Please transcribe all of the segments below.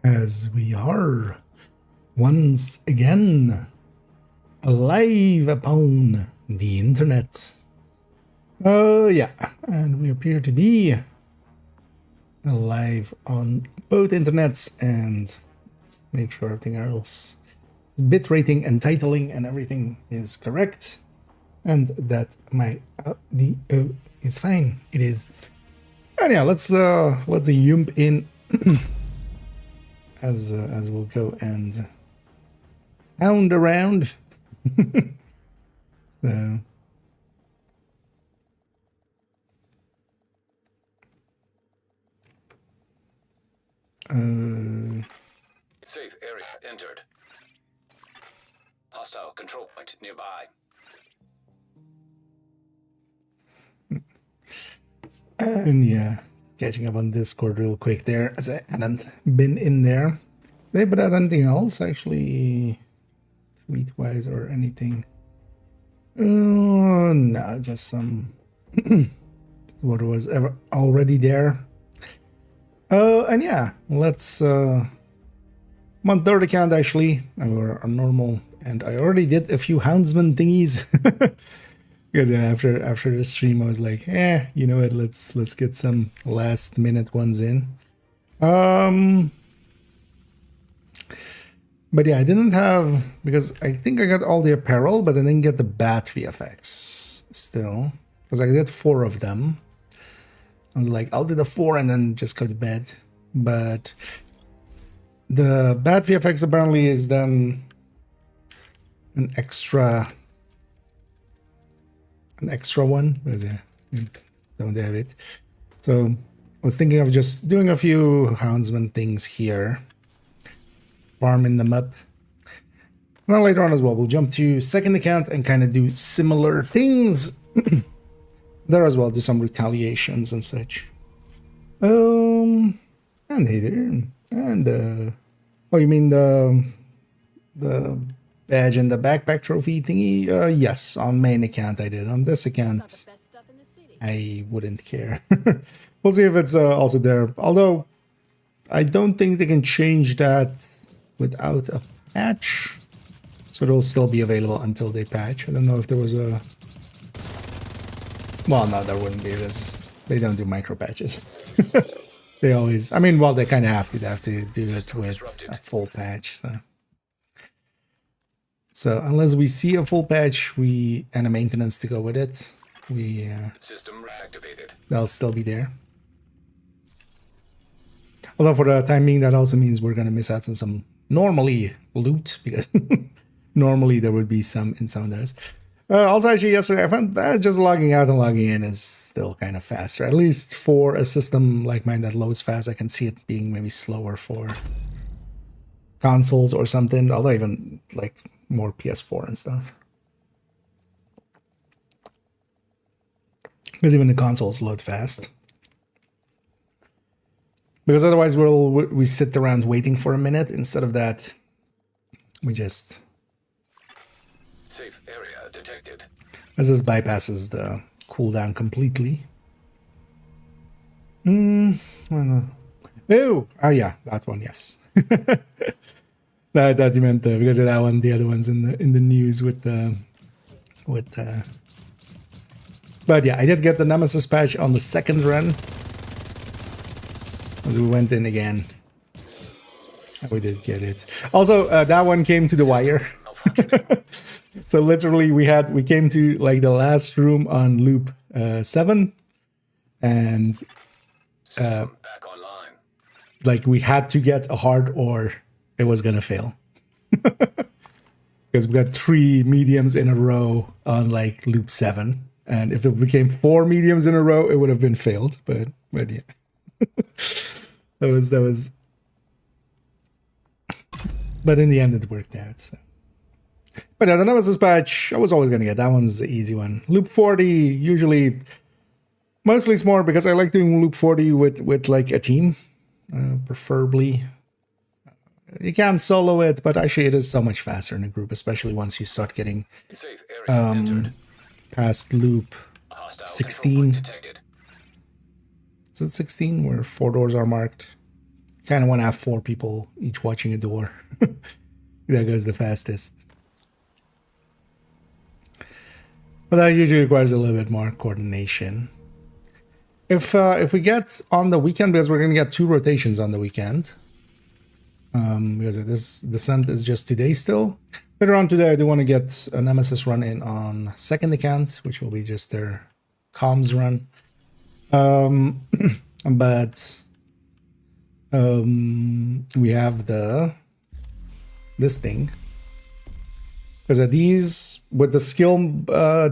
As we are once again alive upon the internet. Oh yeah, and we appear to be alive on both internets, and let's make sure everything else, bit rating and titling and everything is correct, and that my audio is fine. It is. And yeah, let's let the yump in as we'll go and hound around. So safe area entered. Hostile control point nearby. And yeah, catching up on Discord real quick there, as I hadn't been in there. They put out anything else actually, tweet wise or anything? No, just some what was ever already there. And yeah, let's I'm on third account actually. We're on normal, and I already did a few Houndsman thingies. Because yeah, after the stream I was like, you know what, let's get some last minute ones in. But yeah, I didn't have, because I think I got all the apparel, but I didn't get the bat VFX still, because I did 4 of them. I was like, I'll do the 4 and then just go to bed. But the bat VFX apparently is then an extra one. Where's it? Don't have it. So I was thinking of just doing a few Houndsman things here, farming them up. And then later on as well, we'll jump to second account and kind of do similar things there as well, do some retaliations and such. And hey there, and oh, you mean the badge and the backpack trophy thingy? Yes, on main account I did. On this account, I wouldn't care. We'll see if it's also there. Although I don't think they can change that without a patch, so it'll still be available until they patch. I don't know if there was a. Well, no, there wouldn't be. This they don't do micro patches. They always. I mean, well, they kind of have to. They have to do it with a full patch. So unless we see a full patch, and a maintenance to go with it, System reactivated. They'll still be there. Although for the time being, that also means we're gonna miss out on some normally loot, because normally there would be some in some of those. Also, actually, yesterday I found that just logging out and logging in is still kind of faster. At least for a system like mine that loads fast, I can see it being maybe slower for consoles or something. Although even like more PS4 and stuff, because even the consoles load fast. Because otherwise we sit around waiting for a minute. Instead of that, we just safe area detected. As this bypasses the cooldown completely. I don't know. Oh yeah, that one, yes. That you meant because of that one, the other ones in the news with But yeah, I did get the Nemesis patch on the second run, as we went in again. We did get it. Also, that one came to the wire. So literally, we came to like the last room on loop 7, and back online. like we had to get a hard or it was gonna fail. Because we got 3 mediums in a row on like loop 7, and if it became 4 mediums in a row, it would have been failed. But yeah, that was. But in the end, it worked out. So. But yeah, the Nemesis patch, I was always gonna get that one's the easy one. Loop 40 usually, mostly it's more because I like doing loop 40 with like a team, preferably. You can solo it, but actually it is so much faster in a group, especially once you start getting past loop 16. Is it 16 where 4 doors are marked? kind of want to have 4 people each watching a door. That goes the fastest. But that usually requires a little bit more coordination. If we get on the weekend, because we're going to get 2 rotations on the weekend, because this descent is just today still. Later on today, I do want to get a Nemesis run in on second account, which will be just their comms run. But we have this thing. Because these, with the skill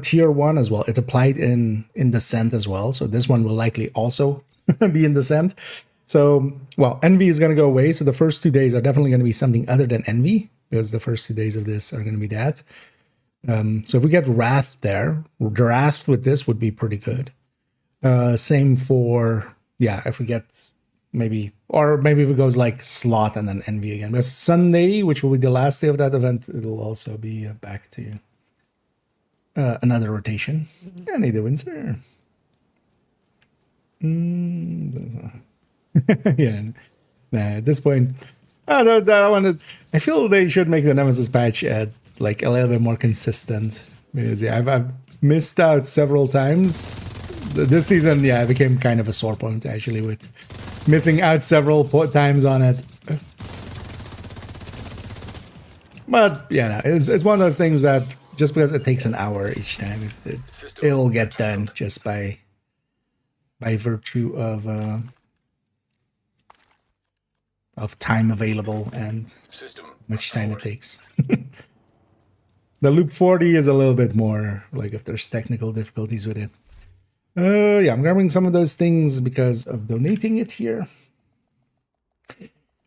tier 1 as well, it's applied in Descent as well. So this one will likely also be in Descent. So, well, Envy is going to go away. So the first 2 days are definitely going to be something other than Envy. Because the first 2 days of this are going to be that. So if we get Wrath there, Wrath with this would be pretty good. Same for, yeah, if we get maybe, or maybe if it goes like Slot and then Envy again. Because Sunday, which will be the last day of that event, it'll also be back to another rotation. Yeah, Neither Windsor. Yeah, nah, at this point, I feel they should make the Nemesis patch at like a little bit more consistent. Because yeah, I've missed out several times. This season, yeah, it became kind of a sore point actually with missing out several times on it. But yeah, no, it's one of those things that just because it takes an hour each time, it'll get done just by virtue of time available and much time it takes. The loop 40 is a little bit more like if there's technical difficulties with it. Yeah, I'm grabbing some of those things because of donating it here.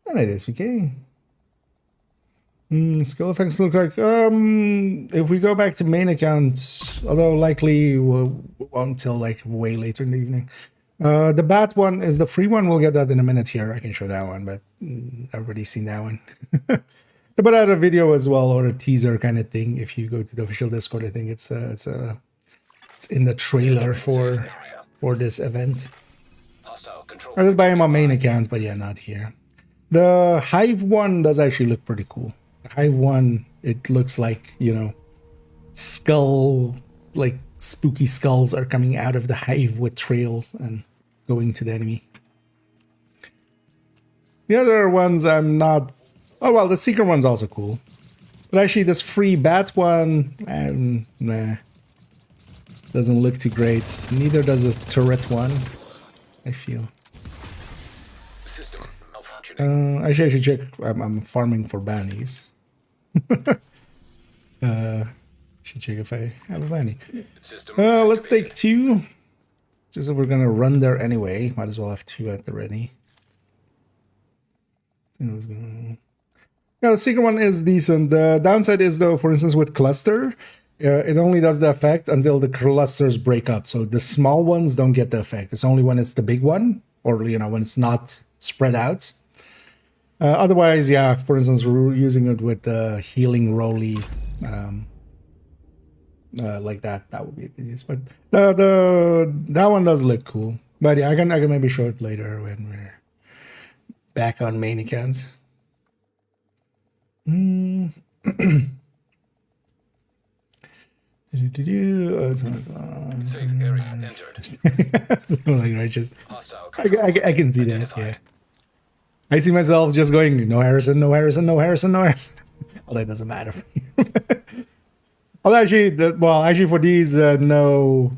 And it is okay. Skill effects look like, if we go back to main account, although likely we'll until like way later in the evening. The bat one is the free one. We'll get that in a minute here. I can show that one, but everybody's seen that one. They put out a video as well, or a teaser kind of thing. If you go to the official Discord, I think it's in the trailer for this event. I did buy him on main account, but yeah, not here. The Hive one does actually look pretty cool. The Hive one, it looks like, you know, skull, like spooky skulls are coming out of the hive with trails and going to the enemy. The other ones I'm not... Oh, well, the secret one's also cool. But actually, this free bat one, nah. Doesn't look too great. Neither does the turret one, I feel. System malfunctioning. Actually, I should check. I'm farming for bannies. Should check if I have a banny. Let's take 2. Just if we're gonna run there anyway, might as well have 2 at the ready. Yeah, the secret one is decent. The downside is though, for instance, with cluster, it only does the effect until the clusters break up. So the small ones don't get the effect. It's only when it's the big one, or you know, when it's not spread out. Otherwise, yeah, for instance, we're using it with the healing roly, like that would be a good use. But that one does look cool. But yeah, I can maybe show it later when we're back on main accounts. Safe area entered. Like righteous. I can see that, yeah. I see myself just going, no Harrison, no Harrison, no Harrison, no Harrison. Well, that doesn't matter for you. Well, actually, for these, no...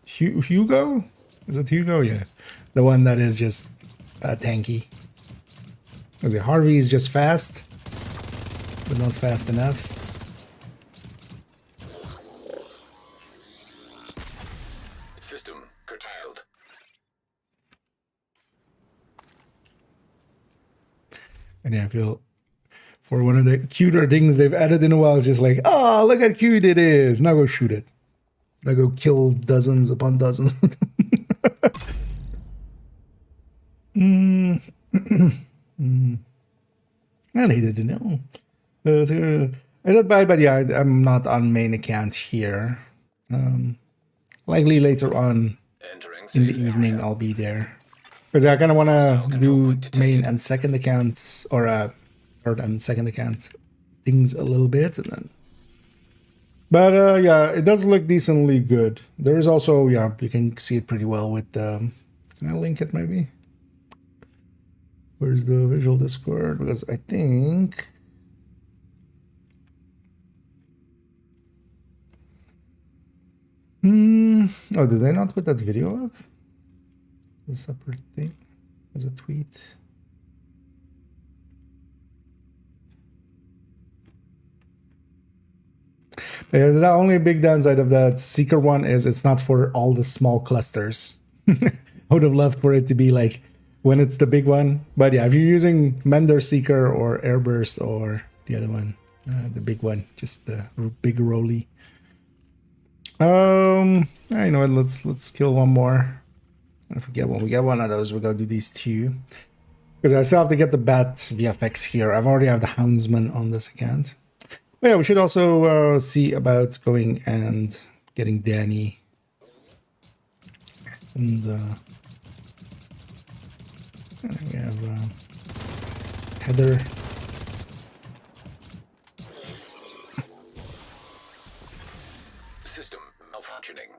Hugo? Is it Hugo? Yeah. The one that is just tanky. Okay, Harvey is just fast, but not fast enough. System curtailed. And yeah, I feel for one of the cuter things they've added in a while, it's just like, oh, look how cute it is. Now go shoot it. Now go kill dozens upon dozens. I needed to know. I did buy, but yeah, I'm not on main account here. Likely later on in the evening I'll be there. Because I kind of want to do main and second accounts, or third and second account things a little bit, and then. But yeah, it does look decently good. There is also, yeah, you can see it pretty well with. Can I link it maybe? Where's the visual Discord? Because I think. Oh, did they not put that video up? A separate thing as a tweet. But yeah, the only big downside of that Seeker one is it's not for all the small clusters. I would have loved for it to be like when it's the big one. But yeah, if you're using Mender Seeker or Airburst or the other one, the big one, just the big rolly. You know what? Let's kill one more. I forget when we get one of those, we're gonna do these two. Because I still have to get the bat VFX here. I've already have the Houndsman on this account. But yeah, we should also see about going and getting Danny. And we have Heather. System malfunctioning.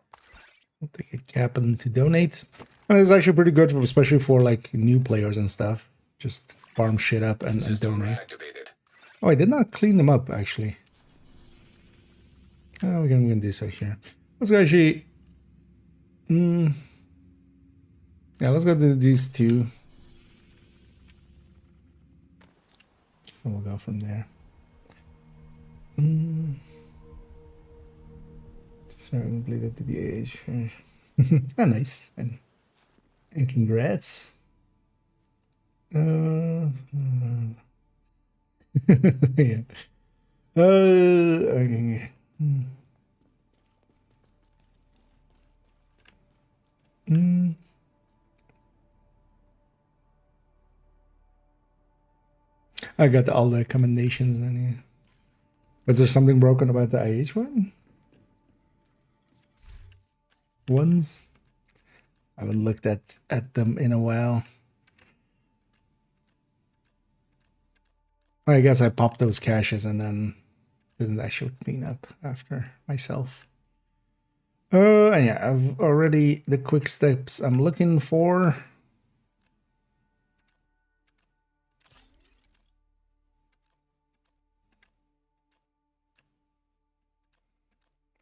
I'll take a captain to donate. And it's actually pretty good, especially for like new players and stuff. Just farm shit up and donate. Activated. Oh, I did not clean them up, actually. Oh, we're gonna do so here. Let's go actually... Yeah, let's go do these two. And we'll go from there. Just completed to the age. Oh, nice. And congrats. Yeah. Okay. I got all the commendations then. Yeah. Was there something broken about the IH one? Ones? I haven't looked at them in a while. I guess I popped those caches and then didn't actually clean up after myself. And yeah, I've already the quick steps I'm looking for.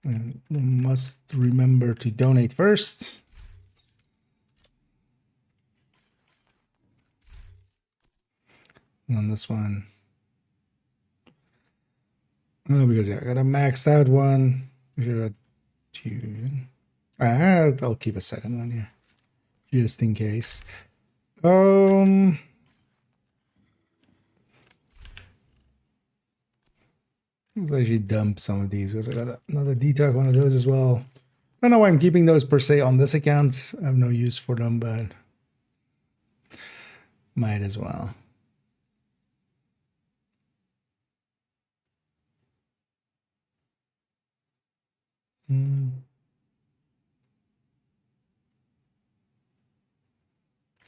And we must remember to donate first. And on this one. Oh, because yeah, I got a maxed out one. I got two. I'll keep a second one here, just in case. Let's actually dump some of these because I got another detox one of those as well. I don't know why I'm keeping those per se on this account. I have no use for them, but might as well.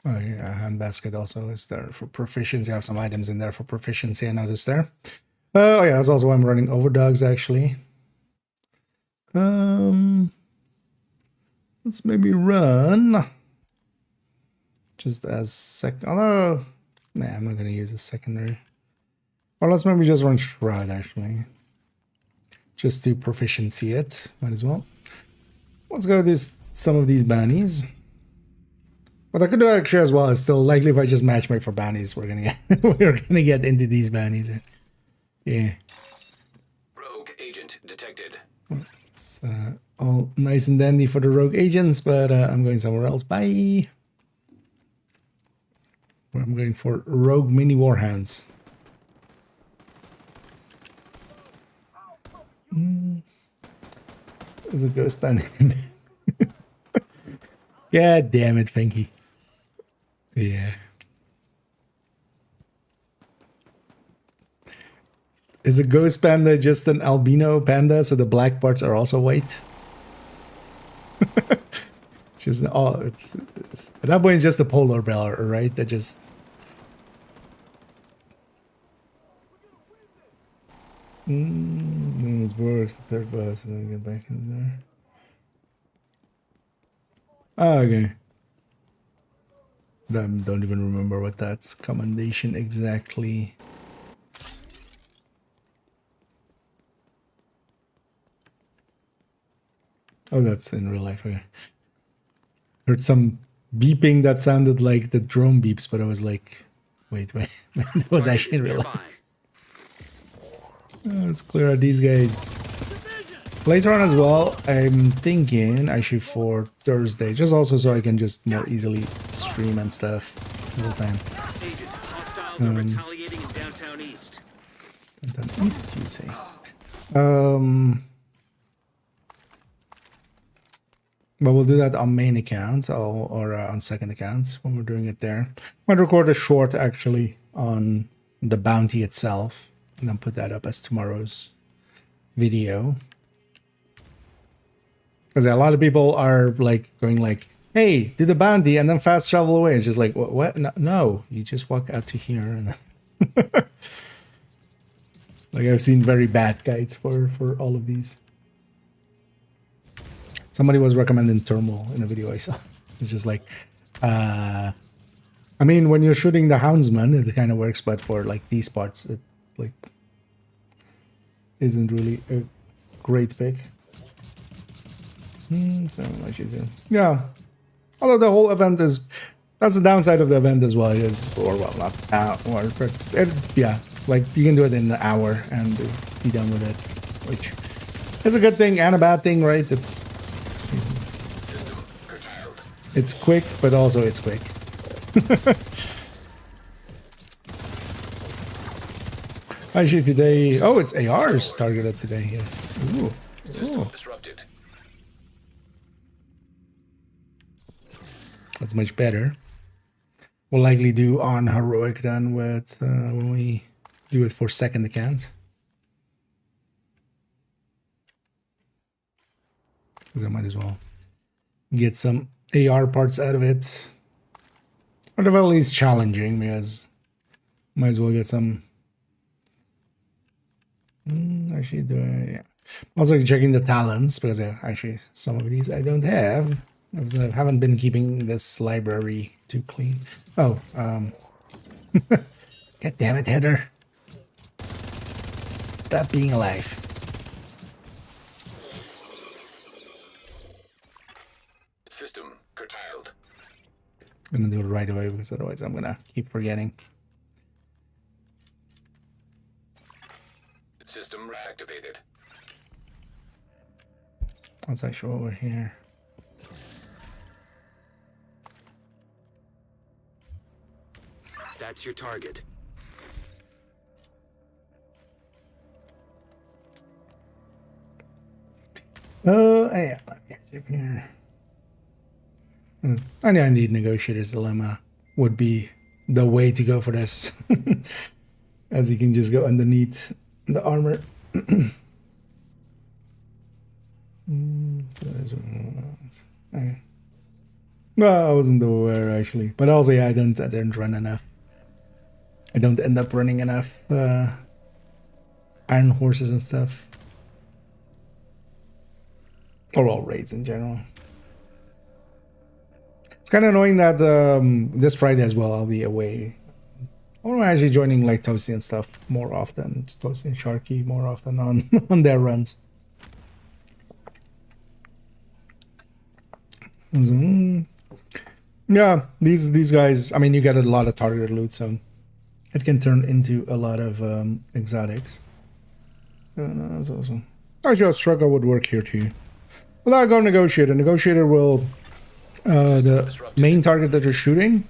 Oh yeah, hand basket also is there for proficiency. I have some items in there for proficiency, I noticed there. Oh yeah, that's also why I'm running overdogs actually. Let's maybe run just as although nah, I'm not gonna use a secondary. Or let's maybe just run Shroud actually. Just to proficiency it, might as well. Let's go do some of these bannies. What I could do actually as well is still likely if I just matchmake for bannies, we're gonna get we're gonna get into these bannies. Yeah. Rogue agent detected. It's all nice and dandy for the rogue agents, but I'm going somewhere else. Bye. I'm going for rogue mini warhounds. There's a ghost band. God damn it, Pinky. Yeah. Is a ghost panda just an albino panda, so the black parts are also white? Just at that point, it's just a polar bear, right? That just. It works. The third bus, and then get back in there. Oh, okay. Don't even remember what that's commendation exactly. Oh, that's in real life. Okay. Heard some beeping that sounded like the drone beeps, but I was like, wait, that was actually in real life. Let's clear out these guys. Later on as well, I'm thinking actually for Thursday, just also so I can just more easily stream and stuff all the time. Agent, hostiles are retaliating in downtown east. Downtown east, you say? But we'll do that on main account or on second account when we're doing it there. Might record a short actually on the bounty itself and then put that up as tomorrow's video. Because a lot of people are like going like, hey, do the bounty and then fast travel away. It's just like, what? No, you just walk out to here. And like I've seen very bad guides for all of these. Somebody was recommending thermal in a video I saw. It's just like, I mean, when you're shooting the Houndsman, it kind of works, but for like these parts, it like isn't really a great pick. So much easier. Yeah. Although the whole event is, that's the downside of the event as well. Is, or well, not hour, but yeah, like you can do it in an hour and be done with it, which is a good thing and a bad thing, right? It's quick, but also it's quick. Actually, today, oh, it's ARs targeted today here. Ooh. System disrupted. That's much better. We'll likely do on heroic then with when we do it for second account. Because I might as well get some AR parts out of it. Or the very least challenging, because might as well get some. Actually, yeah. Also checking the talents, because actually some of these I don't have. I haven't been keeping this library too clean. Oh, God damn it, Heather. Stop being alive. System curtailed. I'm gonna do it right away because otherwise I'm gonna keep forgetting. System reactivated. Let's actually over here. That's your target. Yeah, here. I know indeed Negotiator's Dilemma would be the way to go for this. As you can just go underneath the armor. Well, I wasn't aware actually, but also yeah, I didn't run enough. I don't end up running enough iron horses and stuff, or all raids in general. It's kind of annoying that this Friday as well I'll be away. I'm actually joining like Toasty and stuff more often. It's Toasty and Sharky more often on on their runs. Yeah, these guys. I mean, you get a lot of targeted loot, so it can turn into a lot of exotics. So no, that's awesome. Actually, a struggle would work here too. Well, I'll go Negotiator. Negotiator will the main target that you're shooting,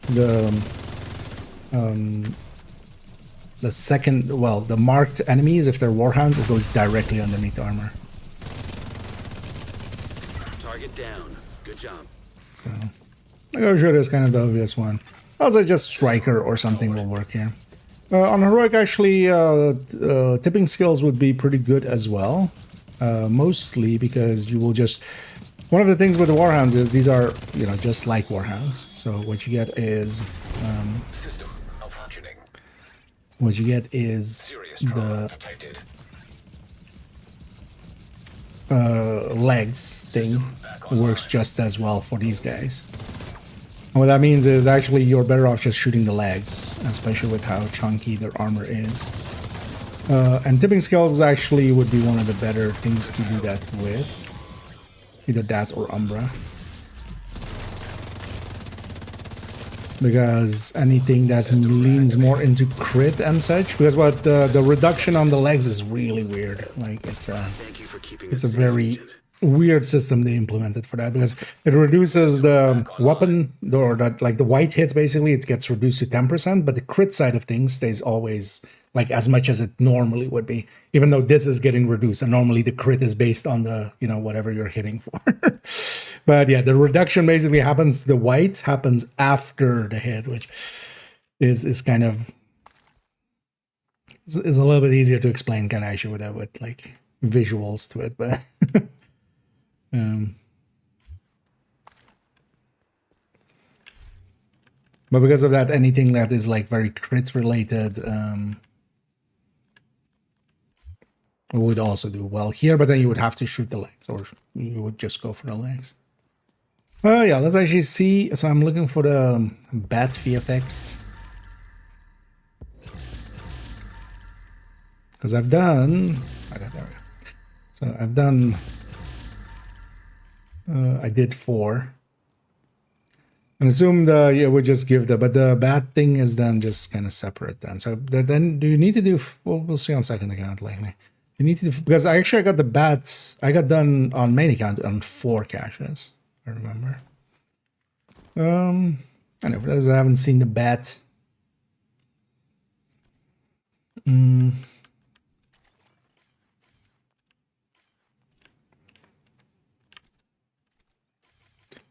the second, well, the marked enemies, if they're warhounds, it goes directly underneath the armor. Target down. Good job. So, Negotiator is kind of the obvious one. Also, just Striker or something will work here. On Heroic, actually, tipping skills would be pretty good as well. Mostly because you will just One of the things with the Warhounds is these are, you know, just like Warhounds. So what you get is System malfunctioning. what you get is Serious trauma the detected. legs thing works just as well for these guys. And what that means is actually you're better off just shooting the legs, especially with how chunky their armor is. And tipping skills actually would be one of the better things to do that with. Either that or Umbra. Because anything that leans more into crit and such, because what the reduction on the legs is really weird. Like it's a very weird system they implemented for that, because it reduces the weapon, or that like the white hits basically, it gets reduced to 10%, but the crit side of things stays always like as much as it normally would be, even though this is getting reduced, and normally the crit is based on the, you know, whatever you're hitting for. But yeah, the reduction basically happens, the white happens after the hit, which is kind of is a little bit easier to explain, kind of actually with like visuals to it, but but because of that, anything that is like very crit related would also do well here, but then you would have to shoot the legs, or you would just go for the legs. Yeah, let's actually see. So I'm looking for the bat VFX, because I've done, okay, there we go. So I've done, I did 4. And assume it would just give but the bat thing is then just kind of separate then. So then do you need to do, well, we'll see on second account likely. You need to do, because I got the bats, I got done on main account on 4 caches, I remember. I know, because I haven't seen the bat. But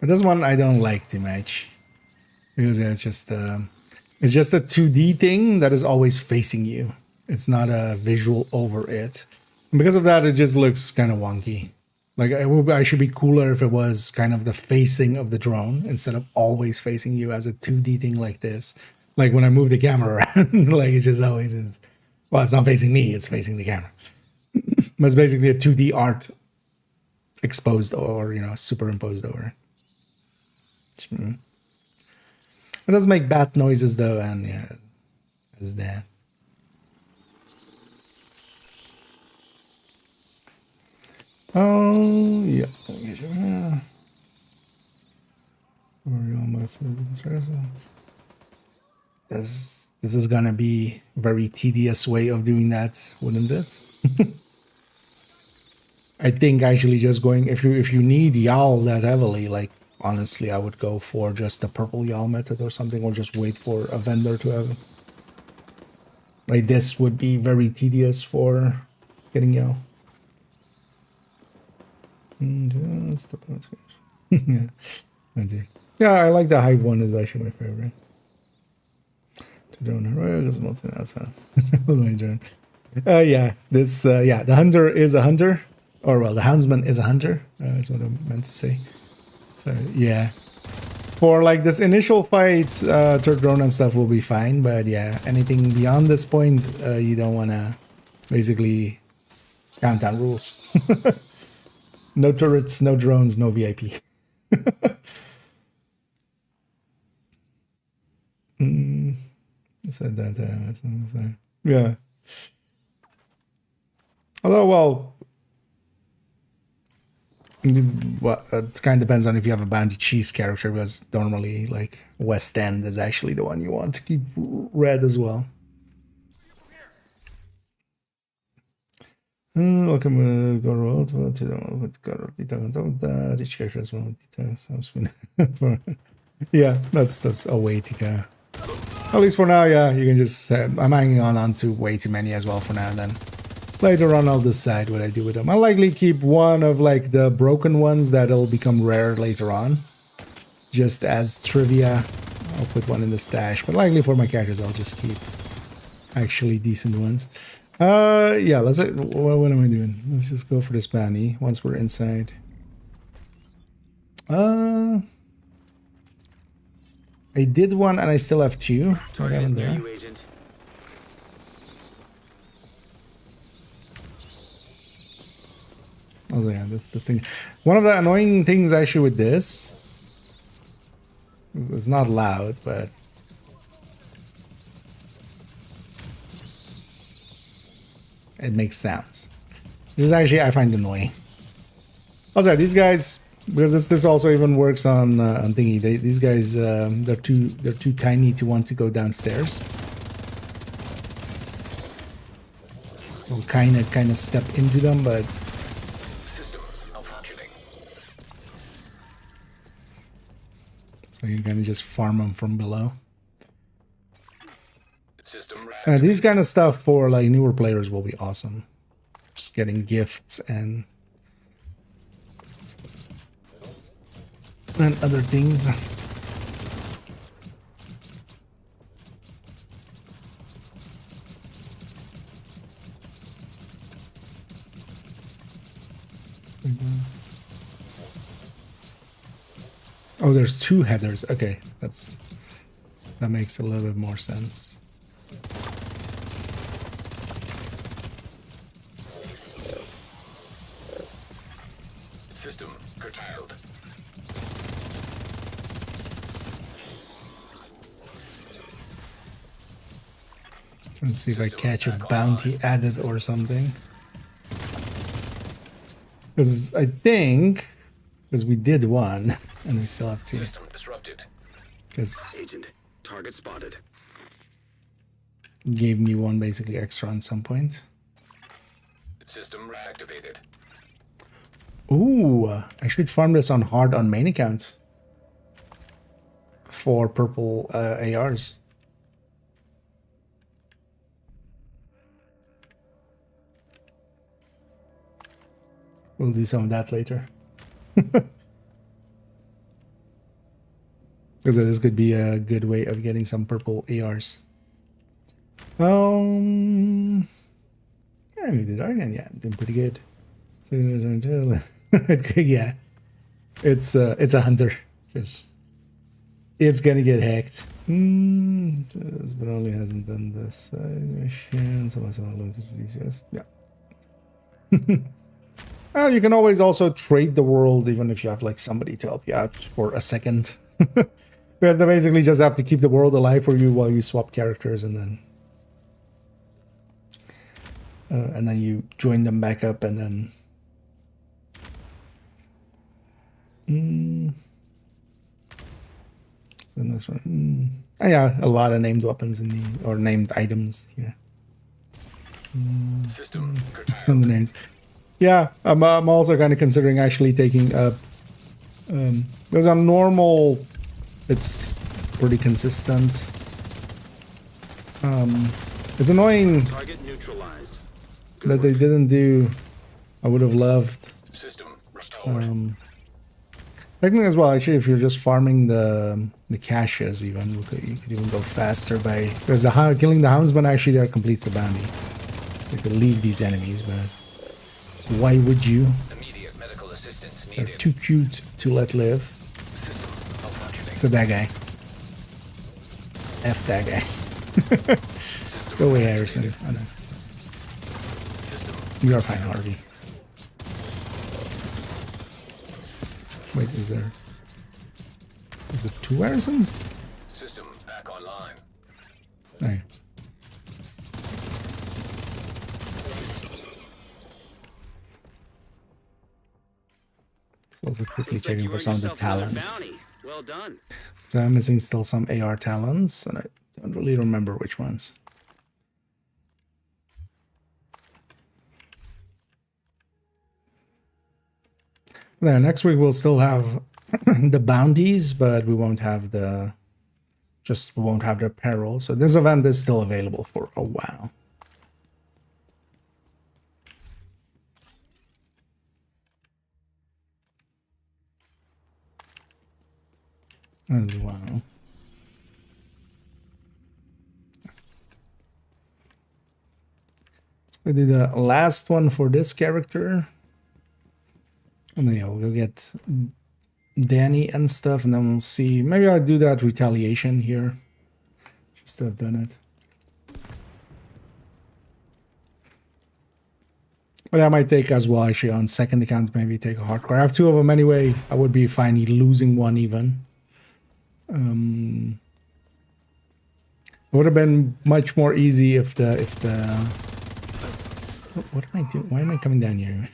this one I don't like too much, because yeah, it's just a 2D thing that is always facing you. It's not a visual over it, and because of that, it just looks kind of wonky. Like I should be cooler if it was kind of the facing of the drone instead of always facing you as a 2D thing like this. Like when I move the camera around, like it just always is. Well, it's not facing me; it's facing the camera. But it's basically a 2D art exposed, or you know, superimposed over. It does make bat noises though, and yeah, it's that. Oh yeah. This is gonna be a very tedious way of doing that, wouldn't it? I think actually just going, if you need YAL that heavily, like honestly, I would go for just the purple YAL method or something, or just wait for a vendor to have it. Like this would be very tedious for getting YAL. Just the yeah, I do. Yeah, I like the height one, is actually my favorite. To drone because something else. Yeah, this yeah, the hunter is a hunter, or well, the houndsman is a hunter. Is what I meant to say. So yeah, for like this initial fight, third drone and stuff will be fine, but yeah, anything beyond this point, you don't want to basically countdown rules. No turrets, no drones, no VIP. Said that. Yeah. Although, well, it kind of depends on if you have a bounty cheese character, because normally, like, West End is actually the one you want to keep red as well. Welcome, Gorod. Each character has one details. Yeah, that's a way to go. At least for now, yeah, you can just. I'm hanging on to way too many as well for now. Then later on, I'll decide what I do with them. I'll likely keep one of like the broken ones that'll become rare later on, just as trivia. I'll put one in the stash, but likely for my characters, I'll just keep actually decent ones. Yeah, let's. What am I doing? Let's just go for this bounty once we're inside. I did one and I still have two. What Target is happened near there? you, Agent. Oh yeah, this thing. One of the annoying things actually with this, it's not loud, but it makes sounds. Which is actually I find annoying. Also, these guys, because this also even works on thingy. These guys they're too tiny to want to go downstairs. We'll kind of step into them, but System malfunctioning. so you kind of just farm them from below. System These kind of stuff for like newer players will be awesome. Just getting gifts and other things. Oh, there's two headers. Okay, that makes a little bit more sense. system curtailed. Let's see if I catch a bounty added or something. Because I think, because we did one, and we still have two. System disrupted. Because Agent, target spotted. gave me one basically extra on some point. System reactivated. Ooh, I should farm this on hard on main account for purple ARs. We'll do some of that later. Because this could be a good way of getting some purple ARs. Yeah, we did again. Yeah, doing pretty good. Yeah, it's a hunter. Just it's gonna get hacked. But only hasn't done this mission. So I loaded these. Yes, yeah. You can always also trade the world, even if you have like somebody to help you out for a second. Because they basically just have to keep the world alive for you while you swap characters, and then you join them back up, and then so this one, yeah, a lot of named weapons in the or named items here. System Some of curtailed. the names. Yeah, I'm also kind of considering actually taking up because on normal it's pretty consistent. It's annoying Target neutralized. that they didn't do. I would have loved System restored. technically as well. Actually, if you're just farming the caches, even you could even go faster by because killing the houndsman actually there completes the bounty. You could leave these enemies, but why would you? Immediate medical assistance They're needed. too cute to let live. System malfunctioning. So that guy. F that guy. System Go away, reactivated. Harrison. Oh, no. System You are fine, Harvey. Wait, is there two Harrisons? system back online. No. Also quickly Seems like checking you for earned some of the yourself another talents. bounty. Well done. So I'm missing still some AR talents, and I don't really remember which ones. There, next week we'll still have the bounties, but we won't have the apparel. So this event is still available for a while. As well. We do the last one for this character. And then yeah, we'll go get Danny and stuff, and then we'll see. Maybe I'll do that retaliation here. Just to have done it. But I might take as well, actually, on second account, maybe take a hardcore. I have 2 of them anyway. I would be fine losing one even. It would have been much more easy if the what am I doing? Why am I coming down here?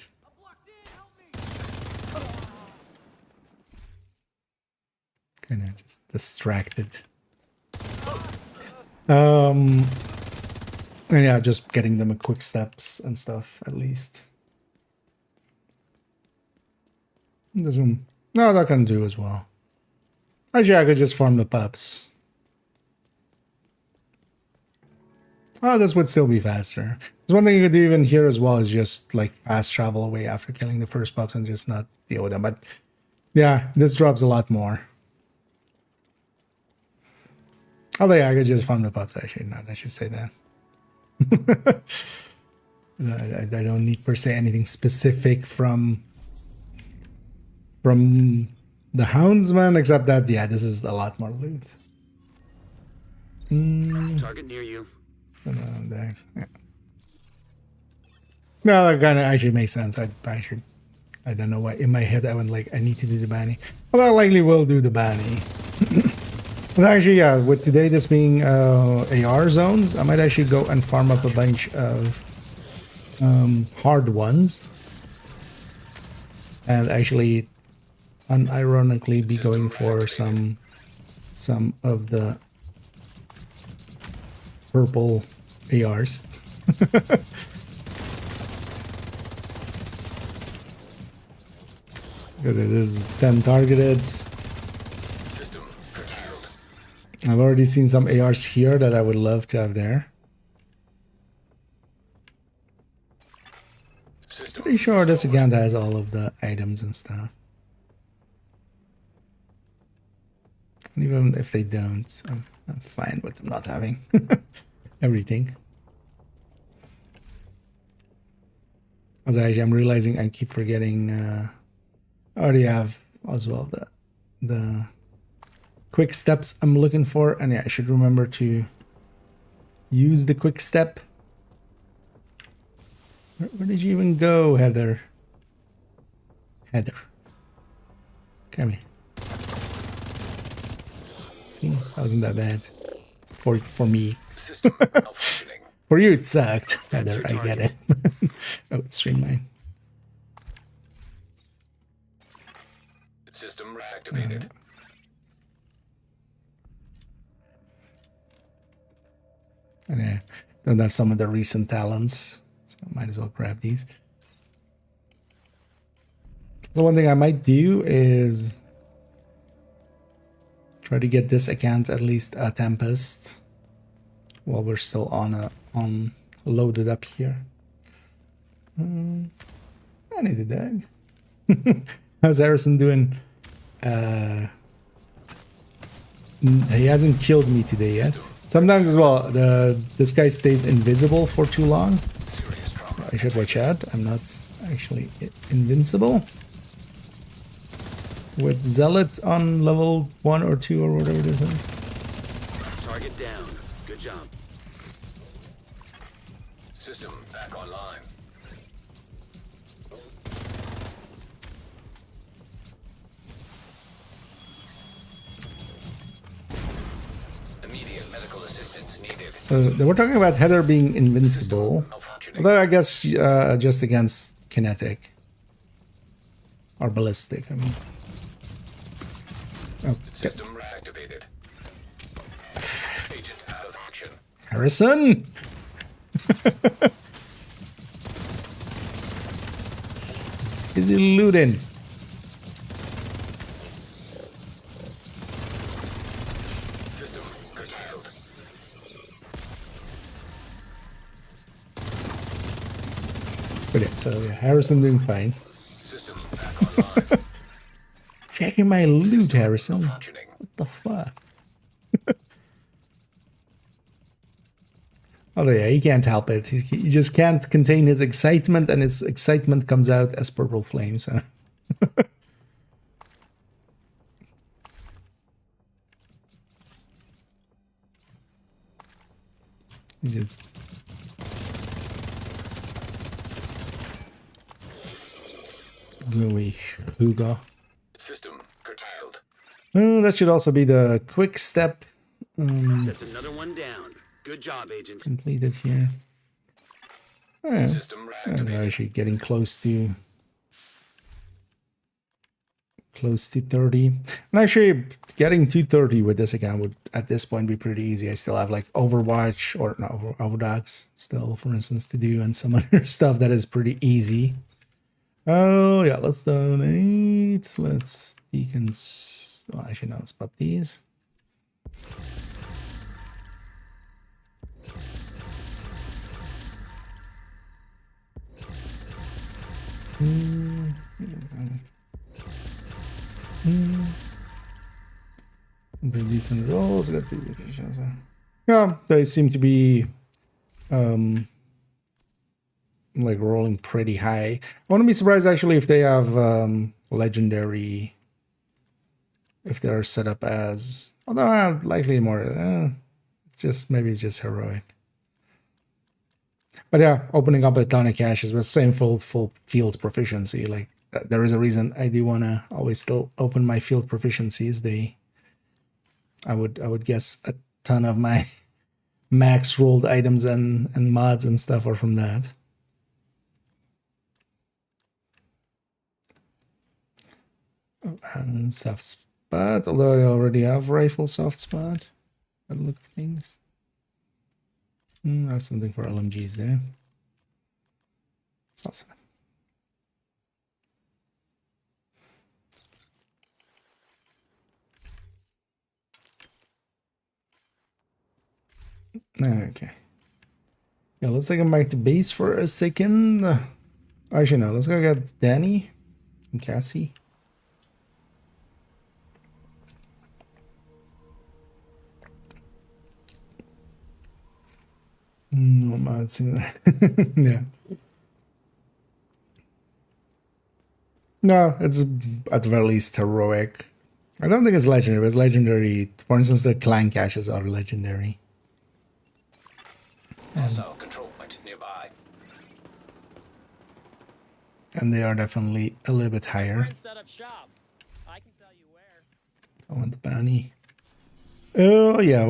Kind of just distracted. And yeah, just getting them a quick steps and stuff at least. No, that can do as well. Actually, I could just farm the pups. Oh, this would still be faster. There's one thing you could do even here as well is just like fast travel away after killing the first pups and just not deal with them. But yeah, this drops a lot more. Although yeah, I could just farm the pups actually. No, I should say that. I don't need per se anything specific from the Houndsman, except that yeah, this is a lot more loot. Target near you. Thanks. Yeah. No, that kind of actually makes sense. I don't know why in my head I went like I need to do the banny. Well, I likely will do the banny. But actually, yeah, with today this being AR zones, I might actually go and farm up a bunch of hard ones. And actually, unironically, be going for some of the purple ARs. Because it is 10 targeted. I've already seen some ARs here that I would love to have there. Pretty sure this account has all of the items and stuff. And even if they don't, I'm fine with them not having everything. As I'm realizing I keep forgetting. I already have as well the quick steps I'm looking for, and yeah, I should remember to use the quick step. Where did you even go, Heather? Heather, come here. See, that wasn't that bad for me. For you, it sucked, Heather. I get it. Oh, it's streamline. System reactivated. And I don't have some of the recent talents, so I might as well grab these. So one thing I might do is try to get this account at least a Tempest while we're still on loaded up here. I need a dog. How's Harrison doing? He hasn't killed me today yet. Sometimes as well, this guy stays invisible for too long. I should watch out. I'm not actually invincible. With Zealot on level 1 or 2 or whatever this is. Target down. Good job. System back online. Immediate medical assistance needed. So they were talking about Heather being invincible. Although I guess just against kinetic. Or ballistic, I mean. Oh, System reactivated. Agent out of action. Harrison! Is he looting? System curtailed. Brilliant. So yeah, Harrison doing fine. System back online. Checking my loot, Harrison. Functioning. What the fuck? Oh yeah, he can't help it. He just can't contain his excitement, and his excitement comes out as purple flames. Huh? Just go away, Hugo. System curtailed. Oh, that should also be the quick step That's another one down. Good job, Agent. completed here. Oh, System and we're reactivated. actually getting close to 30. And actually, getting to 30 with this account would at this point be pretty easy. I still have like Overwatch or no Overdogs still, for instance, to do, and some other stuff that is pretty easy. Oh yeah, let's donate. Let's well, actually no, let's pop these. Some pretty decent rolls. Got the vacations. Yeah, they seem to be like rolling pretty high. I wouldn't be surprised actually if they have legendary, if they're set up as, although likely more. It's just maybe it's just heroic. But yeah, opening up a ton of caches with same full field proficiency. Like there is a reason I do want to always still open my field proficiencies. I would guess a ton of my max rolled items and mods and stuff are from that. Oh, and soft spot, although I already have rifle soft spot. By the look of things. There's something for LMGs there. Soft spot. Okay. Yeah, let's take him back to base for a second. Actually, no, let's go get Danny and Cassie. No mods in there. Yeah. No, it's at the very least heroic. I don't think it's legendary. It's legendary. For instance, the clan caches are legendary. Hostile control point nearby. And they are definitely a little bit higher. Set up shop. I can tell you where. I want the bounty. Oh yeah,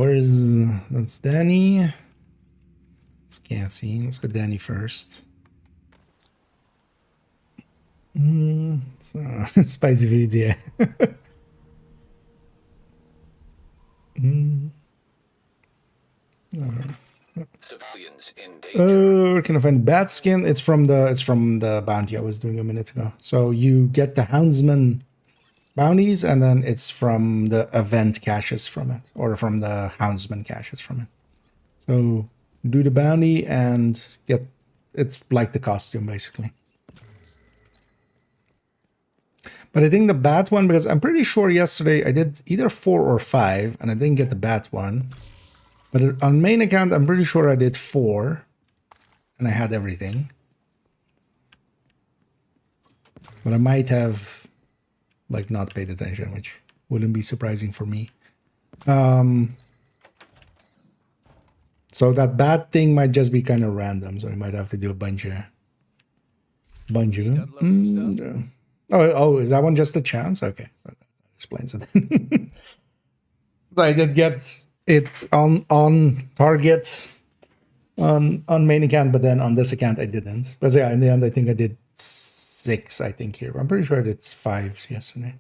that's Danny. It's Cassie. Let's go Danny first. So, spicy foods, yeah. Civilians in danger. Where can I find bat skin? It's from the bounty I was doing a minute ago. So you get the Houndsman bounties, and then it's from the event caches from it, or from the Houndsman caches from it. So do the bounty and get, it's like the costume basically. But I think the bat one, because I'm pretty sure yesterday I did either 4 or 5 and I didn't get the bat one. But on main account, I'm pretty sure I did 4 and I had everything. But I might have like not paid attention, which wouldn't be surprising for me. So that bat thing might just be kind of random. So I might have to do a bunch of them. Oh, is that one just a chance? Okay, so that explains it. So I did get it on target on main account, but then on this account I didn't. But yeah, in the end I think I did 6. I think here. I'm pretty sure I did 5 yesterday.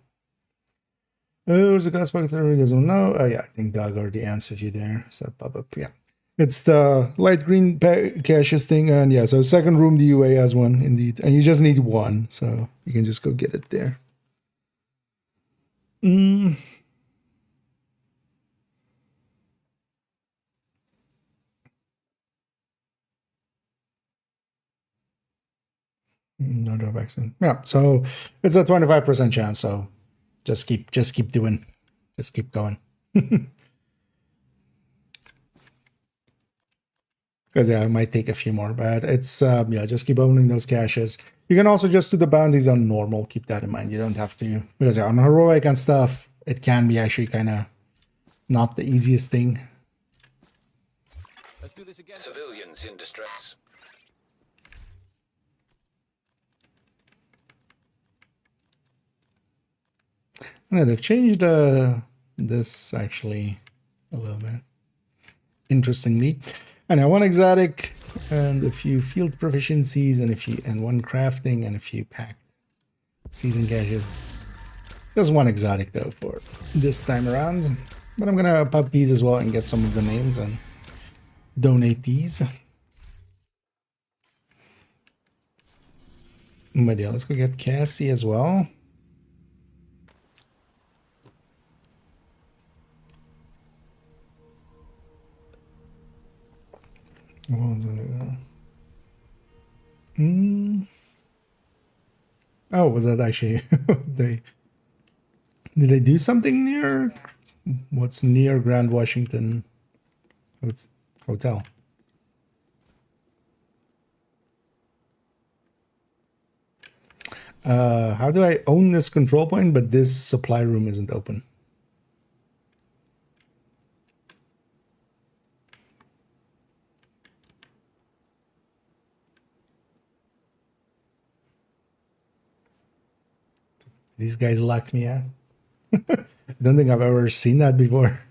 Oh, there's a ghost box that already doesn't know. Oh yeah, I think Doug already answered you there. So pop up, yeah. It's the light green caches thing, and yeah, so second room the UA has one indeed, and you just need 1, so you can just go get it there. No drawbacks in. Yeah, so it's a 25% chance, so just keep doing, just keep going. Because yeah, it might take a few more, but it's yeah, just keep opening those caches. You can also just do the bounties on normal. Keep that in mind. You don't have to, because yeah, on heroic and stuff, it can be actually kind of not the easiest thing. Let's do this this against them. Civilians in distress. No, they've changed this actually a little bit. Interestingly, and I one exotic and a few field proficiencies and one crafting and a few packed season caches. There's one exotic though for this time around, but I'm gonna pop these as well and get some of the names and donate these. But yeah, let's go get Cassie as well. Oh, was that actually did they do something near what's near Grand Washington Hotel? How do I own this control point but this supply room isn't open? These guys lock me out. I don't think I've ever seen that before.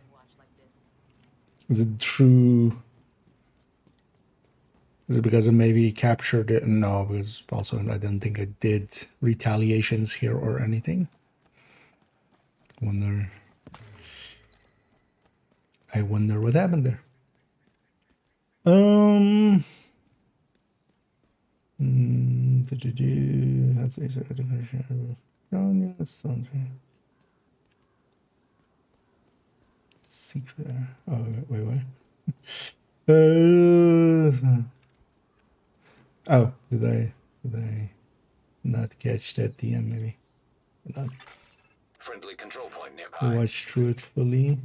Is it true? Is it because I maybe captured it? No, because also I don't think I did retaliations here or anything. I wonder what happened there. That's secret. Oh wait. Oh, did I not catch that DM? Maybe not Friendly control point nearby. watch through it fully.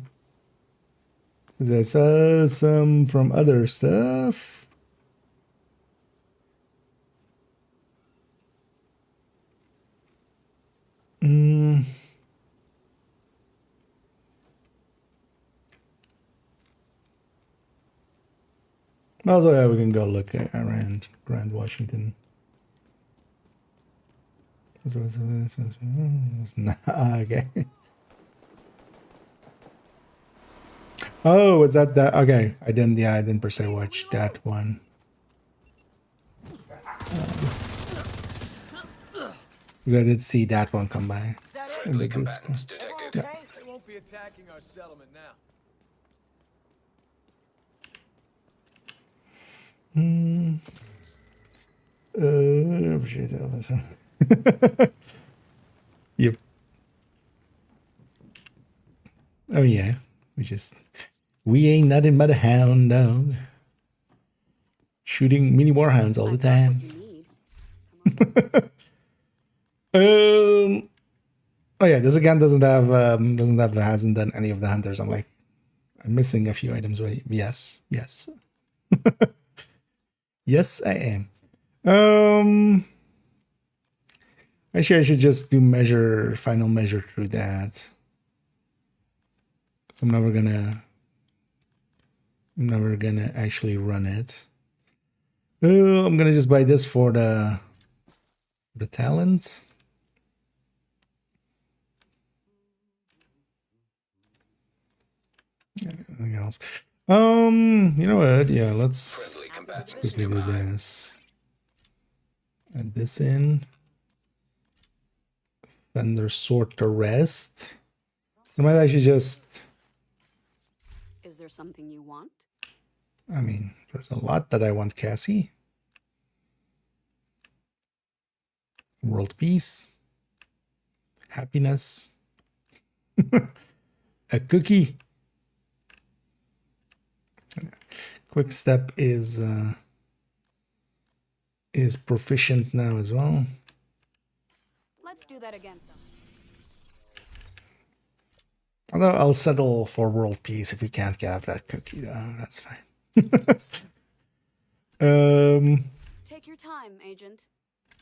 'Cause I saw some from other stuff. Also, yeah, we can go look at around Grand Washington. Okay. Oh, was that? Okay, I didn't per se watch that one. Because I did see that one come by. Friendly combatants detected. Okay, they won't be attacking our settlement now. Yep. Oh yeah, we ain't nothing but a hound dog. Shooting mini warhounds all the time. Oh yeah, this again hasn't done any of the hunters. I'm missing a few items. Right? Yes. Yes, I am. Actually, I should just do final measure through that. So I'm never gonna actually run it. I'm gonna just buy this for the talent. Anything else? You know what? Yeah, let's Friendly combatants quickly do nearby. this. Add this in. Vendor sort the rest. I might actually just. Is there something you want? I mean, there's a lot that I want, Cassie. World peace. Happiness. A cookie. Quick step is proficient now as well. Let's do that again some. Although I'll settle for world peace if we can't get that cookie though. That's fine. Take your time, Agent.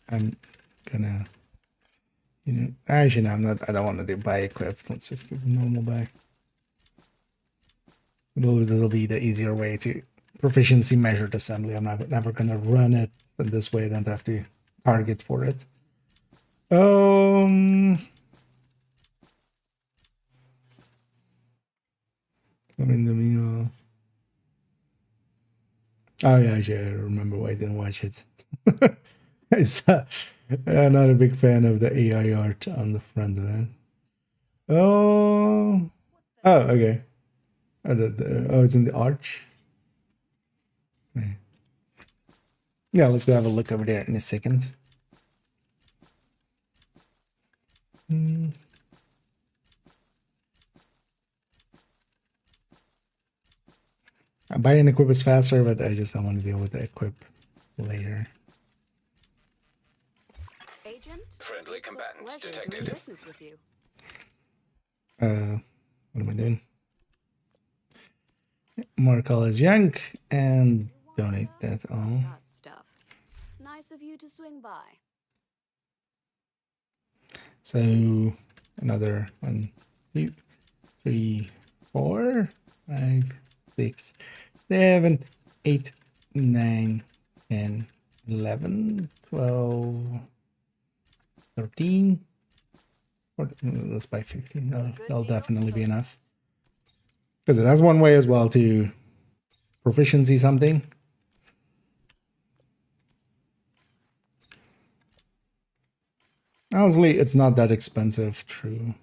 I'm gonna, actually no, I'm not. I don't want to do buy equipped. Let's just do normal buy. This will be the easier way to proficiency measured assembly. I'm never gonna run it in this way. I don't have to target for it. I mean, the meanwhile. Oh yeah, actually, I remember why I didn't watch it. I'm not a big fan of the AI art on the front of it. Oh, okay. Oh, it's in the arch. Okay. Yeah, let's go have a look over there in a second. Buying equip is faster, but I just don't want to deal with the equip later. Agent, Friendly it's a combatants pleasure detected. doing business with you. What am I doing? Mark all as junk and donate that all. That stuff. Nice of you to swing by. So another 1, 2, 3, 4, 5, 6, 7, 8, 9, 10, 11, 12, 13. Let's buy 15. That'll definitely be enough. Because it has one way as well to proficiency something. Honestly, it's not that expensive through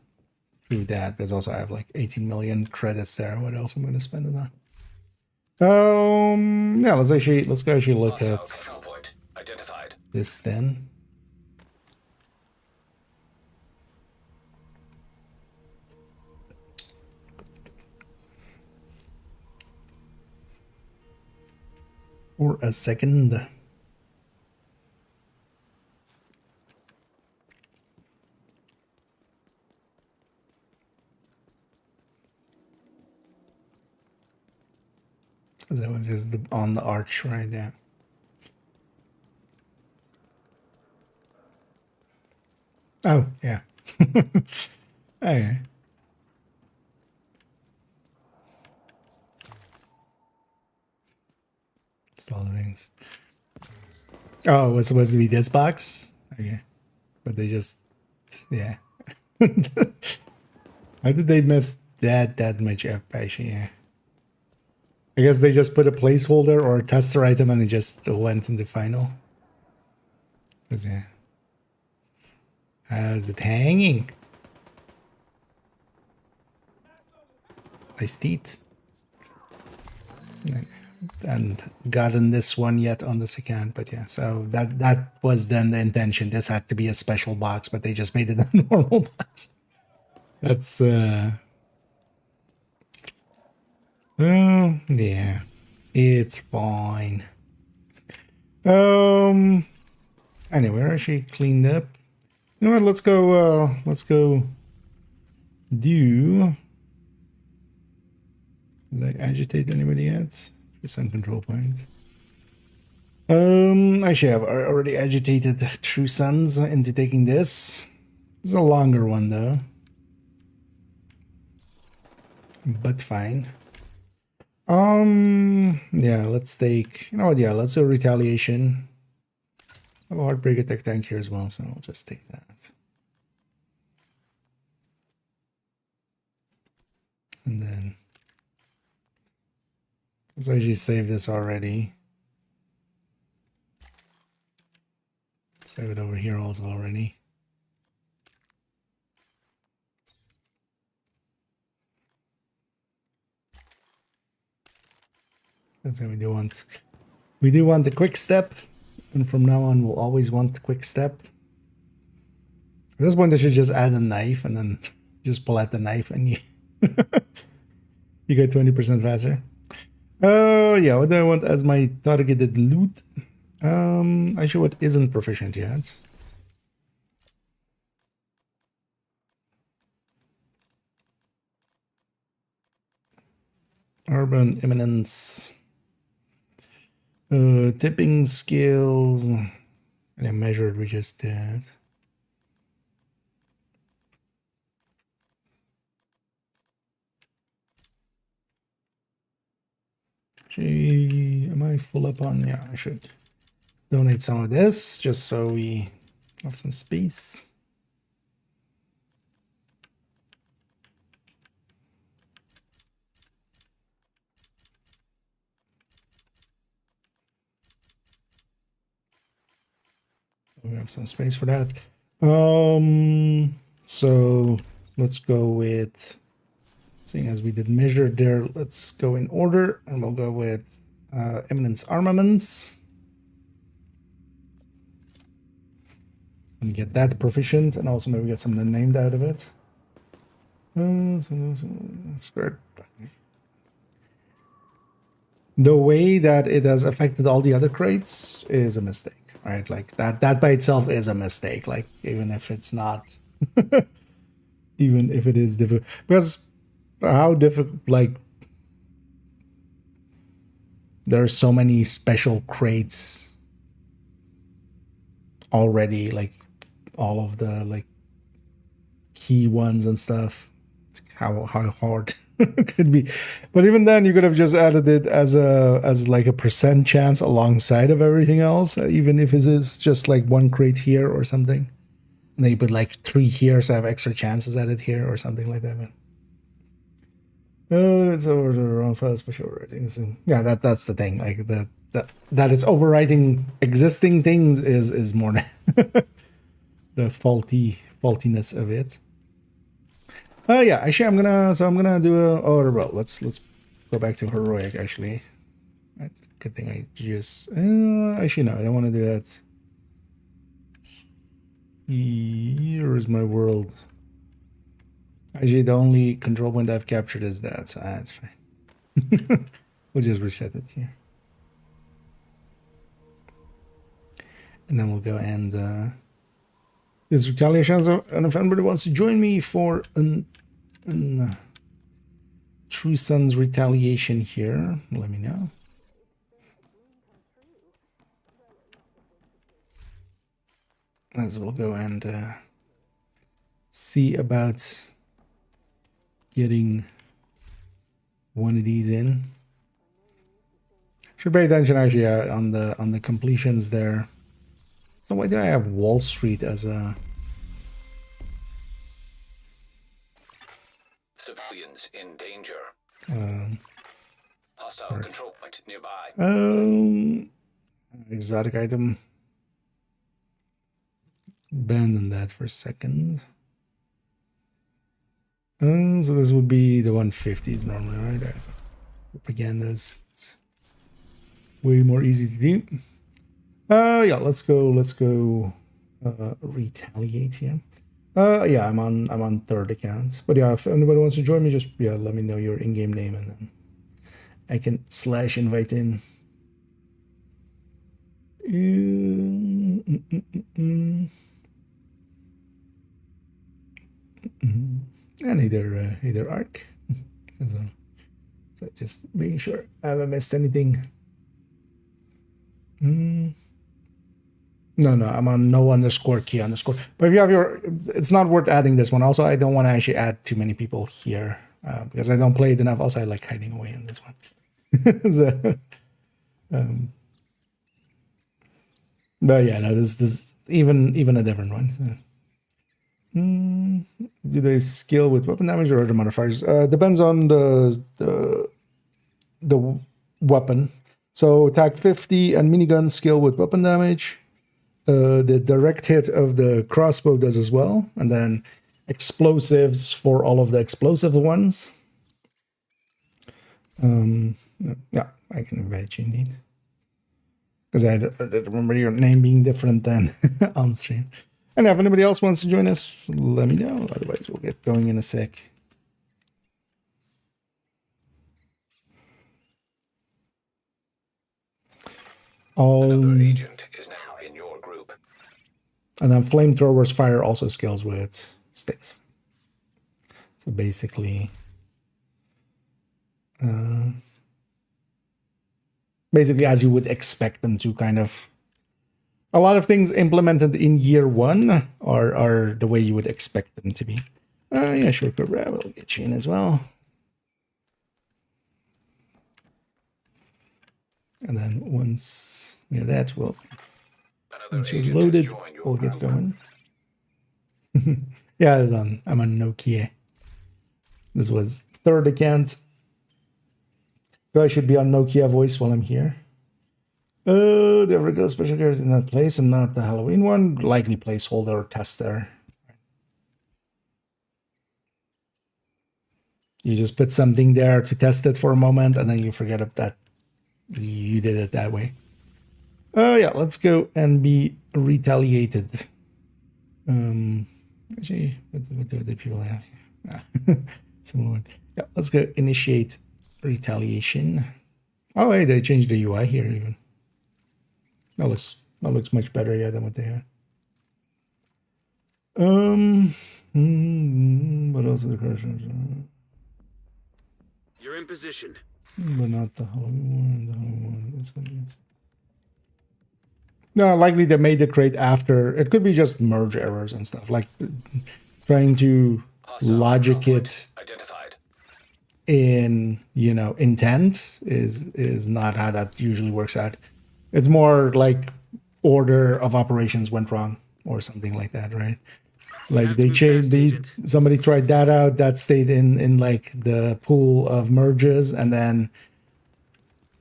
that. There's also I have like 18 million credits there. What else I'm going to spend it on? Yeah, let's go actually look Hostile at control point identified. this then. For a second. That was just on the arch right there. Oh, yeah. Okay. Install things. Oh, it was supposed to be this box? Okay. But they just, yeah. How did they mess that much up, actually? Yeah. I guess they just put a placeholder or a tester item and it just went into final. Yeah. How's it hanging? Nice teeth. And gotten this one yet on this account, but yeah, so that was then the intention. This had to be a special box, but they just made it a normal box. That's yeah, it's fine. Anyway, we're actually cleaned up. You know what, let's go do, did I agitate anybody yet? Some control point. Actually, I've already agitated True Sons into taking this. It's a longer one though, but fine. Yeah, let's take. You know what? Yeah, let's do retaliation. I have a heartbreak attack tank here as well, so I'll just take that. And then let's actually save this already. Save it over here also already. That's what we do want. We do want the quick step, and from now on we'll always want the quick step. At this point I should just add a knife and then just pull out the knife and you you get 20% faster. Yeah, what do I want as my targeted loot? Actually, what isn't proficient yet? Urban Imminence. Tipping skills. And I measured, we just did. Gee, am I full up on? Yeah, I should donate some of this just so we have some space. We have some space for that. So let's go with, seeing as we did measure there, let's go in order, and we'll go with Eminence Armaments. And get that proficient, and also maybe get something named out of it. The way that it has affected all the other crates is a mistake. Right, like that by itself is a mistake, like even if it's not even if it is difficult, because how difficult, like there are so many special crates already, like all of the like key ones and stuff, how hard it could be. But even then, you could have just added it as like a percent chance alongside of everything else, even if it is just like one crate here or something, and then you put like 3 here so I have extra chances added here or something like that. But it's over the wrong file special ratings. And yeah, that's the thing, like that it's overwriting existing things is more the faultiness of it. Yeah, actually I'm gonna do a, oh well, let's go back to heroic actually. Good thing I just actually no, I don't want to do that. Here is my world. Actually the only control point I've captured is that, so that's fine. We'll just reset it here. And then we'll go and this retaliation, and if anybody wants to join me for an True Sons retaliation here, let me know. As we'll go and see about getting one of these in. Should pay attention actually on the completions there. So why do I have Wall Street as a... Civilians in danger. Hostile control point nearby. Exotic item. Abandon that for a second. So this would be the 150s normally, right? Propagandas. It's way more easy to do. Yeah, let's go retaliate here. Yeah, I'm on third account. But yeah, if anybody wants to join me, just let me know your in-game name and then I can / invite in. And either arc. So just making sure I haven't missed anything. No, I'm on no _ key _. But if you have your, it's not worth adding this one. Also, I don't want to actually add too many people here because I don't play it enough. Also, I like hiding away in this one. So, but yeah, no, this even a different one. So. Do they scale with weapon damage or other modifiers? Depends on the weapon. So attack 50 and minigun scale with weapon damage. The direct hit of the crossbow does as well, and then explosives for all of the explosive ones. Yeah, I can invite you indeed. Because I remember your name being different than on stream. And if anybody else wants to join us, let me know. Otherwise, we'll get going in a sec. Another agent is now in your group. And then flamethrowers fire also scales with status. So basically, as you would expect them to, kind of. A lot of things implemented in year 1 are the way you would expect them to be. Yeah, sure, Cobra, we'll get you in as well. And then once we have that, we'll Another once you're agent has loaded, joined your we'll get program. going. Yeah, I'm on Nokia. This was third account. So I should be on Nokia voice while I'm here. Oh, there we go. Special characters in that place and not the Halloween one. Likely placeholder or tester. You just put something there to test it for a moment and then you forget that you did it that way. Oh yeah, let's go and be retaliated. Actually, what do other people have here? Ah, someone. Yeah, let's go initiate retaliation. Oh, hey, they changed the UI here even. That looks much better, yeah, than what they had. What else is the question? You're in position. But not the Halloween one. The Halloween one is gonna use. No, likely they made the crate after. It could be just merge errors and stuff, like trying to logic it Identified. in, you know, intent is not how that usually works out. It's more like order of operations went wrong or something like that, right? Like they changed, somebody tried that out, that stayed in like the pool of merges, and then,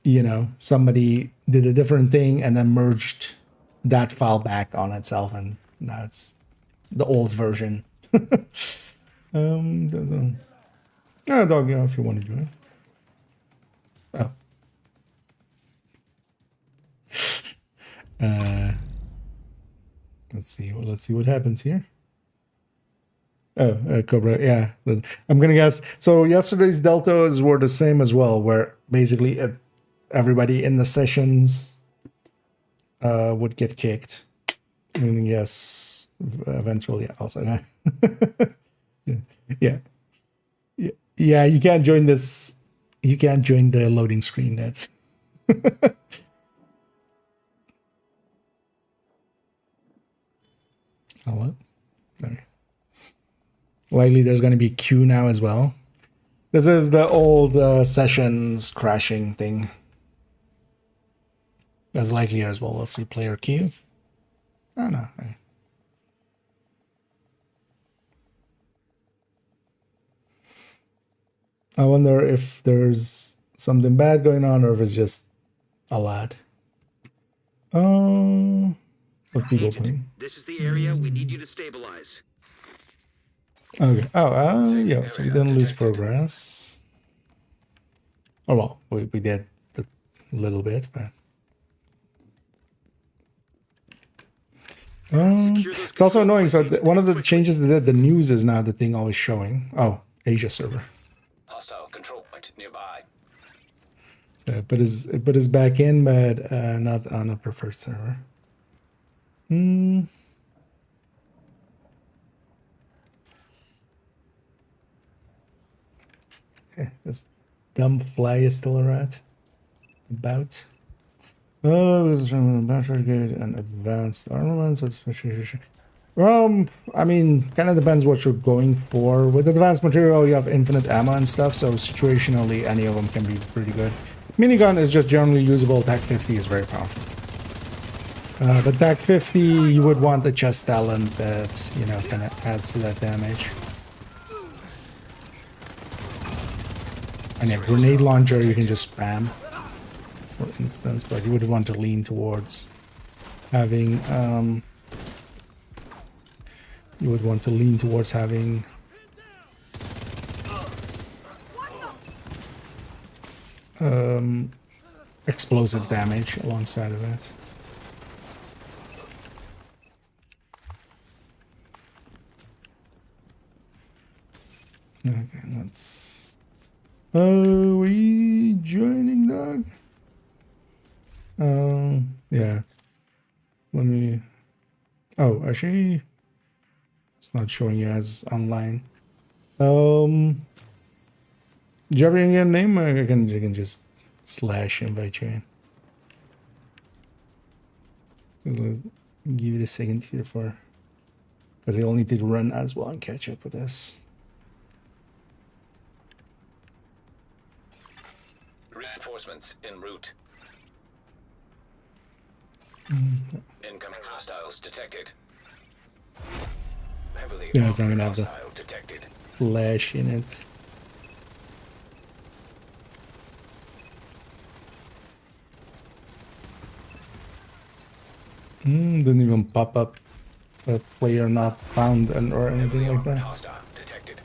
you know, somebody did a different thing and then merged that file back on itself, and now it's the old version. Yeah, dog, yeah, if you want to join. Oh. Let's see what happens here. Oh, Cobra, yeah. I'm gonna guess. So yesterday's deltas were the same as well, where basically everybody in the sessions would get kicked. And yes, eventually also. Yeah. Yeah, you can't join this. You can't join the loading screen. That's hello. There. Likely there's going to be queue now as well. This is the old sessions crashing thing. That's likely here as well. Let's see player queue. Oh no. Okay. I wonder if there's something bad going on or if it's just a lot. What people Agent, playing? this is the area we need you to stabilize. Okay. Yeah. So we didn't lose progress. Oh well, we did a little bit, but it's also annoying. So one of the changes they did, the news is now the thing always showing. Oh, Asia server. Hostile control point nearby. So it put his back in, but not on a preferred server. This dumb fly is still around. About. Oh, this is from battery good and advanced armaments. Well, I mean, kind of depends what you're going for. With advanced material, you have infinite ammo and stuff, so situationally, any of them can be pretty good. Minigun is just generally usable. TAC 50 is very powerful. But TAC 50, you would want the chest talent that, you know, kind of adds to that damage. And a grenade launcher you can just spam, for instance, but you would want to lean towards having explosive damage alongside of it. Okay, let's. Are we joining, dog? Yeah. Let me. Oh, actually, it's not showing you as online. Do you ever get a name? I can just / invite you in. I'll give it a second here for, because I'll need to run as well and catch up with this. Reinforcements en route. Incoming hostiles detected. Heavily Yeah, it's not armored gonna have the hostile detected. flash in it. Didn't even pop up a player not found and or anything Heavily like armored that. hostile detected.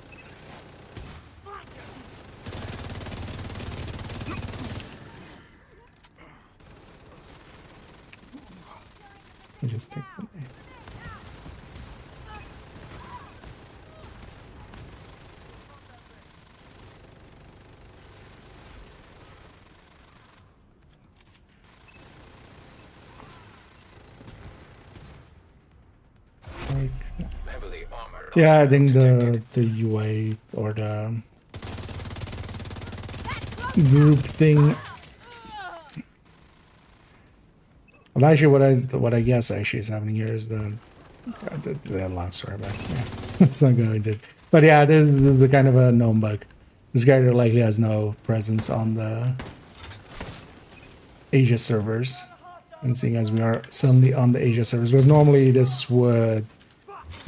I just take them there. Like, Heavily armored yeah, I hostile think detected. the UA or the group thing. Well, actually, what I guess actually is happening here is the long story, but yeah, it's not going to. But yeah, this is a kind of a known bug. This guy likely has no presence on the Asia servers, and seeing as we are suddenly on the Asia servers, because normally that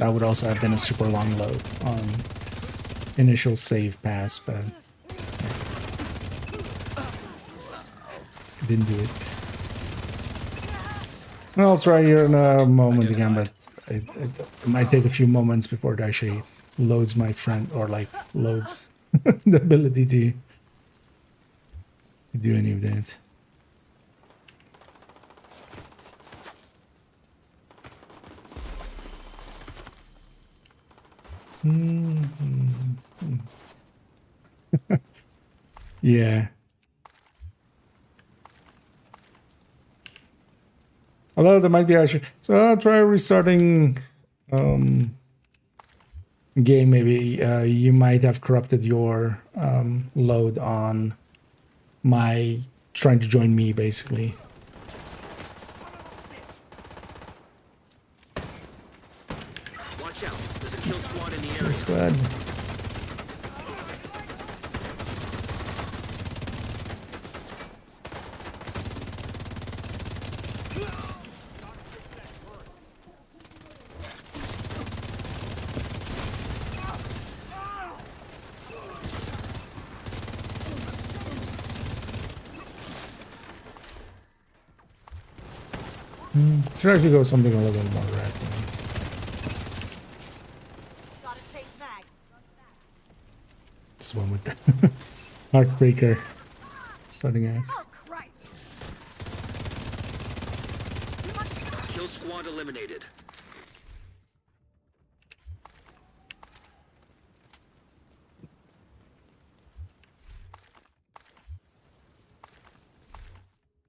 would also have been a super long load on initial save pass, but didn't do it. I'll try here in a moment again, but it might take a few moments before it actually loads my friend, or like loads the ability to do any of that. Yeah. Although there might be actually, so I'll try restarting game. Maybe you might have corrupted your load on my trying to join me, basically. Watch out. There's a kill squad in the area. That's good. Should actually go something a little bit more red. Gotta take mag. Just one with the heartbreaker starting out. Oh, Christ. Kill squad eliminated.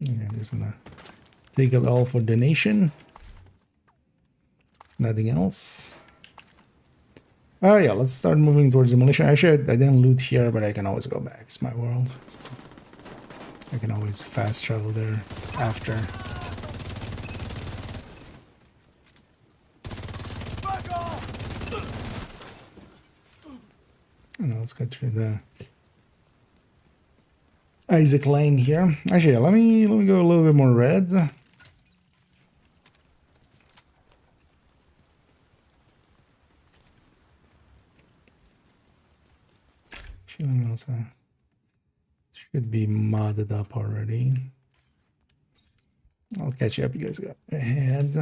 Yeah, I'm just gonna take it all for donation. Nothing else. Oh yeah, let's start moving towards the militia. Actually, I didn't loot here, but I can always go back. It's my world. So I can always fast travel there after. And let's go through the Isaac Lane here. Actually, let me go a little bit more red. Also should be modded up already. I'll catch you up. You guys go ahead.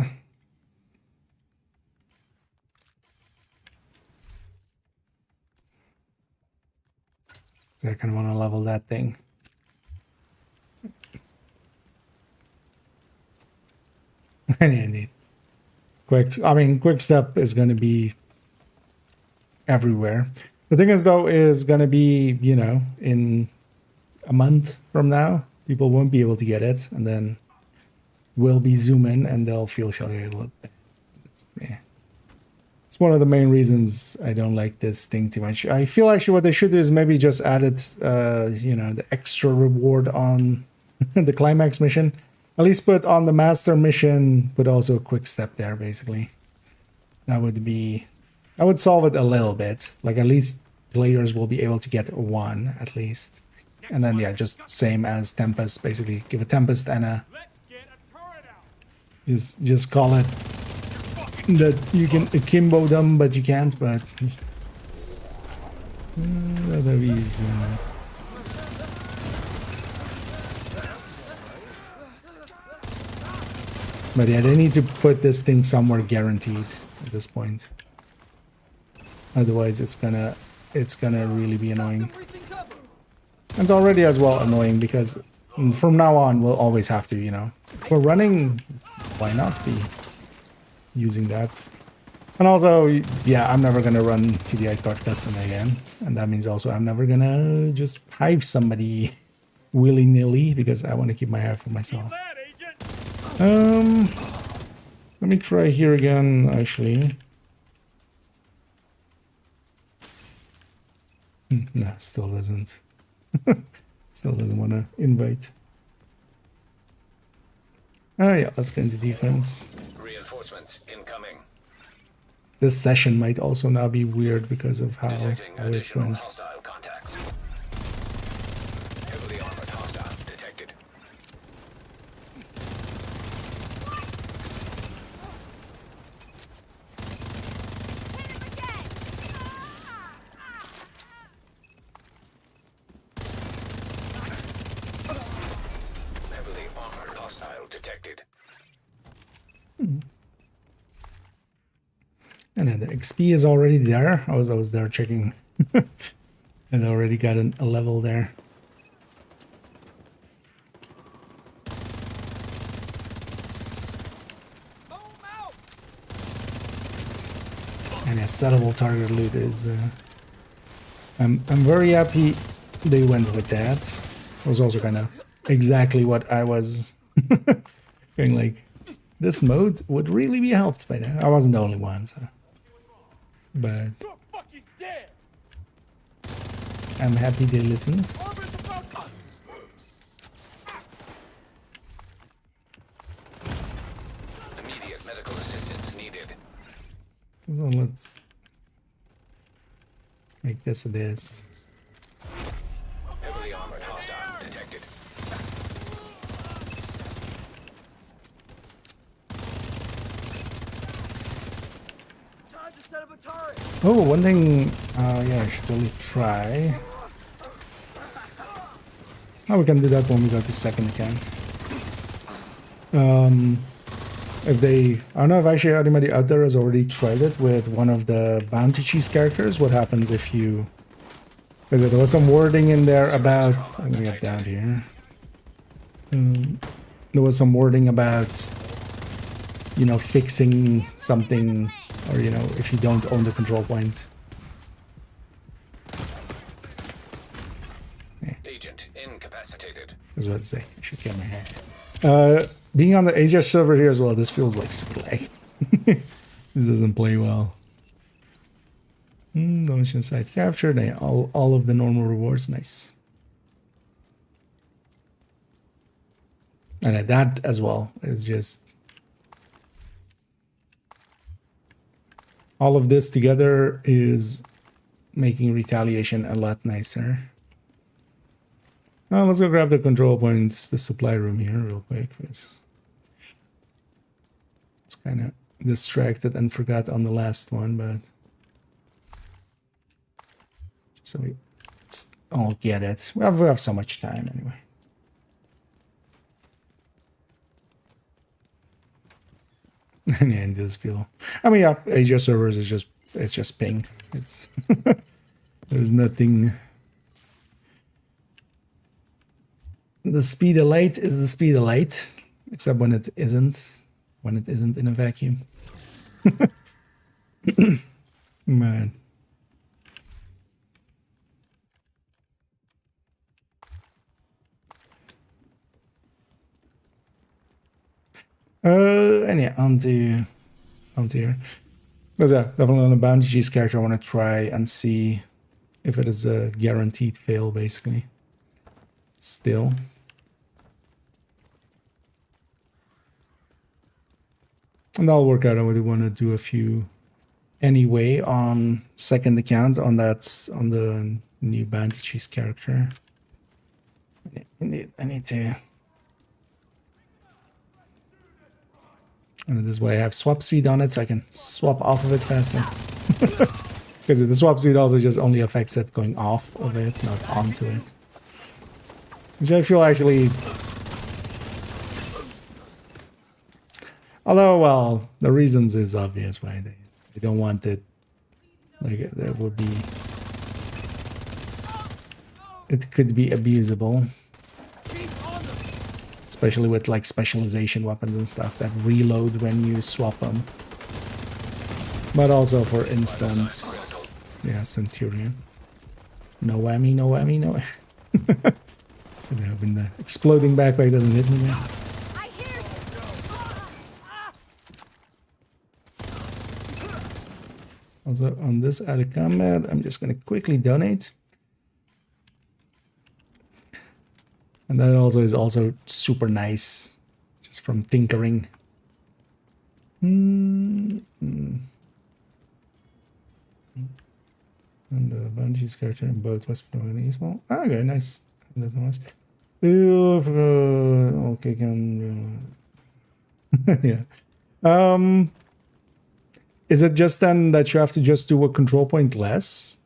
I kind of want to level that thing. Indeed. Quick step is going to be everywhere. The thing is, though, is going to be, you know, in a month from now, people won't be able to get it, and then we'll be zoom in and they'll feel shy a little bit. It's one of the main reasons I don't like this thing too much. I feel actually what they should do is maybe just add it, you know, the extra reward on the climax mission. At least put on the master mission, put also a quick step there, basically. That would solve it a little bit. Like, at least players will be able to get one, at least. And then, yeah, just same as Tempest, basically. Give a Tempest and a Just call it that you can akimbo them, but you can't. But other is. But yeah, they need to put this thing somewhere guaranteed at this point. Otherwise, it's gonna really be annoying. It's already as well annoying because from now on we'll always have to, you know, if we're running, why not be using that? And also, yeah, I'm never gonna run TDI card custom again, and that means also I'm never gonna just hive somebody willy-nilly because I want to keep my hive for myself. Let me try here again, actually. No, still doesn't. Still doesn't want to invite. Oh yeah, let's get into defense. Reinforcements incoming. This session might also now be weird because of how Detecting it additional went. hostile contacts. Heavily armored hostile detected. Heavily armored hostile detected. And then the XP is already there. I was there checking, and I already got a level there. And a settable target loot is. I'm very happy they went with that. It was also kind of exactly what I was going like. This mode would really be helped by that. I wasn't the only one, so. But I'm happy they listened. Immediate medical assistance needed. So let's make this a this. Heavily armored hostile detected. Time to set up a turret. Oh, one thing, yeah, I should really try. Oh, we can do that when we go to second account. If they, I don't know if actually anybody out there has already tried it with one of the bounty cheese characters. What happens if you, because there was some wording in there about, I'm gonna get down here. There was some wording about, you know, fixing something, or, you know, if you don't own the control point. Agent incapacitated. Is what I'd say. I should get my hair. Being on the Asia server here as well, this feels like super lag. This doesn't play well. Donation site captured. All of the normal rewards. Nice. And that as well is just... all of this together is making retaliation a lot nicer. Let's go grab the control points, the supply room here real quick. It's kind of distracted and forgot on the last one, but... so we all get it. We have so much time anyway. And yeah, it does feel... I mean, yeah, Asia servers is just... it's just ping. It's... there's nothing... The speed of light is the speed of light, except when it isn't. When it isn't in a vacuum. Man. And yeah, onto here. Because yeah, definitely on the bounty cheese character, I want to try and see if it is a guaranteed fail, basically. Still. And I'll work out I would want to do a few anyway on second account on that, on the new bounty cheese character. I need to... And this way I have swap speed on it, so I can swap off of it faster. Because the swap speed also just only affects it going off of it, not onto it. Which I feel actually... Although, well, the reasons is obvious, right? They don't want it... Like, there would be... It could be abusable. Especially with, like, specialization weapons and stuff that reload when you swap them. But also, for instance... Yeah, Centurion. No whammy, no whammy, no whammy. I'm hoping the exploding backpack doesn't hit me now. Also, on this out of combat, I'm just going to quickly donate. And that also is also super nice, just from tinkering. And Bungie's character in both West and East. Well, okay, nice. Okay, yeah. Is it just then that you have to just do a control point less?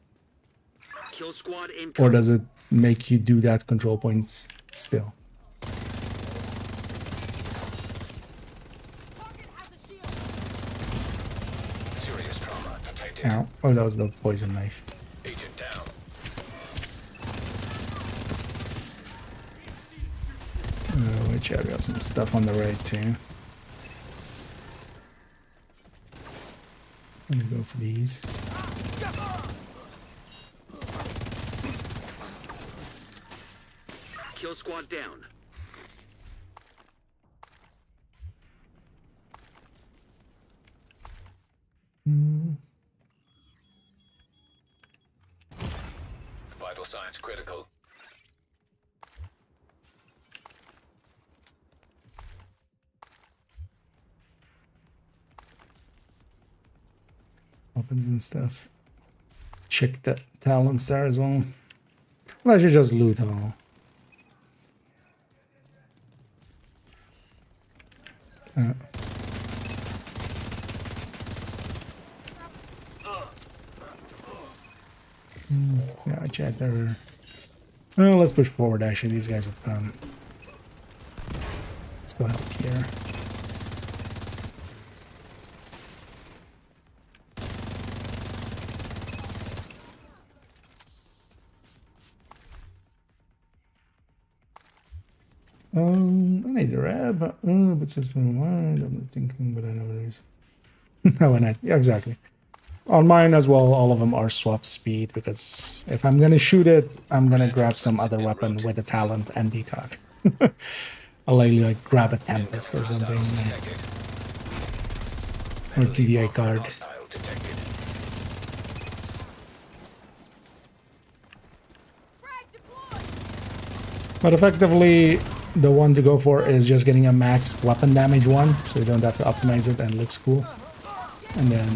Kill squad incoming. Or does it make you do that control points still? Serious trauma detected. Ow. Oh, that was the poison knife. Agent down. Which I got some stuff on the right too. I'm gonna go for these. Kill squad down. Vital signs critical. Weapons and stuff. Check the talents there as well. Well, I should just loot all. Yeah, I checked there. Well, let's push forward. Actually, these guys have come. Let's go help here. I need a rab, but it's just my mind. I'm not thinking, but I know there is. Oh, and yeah, exactly. On mine as well, all of them are swap speed, because if I'm gonna shoot it, I'm gonna grab some other weapon with a talent and detox. I'll like grab a Tempest or something. Or TDI card. But effectively, the one to go for is just getting a maxed weapon damage one, so you don't have to optimize it and it looks cool. And then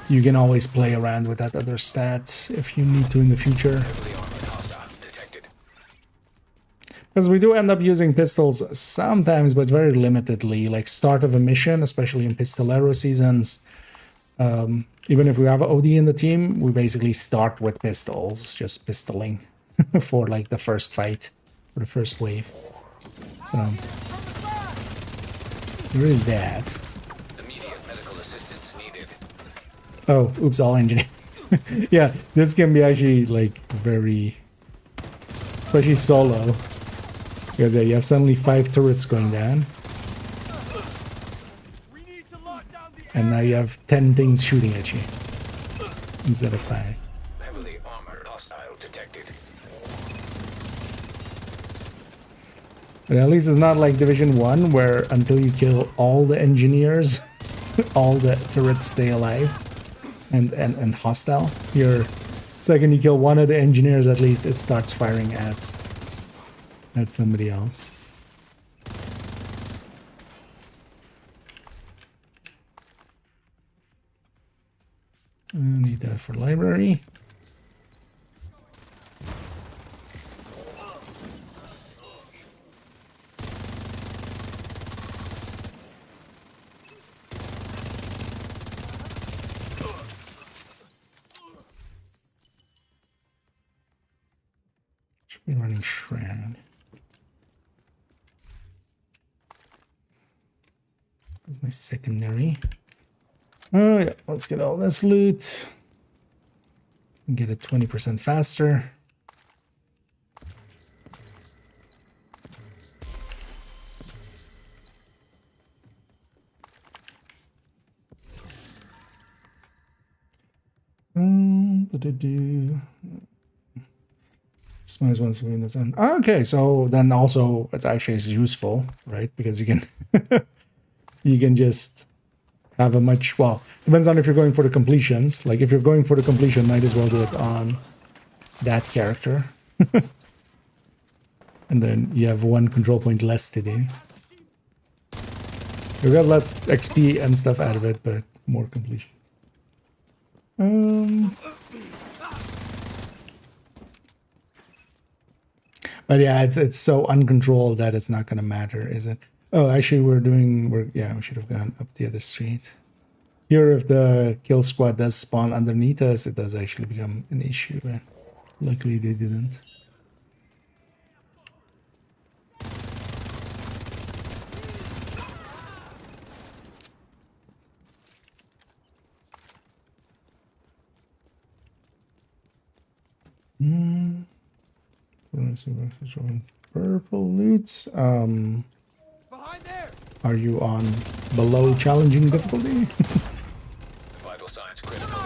you can always play around with that other stat if you need to in the future. Because we do end up using pistols sometimes, but very limitedly, like start of a mission, especially in pistolero seasons. Even if we have an OD in the team, we basically start with pistols, just pistoling for like the first fight. For the first wave. So there is that. Immediate medical assistance needed. Oh, oops, all engineer. Yeah, this can be actually like very, especially solo. Because yeah, you have suddenly 5 turrets going down. And now you have 10 things shooting at you. Instead of 5. Heavily armored hostile detected. But at least it's not like Division 1, where until you kill all the engineers, all the turrets stay alive and hostile. Here, second you kill one of the engineers, at least it starts firing at somebody else. I need that for library. Should be running Shroud. That's my secondary. Oh yeah, let's get all this loot. Get it 20% faster. Just might as well see in its own. Okay, so then also it actually is useful, right? Because you can you can just have a much, well, depends on if you're going for the completions. Like if you're going for the completion, might as well do it on that character. And then you have one control point less to do. You got less XP and stuff out of it, but more completions. But yeah, it's so uncontrolled that it's not gonna matter, is it? Oh, actually, yeah, we should have gone up the other street. Here, if the kill squad does spawn underneath us, it does actually become an issue, but luckily they didn't. Purple loot. Behind there. Are you on below challenging difficulty? Vital signs critical.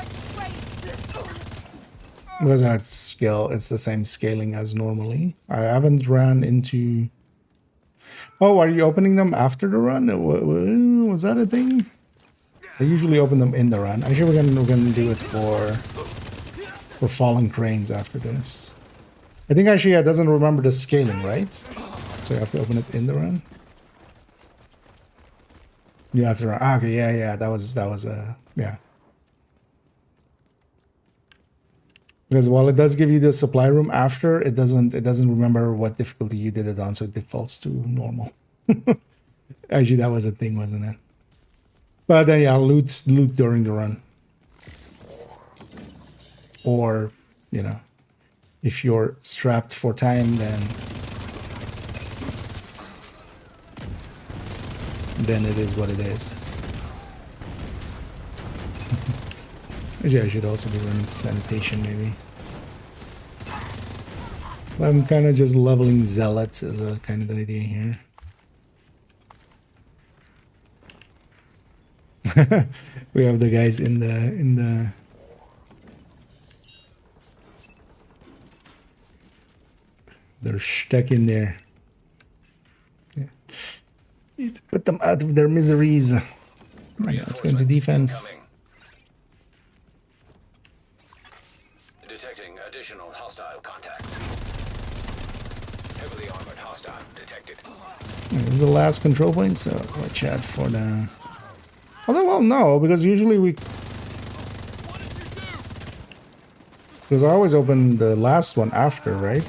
Because that scale, it's the same scaling as normally. I haven't ran into. Oh, are you opening them after the run? Was that a thing? I usually open them in the run. Actually, we're gonna do it for falling cranes after this. I think actually it doesn't remember the scaling, right? So you have to open it in the run. You have to run. Ah, okay, yeah, that was yeah. Because while it does give you the supply room after, it doesn't remember what difficulty you did it on, so it defaults to normal. Actually, that was a thing, wasn't it? But then yeah, loot during the run. Or, you know, if you're strapped for time, then it is what it is. Actually, I should also be running sanitation, maybe. I'm kind of just leveling zealot as a kind of the idea here. We have the guys in the they're stuck in there. Yeah. Need to put them out of their miseries. Let's go into defense. Detecting additional hostile contacts. Heavily armored hostile detected. This is the last control point, so watch out for the. Although, well, no, because usually we. Because I always open the last one after, right?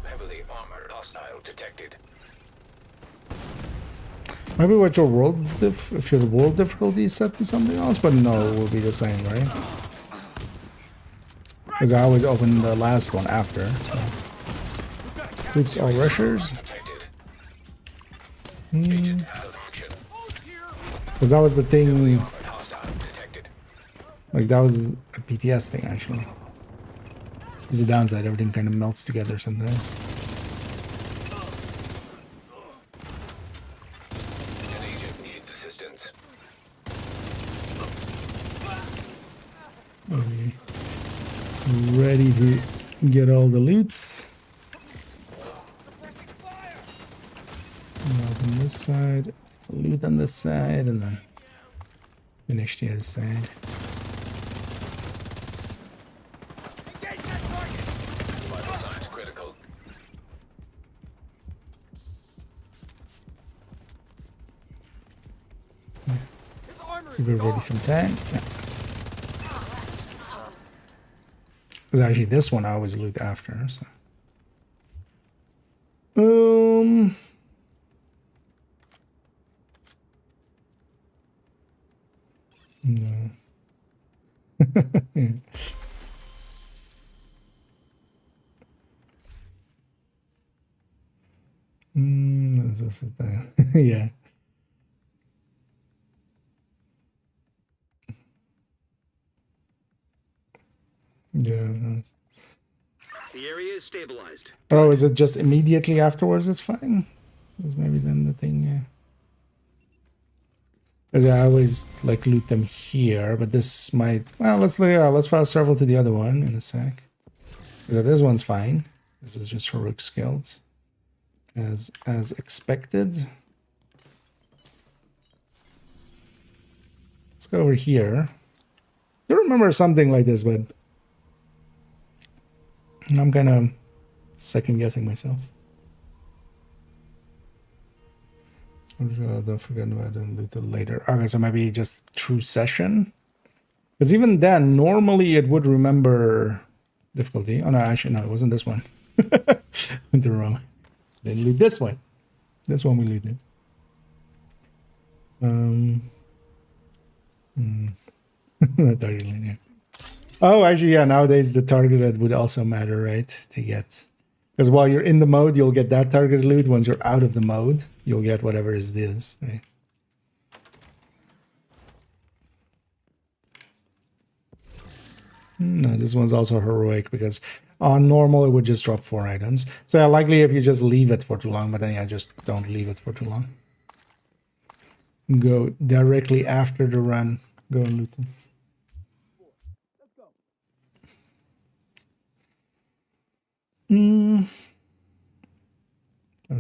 Heavily armored hostile detected. Maybe what your world if your world difficulty is set to something else, but no, it will be the same, right? Because I always open the last one after. So. Oops, all rushers. Because that was the thing. Like that was a PTS thing actually. There's a downside, everything kind of melts together sometimes. Okay. Ready to get all the loots. Loot on this side, loot on this side, and then finish the other side. Vital signs critical. Give everybody some time. Yeah. Because actually this one I always loot after, so. No. That's just a thing. Yeah. Yeah. The area is stabilized. Oh, is it just immediately afterwards? It's fine. That's maybe then the thing. Yeah. Because I always like loot them here, but this might. Well, let's fast travel to the other one in a sec. Because this one's fine. This is just heroic skills, as expected. Let's go over here. I remember something like this, but I'm kind of second guessing myself. Don't forget about it later. Later. Okay, so maybe just true session. Because even then, normally it would remember difficulty. Oh no, actually no, it wasn't this one. Went the wrong. Then loot this one. This one we looted. Target linear. Oh, actually, yeah. Nowadays the targeted would also matter, right? To get. Because while you're in the mode, you'll get that targeted loot. Once you're out of the mode, you'll get whatever is this, right? No, this one's also heroic because on normal it would just drop 4 items. So yeah, likely if you just leave it for too long, but then yeah, just don't leave it for too long. Go directly after the run. Go and loot them. Don't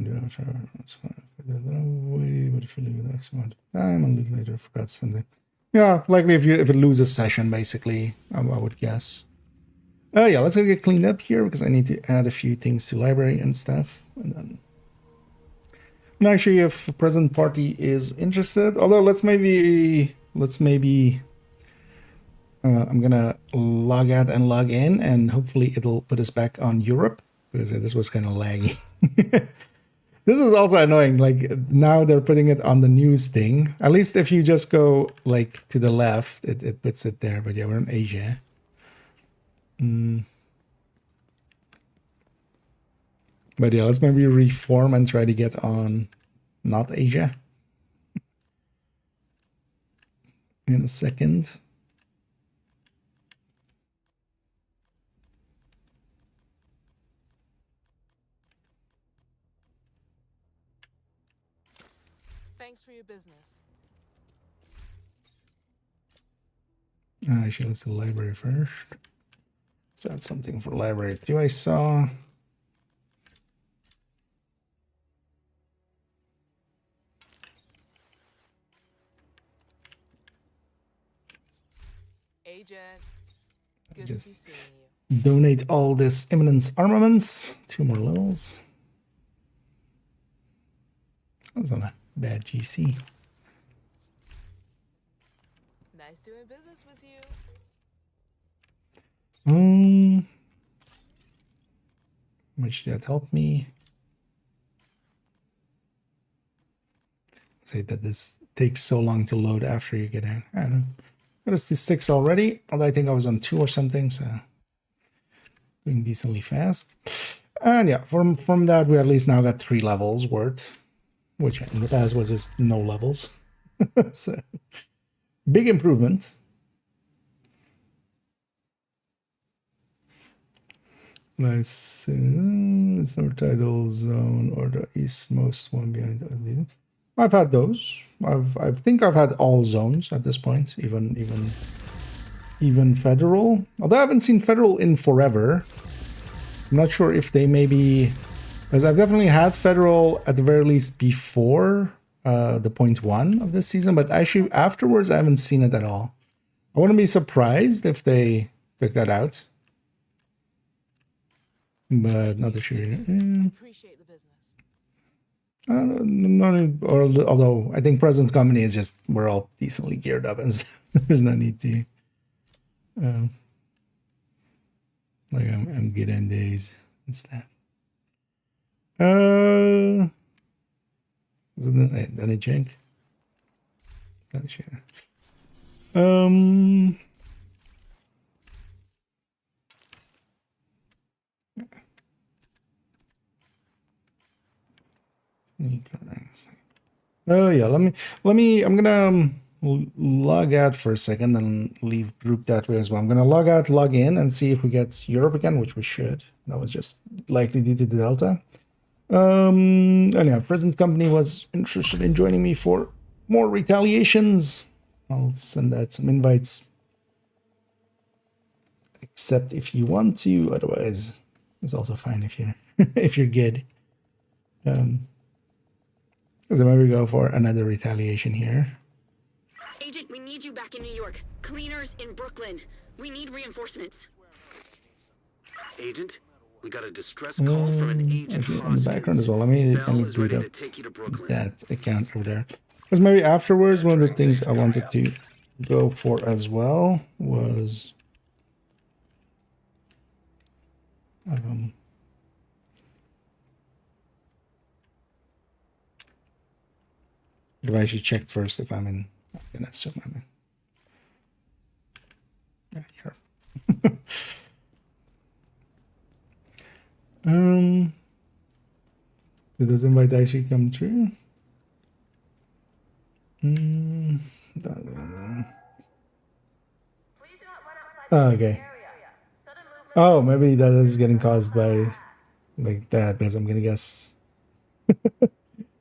do that, that's fine. That way, but if you leave it X amount of time, I'll loot later. Forgot something. Yeah, likely if it loses session, basically, I would guess. Oh yeah, let's go get cleaned up here because I need to add a few things to library and stuff, and then. And actually, if present party is interested, although let's maybe. I'm gonna log out and log in, and hopefully it'll put us back on Europe because this was kind of laggy. This is also annoying. Like now they're putting it on the news thing. At least if you just go like to the left, it puts it there. But yeah, we're in Asia. But yeah, let's maybe reform and try to get on not Asia in a second. Thanks for your business. Actually, let's do library first. Let's add something for library too. I saw. Agent, good to be seeing you. Donate all this Eminence armaments. 2 more levels. That was on a bad GC. Nice doing business with you. How much did that help me? Say that this takes so long to load after you get in. I don't know. Got us to 6 already, although I think I was on 2 or something, so doing decently fast. And yeah, from that we at least now got 3 levels worth, which in the past was just no levels. So big improvement. Nice. It's no title zone or the eastmost one behind the. I've had those. I think I've had all zones at this point, even federal. Although I haven't seen federal in forever. I'm not sure if they maybe, because I've definitely had federal at the very least before the 0.1 of this season, but actually afterwards I haven't seen it at all. I wouldn't be surprised if they took that out, but not sure. Appreciate the business. No, although I think present company is just we're all decently geared up, and there's no need to. Like I'm good on days and stuff. Is it then a jink? Not sure. Um. Oh yeah, I'm gonna log out for a second and leave group that way as well. I'm gonna log out, log in, and see if we get Europe again, which we should. That was just likely due to the Delta. Anyhow, present company was interested in joining me for more retaliations. I'll send out some invites. Except if you want to, otherwise it's also fine if you're if you're good. So maybe we go for another retaliation here. Agent, we need you back in New York. Cleaners in Brooklyn. We need reinforcements. Agent, we got a distress call from an agent Actually, on the background as well. Let Bell me is boot ready up to take you to Brooklyn. that account over there. Because maybe afterwards, one of the things I wanted to go for as well was if I should check first if I'm in. I'm gonna assume I'm in. Yeah, here. Did this invite actually come true? Oh, okay. Oh, maybe that is getting caused by like that because I'm gonna guess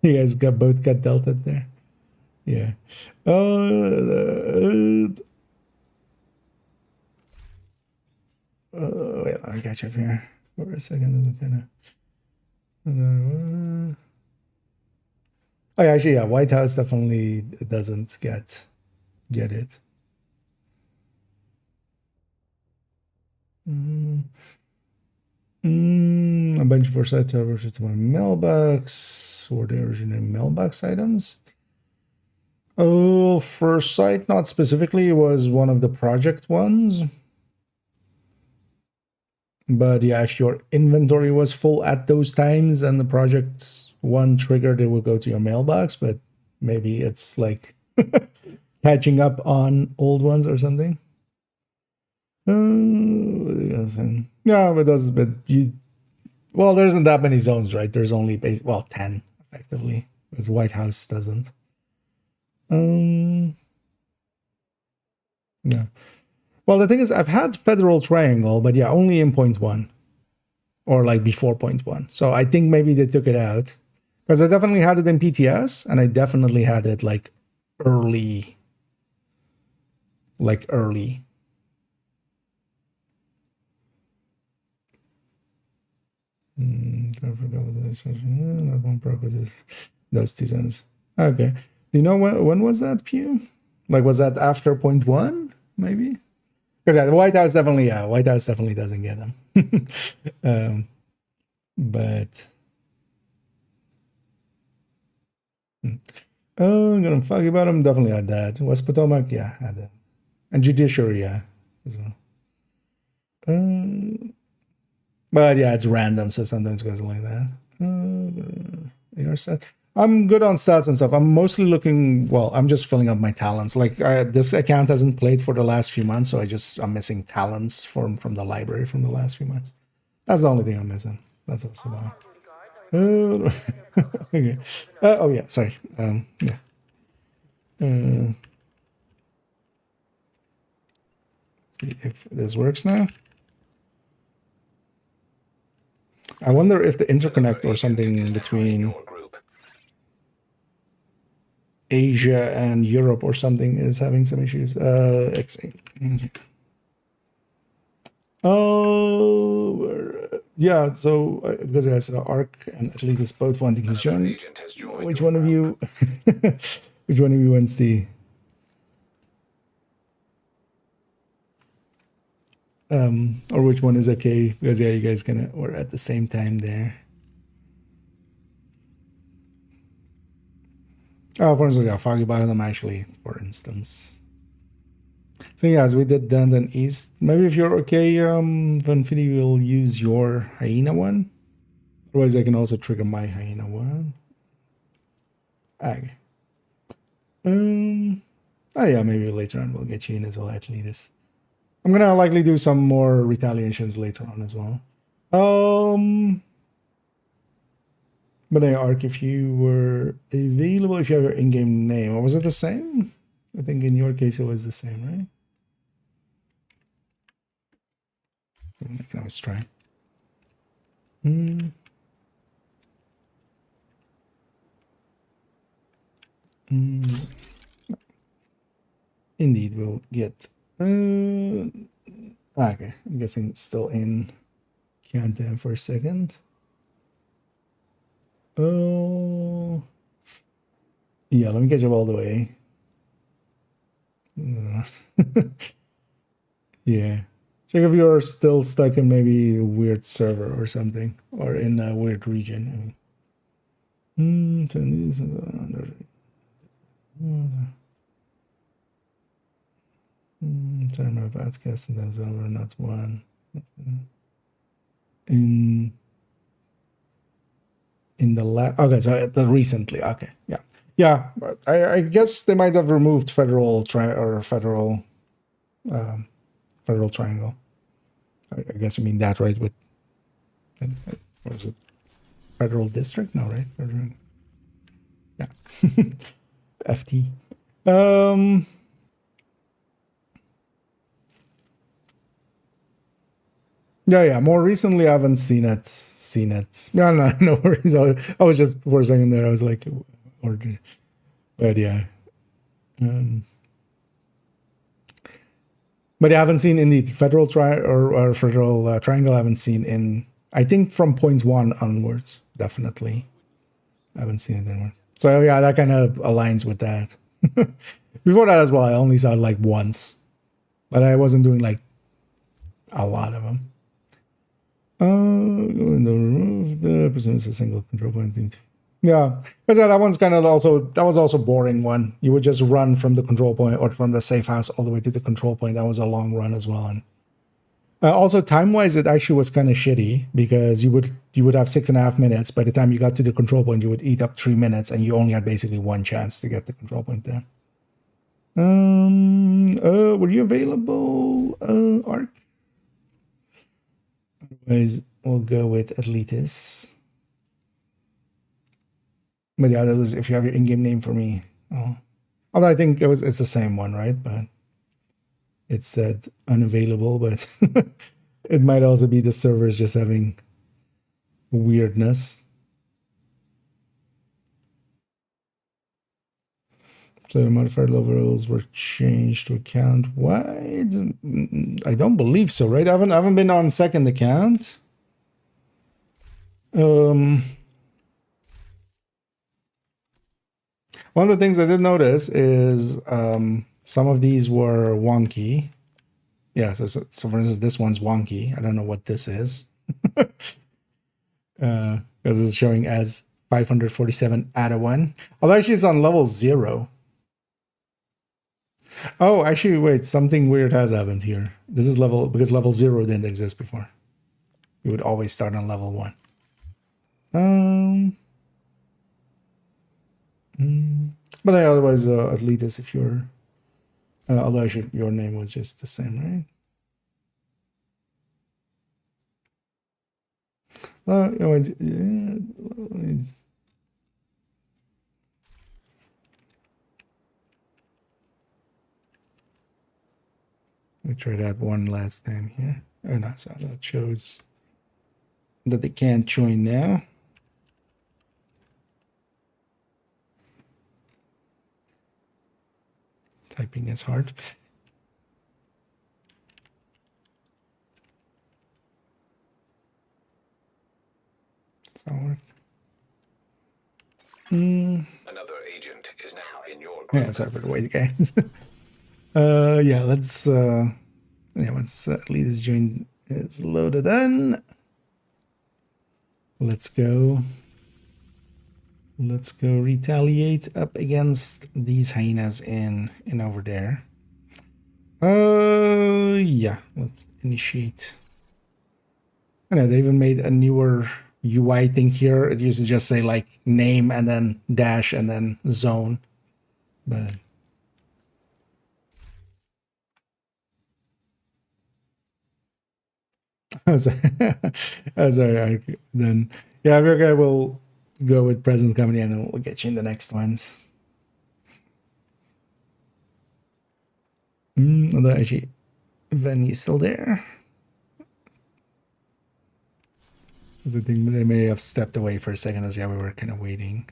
you guys both got delta there. Yeah. Wait, let me catch up here for a second. Oh, yeah, actually, yeah. White House definitely doesn't get it. A bunch of foresight to my mailbox or the original mailbox items. Oh, foresight, not specifically, was one of the project ones. But yeah, if your inventory was full at those times and the project one triggered, it will go to your mailbox, but maybe it's like catching up on old ones or something. Yeah, but there's there isn't that many zones, right? There's only 10 effectively, because White House doesn't. Yeah. Well, the thing is, I've had Federal Triangle, but yeah, only in 0.1 or like before 0.1. So I think maybe they took it out because I definitely had it in PTS and I definitely had it like early. I forgot what this was. Not one proc with this. Those two zones. Okay. Do you know when was that, Pew? Like, was that after 0.1? Maybe? Because yeah, the White House definitely doesn't get them. But I'm gonna fuck about them. Definitely had that. West Potomac, yeah, had that. And Judiciary, yeah, as well. But yeah, it's random, so sometimes it goes like that. Your set. I'm good on stats and stuff. I'm mostly looking. Well, I'm just filling up my talents. Like this account hasn't played for the last few months, so I'm missing talents from the library from the last few months. That's the only thing I'm missing. That's also why. Okay. Oh yeah. Sorry. Yeah. See if this works now. I wonder if the interconnect or something between Asia and Europe or something is having some issues. X8. Oh, yeah. So because I saw Arc and Atletis both wanting to join. Which one of you? Which one of you wants the? Or which one is okay? Because yeah, you guys were at the same time there. Oh, for instance, yeah, Foggy Bottom actually, for instance. So yeah, as we did then East. Maybe if you're okay, Vanfini will use your Hyena one. Otherwise, I can also trigger my Hyena one. Okay. Oh yeah, maybe later on we'll get you in as well, at least. I'm gonna likely do some more retaliations later on as well. But I Ark, if you were available, if you have your in-game name, or was it the same? I think in your case it was the same, right? I can always try. Indeed, we'll get. Okay, I'm guessing it's still in countdown for a second. Oh, yeah. Let me catch up all the way. Yeah. Check if you're still stuck in maybe a weird server or something, or in a weird region. I mean, turn these turn my podcast and that's over, not one. In the lab. Okay, so the recently. Okay, yeah. But I guess they might have removed federal federal triangle. I guess you mean that, right? With what was it? Federal district? No, right? Yeah. FT. Yeah. More recently, I haven't seen it. Yeah, no worries. I was just for a second there. I was like, but yeah. But I haven't seen in the federal federal triangle. I haven't seen in. I think from 0.1 onwards, definitely. I haven't seen it anymore. So yeah, that kind of aligns with that. Before that as well, I only saw it like once, but I wasn't doing like a lot of them. The person is a single control point. Yeah, because that one's kind of also boring one. You would just run from the control point or from the safe house all the way to the control point. That was a long run as well. And also time-wise, it actually was kind of shitty because you would have 6.5 minutes. By the time you got to the control point, you would eat up 3 minutes, and you only had basically one chance to get the control point there. Were you available, Ark? Otherwise, we'll go with Atletis. But yeah, that was if you have your in-game name for me. Oh. Although I think it's the same one, right? But it said unavailable, but it might also be the servers just having weirdness. So modified levels were changed to account. Why? I don't believe so, right? I haven't been on second account. One of the things I did notice is some of these were wonky. Yeah, so for instance, this one's wonky. I don't know what this is. Because it's showing as 547 out of 1. Although actually it's on level 0. Oh, actually, wait, something weird has happened here. This is because level 0 didn't exist before. You would always start on level 1. But otherwise, Atletis, if you're... although your name was just the same, right? Let me try that one last time here. Oh no, so that shows that they can't join now. Typing is hard. Does that work? Another agent is now in your group. Yeah, sorry for the wait, guys. Yeah, let's once Atletis join is loaded in. Let's go retaliate up against these hyenas in over there. Yeah, let's initiate. I know they even made a newer UI thing here. It used to just say like name and then dash and then zone, but Sorry. Sorry. Then, yeah, I will go with present company and then we'll get you in the next ones. Although actually, Venue's still there. I think they may have stepped away for a second as we were kind of waiting.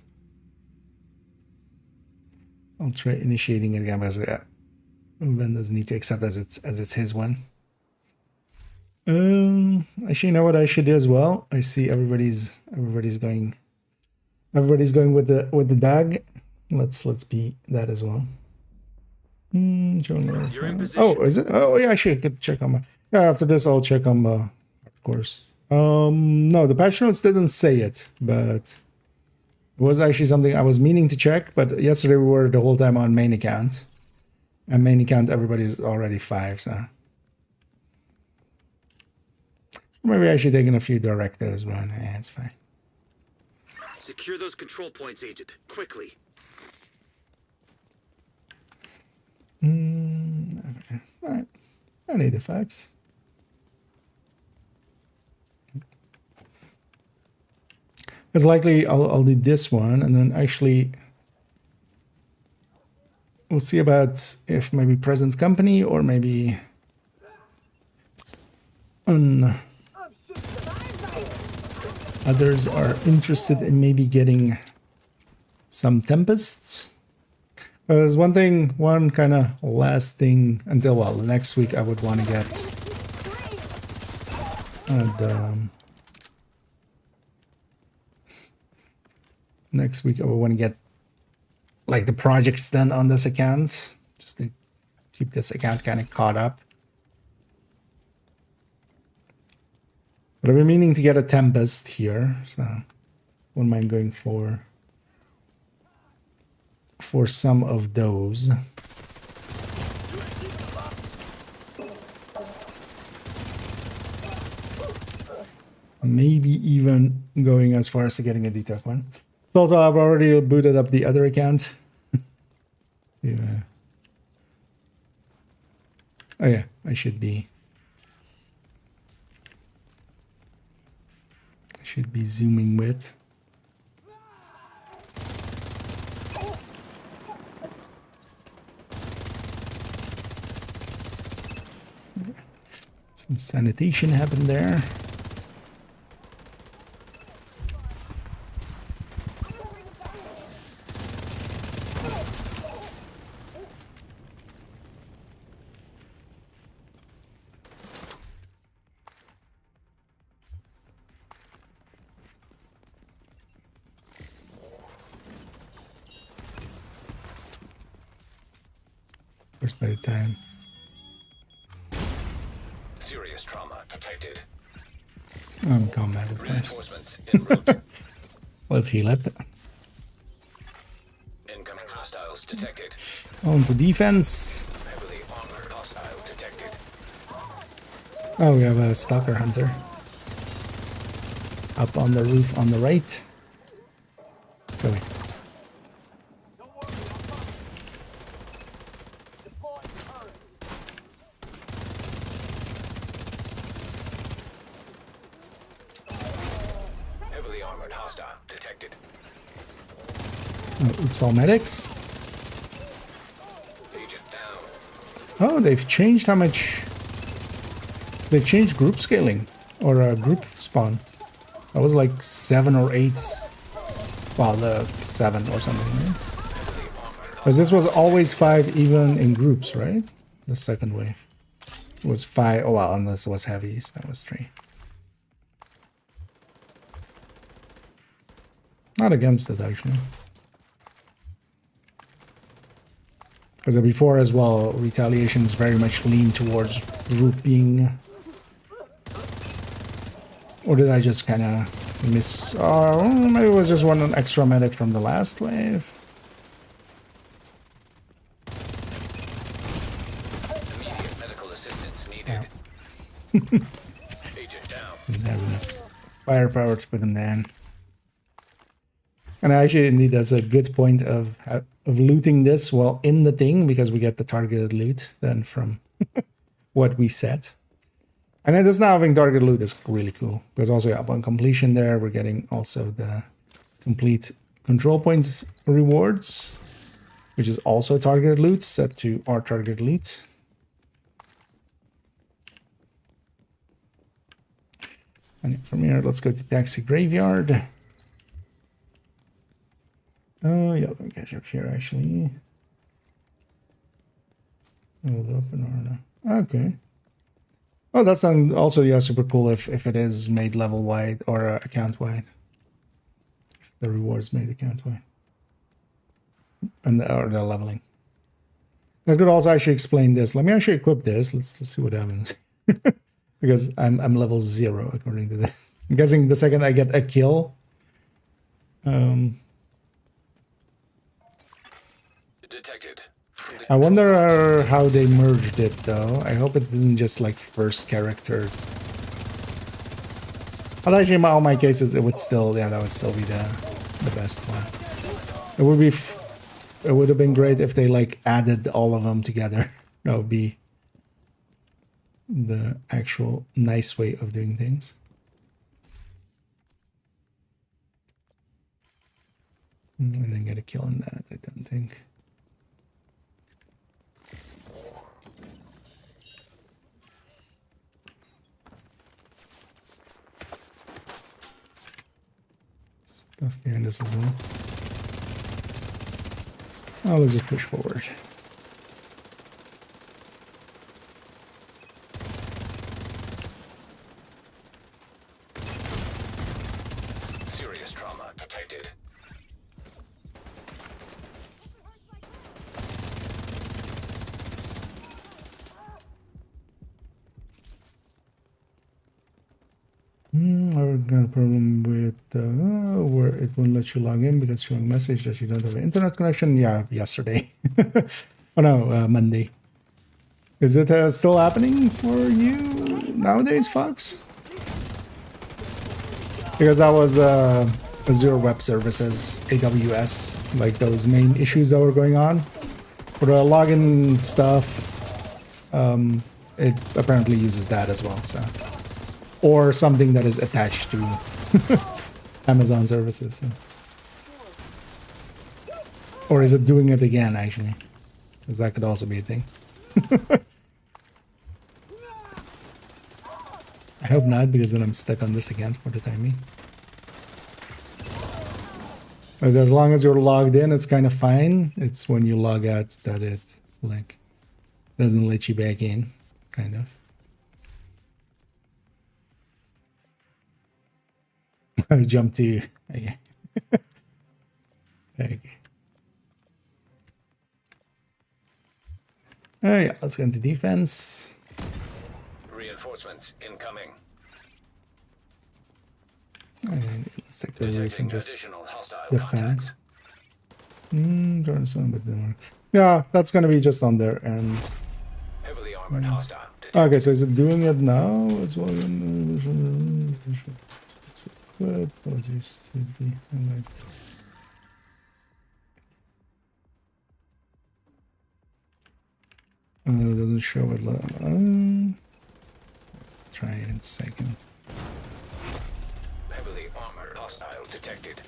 I'll try initiating it again because Ven doesn't need to accept as it's his one. Actually, you know what I should do as well? I see everybody's going with the dag. Let's be that as well. You're in position. Oh, is it? Oh yeah, I could check on my. Yeah, after this I'll check on the, of course. No, the patch notes didn't say it, but it was actually something I was meaning to check. But yesterday we were the whole time on main account, and main account everybody's already 5, so maybe I should take in a few directives, but yeah, it's fine. Secure those control points, Agent. Quickly. Right. I need the facts. It's likely I'll do this one, and then actually we'll see about if maybe present company or maybe others are interested in maybe getting some tempests. There's one kind of last thing until, well, next week I would want to get next week I would want to get like the projects done on this account, just to keep this account kind of caught up. But I've been meaning to get a Tempest here, so wouldn't mind going for some of those. Maybe even going as far as to getting a detox one. So also I've already booted up the other account. Yeah. Oh yeah, I should be zooming with. Some sanitation happened there. First by the time. Serious trauma detected. I'm combat, of course. Reinforcements en route. Let's heal it. Incoming hostiles detected. On to defense. Heavily armored hostile detected. Oh, we have a stalker hunter. Up on the roof on the right. Go away. Heavily armored hostile detected. Oops, all medics. Agent down. Oh, they've changed how much. They've changed group scaling or group spawn. That was like 7 or 8. Well, the 7 or something, right? Because this was always 5 even in groups, right? The second wave was 5. Oh well, unless it was heavies, that was 3. Not against it actually. Because before as well, retaliation is very much lean towards grouping. Or did I just kind of miss? Oh, maybe it was just one extra medic from the last wave. Immediate medical assistance needed. Agent down. Didn't have enough firepower to put him down. And actually, indeed, that's a good point of looting this while in the thing, because we get the targeted loot then from what we set. And then just now having target loot is really cool. Because also upon completion there, we're getting also the complete control points rewards, which is also targeted loot set to our targeted loot. And from here, let's go to Taxi Graveyard. Oh, yeah, let me catch up here actually. Hold up and okay. Oh, that sounds also, yeah, super cool if it is made level wide or account wide. If the rewards made account wide. And or the leveling. I could also actually explain this. Let me actually equip this. Let's see what happens. Because I'm level 0 according to this. I'm guessing the second I get a kill. Detected. I wonder how they merged it though. I hope it isn't just like first character. But actually in all my cases it would still, yeah, that would still be the best one. It would be it would have been great if they like added all of them together. That would be the actual nice way of doing things. I didn't get a kill in that, I don't think. Stuff behind us as well. Oh, let's just push forward. Serious trauma detected. I've got a problem with where it won't let you log in because showing message that you don't have an internet connection. Yeah, yesterday. Oh no, Monday. Is it still happening for you nowadays, Fox? Because that was Azure Web Services, AWS, like those main issues that were going on. For the login stuff, it apparently uses that as well, so. Or something that is attached to Amazon services. So. Or is it doing it again, actually? Because that could also be a thing. I hope not, because then I'm stuck on this again for the time being. As long as you're logged in, it's kind of fine. It's when you log out that it, like, doesn't let you back in, kind of. I jump to you. Okay. Okay. Oh yeah, let's go into defense. Reinforcements incoming. And let's take the roof and just Additional hostile defend. contacts. Yeah, that's gonna be just on there and. Heavily armored hostile. Okay, so is it doing it now? It's well. What used to be like. It doesn't show it. Try in a second. Heavily armored hostile detected.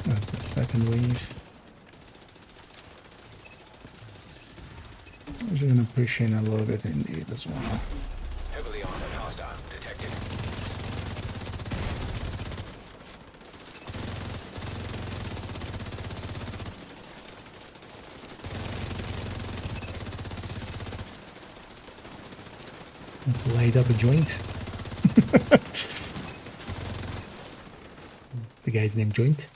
That's the second wave. I'm just gonna push in a little bit indeed as well. Heavily armored hostile detected. Let's light up a joint. The guy's named Joint.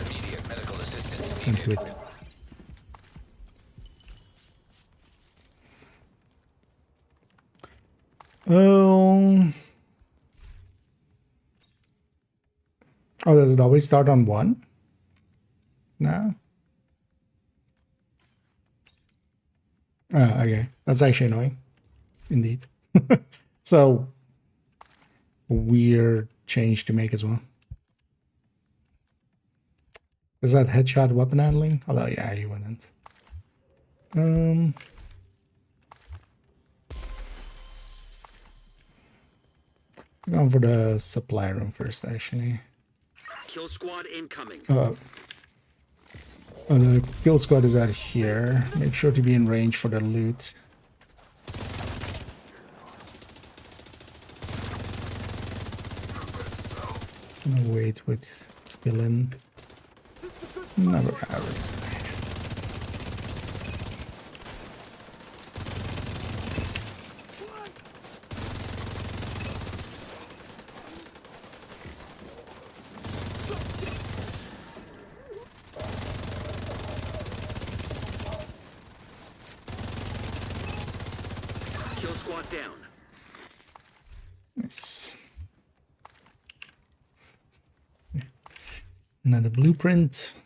Immediate medical assistance Into needed. it. Oh, does it always start on 1? No. Okay. That's actually annoying. Indeed. So weird change to make as well. Is that headshot weapon handling? Although, yeah, you wouldn't. Going for the supply room first, actually. Kill squad incoming. The kill squad is out here. Make sure to be in range for the loot. Gonna wait with killing. Never average. Kill squad down. Nice. Another blueprint.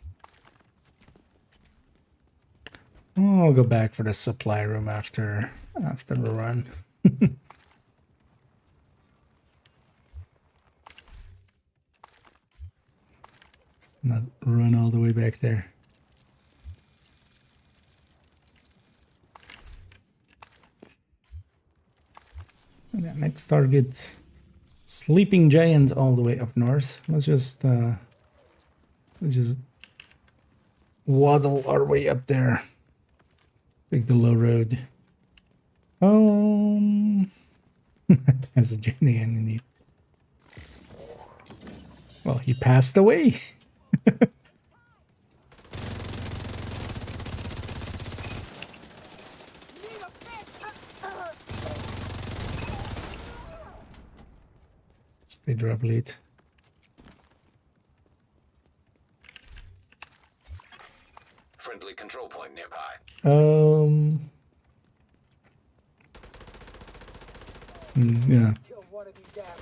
Oh, I'll go back for the supply room after the run. Let's not run all the way back there. And yeah, next target, sleeping giant all the way up north. Let's just waddle our way up there. Take the low road. That's a journey indeed. Well, he passed away. Stay drop late. Friendly control point nearby. Yeah.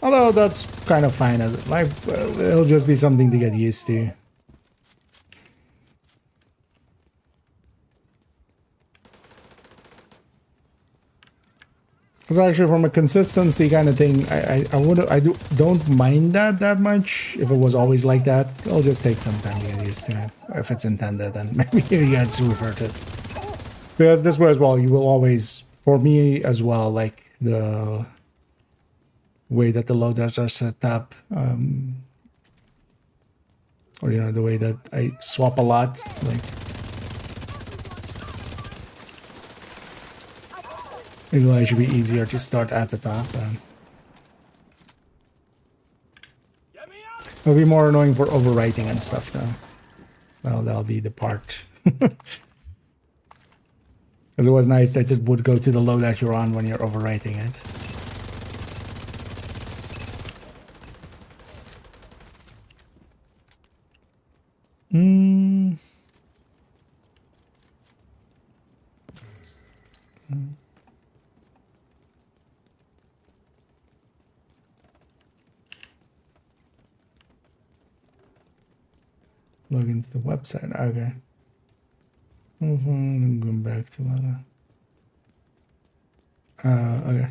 Although that's kind of fine as like it'll just be something to get used to. Because actually, from a consistency kind of thing, don't mind that much. If it was always like that, it'll just take some time to get used to it. Or if it's intended, then maybe it gets reverted. Because this way as well, you will always, for me as well, like the way that the loaders are set up, or you know, the way that I swap a lot, like. It will actually be easier to start at the top. It'll be more annoying for overwriting and stuff though. Well, that'll be the part. Because it was nice that it would go to the load that you're on when you're overwriting it. Log into the website. Okay. I'm going back to that. Okay.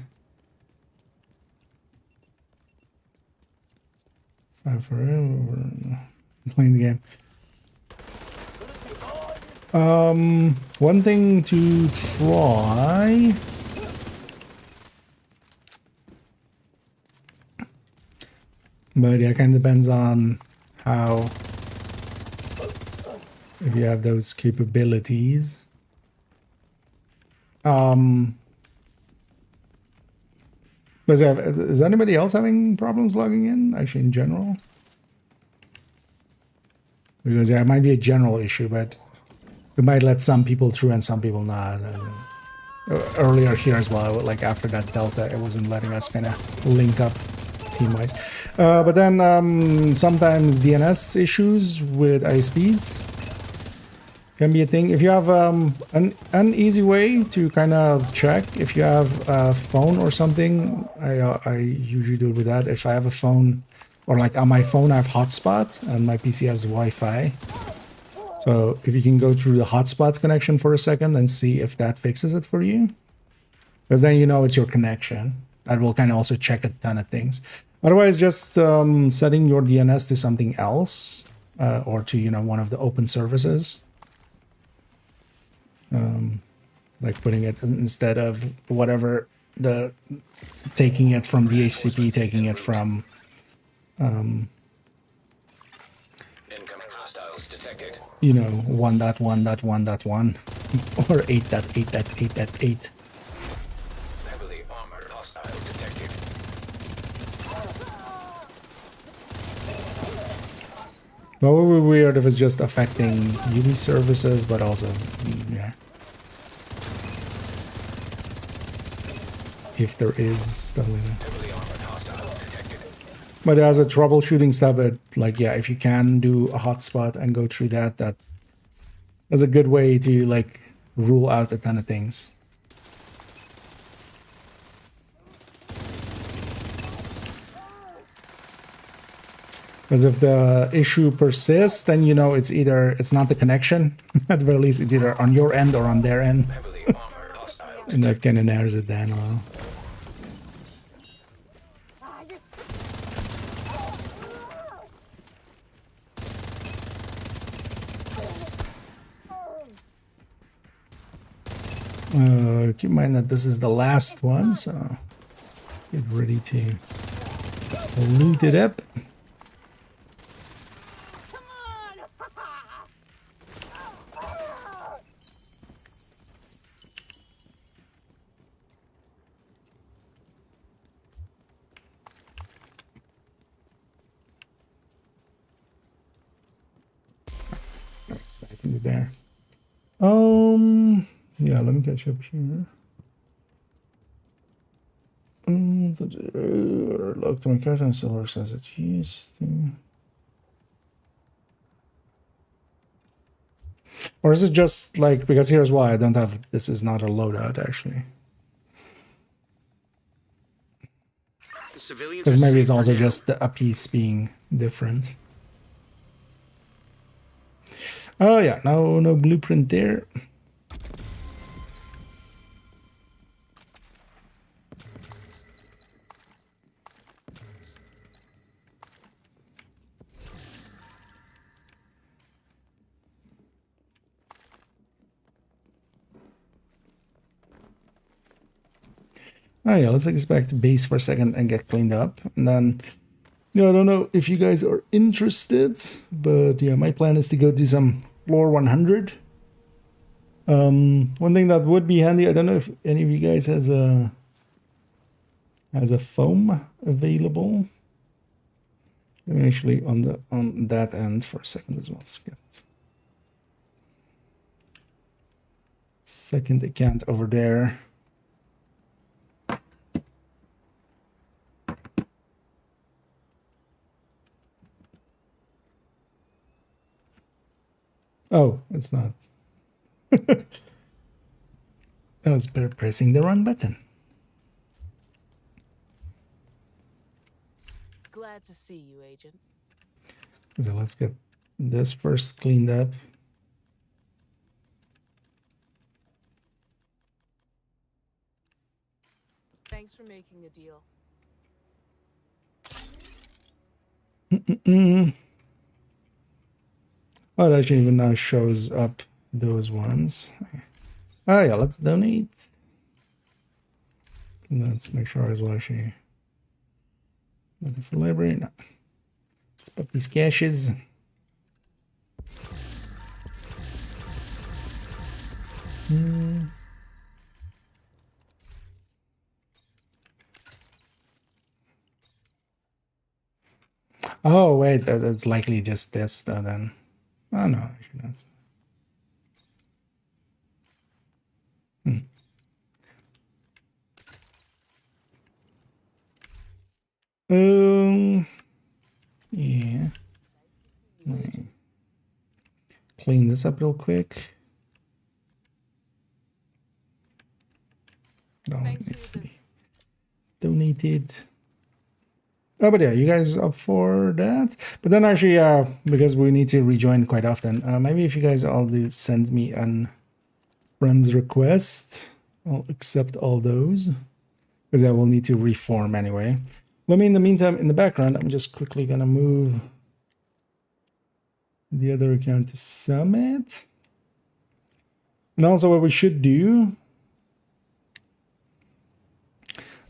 5 forever. Playing the game. One thing to try. But yeah, kind of depends on how. If you have those capabilities. Is anybody else having problems logging in? Actually, in general? Because yeah, it might be a general issue, but we might let some people through and some people not. Earlier here as well, like after that Delta, it wasn't letting us kind of link up team-wise. But then sometimes DNS issues with ISPs can be a thing. If you have an easy way to kind of check if you have a phone or something, I usually do it with that. If I have a phone, or like on my phone I have hotspot and my PC has Wi-Fi. So if you can go through the hotspot connection for a second and see if that fixes it for you. Because then you know it's your connection. That will kind of also check a ton of things. Otherwise, just setting your DNS to something else, or to, you know, one of the open services. Like putting it instead of whatever taking it from DHCP, taking it from Incoming hostiles detected. you know, 1.1.1.1 or 8.8.8.8. Heavily armored hostile detected. But what would be weird if it's just affecting UV services, but also, yeah. If there is stuff like that. Heavily armored hostile detected. But as a troubleshooting step, like, yeah, if you can do a hotspot and go through that, that's a good way to, like, rule out a ton of things. Because if the issue persists, then, you know, it's not the connection. At the very least, it's either on your end or on their end. Heavily armored hostile detected. And that kind of narrows it down a little. Keep in mind that this is the last one, so get ready to loot it up. Back into there. Yeah, let me catch up here. Look to my character and still says it used to. Or is it just like, because here's why I don't have, this is not a loadout actually. The civilians Because are maybe it's safer also now. just a piece being different. Oh yeah, no blueprint there. Oh yeah, let's expect base for a second and get cleaned up. And then, you know, I don't know if you guys are interested, but yeah, my plan is to go do some floor 100. One thing that would be handy, I don't know if any of you guys has a foam available. Let me actually on that end for a second as well. Let's get second account over there. Oh, it's not. I was pressing the wrong button. Glad to see you, Agent. So let's get this first cleaned up. Thanks for making a deal. Oh, it actually even now shows up those ones. Ah, yeah, let's donate. Let's make sure as well actually. Nothing for library, no. Let's pop these caches. Oh, wait, that's likely just this though then. Oh, no, actually not. Yeah. Let me clean this up real quick. No, it needs to be donated. Oh, but yeah, you guys up for that? But then actually, because we need to rejoin quite often, maybe if you guys all do send me an friend's request, I'll accept all those. Because I will need to reform anyway. Let me, in the meantime, in the background, I'm just quickly gonna move the other account to Summit. And also what we should do,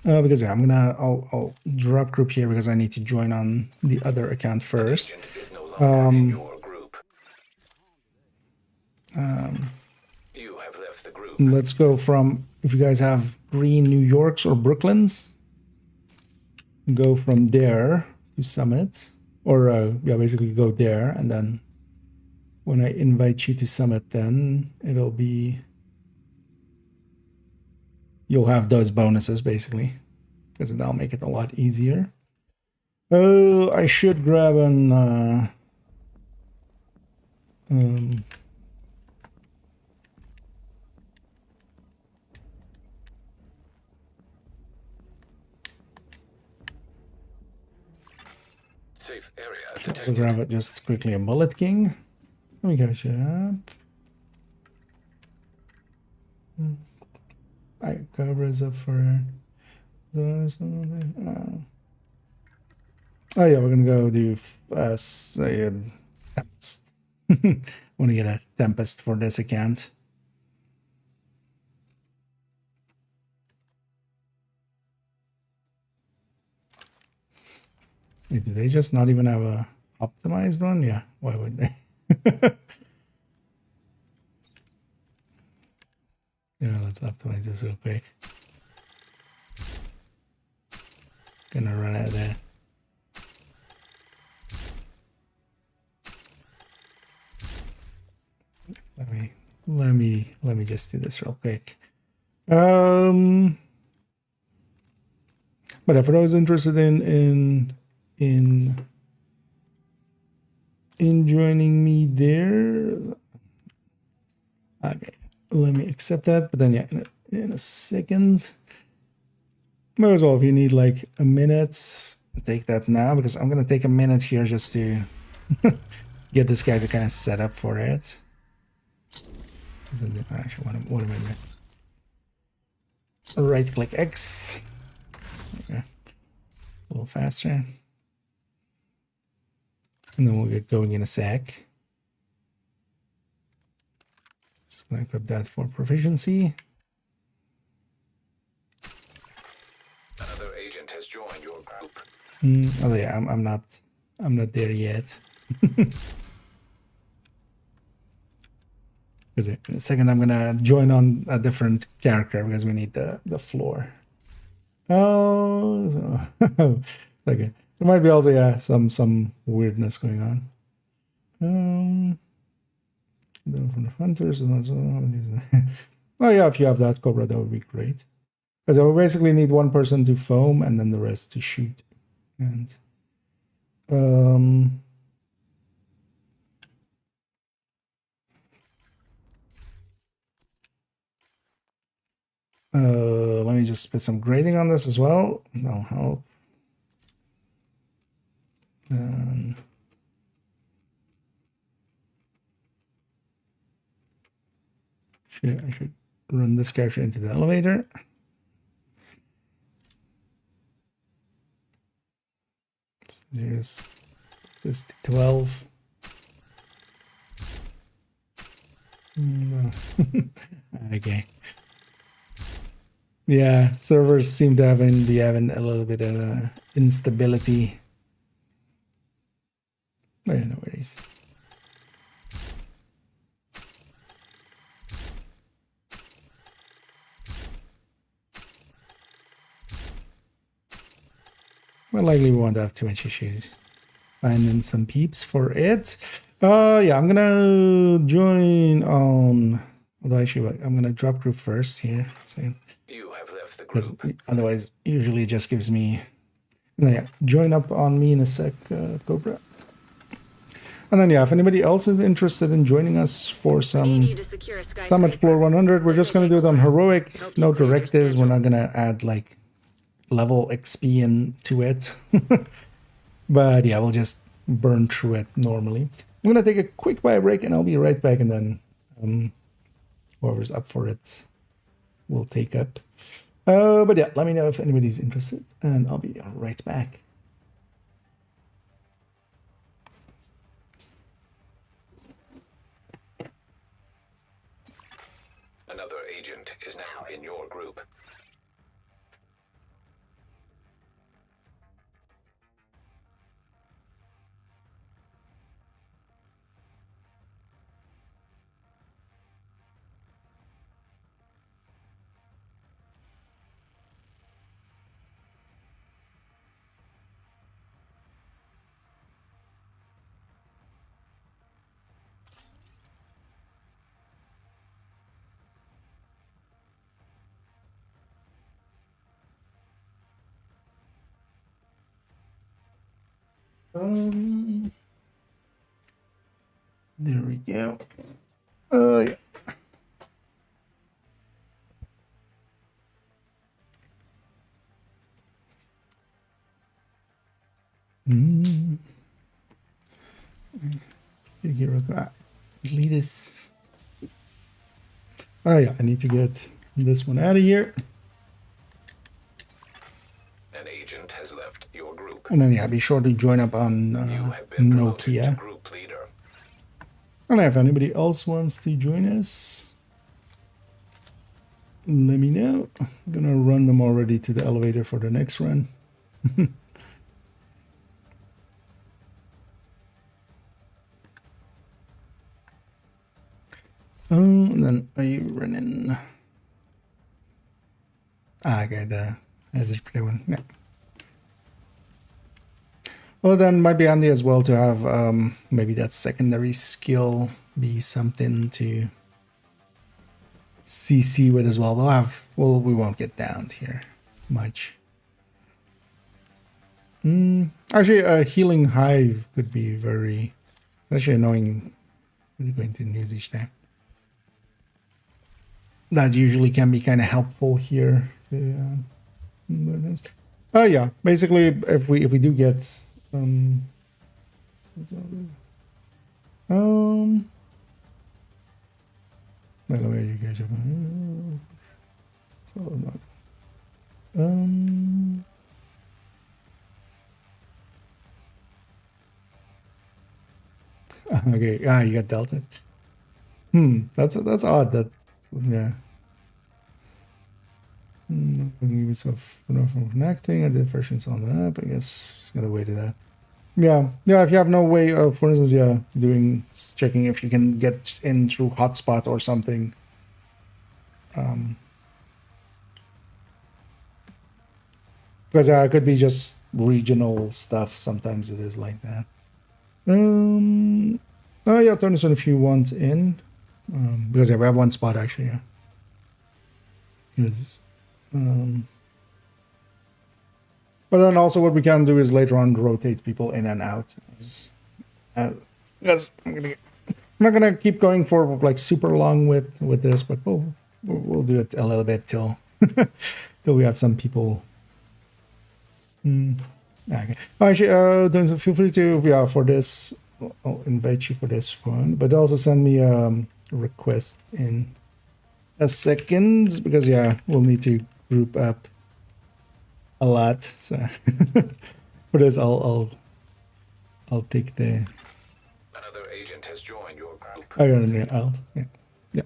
because yeah, I'll drop group here because I need to join on the other account first. Agent is no longer in your group. You have left the group. Let's go from, if you guys have green New Yorks or Brooklyns, go from there to Summit, or yeah, basically go there, and then when I invite you to Summit, then it'll be, you'll have those bonuses basically, because that'll make it a lot easier. Oh, I should grab an Safe area so detected. grab it just quickly, a Bullet King. Let me catch up. Alright, Cobra's up for. Oh yeah, we're gonna go do Tempest. Want to get a Tempest for this account. Wait, do they just not even have a optimized one? Yeah, why would they? Yeah, let's optimize this real quick. Gonna run out of that. Let me just do this real quick. But yeah, for those interested in joining me there, okay, let me accept that. But then yeah, in a second, might as well, if you need like a minute, take that now, because I'm gonna take a minute here just to get this character kind of set up for it. Actually, what am I doing? Right click X. Okay. A little faster. And then we'll get going in a sec. Just gonna equip that for proficiency. Another agent has joined your group. Oh yeah, I'm not there yet. In a second, I'm gonna join on a different character because we need the floor. Oh, so okay. There might be also, yeah, some weirdness going on. From the hunters. Oh yeah, if you have that, Cobra, that would be great. Because I will basically need one person to foam and then the rest to shoot. And let me just put some grading on this as well. That'll help. I should run this character into the elevator. So there's this 12. No. Okay. Yeah, servers seem to be having a little bit of instability. Oh, yeah, no worries. Well, likely we won't have too much issues finding some peeps for it. Yeah, I'm gonna join on. Although actually, I'm gonna drop group first here. So, You have left the because group. otherwise, usually it just gives me. And then, yeah, join up on me in a sec, Cobra. And then yeah, if anybody else is interested in joining us for Need some you to secure a Summit skyscraper. Floor 100, we're just gonna do it on heroic, Help you no clear your directives. We're schedule. not gonna add like level XP into it. But yeah, we'll just burn through it normally. I'm gonna take a quick bio break and I'll be right back, and then whoever's up for it will take up. But yeah, let me know if anybody's interested, and I'll be right back. Another agent is now in your group. There we go. Yeah. Delete this. Oh yeah, I need to get this one out of here. An agent has left your group. And then yeah, be sure to join up on You have been promoted to Nokia. group leader. And if anybody else wants to join us, let me know. I'm gonna run them already to the elevator for the next run. And then are you running? Okay, the hazard play one. Yeah. Well, then might be handy as well to have maybe that secondary skill be something to CC with as well. We won't get downed here much. Actually, a healing hive could be very, it's actually annoying. Really going to news each time. That usually can be kind of helpful here. Oh yeah, basically if we do get by the way you guys have so not okay, you got delta. That's odd. That yeah. Yourself from connecting. I did versions on the app. I guess just gotta wait to that. Yeah. If you have no way of, for instance, checking if you can get in through hotspot or something. Because it could be just regional stuff. Sometimes it is like that. Oh yeah, turn this on if you want in. Because we have one spot actually. Yeah. Because. But then also what we can do is later on rotate people in and out. Because I'm not gonna keep going for like super long with this, but we'll do it a little bit till till we have some people. Okay. Actually, feel free to for this. I'll invite you for this one, but also send me a request in a second because we'll need to group up a lot. So for this, I'll take the. Another agent has joined your group. Oh, you're on your alt. Yeah.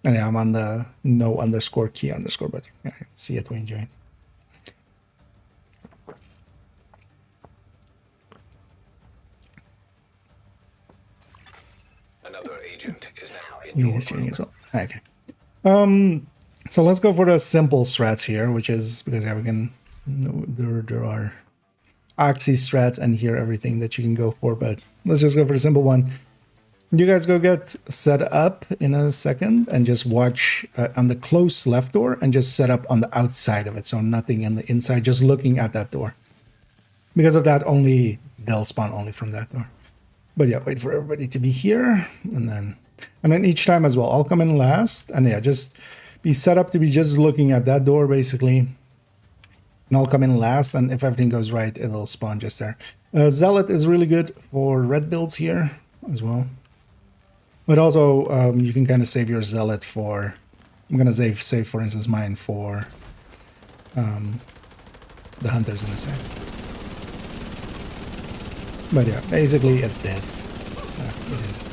And I'm on the no underscore key underscore, but see it when you join. Another agent is now in your group. As well. Okay. So let's go for the simple strats here, which is because we can. There are Oxy strats and here everything that you can go for, but let's just go for the simple one. You guys go get set up in a second and just watch on the close left door and just set up on the outside of it, so nothing in the inside, just looking at that door. Because of that, they'll spawn only from that door. But wait for everybody to be here, and then each time as well, I'll come in last, and just be set up to be just looking at that door basically. And I'll come in last, and if everything goes right, it'll spawn just there. Zealot is really good for red builds here as well. But also, you can kind of save your Zealot for I'm gonna save for instance mine for the hunters in a sec. But yeah, basically it's this. It is.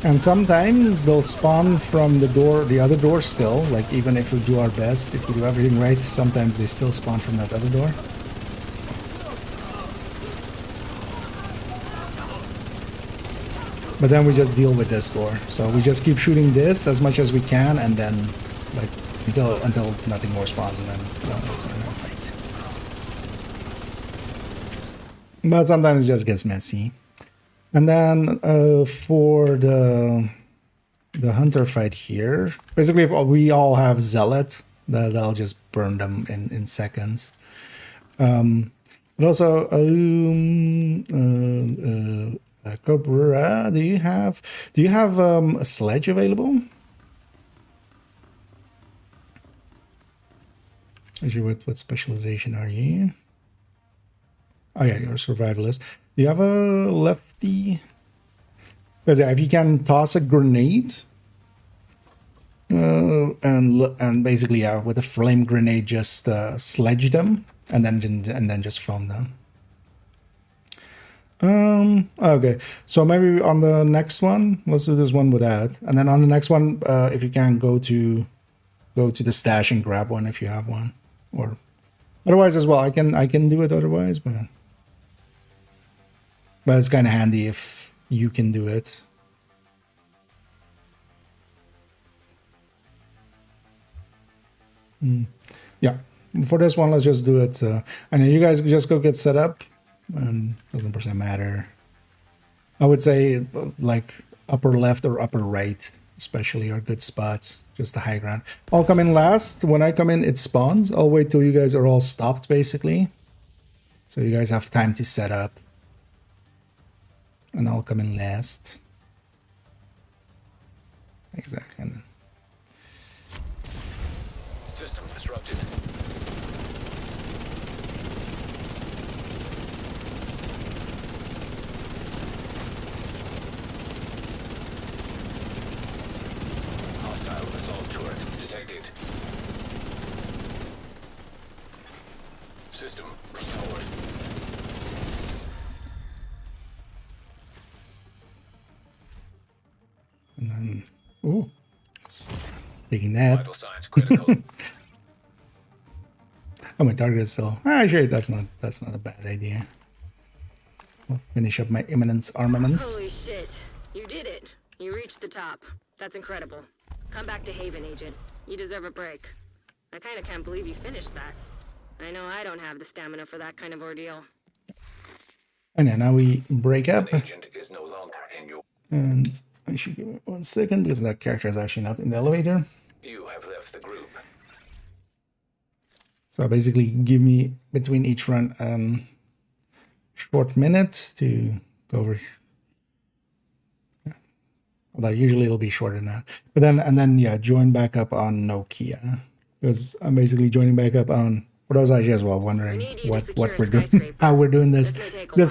And sometimes they'll spawn from the door, the other door still. Like even if we do our best, if we do everything right, sometimes they still spawn from that other door. But then we just deal with this door. So we just keep shooting this as much as we can, and then like until nothing more spawns, and then it's our fight. But sometimes it just gets messy. And then for the hunter fight here, basically if we all have zealot, that'll just burn them in seconds. But also Cobra, do you have a sledge available? Actually, what specialization are you? Oh yeah, you're a survivalist. Do you have a lefty? Because yeah, if you can toss a grenade, and basically yeah, with a flame grenade, just sledge them, and then just foam them. Okay, so maybe on the next one, let's do this one with that, and then on the next one, if you can go to the stash and grab one if you have one, or otherwise as well. I can do it otherwise, but it's kind of handy if you can do it. Yeah, for this one, let's just do it. And then you guys just go get set up, and doesn't percent matter. I would say like upper left or upper right, especially, are good spots. Just the high ground. I'll come in last. When I come in, it spawns. I'll wait till you guys are all stopped, basically, so you guys have time to set up. And I'll come in last. Exactly. And then System disrupted. Hostile assault turret detected. System restored. And then, ooh, taking that. Vital signs critical. Oh, my target is still. Actually, that's not a bad idea. I'll finish up my imminence armaments. Holy shit. You did it. You reached the top. That's incredible. Come back to Haven, Agent. You deserve a break. I kind of can't believe you finished that. I know I don't have the stamina for that kind of ordeal. And then now we break up. An agent is no longer in your. And I should give it 1 second because that character is actually not in the elevator. You have left the group. So basically, give me between each run short minute to go over. Yeah. Although usually it'll be shorter than that. But then yeah, join back up on Nokia, because I'm basically joining back up on. For those actually as well wondering what we're doing, how we're doing this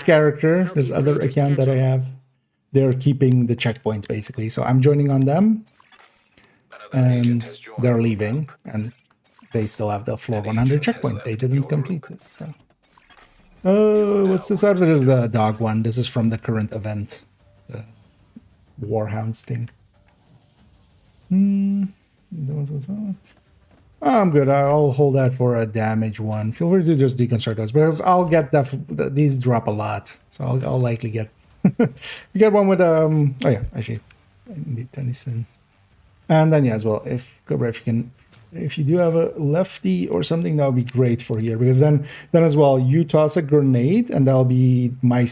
character, this other account that I have. They're keeping the checkpoint basically, so I'm joining on them, and they're leaving, and they still have the floor 100 checkpoint. They didn't complete this. So. Oh, what's this outfit? Is the dog one? This is from the current event, the Warhounds thing. I'm good. I'll hold that for a damage one. Feel free to just deconstruct those, because I'll get these drop a lot, so I'll likely get. You get one with oh yeah, actually I need Tennyson. And then yeah, as well, if Cobra, if you do have a lefty or something, that would be great for here, because then as well, you toss a grenade and that'll be my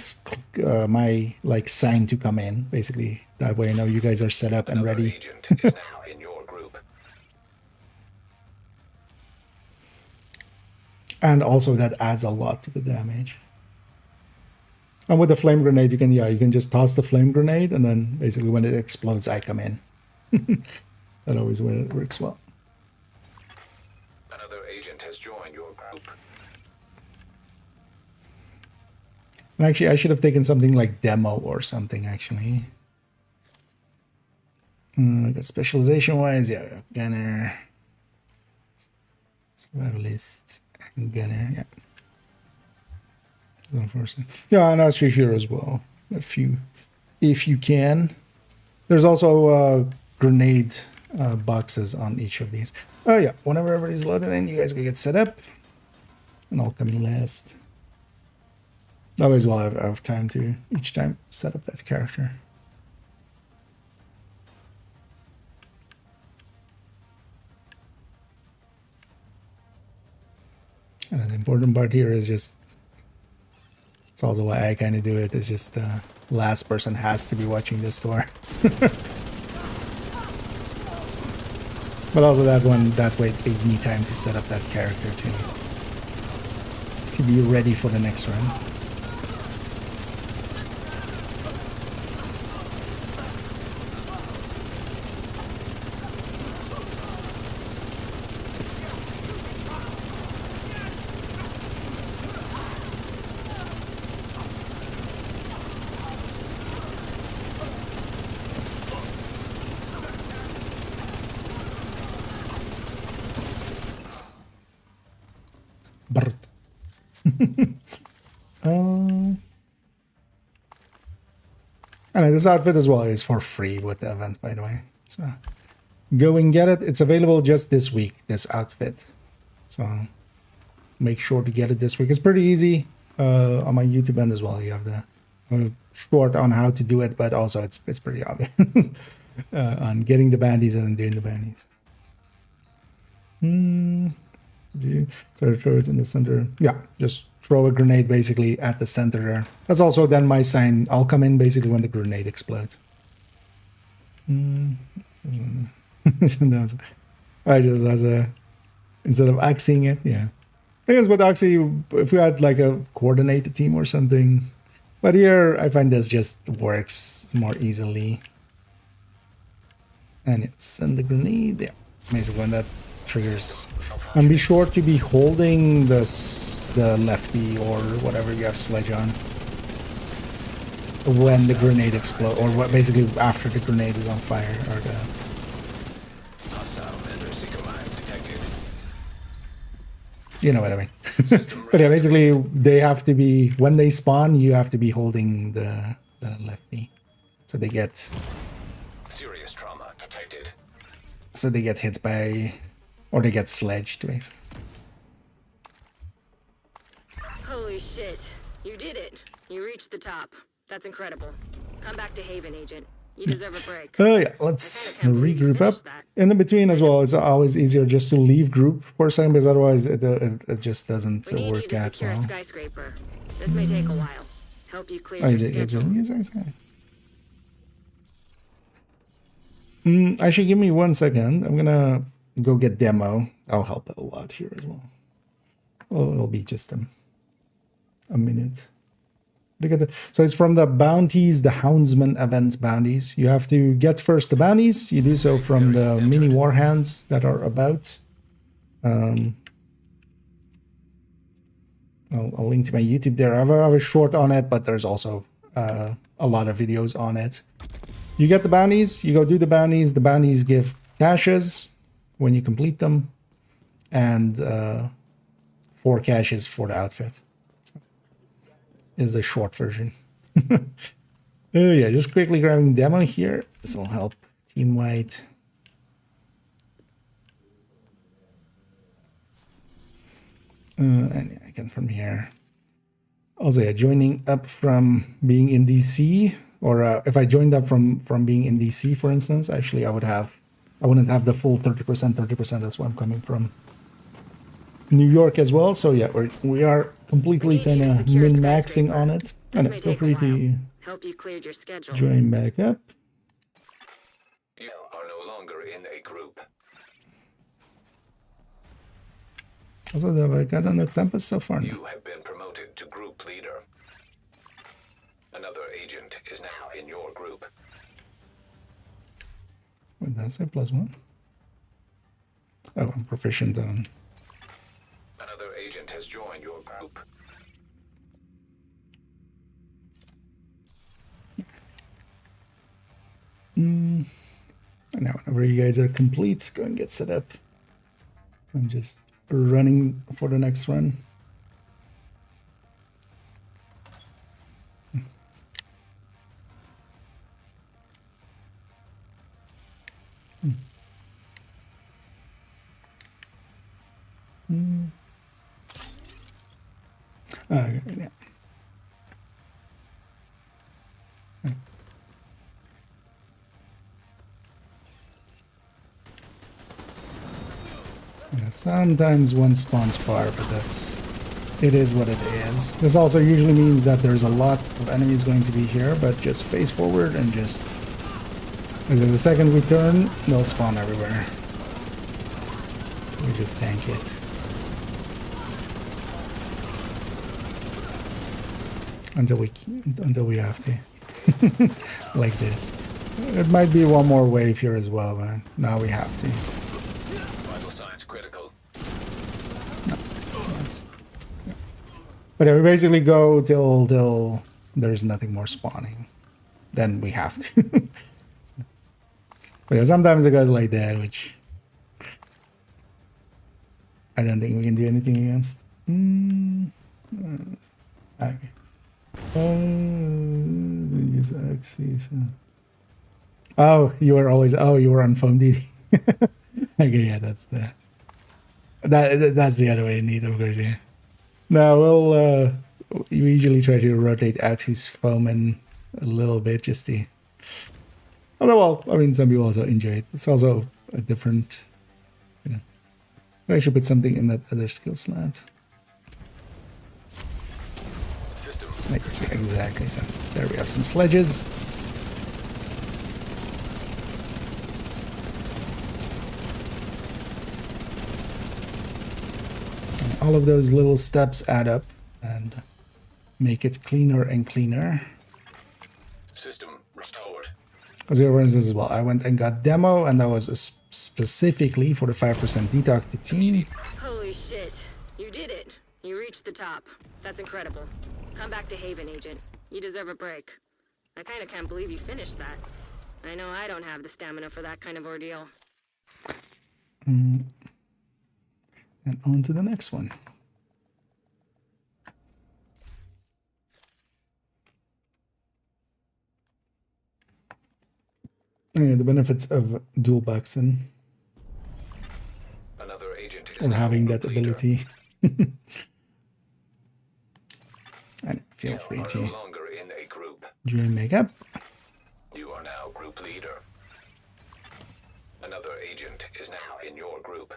like sign to come in, basically. That way I know you guys are set up and ready. Agent is now in your group. And also that adds a lot to the damage. And with the flame grenade, you can just toss the flame grenade, and then basically when it explodes, I come in. That always works well. Another agent has joined your group. And actually, I should have taken something like demo or something, actually. Got specialization wise, yeah, gunner, survivalist, and gunner, yeah. Unfortunately. Yeah, and actually here as well. If you can. There's also grenade boxes on each of these. Oh yeah, whenever everybody's loaded in, you guys go get set up. And I'll come in last. Always will have time to each time set up that character. And the important part here is just, it's also why I kind of do it, is just last person has to be watching this door. But also that way it gives me time to set up that character to be ready for the next run. And this outfit as well is for free with the event, by the way. So go and get it. It's available just this week, this outfit. So make sure to get it this week. It's pretty easy on my YouTube end as well. You have the short on how to do it, but also it's pretty obvious on getting the bandies and then doing the bandies. So throw it in the center. Yeah, just throw a grenade basically at the center there. That's also then my sign. I'll come in basically when the grenade explodes. I just as a, instead of axing it, yeah. I guess with Oxy, if we had like a coordinated team or something. But here I find this just works more easily. And it's send the grenade. Yeah, basically when that triggers. And be sure to be holding the lefty or whatever you have sledge on when the grenade explodes, or what, basically after the grenade is on fire, or the you know what I mean. But yeah, basically they have to be, when they spawn, you have to be holding the lefty, so they get Serious trauma detected. So they get hit by, or they get sledged, basically. Holy shit. You did it. You reached the top. That's incredible. Come back to Haven, Agent. You deserve a break. Oh yeah, let's regroup up. In the between as well, it's always easier just to leave group for a second, because otherwise it just doesn't We need you work to out secure a well. skyscraper. This may take a while. Help you clear Oh, your you did, schedule. Actually, give me 1 second. I'm gonna go get demo. I'll help a lot here as well. Oh, it'll be just a minute. Look at the, so it's from the bounties, the Houndsman event bounties. You have to get first the bounties. You do so from the mini warhands that are about. I'll link to my YouTube there. I have a short on it, but there's also a lot of videos on it. You get the bounties, you go do the bounties. The bounties give caches when you complete them, and 4 caches for the outfit. Is the short version. Oh yeah, just quickly grabbing demo here. This will help team wide. And yeah, I can from here. Also, yeah, joining up from being in DC, or if I joined up from being in DC, for instance, actually I wouldn't have the full 30%. That's where I'm coming from. New York as well, so yeah, we are completely kind of min-maxing on it. And feel free to Help you clear your schedule. join back up. You are no longer in a group. Also, have I got on the Tempest so far? No. You have been promoted to group leader. Another agent is now in your group. What did that say? +1? Oh, I'm proficient on. Another agent has joined your group. And now whenever you guys are complete, go and get set up. I'm just running for the next run. Okay, yeah. Yeah, sometimes one spawns far, but it is what it is. This also usually means that there's a lot of enemies going to be here, but just face forward and just, because the second we turn, they'll spawn everywhere. So we just tank it. Until we have to. Like this. It might be one more wave here as well, but now we have to. Vital signs critical. Yeah. But yeah, we basically go till there's nothing more spawning. Then we have to. But yeah, sometimes it goes like that, which I don't think we can do anything against. Okay. Use axes. Oh, you were on foam DD. Okay, yeah, that's the other way indeed, of course, yeah. No, we usually try to rotate out his foam a little bit just to. Although, well, I mean, some people also enjoy it. It's also a different, I should put something in that other skill slot. Next, yeah, exactly. So there we have some sledges. And all of those little steps add up and make it cleaner and cleaner. System restored. Because for instance, as well, I went and got demo, and that was specifically for the 5% detox to team. Holy shit. You did it. You reached the top. That's incredible. Come back to Haven, Agent. You deserve a break. I kinda can't believe you finished that. I know I don't have the stamina for that kind of ordeal. And on to the next one. Yeah, the benefits of dual boxing. Another agent is Or now having a that leader. ability. And feel free You are to no longer in a group. join makeup. You are now group leader. Another agent is now in your group.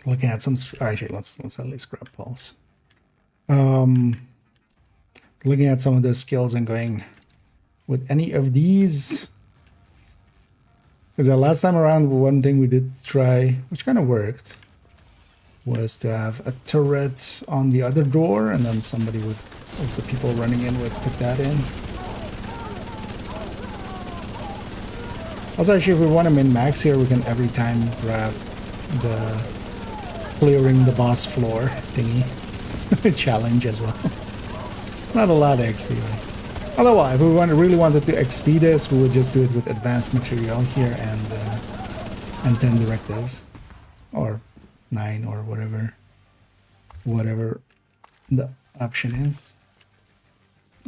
Looking at some, actually, let's at least grab pulse. Looking at some of the skills and going with any of these. Because the last time around, one thing we did try, which kind of worked, was to have a turret on the other door, and then somebody would, of the people running in, would put that in. Also, actually, if we want to min-max here, we can every time grab the clearing the boss floor thingy challenge as well. It's not a lot of XP, right? Although, if we really wanted to XP this, we would just do it with advanced material here and 10 directives, or 9, or whatever the option is.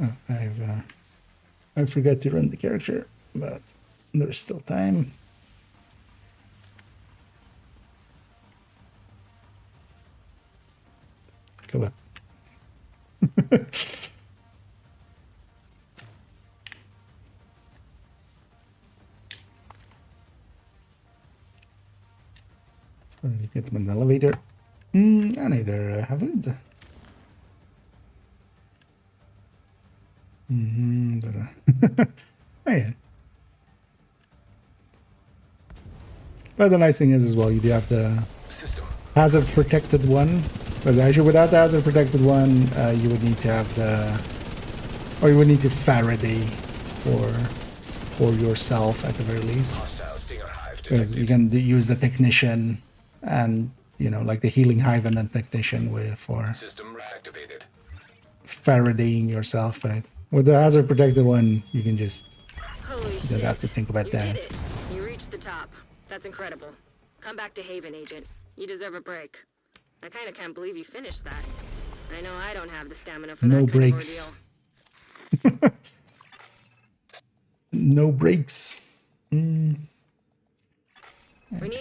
Oh, I forgot to run the character, but there's still time. Go up. So you get them in the elevator. I neither have it. Oh, yeah. But the nice thing is as well, you do have the System. hazard protected one. Because actually without the hazard protected one, you would need to have the Or you would need to Faraday for yourself at the very least. Hostile Stinger Hive Because you detected. can use the technician and, you know, like the healing hive and the technician for System reactivated. Faradaying yourself. But with the hazard protected one, you can just, Holy you shit. don't have to think about You that. did it. You reached the top. That's incredible. Come back to Haven, Agent. You deserve a break. I kind of can't believe you finished that. I know I don't have the stamina for No that kind breaks. of ordeal. No breaks. We need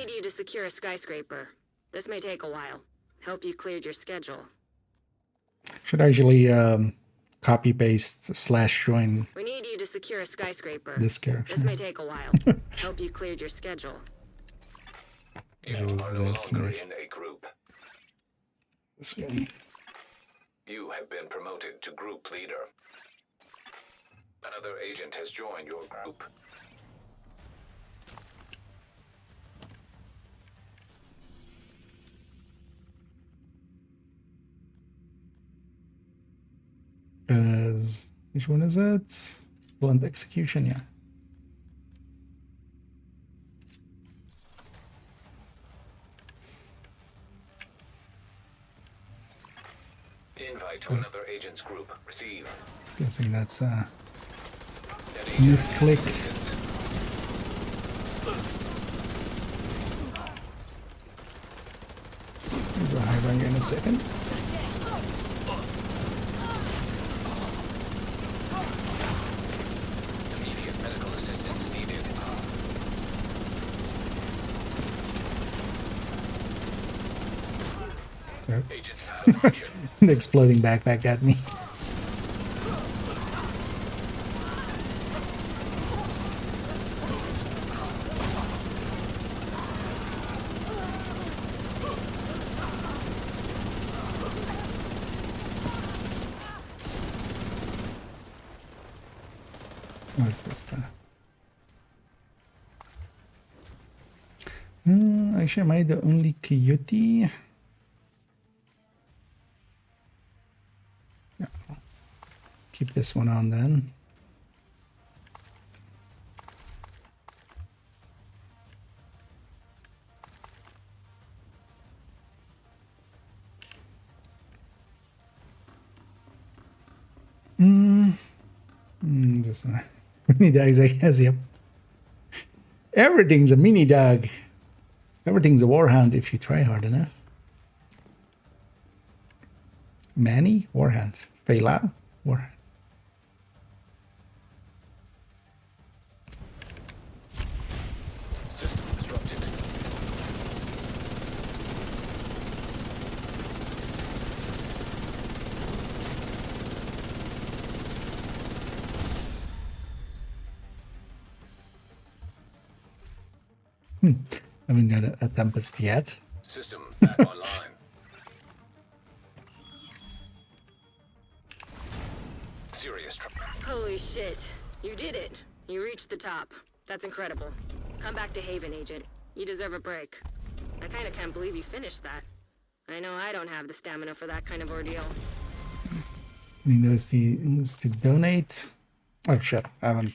you to secure a skyscraper. This may take a while. Hope you cleared your schedule. Should actually copy paste / join We need you to secure a skyscraper. this character. This may take a while. Hope you cleared your schedule. You was are no this, longer Nick? in a group. This one. You have been promoted to group leader. Another agent has joined your group. Which one is it? Blunt execution, yeah. Invite to another agent's group. Receive. Guessing that's That agent misclick. assistance. There's a hive on you in a second. Immediate medical assistance needed. Agent malfunction. An exploding backpack at me. What's this? Actually, am I the only coyote? No. Keep this one on then. Just mini dogs, I guess. Yep. Everything's a mini dog. Everything's a warhound if you try hard enough. Manny, warhound. Fela, warhound. System disrupted. Haven't got a Tempest yet. System back online. Serious trouble. Holy shit. You did it. You reached the top. That's incredible. Come back to Haven, Agent. You deserve a break. I kind of can't believe you finished that. I know I don't have the stamina for that kind of ordeal. Needs to donate. Oh shit, I haven't.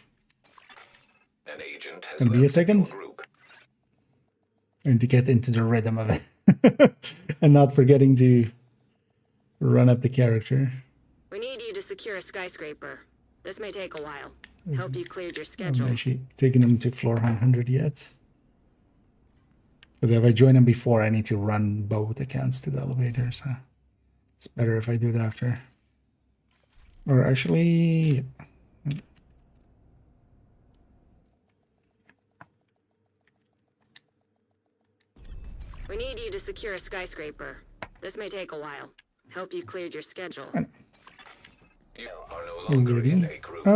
An agent has gonna be a left second. your group. I need to get into the rhythm of it. And not forgetting to run up the character. We need you to secure a skyscraper. This may take a while. Hope you cleared your I schedule. haven't actually taken him to floor 100 yet. Because if I join him before, I need to run both accounts to the elevator, so it's better if I do that after. Or actually, We need you to secure a skyscraper. This may take a while. Hope you cleared your schedule. You are no longer in a already. group.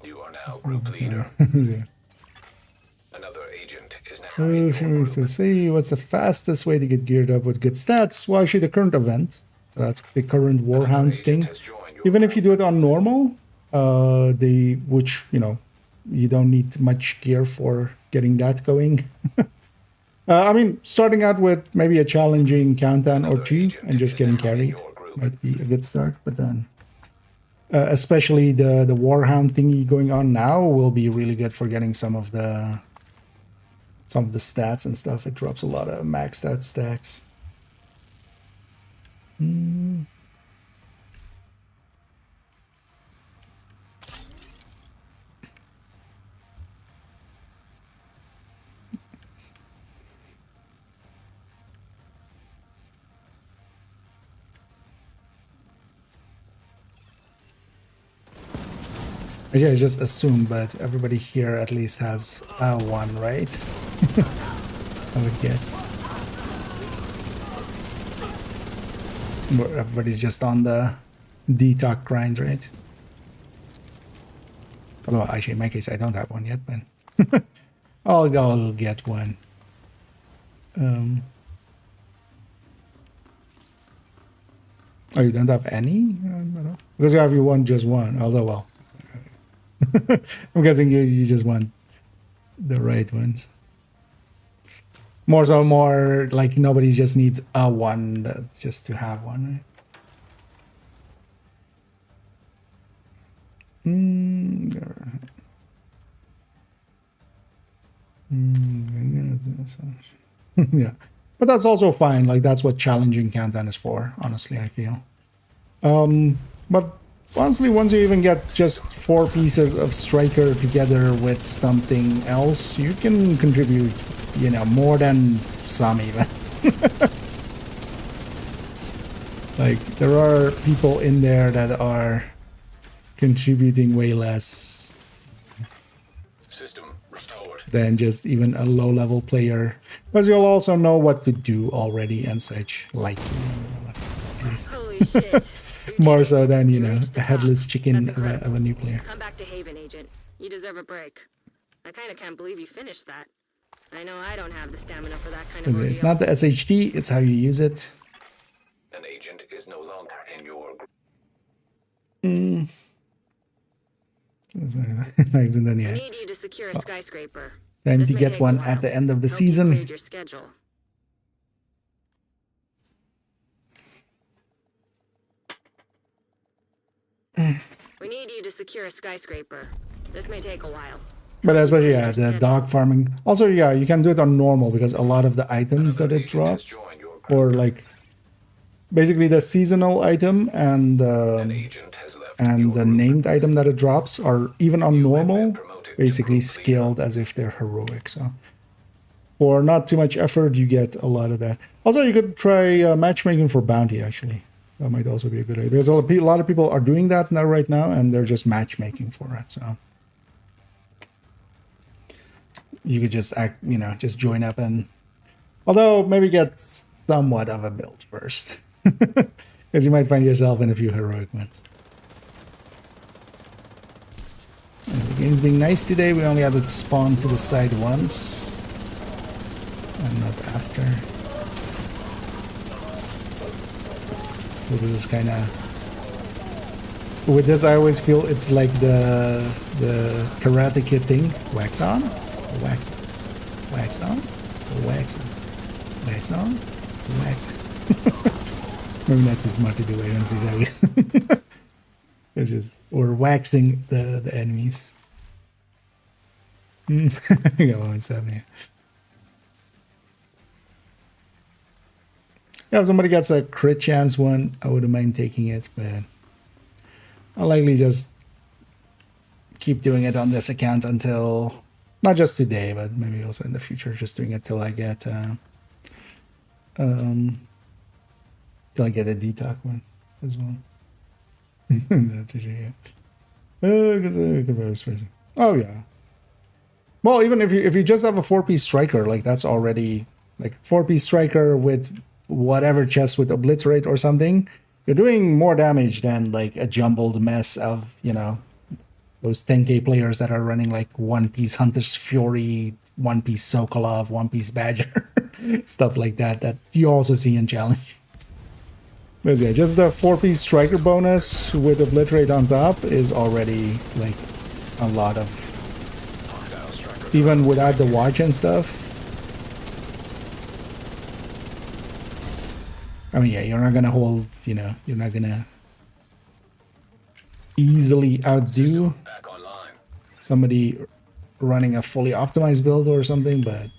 You are now group leader. Another agent is now Oh, in your sure. group. To see what's the fastest way to get geared up with good stats? Well, actually, the current event. That's the current Another Warhounds agent thing. has joined your Even if you group. do it on normal, which, you know, you don't need much gear for getting that going. I mean, starting out with maybe a challenging countdown or Another two agent and just is getting now in carried your group. might be a good start, but then especially the warhound thingy going on now will be really good for getting some of the stats and stuff. It drops a lot of max stat stacks. Yeah, I just assume, but everybody here at least has one, right? I would guess. Everybody's just on the detox grind, right? Although, actually, in my case, I don't have one yet, but I'll get one. Oh, you don't have any? I don't know. Because you have your one, just one. Although, well, I'm guessing you just want the right ones. More like nobody just needs a one just to have one, right? Yeah, but that's also fine. Like that's what challenging countdown is for. Honestly, I feel. But honestly, once you even get just 4 pieces of striker together with something else, you can contribute, you know, more than some even. Like there are people in there that are contributing way less System restored. than just even a low-level player, because you'll also know what to do already and such, like at least. Holy shit. More so than, you know, a headless chicken of a new player. Come back to Haven, Agent. You deserve a break. I kind of can't believe you finished that. I know I don't have the stamina for that kind of ordeal. It's not the SHT, it's how you use it. An agent is no longer in your group. Nice, and then I yeah. need you to secure a skyscraper. Then This you may get take a one while. at the end of the Hope you season. cleared your schedule. We need you to secure a skyscraper. This may take a while. But especially, yeah, the dog farming. Also, yeah, you can do it on normal because a lot of the items that it drops, or like basically the seasonal item and An agent has left the your named item that it drops are even on normal, basically scaled as if they're heroic. So for not too much effort, you get a lot of that. Also, you could try matchmaking for bounty, actually. That might also be a good idea. Because a lot of people are doing that now right now, and they're just matchmaking for it. So you could just act, you know, just join up and, although maybe get somewhat of a build first, because you might find yourself in a few heroic ones. And the game's being nice today. We only had it spawn to the side once, and not after. So this is kind of, with this I always feel it's like the Karate Kid thing. Wax on, wax on, wax on, wax on, wax on, wax on. Maybe not too smart to do it once these always. It's just, or waxing the enemies. Go on, 7. Yeah, if somebody gets a crit chance one, I wouldn't mind taking it, but I'll likely just keep doing it on this account until, not just today, but maybe also in the future, just doing it till I get till I get a detox one as well. Oh yeah. Well, even if you just have a 4-piece striker, like that's already like 4-piece striker with whatever chest with obliterate or something, you're doing more damage than like a jumbled mess of, you know, those 10k players that are running like 1-piece Hunter's Fury, 1-piece Sokolov, 1-piece Badger, stuff like that you also see in challenge. But yeah, just the 4-piece striker bonus with obliterate on top is already like a lot of, even without the watch and stuff. I mean, yeah, you're not gonna hold, you know, you're not gonna easily outdo Back online. somebody running a fully optimized build or something, but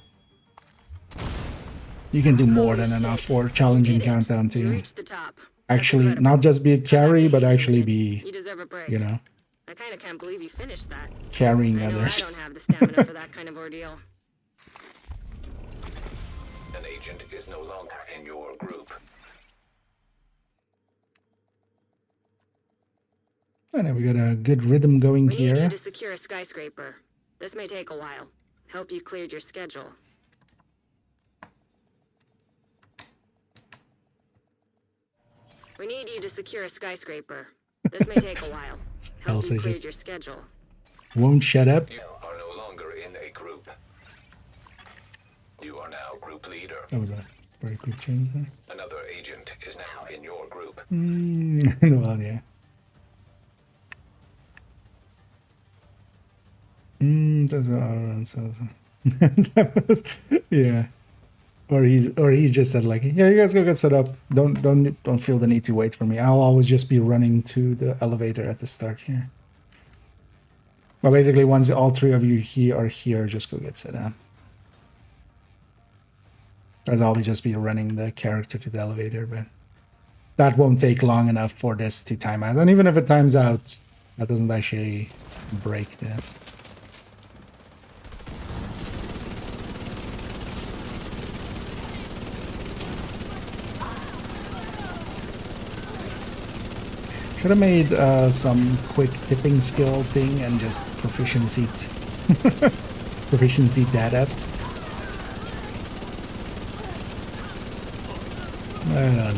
you can do more than enough for challenging countdown You to reached the top. That's actually incredible. not just be a Come back carry, to but Haven, actually Agent. be, You deserve a break. you know, I kind of can't believe you finished that. carrying I know others. I don't have the stamina for that kind of ordeal. An agent is no longer in your group. And then we got a good rhythm going We need you here. to secure a skyscraper. This may take a while. Hope you cleared your schedule. We need you to secure a skyscraper. This may take a while. Hope Also you cleared just your schedule. won't shut up. You are no longer in a group. You are now group leader. That was a very quick change there. Another agent is now in your group. Well, yeah. That's what everyone says. That was, yeah. Or he's just said like, yeah, you guys go get set up. Don't feel the need to wait for me. I'll always just be running to the elevator at the start here. Well, basically, once all three of you are here, just go get set up. As I'll just be running the character to the elevator, but that won't take long enough for this to time out. And even if it times out, that doesn't actually break this. Should have made some quick tipping skill thing and just proficiency that up. I don't know.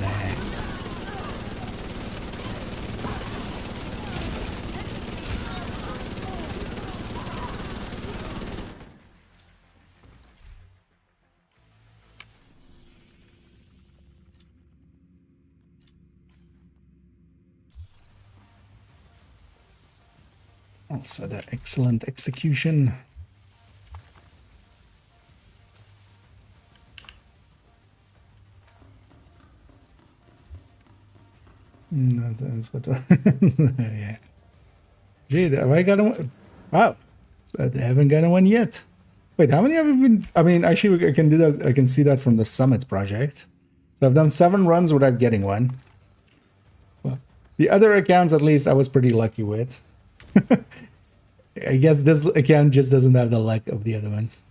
That's an excellent execution. No, that's what. Yeah. Gee, have I got one? Wow, I haven't gotten one yet. Wait, how many have you been? I mean, actually, I can do that. I can see that from the Summit project. So I've done 7 runs without getting one. Well, the other accounts, at least, I was pretty lucky with. I guess this account just doesn't have the luck of the other ones.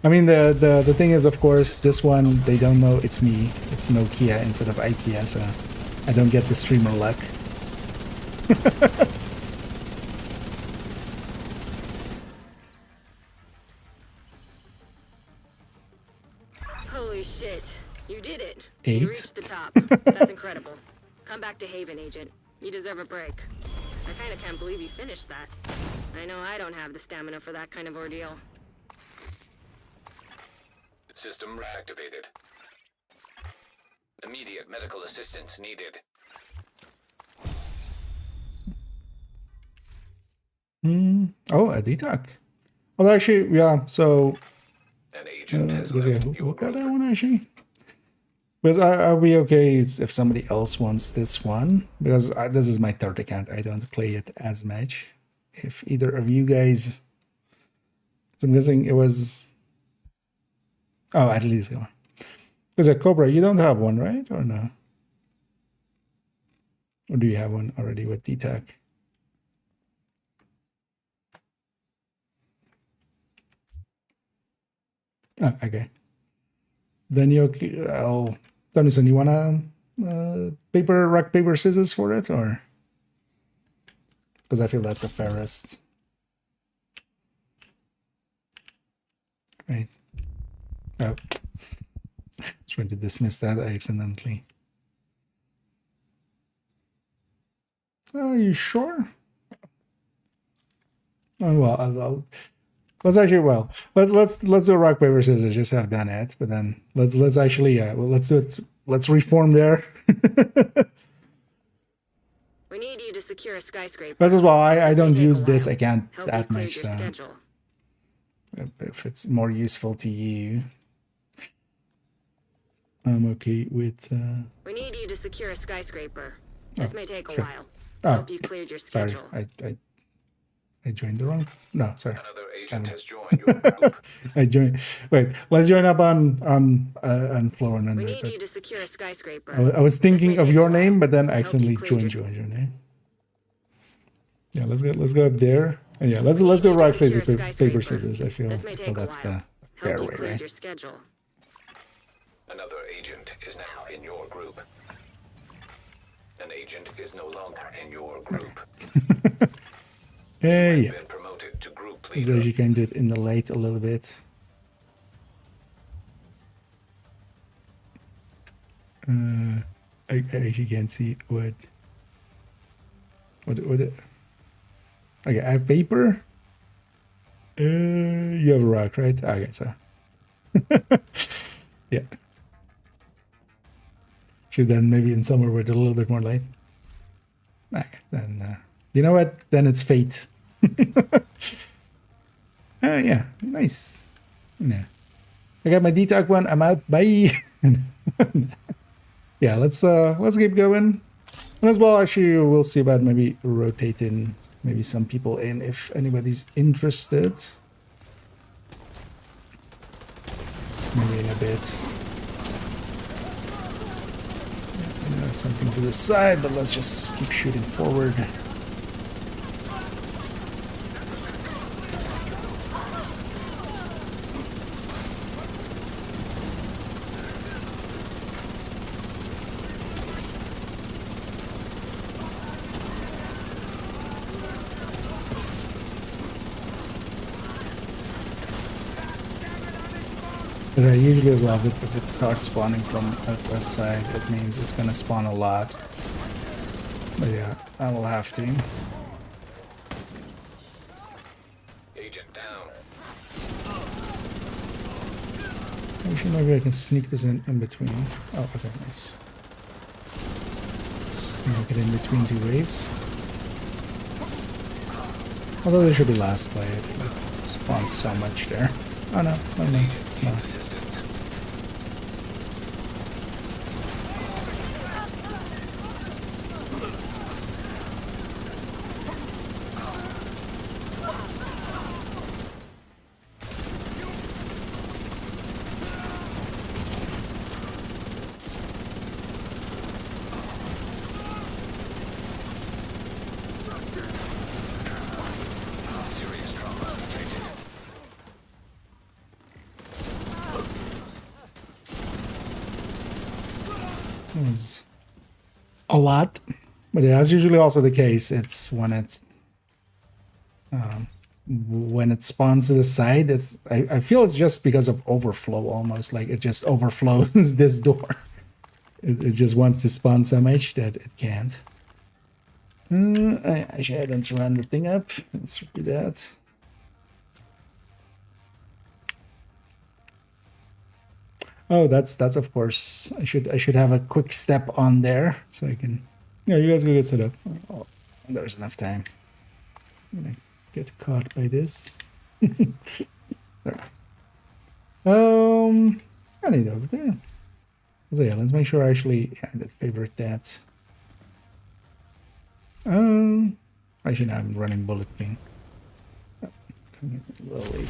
I mean, the thing is, of course, this one, they don't know it's me. It's Nokia instead of IKEA, so I don't get the streamer luck. Holy shit. You did it. 8? You reached the top. That's incredible. Come back to Haven, Agent. You deserve a break. I kinda can't believe you finished that. I know I don't have the stamina for that kind of ordeal. System reactivated. Immediate medical assistance needed. Oh, a detox. Well, actually, yeah, so... An agent has was left it, your who got group. that one, actually? Because I'll be okay if somebody else wants this one. Because this is my third account. I don't play it as much. If either of you guys... So I'm guessing it was... Oh, at least one. Because a Cobra, you don't have one, right? Or no? Or do you have one already with DTAC? Oh, okay. Then I'll... Donison, you wanna rock, paper, scissors for it, or? Because I feel that's the fairest. Right. Oh. I was trying to dismiss that accidentally. Are you sure? Oh, well, let's actually, well, let's do rock, paper, scissors. Just have done it, but then let's actually, well, let's do it. Let's reform there. We need you to secure a skyscraper. That's as well. I don't Take a use this while. account Hope that you cleared much, your so schedule. if it's more useful to you, I'm okay with. We need you to secure a skyscraper. This may take a sure. while. Oh, Hope you cleared your sorry, schedule. I joined the wrong. No, sorry. Another agent has joined your group. I joined. Wait, let's join up on floor and We under. need But you to secure a skyscraper. I was thinking This may of take your a while. name, but then I Hope you accidentally cleared joined your name. Yeah, let's go up there. And yeah, let's do you to rock, secure scissors, a paper, skyscraper. scissors. I feel This may take a that's the while. fair Hope you way, cleared right? your schedule. Another agent is now in your group. An agent is no longer in your group. Yeah. Been promoted to group So leader. you can do it in the light a little bit. I actually can't see what it. Okay, I have paper. You have a rock, right? Okay, so yeah. Should then maybe in somewhere with a little bit more light. Okay, then you know what? Then it's fate. Yeah, nice. Yeah, I got my detox one. I'm out. Bye. Yeah, let's keep going. And as well, actually, we'll see about maybe rotating maybe some people in if anybody's interested. Maybe in a bit. Yeah, something to the side, but let's just keep shooting forward. Because usually as well, if it starts spawning from a side, it means it's gonna spawn a lot. But yeah, I will have to. Agent down. Actually, maybe I can sneak this in between. Oh, okay, nice. Sneak it in between two waves. Although there should be last wave. It spawns so much there. Oh no, it's not. Serious trauma detected. Is a lot, but as usually also the case, it's when it spawns to the side. It's I feel it's just because of overflow, almost like it just overflows this door. It just wants to spawn so much that it can't. I didn't run the thing up. Let's do that. Oh, that's of course. I should have a quick step on there so I can. Yeah, you guys go get set up. Oh, there's enough time. I'm gonna get caught by this. There. I need over there. So yeah, let's make sure I actually did favorite that. Actually, no, I'm running Bullet King. Oh, coming in a little late.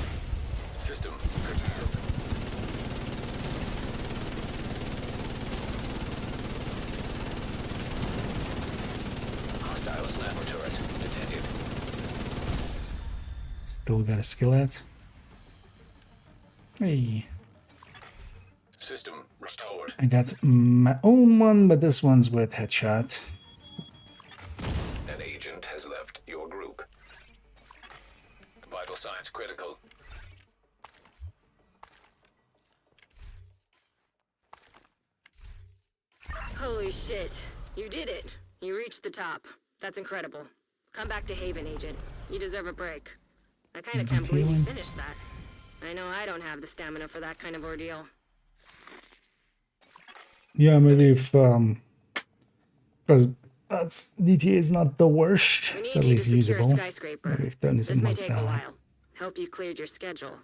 System. Hostile sniper turret detected. Still got a skillet. Hey, System restored. I got my own one, but this one's with headshot. An agent has left your group. Vital signs critical. Holy shit. You did it. You reached the top. That's incredible. Come back to Haven, Agent. You deserve a break. I kinda can't believe you finished that. I know I don't have the stamina for that kind of ordeal. Yeah, maybe if because that's DTA is not the worst. We It's need at you to least secure a usable. skyscraper. Maybe if done this This in may months take a down. while. Hope you cleared your schedule.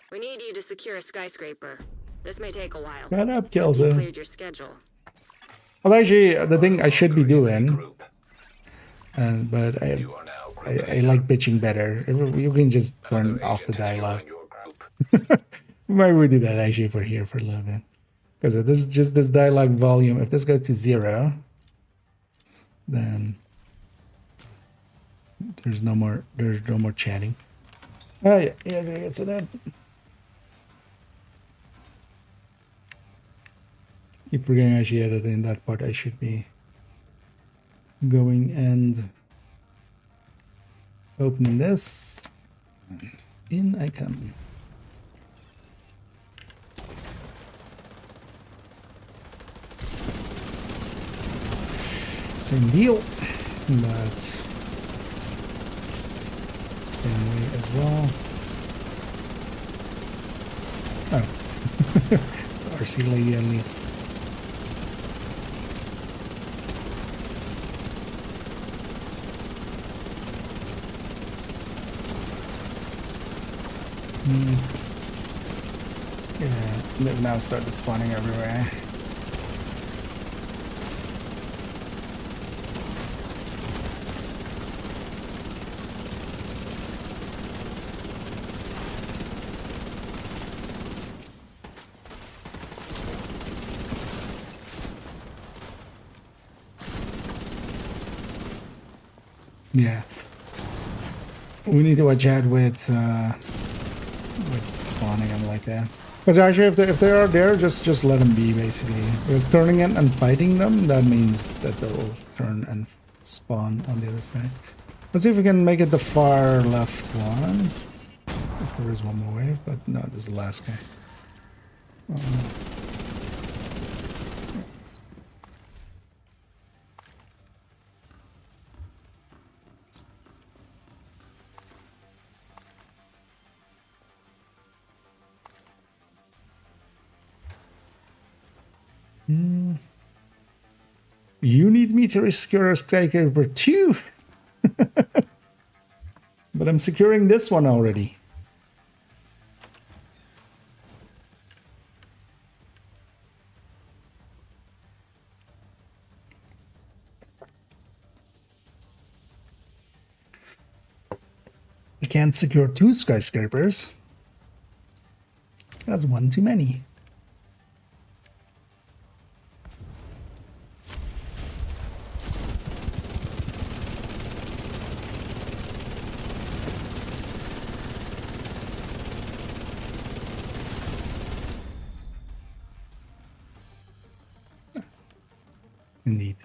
We need you to secure a skyscraper. This may take a while. Shut up, You Kelso. cleared your schedule. Well, actually, the thing I should be doing, Group. but You are now group I like bitching better. You can just turn off the agent has dialogue. joined your group. Maybe we do that actually for here for a little bit. Because if this is just this dialogue volume, if this goes to 0, then there's no more chatting. Oh yeah, yeah, there gets it up. Keep forgetting actually that in that part I should be going and opening this. In I come. Same deal, but same way as well. Oh, it's RC lady at least. Yeah, they've now started spawning everywhere. Yeah, we need to watch out with spawning them like that. Because actually, if they are there, just let them be basically. Because turning in and fighting them, that means that they'll turn and spawn on the other side. Let's see if we can make it the far left one. If there is one more wave, but no, this is the last guy. You need me to secure a skyscraper too. But I'm securing this one already. I can't secure 2 skyscrapers. That's one too many. Indeed.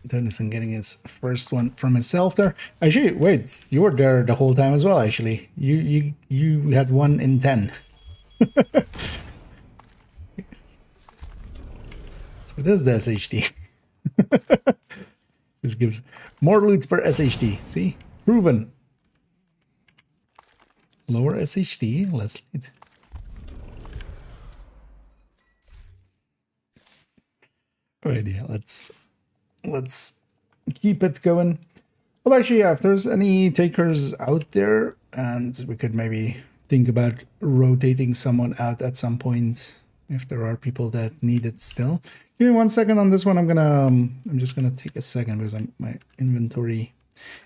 Tennyson getting his first one from himself there. Actually, wait, you were there the whole time as well, actually. You had 1 in 10. So it is the SHD. Just gives more loot per SHD. See? Proven. Lower SHD, less loot. Right, yeah, let's keep it going. Well, actually, yeah, if there's any takers out there, and we could maybe think about rotating someone out at some point if there are people that need it still. Give me 1 second on this one. I'm just gonna take a second because my inventory,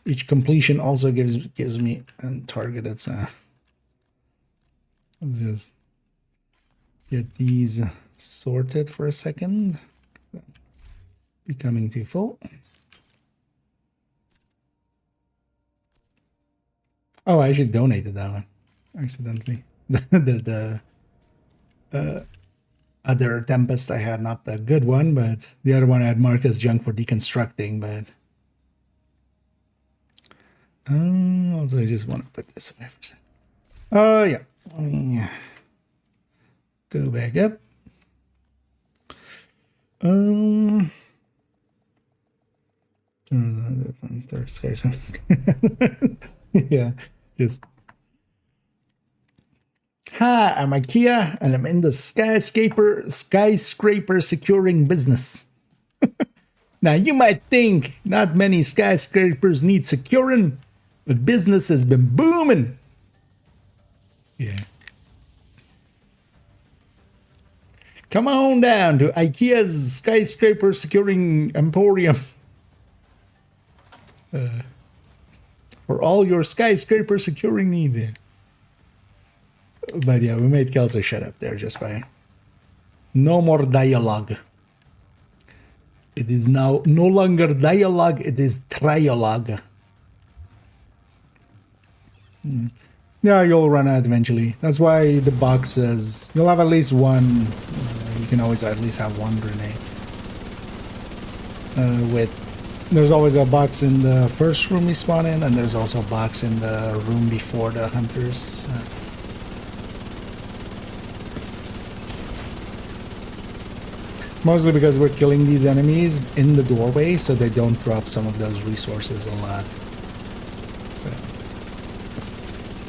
each completion also gives me a targeted. So let's just get these sorted for a second. Becoming too full. Oh, I actually donated that one accidentally. the other Tempest I had, not the good one, but the other one I had marked as junk for deconstructing. But also I just want to put this away for a second. Oh yeah, let me go back up. Yeah, just hi, I'm IKEA and I'm in the skyscraper securing business. Now you might think not many skyscrapers need securing, but business has been booming. Yeah. Come on down to IKEA's skyscraper securing emporium. For all your skyscraper securing needs. Yeah. But yeah, we made Kelso shut up there just by... No more dialogue. It is now no longer dialogue, it is trialogue. Yeah, you'll run out eventually. That's why the box says you'll have at least one. You can always at least have one grenade. There's always a box in the first room we spawn in, and there's also a box in the room before the hunters. So. It's mostly because we're killing these enemies in the doorway, so they don't drop some of those resources a lot.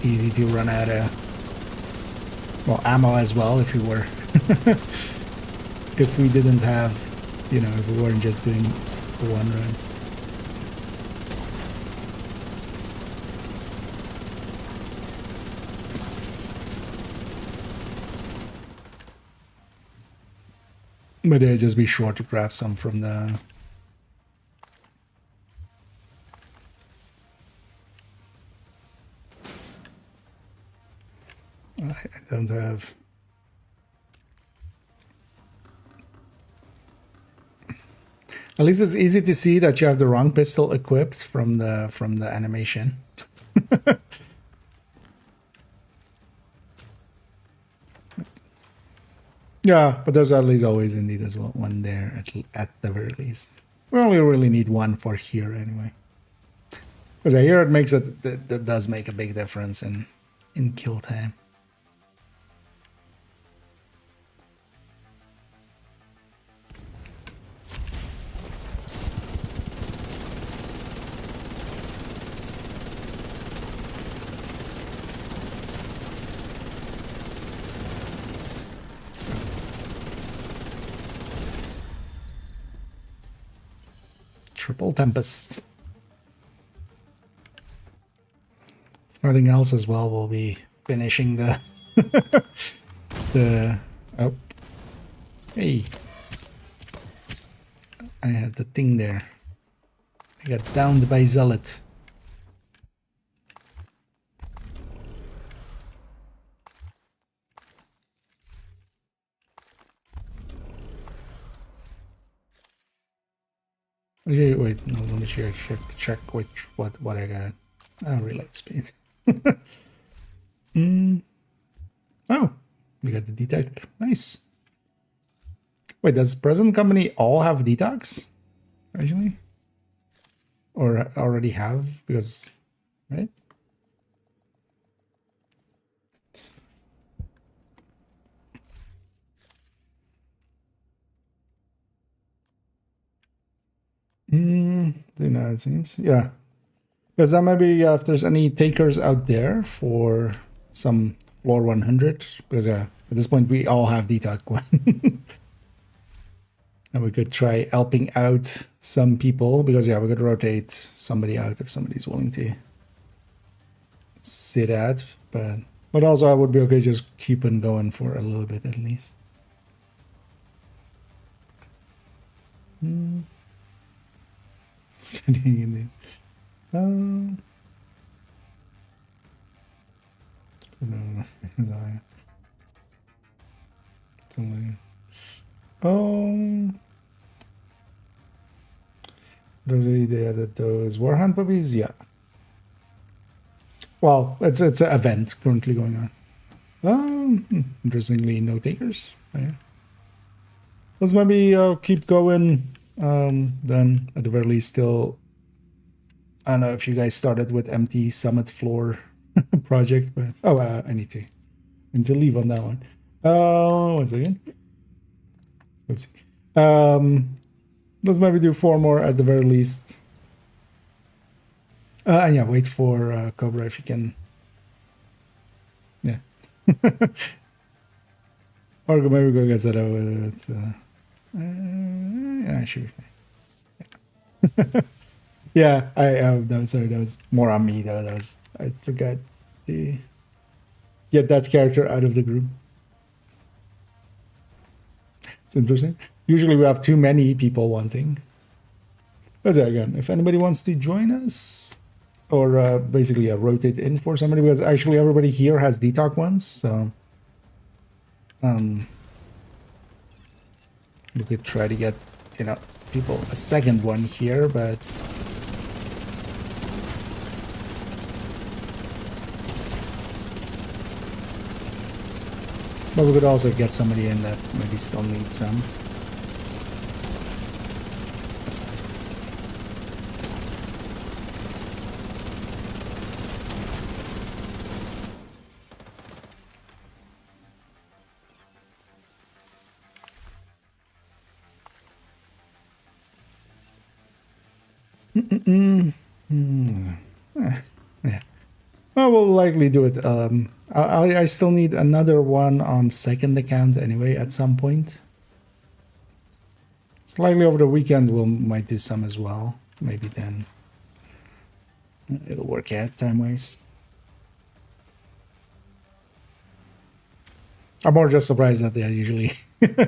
Easy to run out of, well, ammo as well if we were if we didn't have, you know, if we weren't just doing one run. But just be sure to grab some from the... I don't have... At least it's easy to see that you have the wrong pistol equipped from the animation. Yeah, but there's at least always indeed as well one there at the very least. We only really need one for here anyway. Because here it makes it that does make a big difference in kill time. Triple Tempest. Nothing else as well, we'll be finishing the oh, hey, I had the thing there. I got downed by Zealot. Wait, no, let me check what I got. Oh, relate speed. Oh, we got the detox. Nice. Wait, does present company all have detox? Actually? Or already have? Because, right? You know, it seems. Yeah. Because that might be if there's any takers out there for some floor 100. Because at this point we all have detox one. And we could try helping out some people. Because yeah, we could rotate somebody out if somebody's willing to sit at. But also I would be okay just keeping going for a little bit at least. Getting in there. No, it's only. Really, they added those Warhound puppies, yeah. Well, it's an event currently going on. Interestingly, no takers. Yeah. Let's maybe keep going. Then at the very least, still. I don't know if you guys started with empty summit floor project, but I need to leave on that one. 1 second. Oopsie. Let's maybe do 4 more at the very least. And yeah, wait for Cobra if you can. Yeah. Or maybe go get that over with it. Yeah, I should be fine. Yeah, sorry, that was more on me though. I forgot to get that character out of the group. It's interesting. Usually we have too many people wanting. But there again, if anybody wants to join us, or basically rotate in for somebody, because actually everybody here has detox ones, so we could try to get, you know, people a second one here, but we could also get somebody in that maybe still needs some. Yeah. Well, we'll likely do it. I still need another one on second account anyway at some point. It's likely over the weekend we might do some as well. Maybe then it'll work out time-wise. I'm more just surprised that usually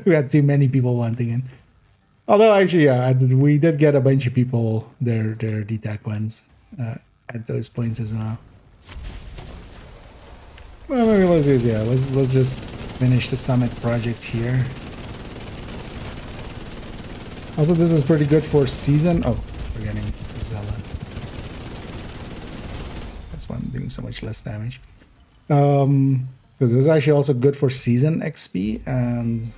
we had too many people wanting in. Although actually, yeah, we did get a bunch of people their DTAC ones at those points as well. Well, maybe let's use, yeah, let's just finish the summit project here. Also, this is pretty good for season. Oh, we're getting Zealot. That's why I'm doing so much less damage. Because this is actually also good for season XP, and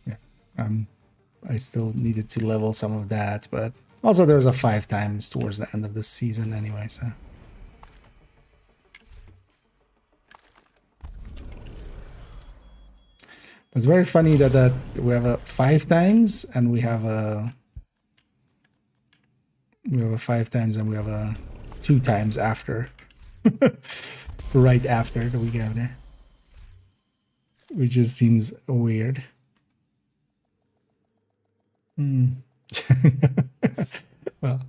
yeah, I still needed to level some of that, but also there's a 5 times towards the end of the season anyway, so. It's very funny that we have a 5 times and we have a 5 times and we have a 2 times after. Right after the week after. Which just seems weird. Well,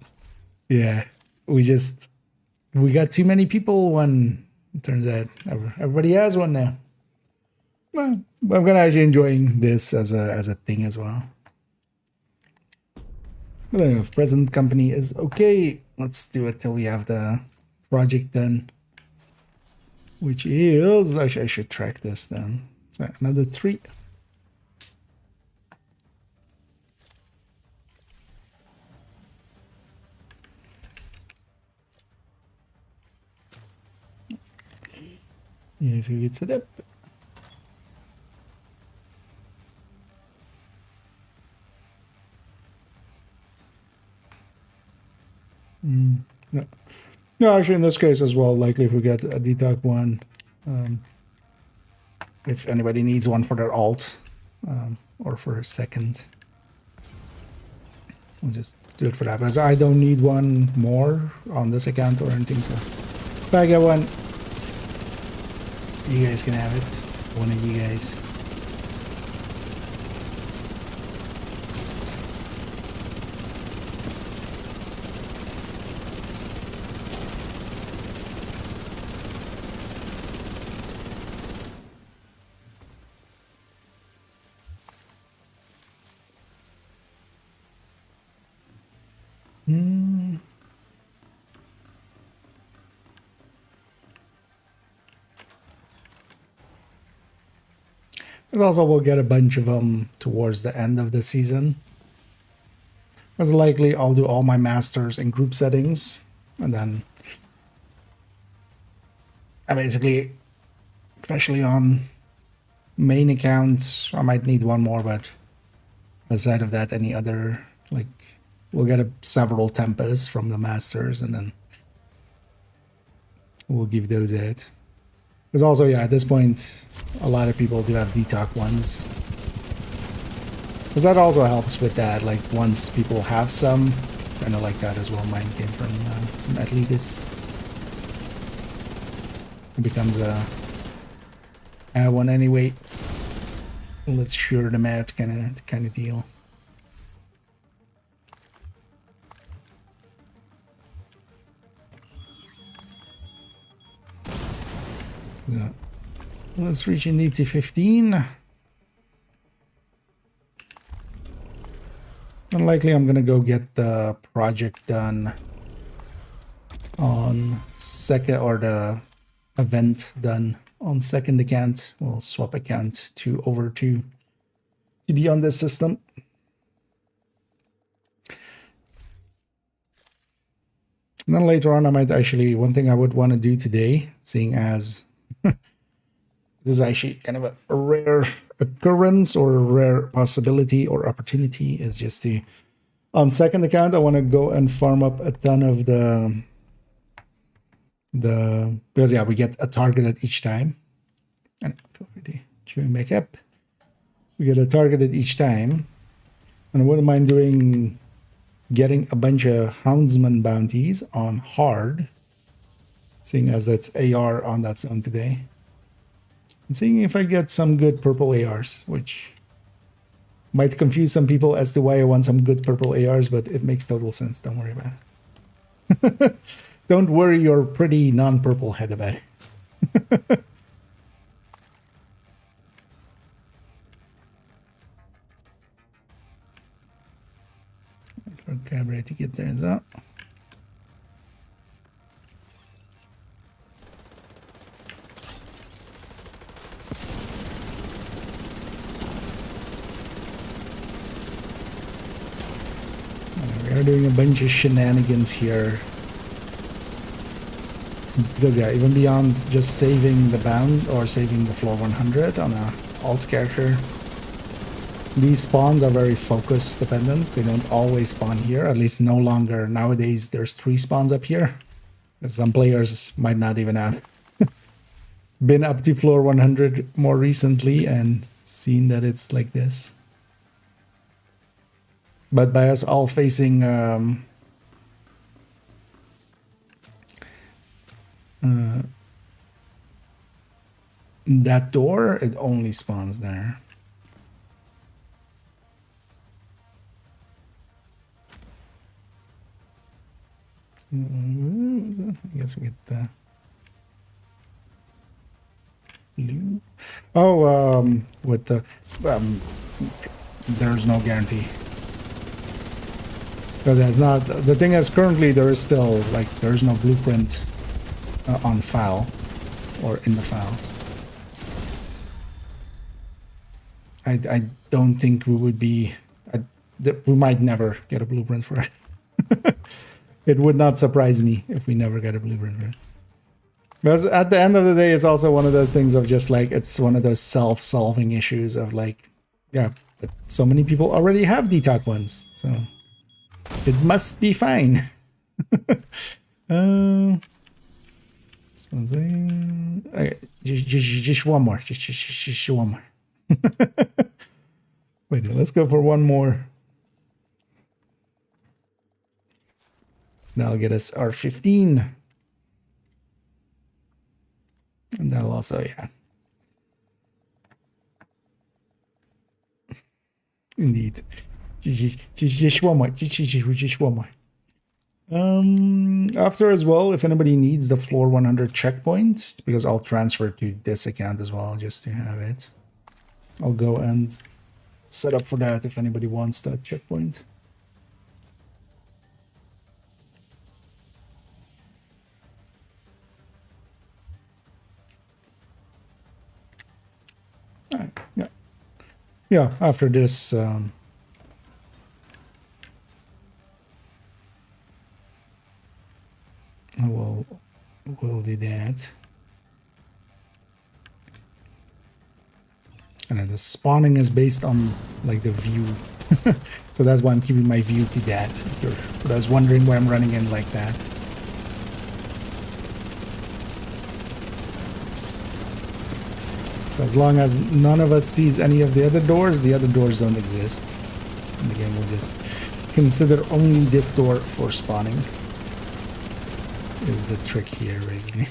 yeah, we got too many people when it turns out everybody has one now. Well, I'm gonna actually enjoying this as a thing as well. But then if present company is okay, let's do it till we have the project done. Which is, actually I should track this then. So another 3. Yeah, so it's set up. No. No, actually in this case as well, likely if we get a detox one, if anybody needs one for their alt, or for a second, we'll just do it for that, because I don't need one more on this account or anything, so if I get one, you guys can have it, one of you guys. And also we'll get a bunch of them towards the end of the season. As likely I'll do all my masters in group settings, and then I basically, especially on main accounts, I might need one more, but aside of that, any other, like, we'll get several tempers from the masters, and then we'll give those out. Because also, yeah, at this point, a lot of people do have detox ones. Because that also helps with that, like, once people have some, kind of like that as well. Mine came from Atletis. It becomes a one anyway. Let's sure them out kind of deal. So, let's reach indeed to 15. Unlikely I'm gonna go get the project done on second, or the event done on second account. We'll swap account to over to be on this system. And then later on, I might actually, one thing I would want to do today, seeing as this is actually kind of a rare occurrence or a rare possibility or opportunity, is just to, on second account, I want to go and farm up a ton of the because yeah, we get a target at each time. And feel free to chewing back up. We get a target at each time. And I wouldn't mind getting a bunch of Houndsman bounties on hard, seeing as that's AR on that zone today. And seeing if I get some good purple ARs, which might confuse some people as to why I want some good purple ARs, but it makes total sense. Don't worry about it. Don't worry your pretty non-purple head about it. Okay, ready to get there as well. We are doing a bunch of shenanigans here. Because yeah, even beyond just saving the bound or saving the floor 100 on a alt character, these spawns are very focus dependent. They don't always spawn here, at least no longer. Nowadays there's 3 spawns up here. Some players might not even have been up to floor 100 more recently and seen that it's like this. But by us all facing that door, it only spawns there. I guess we get the blue. Oh, with the there's no guarantee. Because it's not, the thing is currently there is still, like, there's no blueprint on file or in the files. I don't think we would be, we might never get a blueprint for it. It would not surprise me if we never get a blueprint for it. Because at the end of the day, it's also one of those things of just like, it's one of those self-solving issues of like, yeah, but so many people already have DTOC ones, so it must be fine. Something. Okay, just one more. Just one more. Wait, let's go for one more. That'll get us our 15. And that'll also, yeah. Indeed. Just one more. Just one more. After as well, if anybody needs the floor 100 checkpoint, because I'll transfer to this account as well just to have it. I'll go and set up for that if anybody wants that checkpoint. Alright, yeah. Yeah, after this, we'll do that. And then the spawning is based on like the view. So that's why I'm keeping my view to that. If I was wondering why I'm running in like that. So as long as none of us sees any of the other doors don't exist. And the game will just consider only this door for spawning. Is the trick here, basically.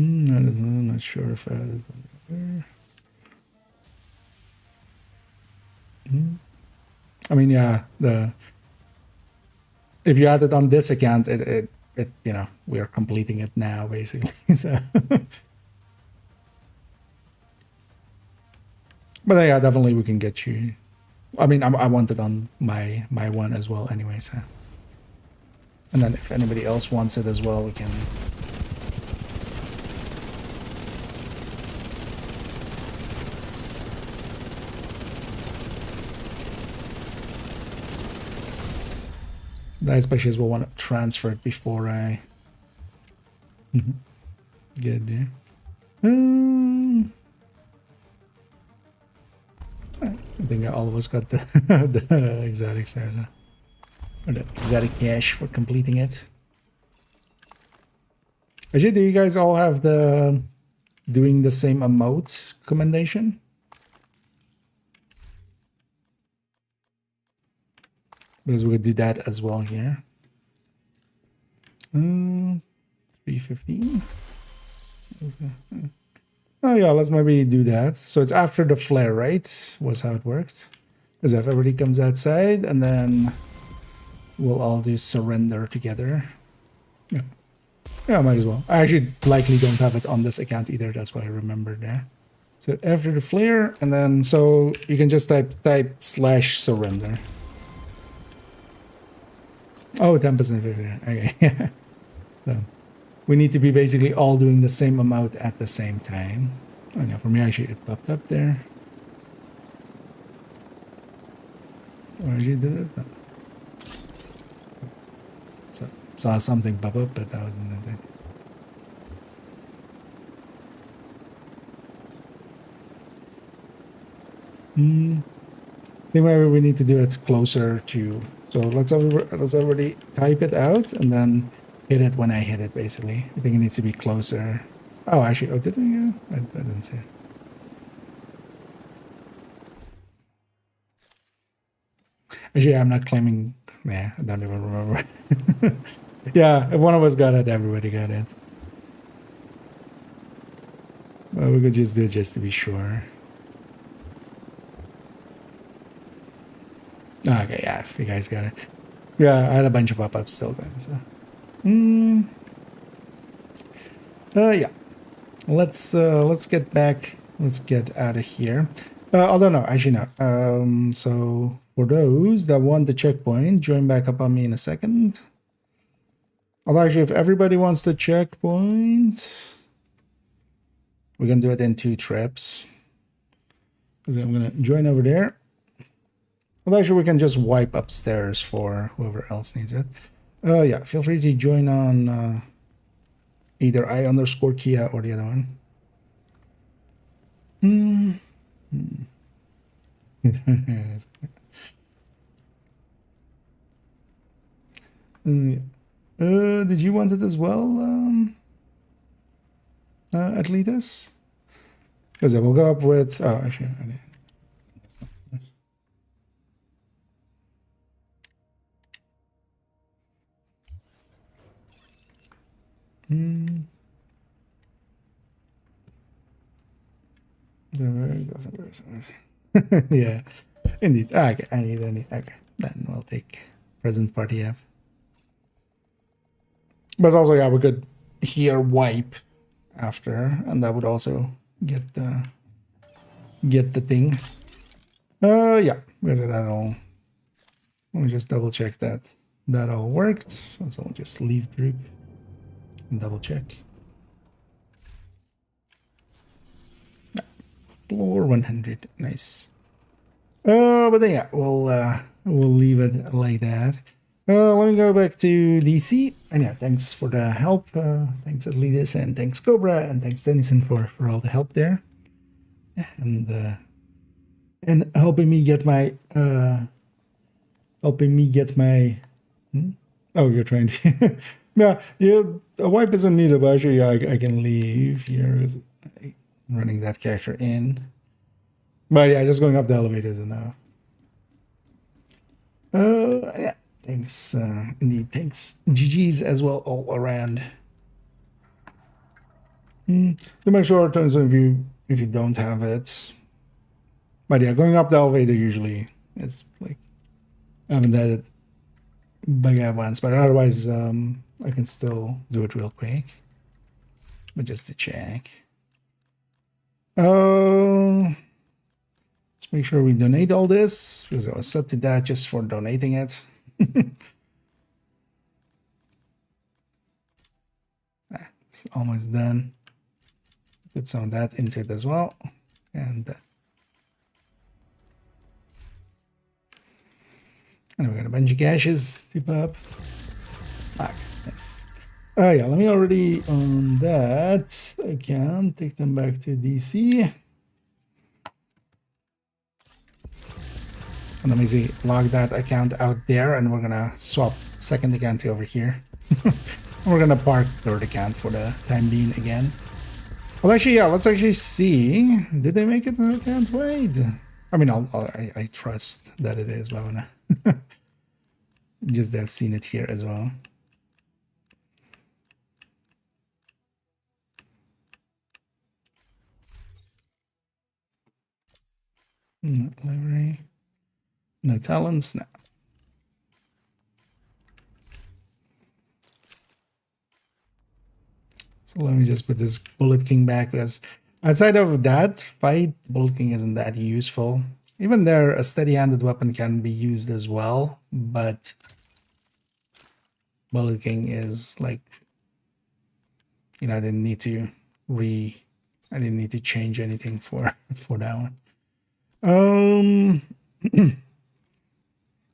I'm not sure if I added them there. I mean, yeah, if you add it on this account, it you know, we are completing it now basically. So, but yeah, definitely we can get you. I mean, I want it on my one as well, anyway. So, and then if anybody else wants it as well, we can. I especially will want to transfer it before I get there. I think all of us got the, the exotics there, so. Or the exotic cash for completing it. Actually, do you guys all have the doing the same emote commendation? Because we could do that as well here. 315. Oh yeah, let's maybe do that. So it's after the flare, right? Was how it worked. Because if everybody comes outside, and then we'll all do surrender together. Yeah, yeah, might as well. I actually likely don't have it on this account either. That's why I remembered there. So after the flare, and then so you can just type /surrender. Oh, 10% failure. Okay. So we need to be basically all doing the same amount at the same time. Oh no, for me actually it popped up there. Or actually did it? No. So saw something pop up, but that wasn't it. I think maybe we need to do it closer to. So let's already type it out and then hit it when I hit it, basically. I think it needs to be closer. Oh, actually, oh, did we? I didn't see it. Actually, I'm not claiming. Yeah, I don't even remember. Yeah, if one of us got it, everybody got it. Well, we could just do it just to be sure. Okay, yeah, if you guys got it. Yeah, I had a bunch of pop-ups still going, so. Yeah. Let's get back. Let's get out of here. Although no, actually no. So for those that want the checkpoint, join back up on me in a second. Although actually, if everybody wants the checkpoint, we can do it in 2 trips. So I'm gonna join over there. Well, actually, we can just wipe upstairs for whoever else needs it. Yeah, feel free to join on either I_Kia or the other one. Did you want it as well, Atletus? Because I will go up with. Oh, actually. Yeah, indeed. Okay, I need. Okay, then we'll take present party app. But also, yeah, we could here wipe after, and that would also get the thing. Yeah, because that'll. Let me just double check that all worked. So I'll just leave group and double check. Floor 100, nice. But then, yeah, we'll leave it like that. Let me go back to DC. And yeah, thanks for the help. Thanks Atletis, and thanks Cobra, and thanks Dennison for all the help there. And helping me get my Oh, you're trying to. Yeah, a wipe isn't needed, but actually, yeah, I can leave here. I'm running that character in. But yeah, just going up the elevators enough. Yeah, thanks. Indeed, thanks. GG's as well all around. To make sure turns on if you don't have it. But yeah, going up the elevator usually is like, I haven't had it bug out once, but otherwise I can still do it real quick. But just to check. Let's make sure we donate all this because I was set to that just for donating it. It's almost done. Put some of that into it as well. And we got a bunch of caches to pop. Nice. Yeah, let me already on that. I can take them back to DC. And let me see, log that account out there, and we're gonna swap second account to over here. We're gonna park third account for the time being again. Well, actually, yeah, let's actually see. Did they make it an account? Wait. I mean, I trust that it is, but I'm gonna just have seen it here as well. Not library. No talents now. So let me just put this Bullet King back because outside of that fight, Bullet King isn't that useful. Even there, a steady-handed weapon can be used as well, but Bullet King is like, you know, I didn't need to change anything for that one.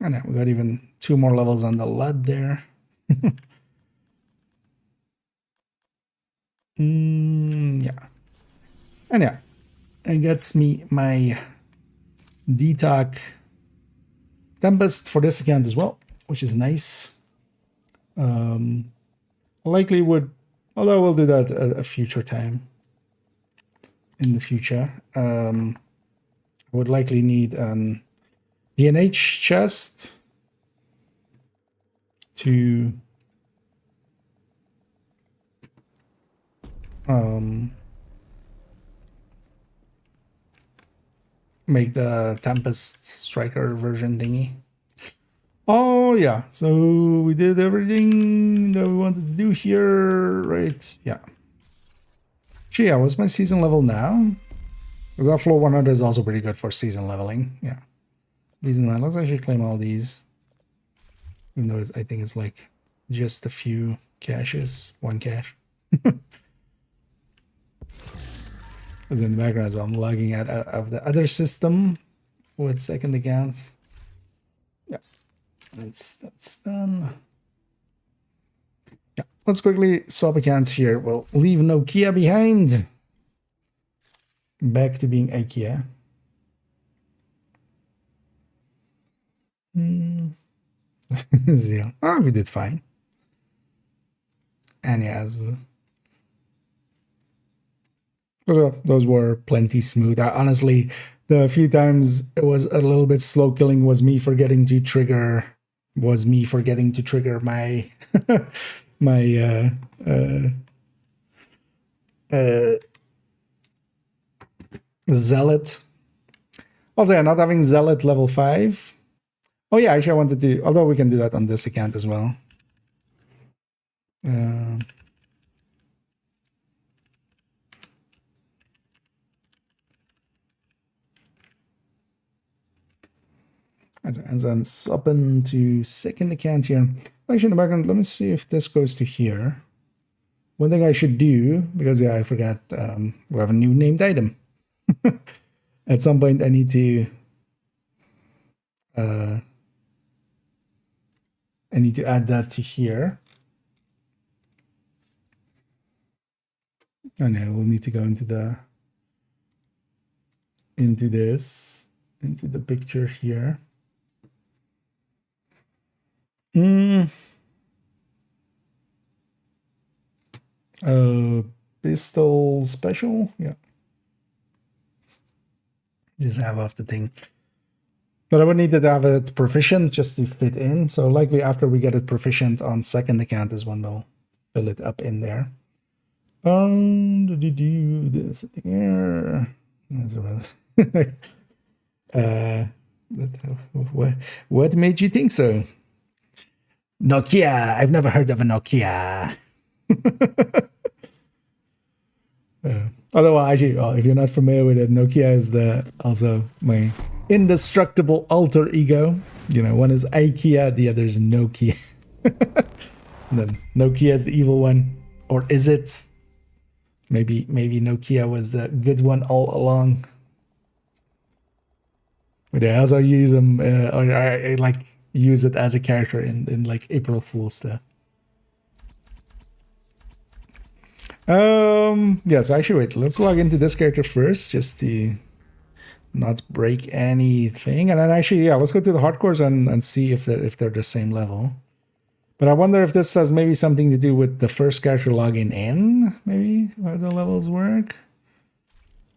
And yeah, we got even 2 more levels on the LUD there. Yeah. And yeah, it gets me my DTOC Tempest for this account as well, which is nice. Likely would, although we'll do that at a future time. In the future, I would likely need an DNH chest to make the Tempest Striker version thingy. Oh yeah, so we did everything that we wanted to do here, right? Yeah. Gee, yeah, what's my season level now? Because that floor 100 is also pretty good for season leveling. Yeah. These in mind. Let's actually claim all these. Even though I think it's like just a few caches. 1 cache. Because in the background as well, I'm logging out of the other system with second account. Yeah. That's done. Yeah. Let's quickly swap accounts here. We'll leave Nokia behind. Back to being IKEA. 0. Oh, we did fine. And yes, those were plenty smooth. Honestly, the few times it was a little bit slow killing was me forgetting to trigger. My my Zealot. Also, yeah, not having Zealot level 5. Oh yeah, actually I wanted to, although we can do that on this account as well. And then swapping to second account here. Actually, in the background, let me see if this goes to here. One thing I should do, because yeah, I forgot, we have a new named item. At some point, I need to add that to here. And then we'll need to go into the into the picture here. Pistol special, yeah. Just have off the thing. But I would need to have it proficient just to fit in. So likely after we get it proficient on second account is when we'll fill it up in there. Did you do this here? What made you think so? Nokia. I've never heard of a Nokia. Although, actually, if you're not familiar with it, Nokia is also my indestructible alter ego. You know, one is IKEA, the other is Nokia. And then Nokia is the evil one, or is it? Maybe Nokia was the good one all along. But I also use them, or I like use it as a character in like April Fool's stuff. Yeah, so actually wait, let's log into this character first just to not break anything. And then actually, yeah, let's go to the hardcores and see if they're the same level. But I wonder if this has maybe something to do with the first character logging in, maybe how the levels work.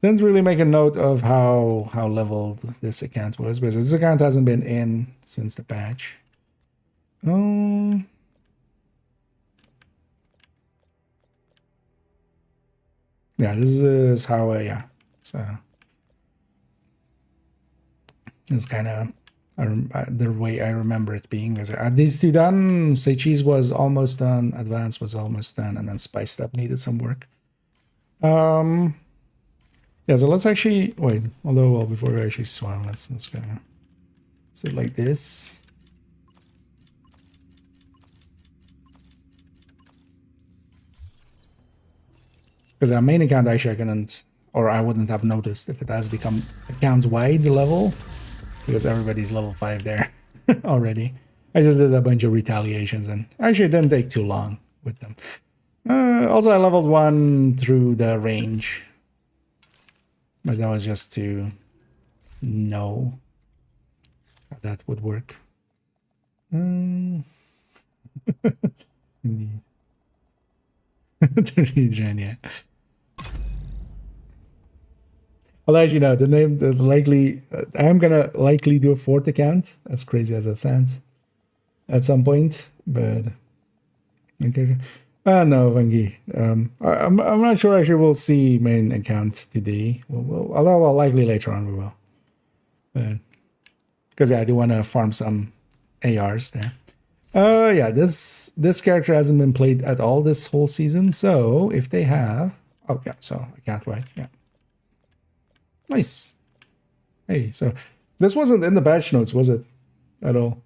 Didn't really make a note of how leveled this account was, because this account hasn't been in since the patch. Oh. Yeah, this is how yeah. So it's kind of the way I remember it being. Are these two done? Say Cheese was almost done. Advanced was almost done, and then Spiced Up needed some work. Yeah, so let's actually wait. Although, well, before we actually swam, let's go. So like this. Because our main account actually I couldn't, or I wouldn't have noticed if it has become account-wide level, because everybody's level 5 there already. I just did a bunch of retaliations, and actually it didn't take too long with them. Also, I leveled 1 through the range, but that was just to know how that would work. Indeed. Yeah. I'll let you know the name. I'm gonna likely do a 4th account. As crazy as that sounds, at some point. But okay. No, Vangi. I'm not sure. Actually, we'll see main account today. Although likely later on we will. But because yeah, I do want to farm some ARs there. Yeah, this character hasn't been played at all this whole season. So if they have, oh yeah, so account-wide, yeah. Nice. Hey, so this wasn't in the patch notes, was it? At all?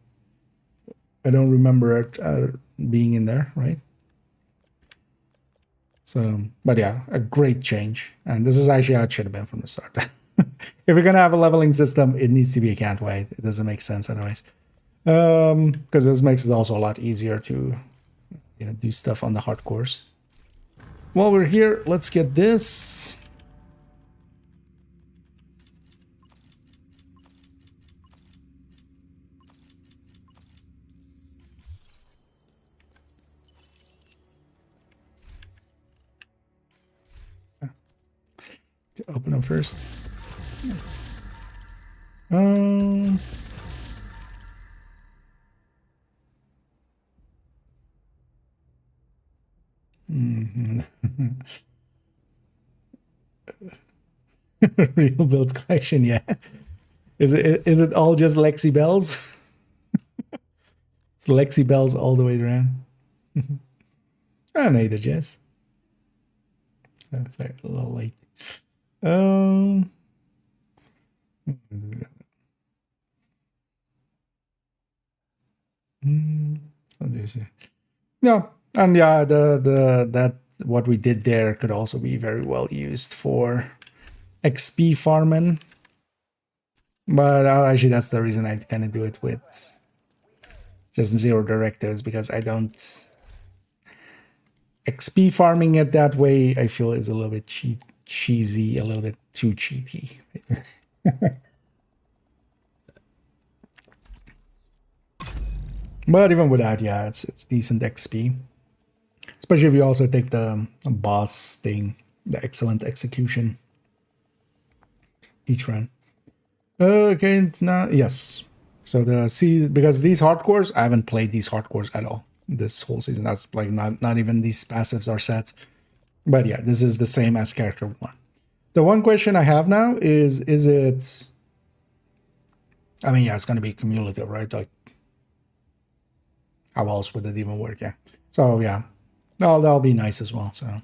I don't remember it being in there, right? So, but yeah, a great change. And this is actually how it should have been from the start. If you're going to have a leveling system, it needs to be account-wide. It doesn't make sense otherwise. Because this makes it also a lot easier to do stuff on the hardcores. While we're here, let's get this. To open them first. Yes. Real build collection, yeah. Is it all just Lexi Bells? It's Lexi Bells all the way around. Oh, neither, Jess. Oh, sorry, a little late. Yeah, and yeah, that what we did there could also be very well used for XP farming. But actually, that's the reason I kind of do it with just 0 directives, because I don't XP farming it that way. I feel is a little bit cheesy, a little bit too cheaty. But even without, yeah, it's decent XP. Especially if you also take the boss thing, the excellent execution each run. Okay, now yes. So because these hardcores, I haven't played these hardcores at all this whole season. That's like not even these passives are set. But yeah, this is the same as character 1. The one question I have now is it... I mean, yeah, it's going to be cumulative, right? Like, how else would it even work? Yeah. So, yeah. That'll be nice as well, so...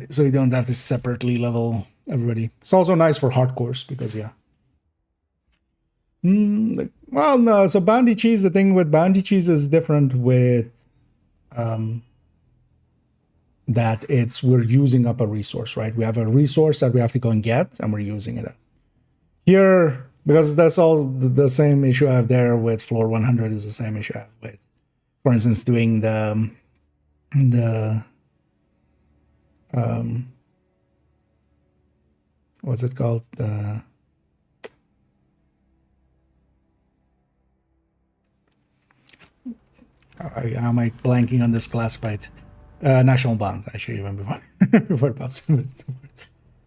so you don't have to separately level everybody. It's also nice for hardcores, because, yeah. Well, no, so bounty cheese, the thing with bounty cheese is different with... that we're using up a resource, right? We have a resource that we have to go and get, and we're using it up. Here, because that's all the same issue I have there with floor 100 is the same issue I have with, for instance, doing the what's it called? How am I blanking on this classified? National Bond, actually, even before before it pops in.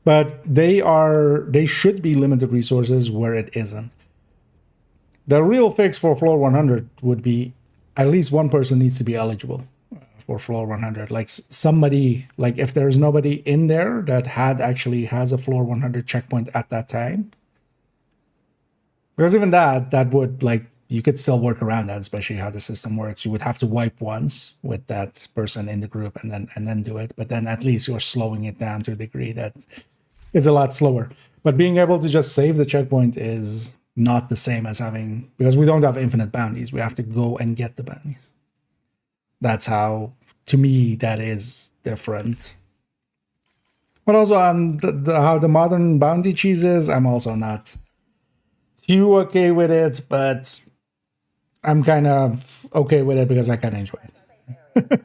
But they should be limited resources where it isn't. The real fix for floor 100 would be at least one person needs to be eligible for floor 100. Like somebody, like if there's nobody in there that has a floor 100 checkpoint at that time, because even that would, like, you could still work around that, especially how the system works. You would have to wipe once with that person in the group and then do it. But then at least you're slowing it down to a degree that is a lot slower. But being able to just save the checkpoint is not the same as having, because we don't have infinite bounties. We have to go and get the bounties. That's how, to me, that is different. But also on how the modern bounty cheese is, I'm also not too okay with it, but I'm kind of okay with it because I kind of enjoy it.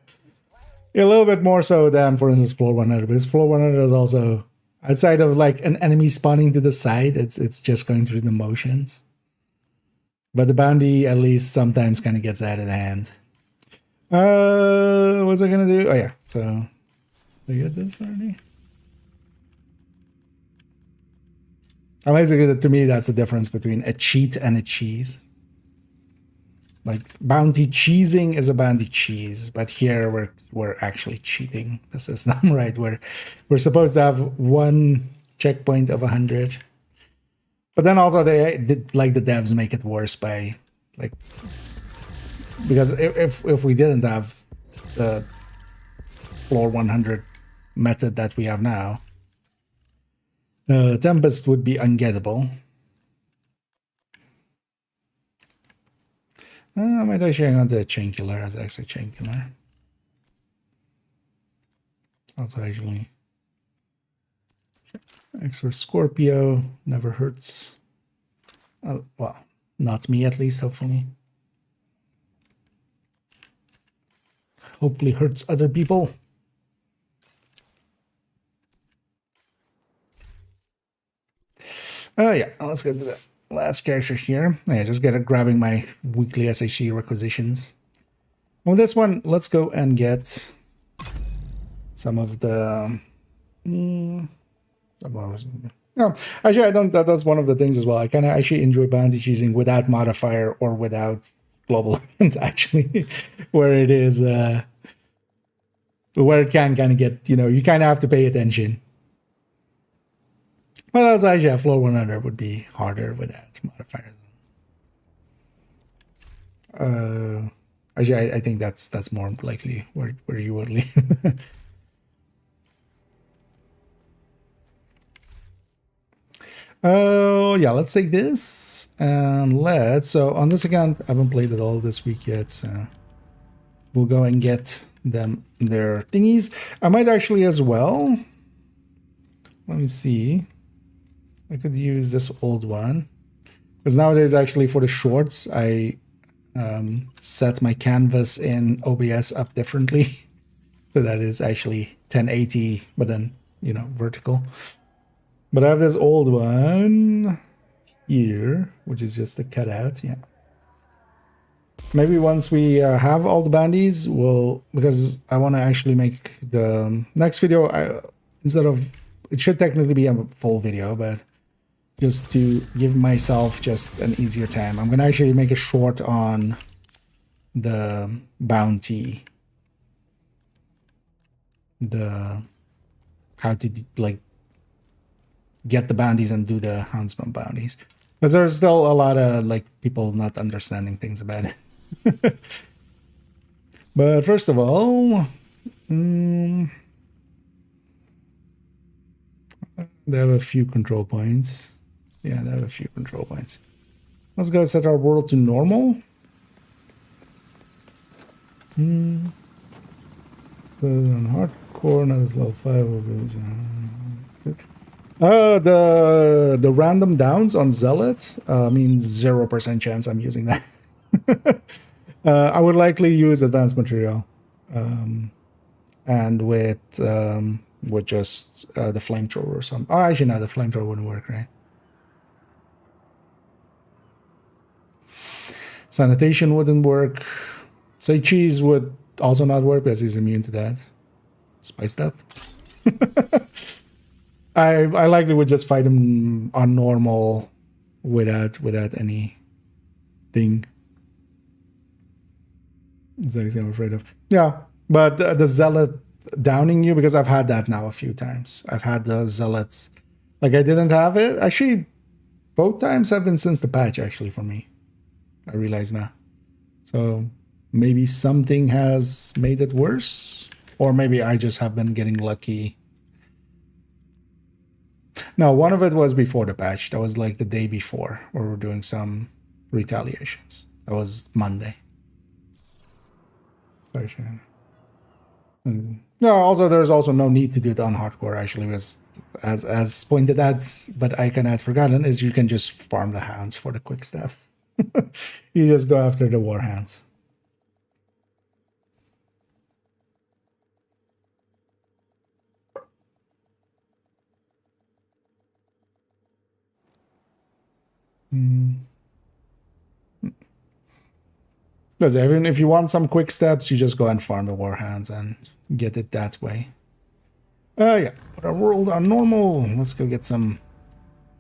A little bit more so than, for instance, floor 100, because floor 100 is also, outside of like an enemy spawning to the side, it's just going through the motions. But the bounty at least sometimes kind of gets out of hand. What's I gonna do? Oh yeah, so did I get this already? Amazing, to me, that's the difference between a cheat and a cheese. Like, bounty cheesing is a bounty cheese, but here we're actually cheating the system, right? We're supposed to have one checkpoint of 100. But then also they did, like, the devs make it worse by, like, because if we didn't have the floor 100 method that we have now, Tempest would be ungettable. I might actually hang on to a chain killer as actually chain killer. That's actually extra Scorpio never hurts. Well, not me at least, hopefully. Hopefully hurts other people. Oh yeah, let's go to the last character here. Yeah, just grabbing my weekly SHC requisitions. On this one, let's go and get some of the... No, actually, I don't. That's one of the things as well. I kind of actually enjoy bounty cheesing without modifier or without global event, actually, where it is, where it can kind of get, you kind of have to pay attention. But also, actually, yeah, floor 100 would be harder without modifiers. Actually, I think that's more likely where you would leave. Oh, yeah, let's take this and so on this account, I haven't played it all this week yet, so we'll go and get them their thingies. I might actually as well, let me see, I could use this old one, because nowadays actually for the shorts, I set my canvas in OBS up differently, so that is actually 1080, but then, vertical. But I have this old one here, which is just a cutout, yeah. Maybe once we have all the bounties, because I want to actually make the next video, instead of, it should technically be a full video, but just to give myself just an easier time, I'm going to actually make a short on the bounty the how to like get the bounties and do the Houndsman bounties, because there's still a lot of like people not understanding things about it. But first of all, they have a few control points. Yeah, they have a few control points. Let's go set our world to normal. Put it on hardcore, now it's level 5. The random downs on Zealot means 0% chance I'm using that. I would likely use advanced material, and with just the flamethrower or something. Oh, actually, no, the flamethrower wouldn't work, right? Sanitation wouldn't work. Say cheese would also not work because he's immune to that. Spice stuff. I likely would just fight him on normal without any thing. Exactly, I'm afraid of. Yeah, but the zealot downing you, because I've had that now a few times. I've had the zealots, like I didn't have it. Actually, both times have been since the patch. Actually, for me, I realize now. So maybe something has made it worse, or maybe I just have been getting lucky. No, one of it was before the patch. That was like the day before, where we're doing some retaliations. That was Monday. No, also there's also no need to do it on hardcore actually, because as pointed out, but I had forgotten, is you can just farm the hounds for the quick stuff. You just go after the war hounds. Because even if you want some quick steps, you just go and farm the warhounds and get it that way. Yeah, put our world on normal. Let's go get some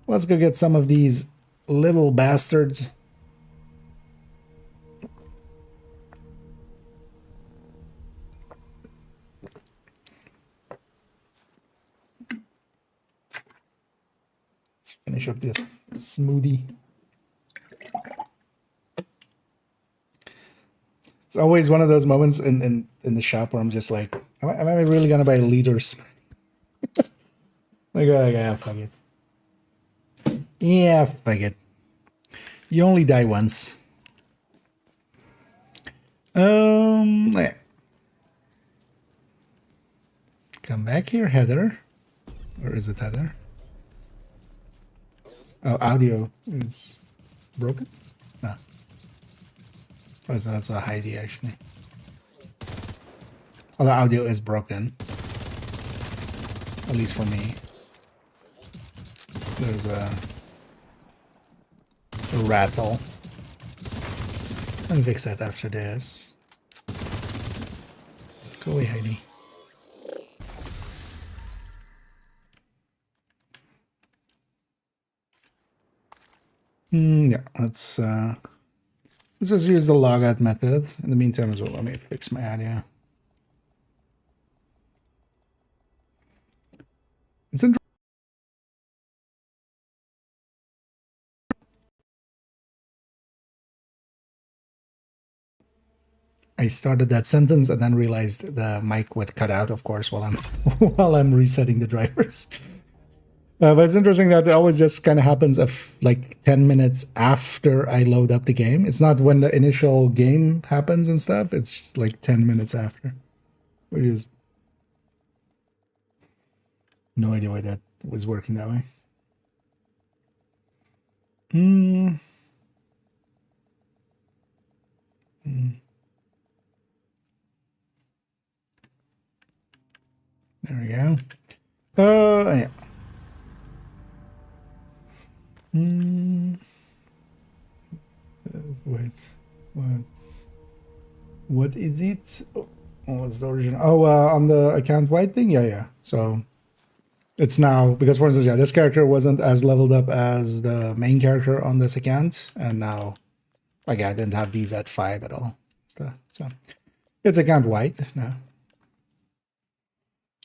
of these little bastards. Let's finish up this smoothie. It's always one of those moments in the shop where I'm just like, am I really gonna buy liters? Like, yeah, fuck it. Yeah, fuck it. You only die once. Yeah. Come back here, Heather. Or is it Heather? Oh, audio is broken? No. Oh, so that's a Heidi, actually. Oh, the audio is broken. At least for me. There's a rattle. I'll fix that after this. Go away, Heidi. Yeah, let's just use the logout method. In the meantime as well, let me fix my audio. It's interesting. I started that sentence and then realized the mic would cut out, of course, while I'm while I'm resetting the drivers. But it's interesting that it always just kind of happens like 10 minutes after I load up the game. It's not when the initial game happens and stuff. It's just like 10 minutes after. Which is no idea why that was working that way. There we go. Yeah. Wait, what is it? Oh, what's the original? Oh, on the account white thing? Yeah. So it's now, because for instance, yeah, this character wasn't as leveled up as the main character on this account, and now, like, I didn't have these at 5 at all. So it's account white now.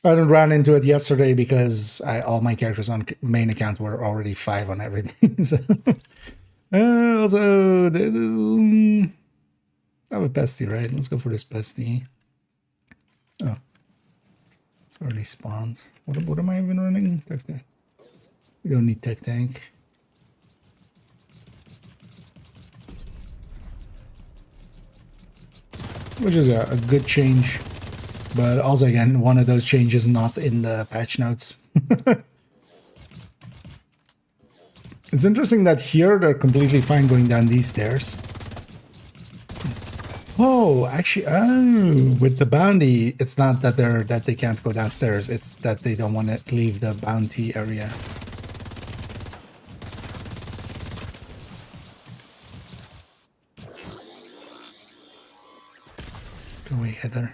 I didn't run into it yesterday because all my characters on main account were already 5 on everything. So also, I have a pesty, right? Let's go for this pesty. Oh, it's already spawned. What am I even running? Tech tank. We don't need tech tank. Which is a good change. But also, again, one of those changes not in the patch notes. It's interesting that here they're completely fine going down these stairs. Oh, actually, with the bounty, it's not that they can't go downstairs. It's that they don't want to leave the bounty area. Go away, Heather.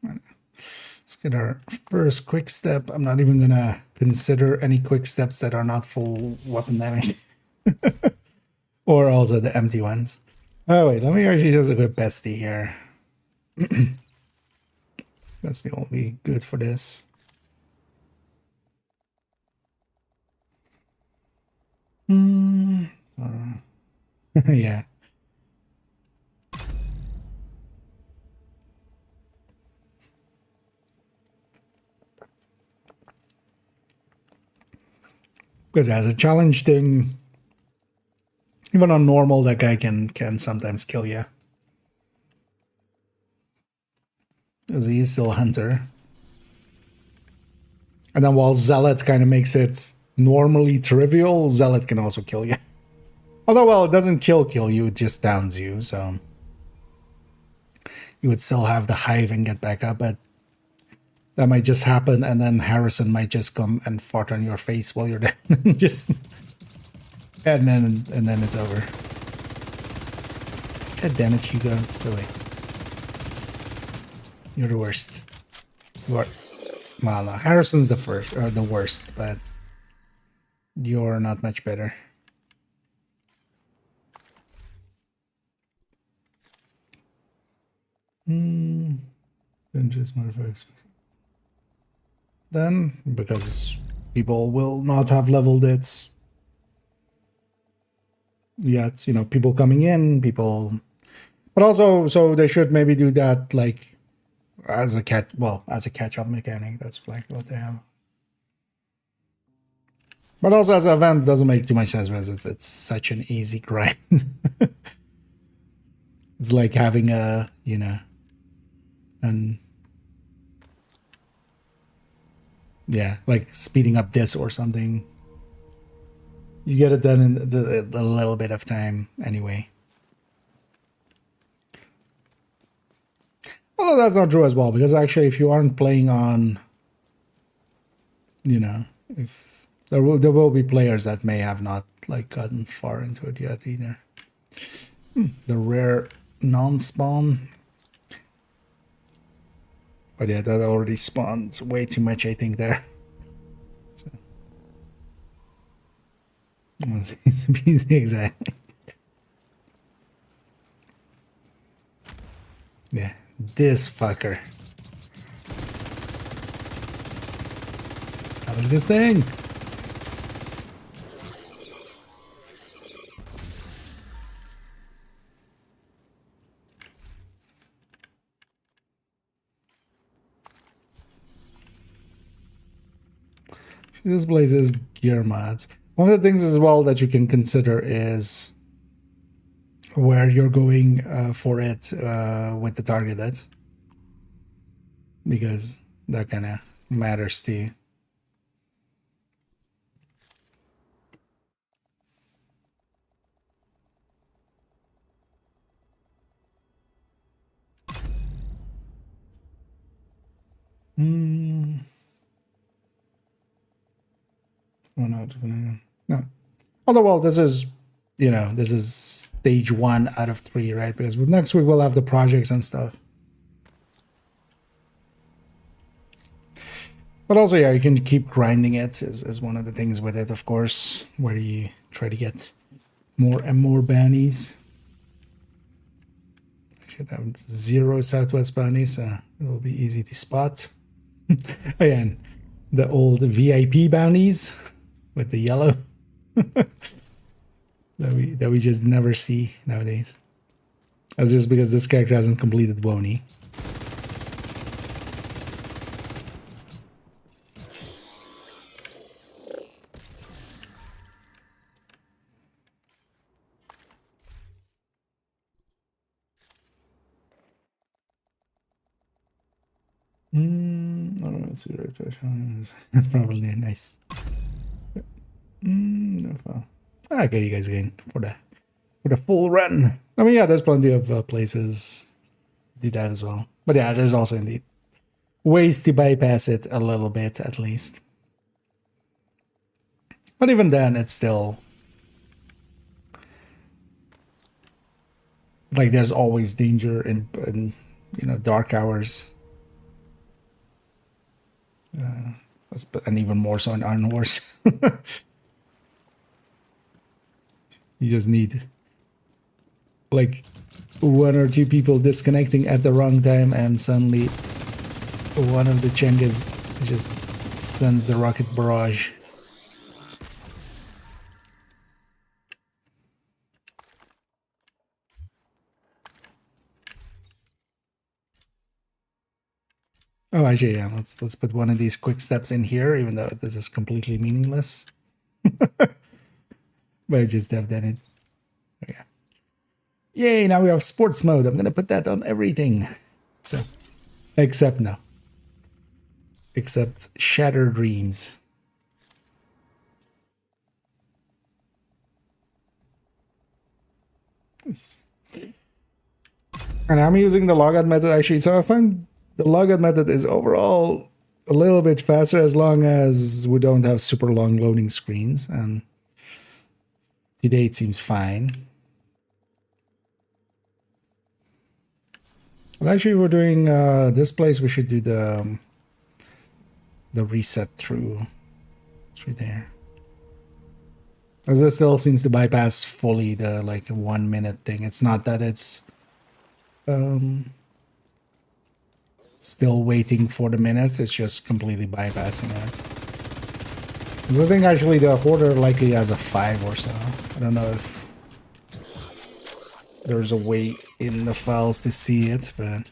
Let's get our first quick step. I'm not even gonna consider any quick steps that are not full weapon damage. Or also the empty ones. Oh wait, let me actually just equip bestie here. That's the only good for this. Yeah. Because as a challenge thing, even on normal, that guy can sometimes kill you. Because he is still a hunter. And then while Zealot kind of makes it normally trivial, Zealot can also kill you. Although, well, it doesn't kill you, it just downs you, so... You would still have the hive and get back up, but... That might just happen, and then Harrison might just come and fart on your face while you're down. Just... And then it's over. God damn it, Hugo. Go away. You're the worst. You are... Well, no, Harrison's the worst, but... You're not much better. Dangerous modifiers. Then, because people will not have leveled it yet, you know, people coming in, people... But also, so they should maybe do that, like, as a catch-up mechanic. That's like what they have. But also as an event, doesn't make too much sense because it's such an easy grind. It's like having a, you know, and yeah, like speeding up this or something. You get it done in a little bit of time anyway. Although that's not true as well, because actually if you aren't playing on, you know, if there will be players that may have not like gotten far into it yet either. The rare non-spawn. But yeah, that already spawned way too much, I think, there. So. Exactly. Yeah, this fucker. Stop this thing. This place is gear mods. One of the things as well that you can consider is where you're going for it with the targeted, because that kind of matters to you. Oh, no. Although, well, this is, you know, this is stage 1 out of 3, right? Because next week we'll have the projects and stuff. But also, yeah, you can keep grinding it is one of the things with it, of course, where you try to get more and more bounties. I should have 0 Southwest bounties, so It will be easy to spot. Again, the old VIP bounties with the yellow that we just never see nowadays. That's just because this character hasn't completed WONI. Oh, let's see. Probably nice. No fun. Okay, you guys again for the full run. I mean, yeah, there's plenty of places to do that as well. But yeah, there's also indeed ways to bypass it a little bit at least. But even then, it's still like there's always danger in you know, dark hours. And even more so in Iron Horse. You just need like 1 or 2 people disconnecting at the wrong time, and suddenly one of the Chengas just sends the rocket barrage. Oh, actually, yeah. Let's put one of these quick steps in here, even though this is completely meaningless. But I just have that in. There we go. Yay! Now we have sports mode. I'm gonna put that on everything. So, except Shattered Dreams. And I'm using the logout method actually. So I find the logout method is overall a little bit faster as long as we don't have super long loading screens. And today it seems fine. Well, actually, we're doing this place. We should do the reset through there. As this still seems to bypass fully the like 1 minute thing. It's not that it's still waiting for the minutes. It's just completely bypassing it. Because I think actually the Hoarder likely has a 5 or so. I don't know if there's a way in the files to see it, but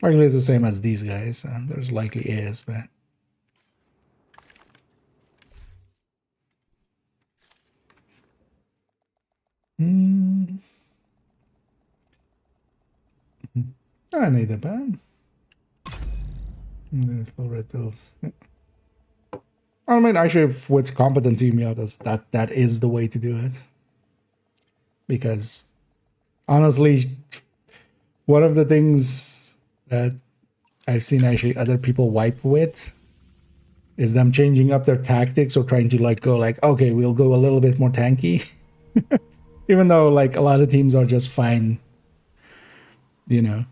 likely it's the same as these guys. There's likely is, but neither bad. There's 4 red pills. Yeah. I mean, actually, with competent team, yeah, that is the way to do it. Because honestly, one of the things that I've seen actually other people wipe with is them changing up their tactics or trying to like go like, okay, we'll go a little bit more tanky. Even though like a lot of teams are just fine, you know.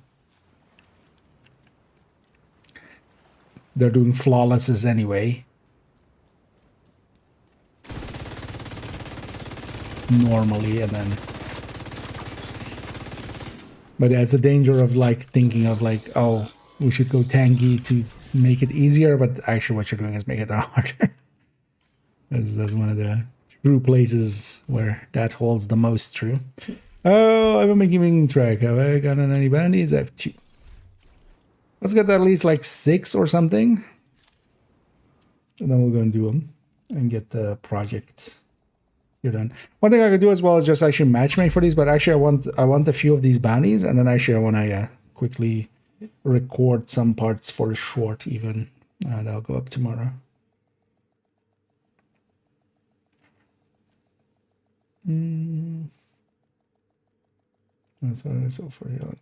They're doing flawlesses anyway. Normally, and then but yeah, it's a danger of like thinking of like, oh, we should go tanky to make it easier, but actually what you're doing is make it harder. That's one of the true places where that holds the most true. Oh, I've been keeping track. Have I gotten any bandies? I have 2. Let's get at least like 6 or something, and then we'll go and do them and get the project. You're done. One thing I could do as well is just actually matchmake for these, but actually I want a few of these bounties, and then actually I want to quickly record some parts for a short even. That'll go up tomorrow. That's what I saw for you.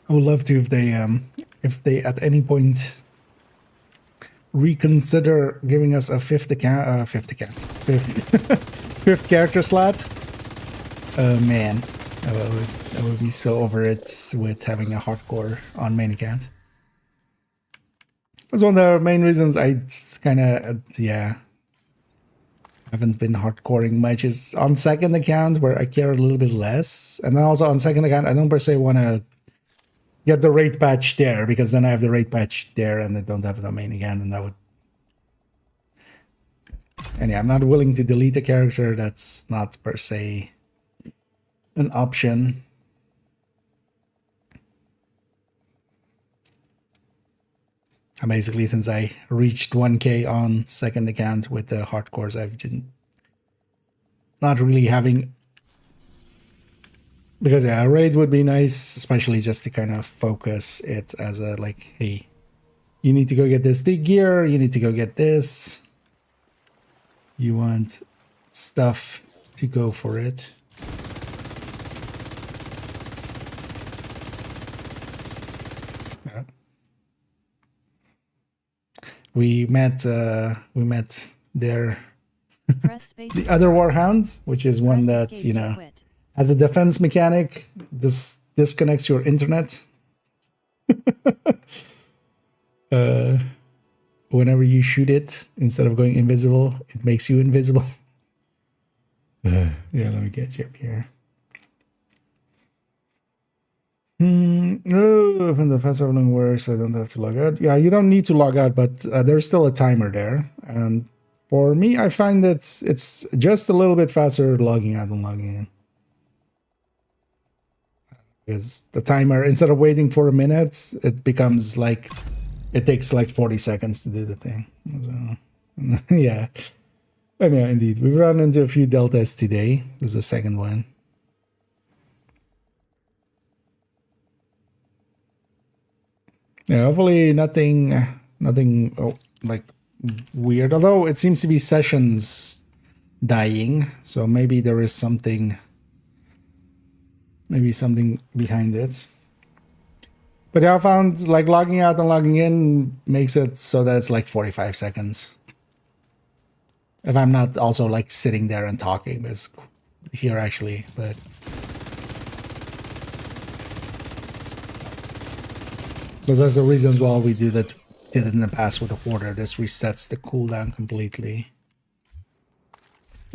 I would love to if they at any point reconsider giving us a fifth character slot. Man, I would be so over it with having a hardcore on main account. That's one of the main reasons I kind of, yeah, haven't been hardcoring much is on second account where I care a little bit less. And then also on second account, I don't per se want to get the rate patch there because then I have the rate patch there and I don't have the main again. And that would, and yeah, I'm not willing to delete a character. That's not per se an option. And basically, since I reached 1K on second account with the hardcores, I've been not really having, because yeah, a raid would be nice, especially just to kind of focus it as a like, hey, you need to go get this gear, you need to go get this, you want stuff to go for it. Yeah. We met there the other Warhound, which is one that, you know, as a defense mechanic, this disconnects your internet. Whenever you shoot it, instead of going invisible, it makes you invisible. Yeah, let me get you up here. Oh, when the fast traveling works, I don't have to log out. Yeah, you don't need to log out, but there's still a timer there. And for me, I find that it's just a little bit faster logging out than logging in. Because the timer, instead of waiting for a minute, it becomes like, it takes like 40 seconds to do the thing. So, yeah. And yeah, indeed. We've run into a few deltas today. This is the second one. Yeah, hopefully nothing like weird. Although it seems to be sessions dying, so maybe there is something, behind it. But yeah, I found like logging out and logging in makes it so that it's like 45 seconds. If I'm not also like sitting there and talking, it's here actually, but. Because that's the reasons why we did it in the past with the Hoarder. This resets the cooldown completely.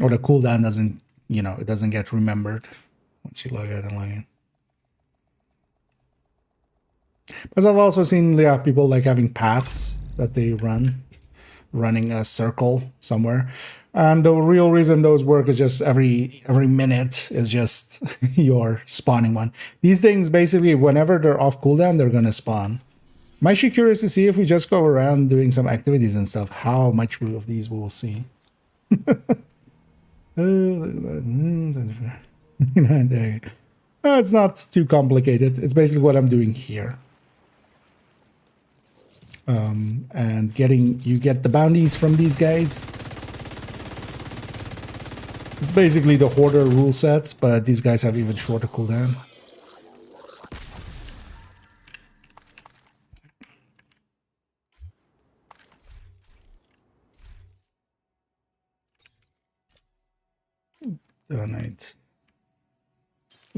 Or the cooldown doesn't, you know, it doesn't get remembered once you log out and log in. But I've also seen, yeah, people like having paths that they running a circle somewhere. And the real reason those work is just every minute is just your spawning one. These things basically, whenever they're off cooldown, they're gonna spawn. I'm actually curious to see if we just go around doing some activities and stuff, how much of these we will see. It's not too complicated. It's basically what I'm doing here. And you get the bounties from these guys. It's basically the Hoarder rule set, but these guys have even shorter cooldown. Donate.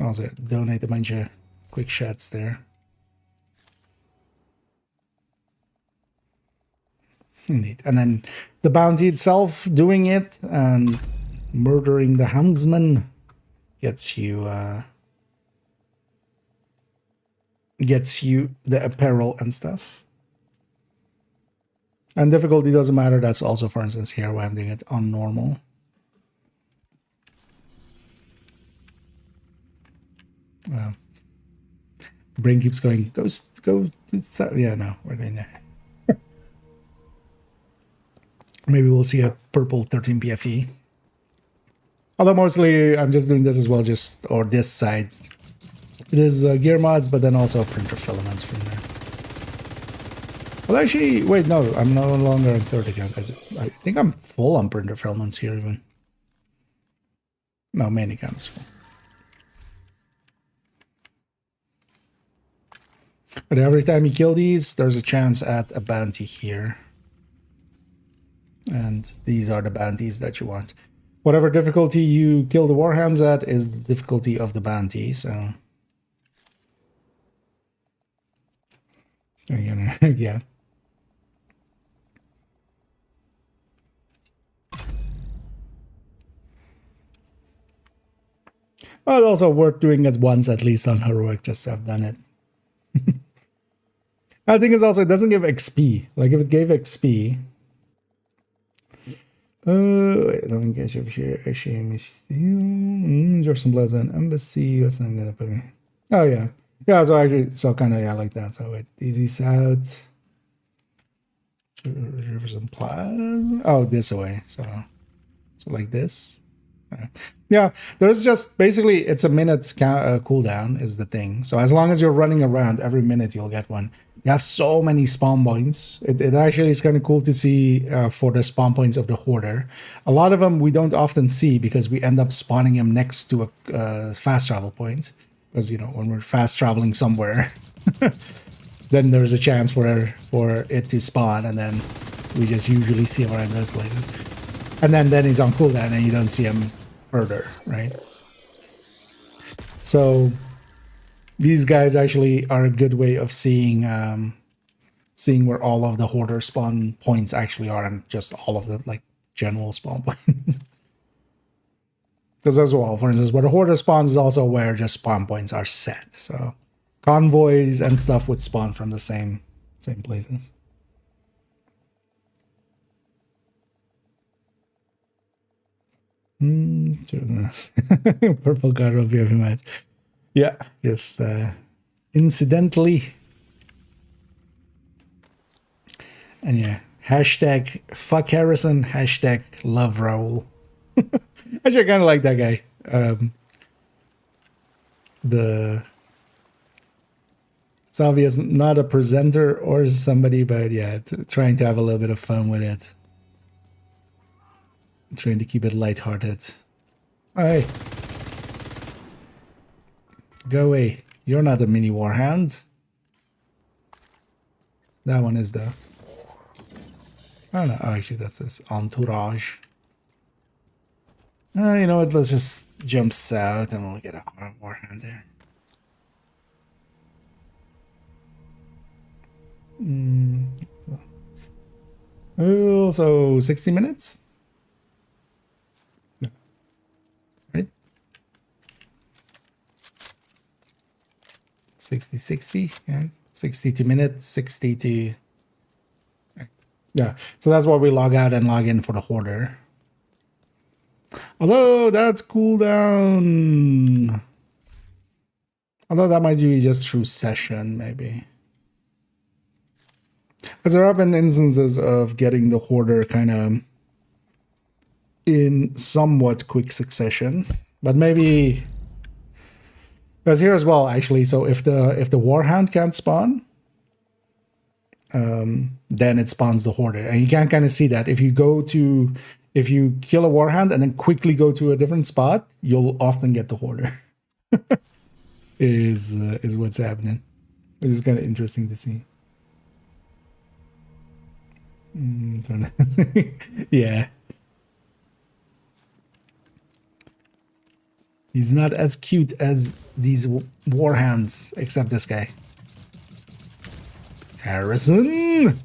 Also, donate a bunch of quick shots there. Indeed. And then the bounty itself, doing it and murdering the Houndsman gets you the apparel and stuff. And difficulty doesn't matter. That's also, for instance, here where I'm doing it on normal. Brain keeps going, go. Yeah, no, we're going there. Maybe we'll see a purple 13 PFE. Although mostly I'm just doing this as well, or this side. It is gear mods, but then also printer filaments from there. Well, actually, wait, no, I'm no longer on third account. I think I'm full on printer filaments here even. No, main account is full. But every time you kill these, there's a chance at a bounty here. And these are the bounties that you want. Whatever difficulty you kill the warhounds at is the difficulty of the bounty, so. Yeah. Well, it's also worth doing it once at least on heroic, just to have done it. I think it's also, it doesn't give XP. Like if it gave XP. Wait, let me get you up here. Actually, steal. Drop some bloods on embassy. What's not gonna put me? Oh yeah. Yeah, so actually, so kind of, yeah, like that. So wait, easy south. Some plasma. Oh, this way. So like this. Yeah, there's just basically it's a minute cooldown is the thing. So as long as you're running around, every minute you'll get one. You have so many spawn points. It actually is kind of cool to see for the spawn points of the hoarder. A lot of them we don't often see because we end up spawning them next to a fast travel point. Because, you know, when we're fast traveling somewhere, then there's a chance for it to spawn, and then we just usually see him around those places. And then he's on cooldown and you don't see him further, right? So these guys actually are a good way of seeing where all of the hoarder spawn points actually are, and just all of the like general spawn points. Because as well, for instance, where the hoarder spawns is also where just spawn points are set. So convoys and stuff would spawn from the same places. Purple card will be every match. Yeah, just incidentally. And yeah, hashtag fuck Harrison, hashtag love Raul. Actually, I kind of like that guy. It's obvious not a presenter or somebody, but yeah, trying to have a little bit of fun with it. Trying to keep it lighthearted. Hey, go away. You're not a mini warhound. That one is though. Oh no, oh, actually that's his entourage. You know what, let's just jump south and we'll get a warhound there. Oh, so 60 minutes? No. Right? 60, yeah. 62 minutes, 60 to... Yeah, so that's why we log out and log in for the hoarder. Although that's cooldown. Although that might be just through session, maybe. As there have been instances of getting the hoarder kind of in somewhat quick succession, but maybe because here as well, actually. So if the warhound can't spawn, then it spawns the hoarder, and you can kind of see that if you kill a warhound and then quickly go to a different spot, you'll often get the hoarder. is what's happening, which is kind of interesting to see. Yeah, he's not as cute as these warhounds, except this guy. Harrison,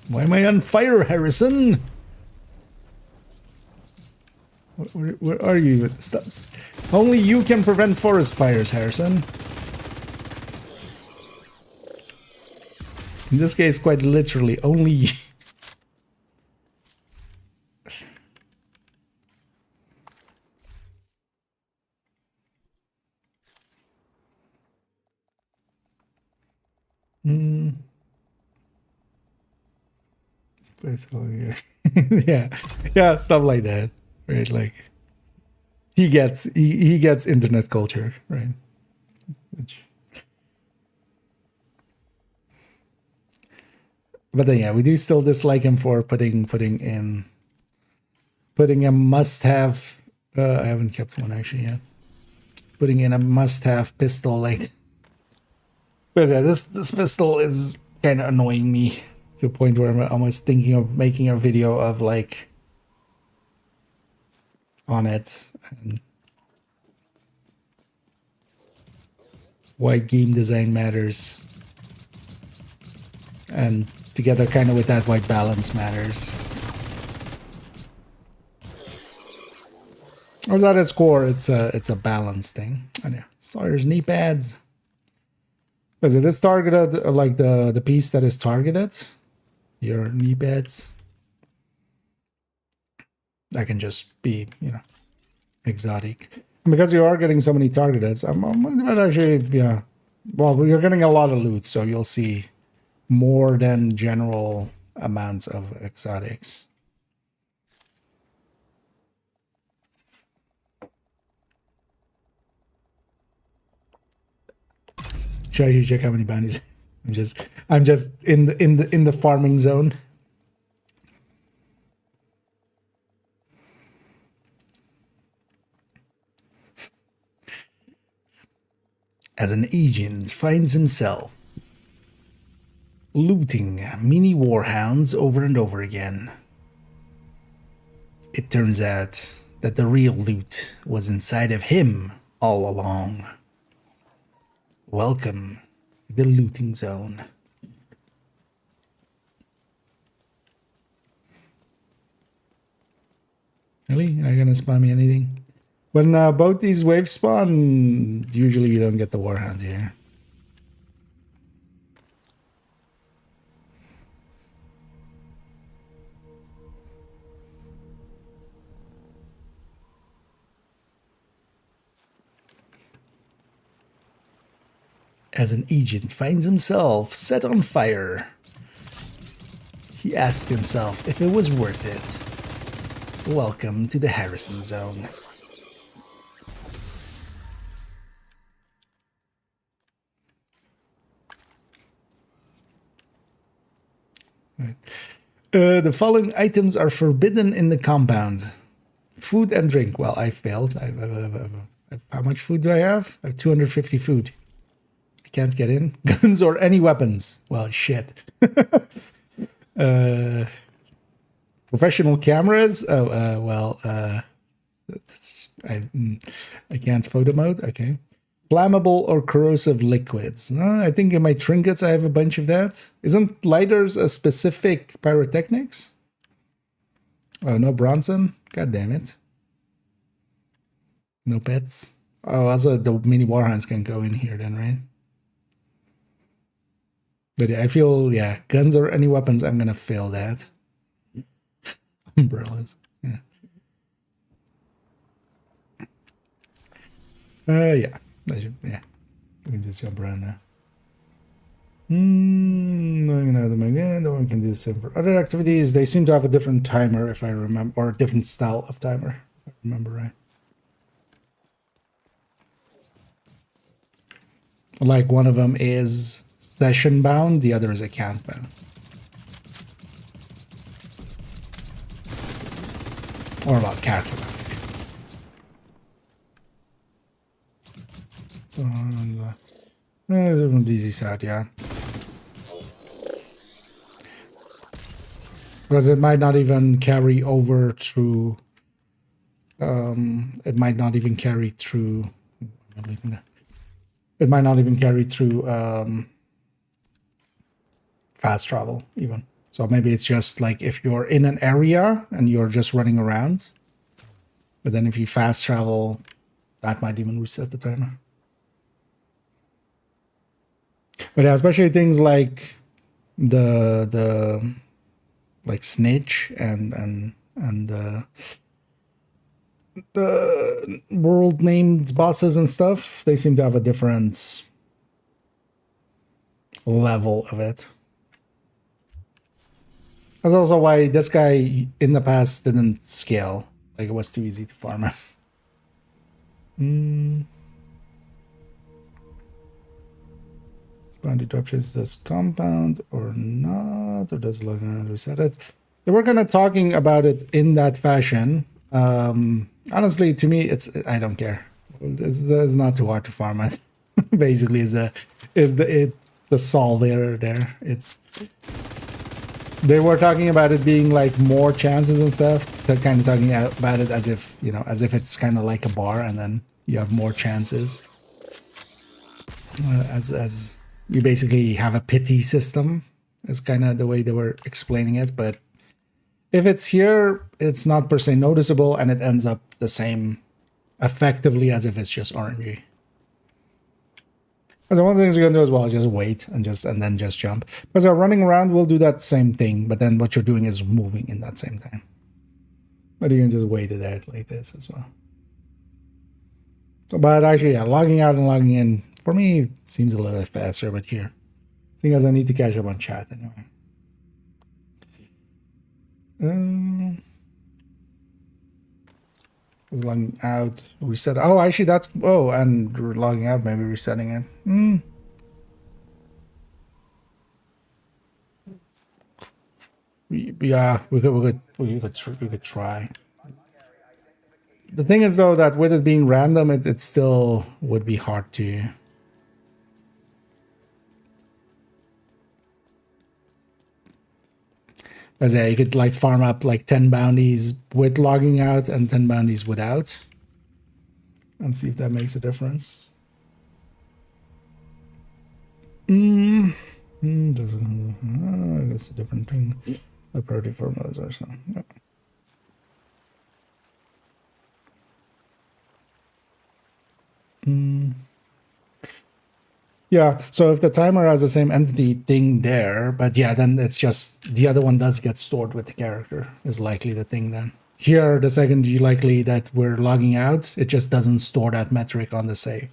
why am I on fire, Harrison? Where are you? Stop. Only you can prevent forest fires, Harrison. In this case, quite literally, only you. Yeah, stuff like that, right? Like he gets internet culture, right? But then yeah, we do still dislike him for putting a must-have. I haven't kept one actually yet. Putting in a must-have pistol, like. But yeah, this pistol is kind of annoying me to a point where I'm almost thinking of making a video of like on it and why game design matters, and together kind of with that why balance matters. Because at its core, it's a balance thing. And yeah, Sawyer's knee pads. Because it is targeted, like the piece that is targeted, your knee pads. That can just be, exotic. And because you are getting so many targeted, but actually, yeah. Well, you're getting a lot of loot, so you'll see more than general amounts of exotics. Should I check how many bounties? I'm just in the farming zone. As an agent finds himself looting mini warhounds over and over again, it turns out that the real loot was inside of him all along. Welcome to the looting zone. Really? You're not gonna spawn me anything? When both these waves spawn, usually you don't get the warhound here. As an agent finds himself set on fire, he asks himself if it was worth it. Welcome to the Harrison Zone. Right. The following items are forbidden in the compound. Food and drink. Well, I failed. How much food do I have? I have 250 food. I can't get in. Guns or any weapons. Well, shit. Professional cameras. Oh, I can't photo mode. Okay. Flammable or corrosive liquids. I think in my trinkets I have a bunch of that. Isn't lighters a specific pyrotechnics? Oh, no Bronson? God damn it. No pets. Oh, also the mini warhounds can go in here then, right? But yeah, I feel, yeah, guns or any weapons, I'm gonna fail that. Umbrellas. Yeah. Yeah. Yeah, we can just jump around now. No one can have them again. No one can do the same for other activities. They seem to have a different timer, if I remember, or a different style of timer, if I remember right. Like one of them is session bound, the other is account bound. Or not character bound. So on the easy side, yeah. Because it might not even carry over through. It might not even carry through. It might not even carry through fast travel even. So maybe it's just like if you're in an area and you're just running around, but then if you fast travel, that might even reset the timer. But yeah, especially things like the like snitch and the world named bosses and stuff, they seem to have a different level of it. That's also why this guy in the past didn't scale. Like it was too easy to farm him. Bounty dropships this compound or not, or does it look like reset it? They were kind of talking about it in that fashion. Honestly, to me, I don't care. It's not too hard to farm it. Basically, is the solve there. They were talking about it being like more chances and stuff. They're kind of talking about it as if it's kind of like a bar, and then you have more chances. As you basically have a pity system, is kind of the way they were explaining it. But if it's here, it's not per se noticeable, and it ends up the same effectively as if it's just RNG. And so one of the things you're gonna do as well is just wait and then just jump. Because running around will do that same thing, but then what you're doing is moving in that same time. But you can just wait it out like this as well. So, but actually, yeah, logging out and logging in for me seems a little bit faster. But here, seeing as I need to catch up on chat anyway. Is logging out, reset. Oh, actually, that's and logging out, maybe resetting it. Yeah, we could try. The thing is, though, that with it being random, it still would be hard to. As yeah, you could like farm up like 10 bounties with logging out and 10 bounties without, and see if that makes a difference. That's a different thing. The priority formulas or so. Yeah. Yeah, so if the timer has the same entity thing there, but yeah, then it's just the other one does get stored with the character is likely the thing then. Here, the second you likely that we're logging out, it just doesn't store that metric on the save.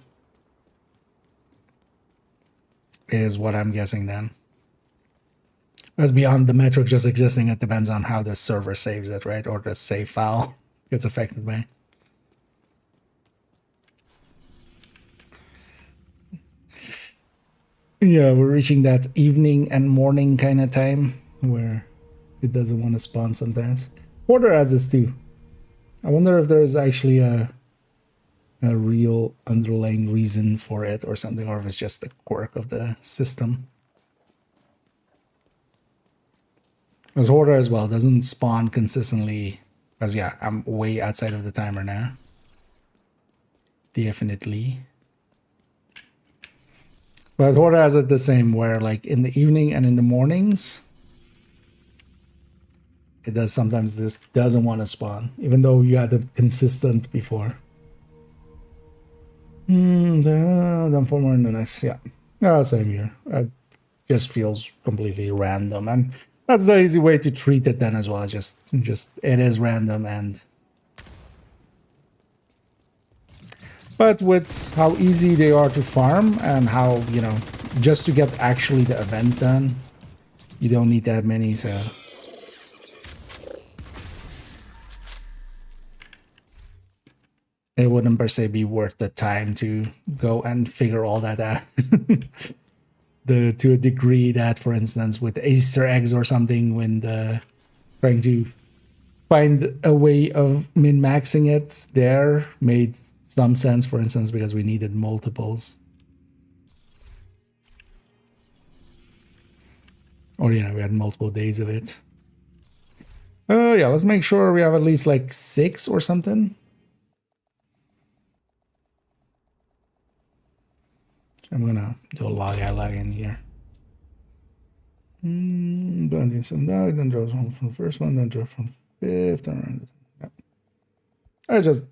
Is what I'm guessing then. As beyond the metric just existing, it depends on how the server saves it, right? Or the save file gets affected by it. Yeah, we're reaching that evening and morning kind of time where it doesn't want to spawn sometimes. Porter has this too. I wonder if there's actually a real underlying reason for it or something, or if it's just a quirk of the system. As Hoarder as well doesn't spawn consistently, because yeah, I'm way outside of the timer now. Definitely. But Hoarder has it the same, where like in the evening and in the mornings, it does sometimes this doesn't want to spawn, even though you had it consistent before. Then for more in the next, yeah. Same here. It just feels completely random, and that's the easy way to treat it then as well. Just it is random, and but with how easy they are to farm and how, you know, just to get actually the event done, you don't need that many, so it wouldn't per se be worth the time to go and figure all that out. To a degree that, for instance, with Easter eggs or something, when trying to find a way of min-maxing it there made some sense, for instance, because we needed multiples. Or, you know, we had multiple days of it. Yeah, let's make sure we have at least like 6 or something. I'm gonna do a log in here. Don't do some dog, then draw from the first one, then draw from the fifth. Yeah.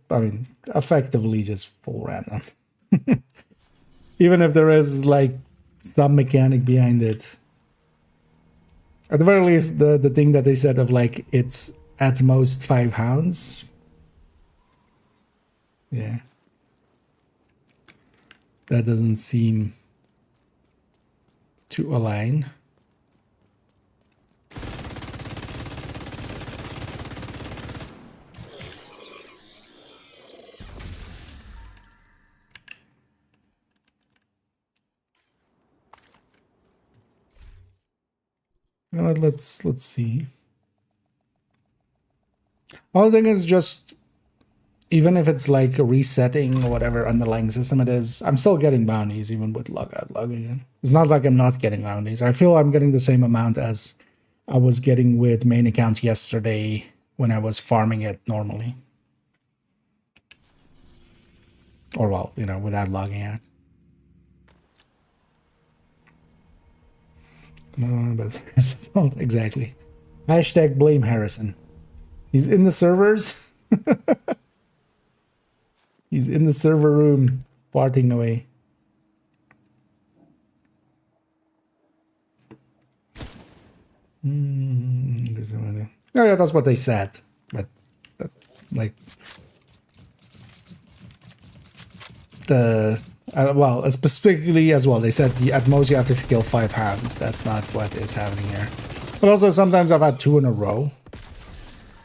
I mean, effectively just full random. Even if there is like some mechanic behind it. At the very least, the thing that they said of like it's at most 5 hounds. Yeah. That doesn't seem to align. Let's see. All thing is just, even if it's like a resetting or whatever underlying system it is, I'm still getting bounties even with logging in. It's not like I'm not getting bounties. I feel I'm getting the same amount as I was getting with main account yesterday when I was farming it normally. Or well, you know, without logging out. No, but exactly. Hashtag blame Harrison. He's in the servers. He's in the server room, farting away. Oh yeah, that's what they said. But like the well, specifically as well, they said at most you have to kill 5 hounds. That's not what is happening here. But also sometimes I've had 2 in a row,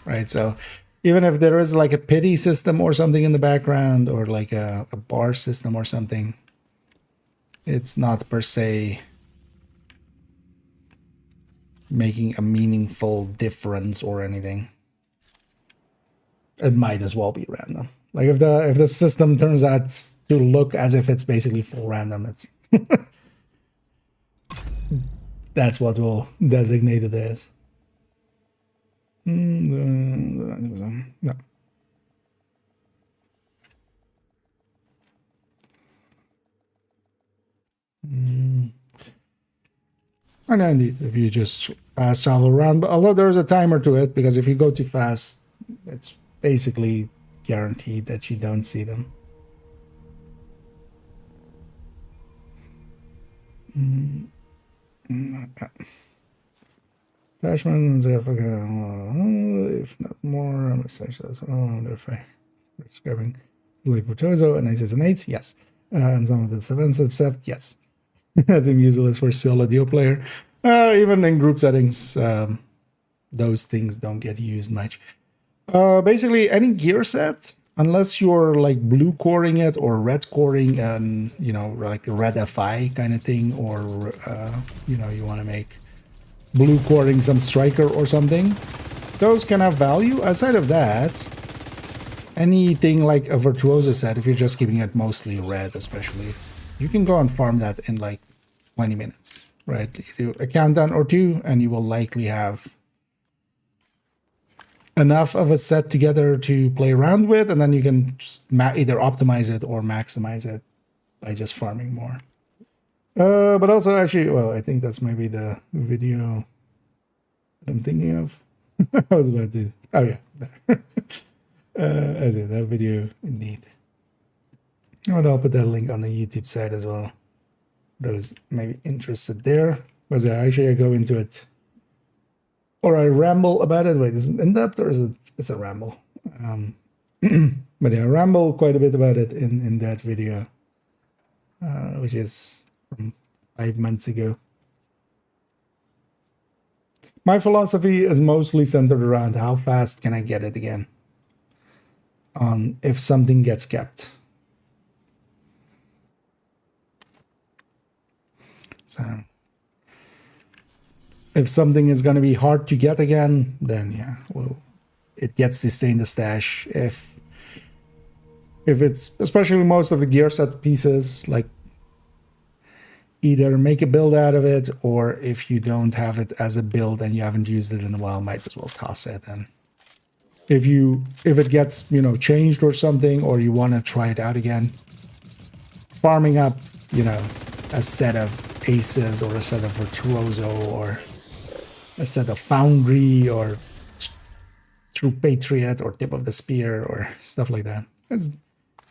right? So even if there is like a pity system or something in the background, or like a bar system or something, it's not per se making a meaningful difference or anything. It might as well be random. Like if the system turns out to look as if it's basically full random, it's that's what we'll designate it as. No. I know indeed, if you just fast travel around, but although there's a timer to it, because if you go too fast, it's basically guaranteed that you don't see them. Stashman, if not more, I'm essentially describing like Portozo and aces and eights, yes. And some of its offensive stuff, yes. As a useless for solo deal player. Even in group settings, those things don't get used much. Basically, any gear set, unless you're like blue coring it or red coring, and you know, like a red FI kind of thing, or you know, you want to make blue coring some striker or something, those can have value. Outside of that, anything like a virtuoso set, if you're just keeping it mostly red, especially, you can go and farm that in like 20 minutes, right? You do a countdown or 2, and you will likely have enough of a set together to play around with, and then you can just either optimize it or maximize it by just farming more. But also, actually, well, I think that's maybe the video that I'm thinking of. I was about to... Oh, yeah, there. I did that video, indeed. And I'll put that link on the YouTube site as well. Those maybe interested there. But yeah, actually, I go into it, or I ramble about it. Wait, is it in depth or is it? It's a ramble. But yeah, I ramble quite a bit about it in that video, which is from 5 months ago. My philosophy is mostly centered around how fast can I get it again. If something gets kept. So if something is going to be hard to get again, then yeah, well, it gets to stay in the stash. If it's, especially most of the gear set pieces, like either make a build out of it, or if you don't have it as a build and you haven't used it in a while, might as well toss it. And if it gets, you know, changed or something, or you want to try it out again, farming up, you know, a set of aces or a set of virtuoso or a set of foundry or true patriot or tip of the spear or stuff like that. It's,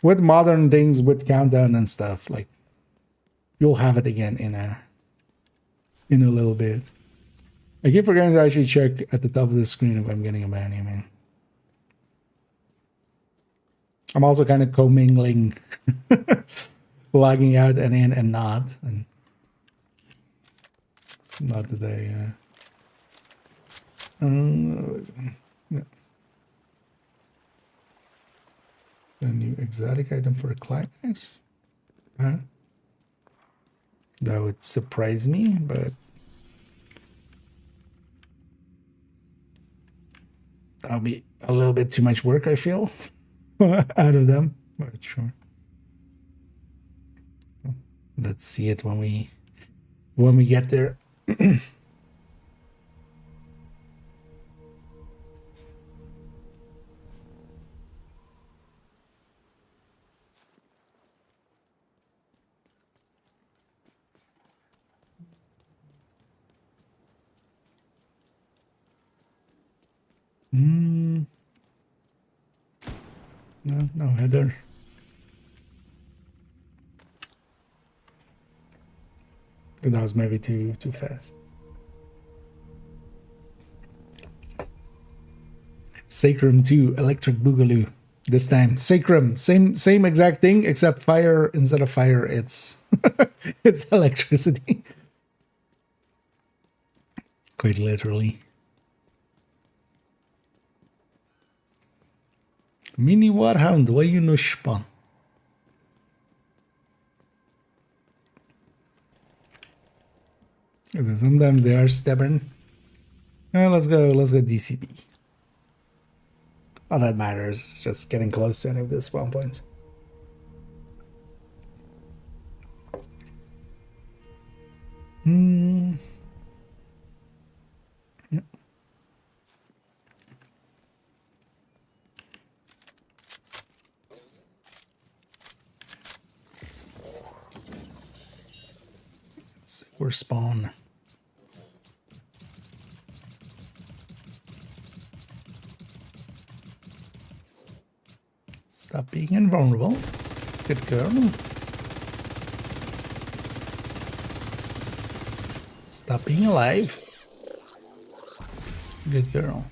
with modern things, with countdown and stuff, like you'll have it again in a little bit. I keep forgetting to actually check at the top of the screen if I'm getting a bounty. I mean, I'm also kind of commingling, logging out and in and not, and not today. Yeah. A new exotic item for a climax. Huh? That would surprise me, but that'll be a little bit too much work, I feel, out of them. But sure. Let's see it when we get there. No header. That was maybe too fast. Sacrum 2, Electric Boogaloo. This time, Sacrum, same exact thing, except fire, instead of fire, it's it's electricity. Quite literally. Mini Warhound, why you no span? Sometimes they are stubborn. Let's go DCB. All that matters, just getting close to any of the spawn points. Yep. We're spawn. Stop being invulnerable. Good girl. Stop being alive. Good girl.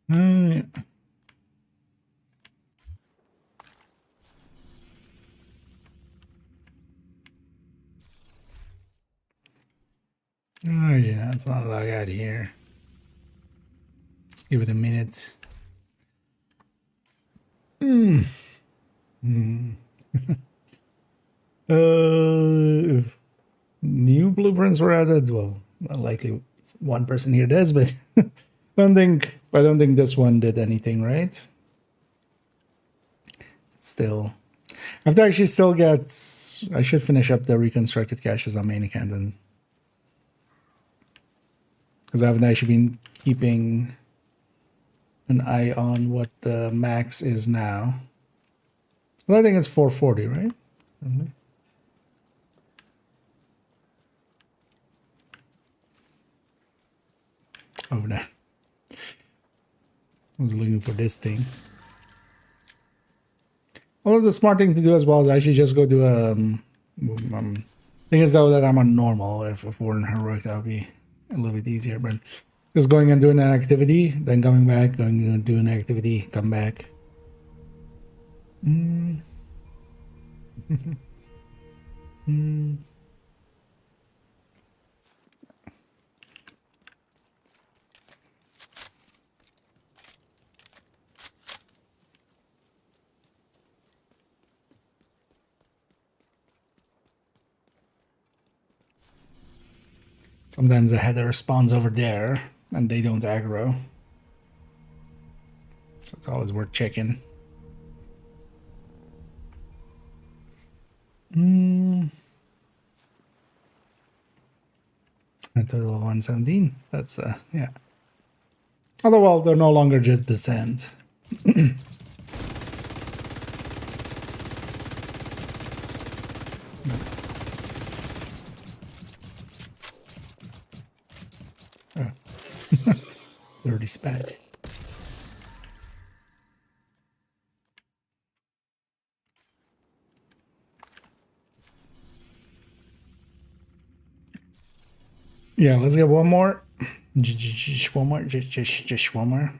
Yeah. Oh yeah, it's not a log out here. Let's give it a minute. New blueprints were added. Well, not likely one person here does, but I don't think this one did anything, right? It's still, I have to actually still get. I should finish up the reconstructed caches on main account, and because I haven't actually been keeping an eye on what the max is now. Well, I think it's 440, right? Over there. I was looking for this thing. Well, the smart thing to do as well is actually just go do a. Thing is though that I'm on normal. If we're in heroic, that would be a little bit easier. But just going and doing an activity, then coming back, going and do an activity, come back. Sometimes the header spawns over there and they don't aggro. So it's always worth checking. A total of 117. That's yeah. Although, well, they're no longer just descent. Dirty spat. Yeah, let's get one more. Just one more. Just one more.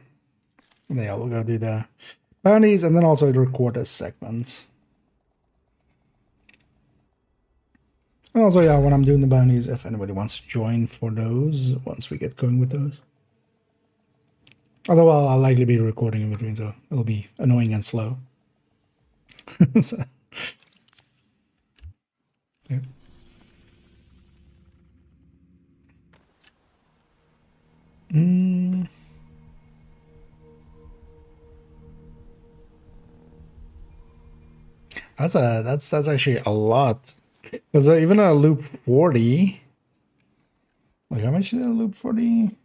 And yeah, we'll go do the bounties and then also record a segment. And also, yeah, when I'm doing the bounties, if anybody wants to join for those, once we get going with those. Although I'll likely be recording in between, so it'll be annoying and slow. So, yeah. That's actually a lot. Because even a loop 40, like how much did a loop 40?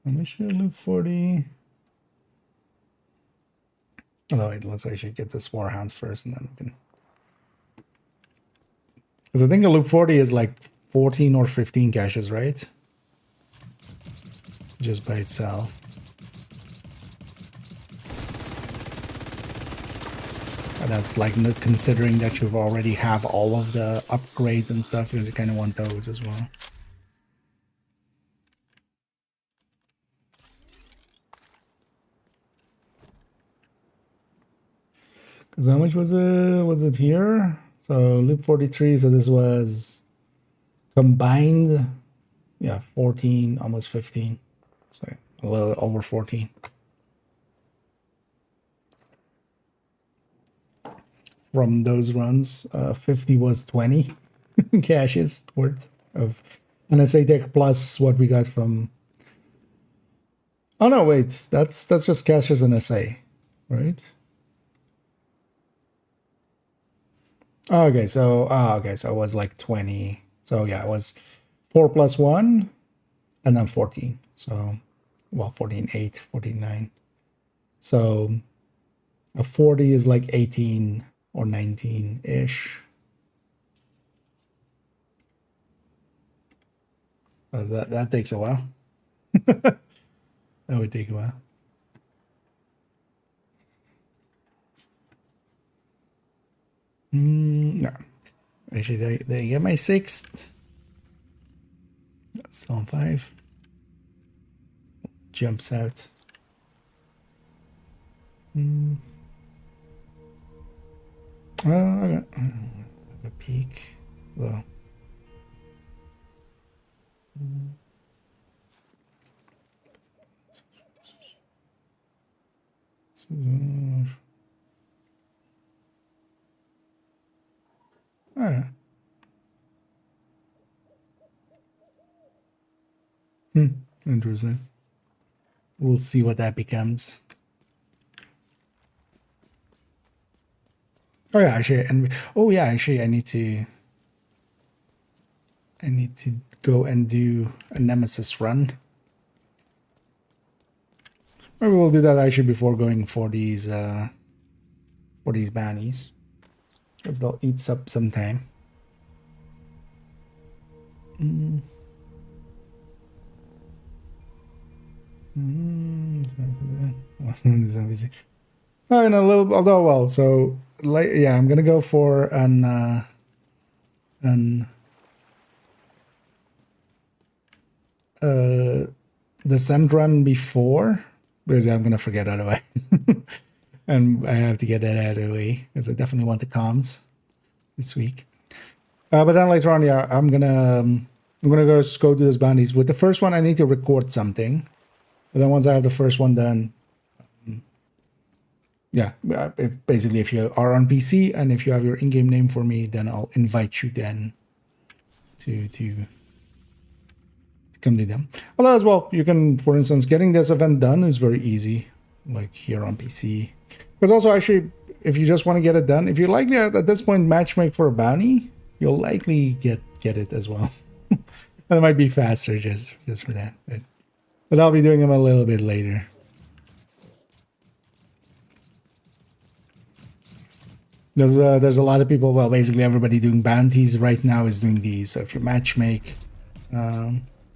How much did a loop 40? Oh wait, let's actually get this Warhound first, and then we can. Because I think a loop 40 is like 14 or 15 caches, right? Just by itself. And that's like not considering that you've already have all of the upgrades and stuff, because you kind of want those as well. Because how much was it? Was it here? So loop 43. So this was combined, yeah, 14, almost 15. So a little over 14. From those runs, 50 was 20 caches worth of NSA tech plus what we got from. Oh no, wait, that's just caches NSA, right? Okay, so it was like 20. So yeah, it was 4 plus 1 and then 14. So well, 14, 8, 14, 9. So a 40 is like 18 or 19-ish. That takes a while. That would take a while. No. Actually, they get my 6th. Still on 5. Jumps out. I got a peek though. Interesting. We'll see what that becomes. Oh yeah, actually, and oh yeah, actually, I need to go and do a Nemesis run. Maybe we'll do that actually before going for these bounties, because they'll eat up some time. Oh, and a little, although well, so like yeah, I'm gonna go for an descent run before, because I'm gonna forget otherwise, and I have to get that out of the way because I definitely want the comms this week. But then later on, yeah, I'm gonna go do those bounties. With the first one, I need to record something. But then once I have the first one done, yeah, basically if you are on PC and if you have your in-game name for me, then I'll invite you then to come to them. Although as well, you can, for instance, getting this event done is very easy, like here on PC. Because also actually, if you just want to get it done, if you likely at this point matchmake for a bounty, you'll likely get it as well. And it might be faster just for that. But I'll be doing them a little bit later. There's a lot of people, well, basically everybody doing bounties right now is doing these. So if you matchmake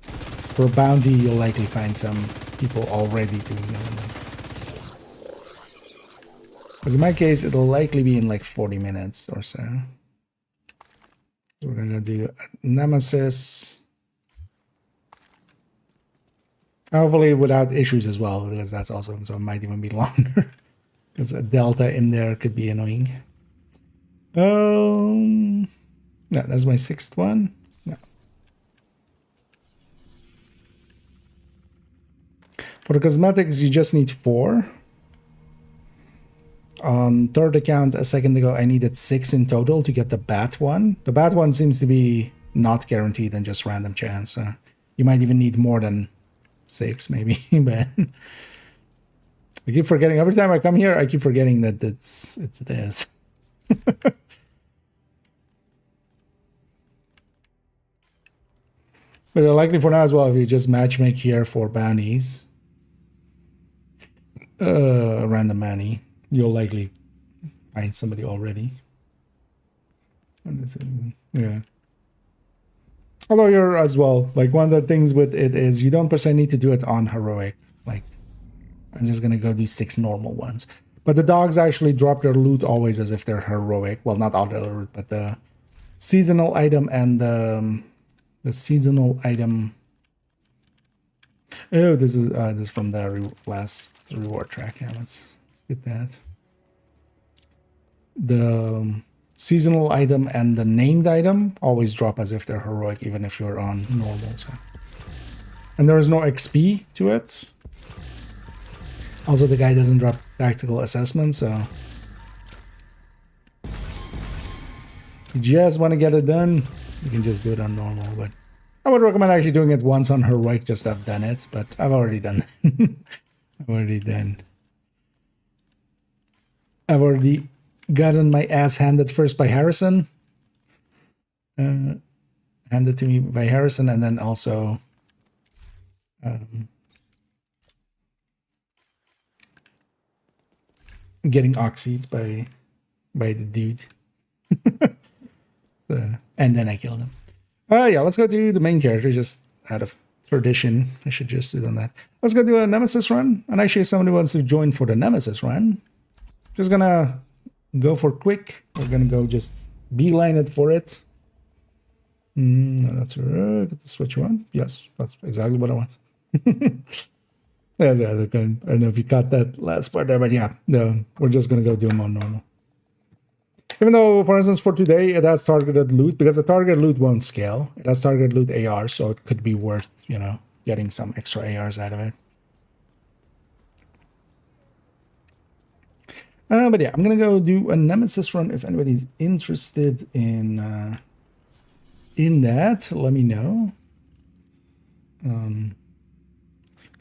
for a bounty, you'll likely find some people already doing them. Because in my case, it'll likely be in like 40 minutes or so. So we're gonna do Nemesis. Hopefully without issues as well, because that's also, so it might even be longer. Because a delta in there could be annoying. Yeah, that's my 6th one. No. For the cosmetics, you just need 4. On 3rd account, a second ago, I needed 6 in total to get the bat one. The bat one seems to be not guaranteed and just random chance. So you might even need more than 6 maybe, but I keep forgetting. Every time I come here, I keep forgetting that it's this. But likely for now as well, if you just matchmake here for bounties, random bounty, you'll likely find somebody already. Yeah. Although you're as well, like one of the things with it is you don't per se need to do it on heroic. Like I'm just gonna go do 6 normal ones. But the dogs actually drop their loot always as if they're heroic. Well, not all their loot, but the seasonal item and the seasonal item. Oh, this is from the last reward track. Yeah, let's get that. The seasonal item and the named item always drop as if they're heroic, even if you're on normal. So. And there is no XP to it. Also, the guy doesn't drop tactical assessment, so you just want to get it done, you can just do it on normal. But I would recommend actually doing it once on heroic, just to have done it. But I've already done it. I've already gotten my ass handed first by Harrison. Handed to me by Harrison, and then also getting oxyed by the dude. So, and then I killed him. Yeah, let's go to the main character, just out of tradition. I should just do that. Let's go do a Nemesis run. And actually, if somebody wants to join for the Nemesis run, just gonna go for quick. We're gonna go just beeline it for it. That's that's what you want. Yes, that's exactly what I want. Yes, I don't know if you caught that last part there, but yeah, we're just gonna go do them on normal. Even though, for instance, for today it has targeted loot, because the targeted loot won't scale. It has targeted loot AR, so it could be worth, you know, getting some extra ARs out of it. But yeah, I'm gonna go do a Nemesis run. If anybody's interested in that, let me know.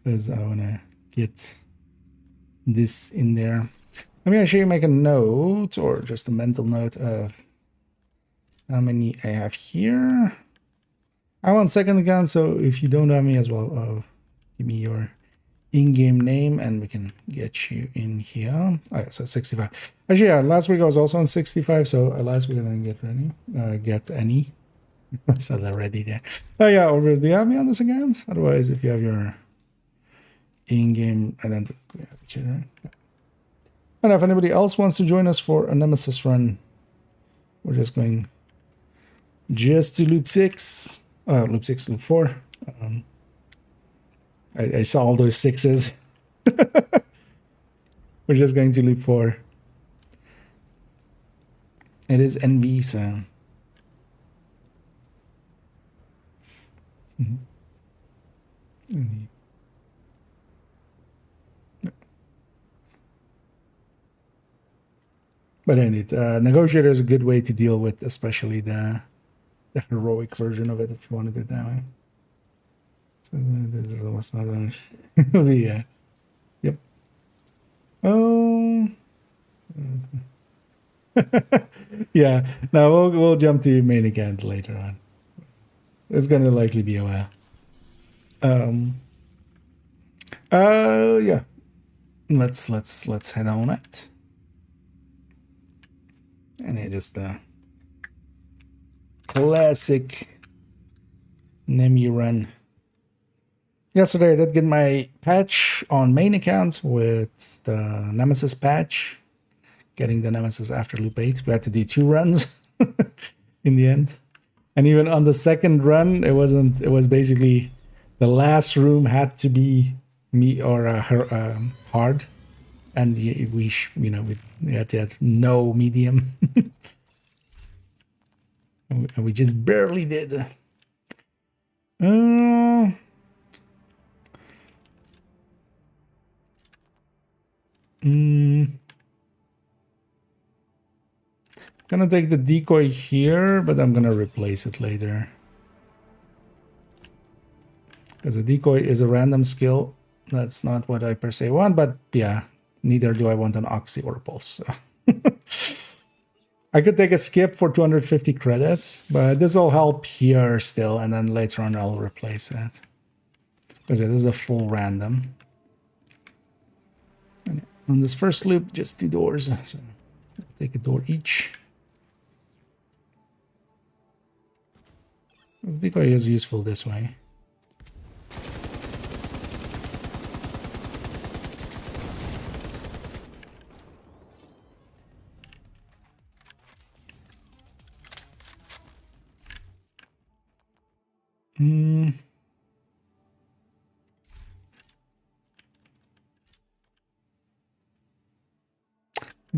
Because I wanna get this in there. Let me actually make a note, or just a mental note of how many I have here. I'm on second account, so if you don't have me as well, give me your in-game name and we can get you in here. Oh yeah, so 65. Actually, yeah, last week I was also on 65, so last week I didn't get any. I saw that already there. Oh yeah, over, do you have me on this account? Otherwise, if you have your in-game identity, right? And if anybody else wants to join us for a Nemesis run, we're just going just to loop 6, loop 4. I saw all those 6s. We're just going to loop 4. It is NV, so. NV. But indeed, Negotiator is a good way to deal with, especially the heroic version of it, if you want to do it that way. So this is almost not on. Yeah. Yep. Oh. Yeah. Now we'll jump to main account later on. It's gonna likely be a while. Yeah. Let's head on it. And it just classic Nemi run. Yesterday I did get my patch on main account with the Nemesis patch. Getting the Nemesis after loop 8. We had to do 2 runs in the end. And even on the second run, it was basically the last room had to be hard. And we had to have no medium. And we just barely did. Gonna take the decoy here, but I'm gonna replace it later. Because the decoy is a random skill. That's not what I per se want, but yeah. Neither do I want an Oxy or a Pulse. So. I could take a skip for 250 credits, but this will help here still, and then later on I'll replace it. Because it is a full random. And on this first loop, just 2 doors. So I'll take a door each. This decoy is useful this way.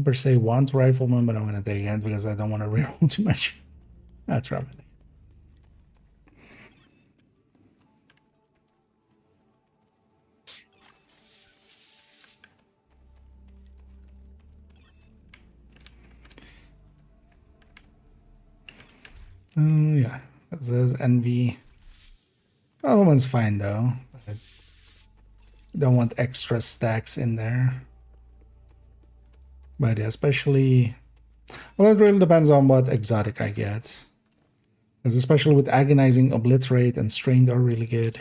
Per se want rifleman, but I'm gonna take it because I don't want to reroll too much. That's right. Yeah, this is envy. Rifleman's fine though. But I don't want extra stacks in there. But yeah, especially, well, it really depends on what exotic I get. Because especially with agonizing, obliterate, and strained are really good.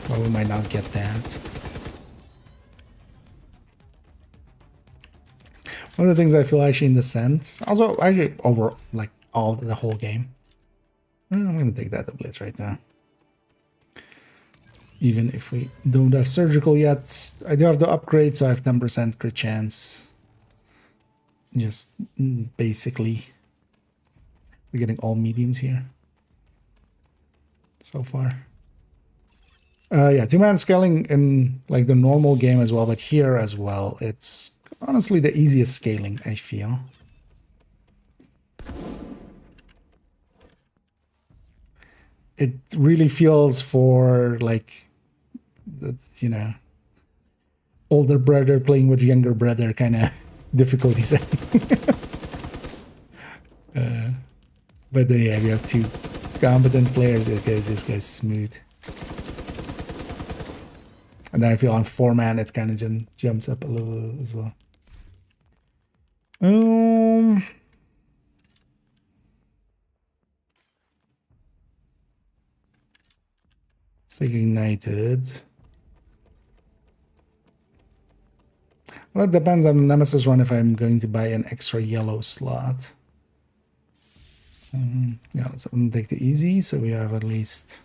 But we might not get that. One of the things I feel actually in the sense, also actually over like all the whole game. I'm gonna take that obliterate now. Even if we don't have surgical yet, I do have the upgrade, so I have 10% crit chance. Just basically, we're getting all mediums here so far. Yeah, 2-man scaling in like the normal game as well, but here as well, it's honestly the easiest scaling, I feel. It really feels for like, that's, you know, older brother playing with younger brother kind of difficulty setting. But yeah, we have two competent players. It just goes smooth. And then I feel on 4-man it kind of jumps up a little as well. Let's take ignited. Well, it depends on the Nemesis run if I'm going to buy an extra yellow slot. Yeah, let's take the easy, so we have at least.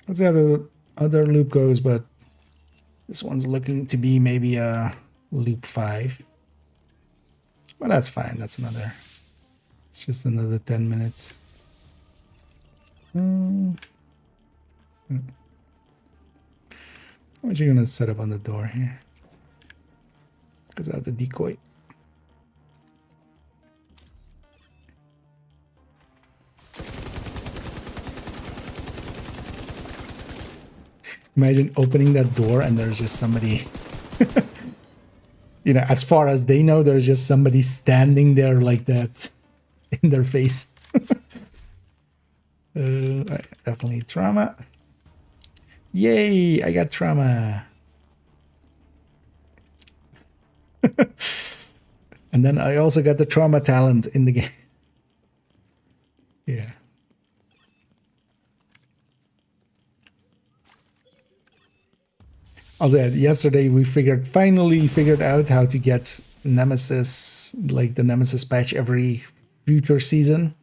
Let's see how the other loop goes, but this one's looking to be maybe a loop 5. But that's fine, that's another. It's just another 10 minutes. How much are you gonna set up on the door here? Because I have the decoy. Imagine opening that door and there's just somebody, you know, as far as they know, there's just somebody standing there like that in their face. Right, definitely trauma. Yay, I got trauma. And then I also got the trauma talent in the game. Yeah. Also, yesterday we finally figured out how to get Nemesis, like the Nemesis patch every future season.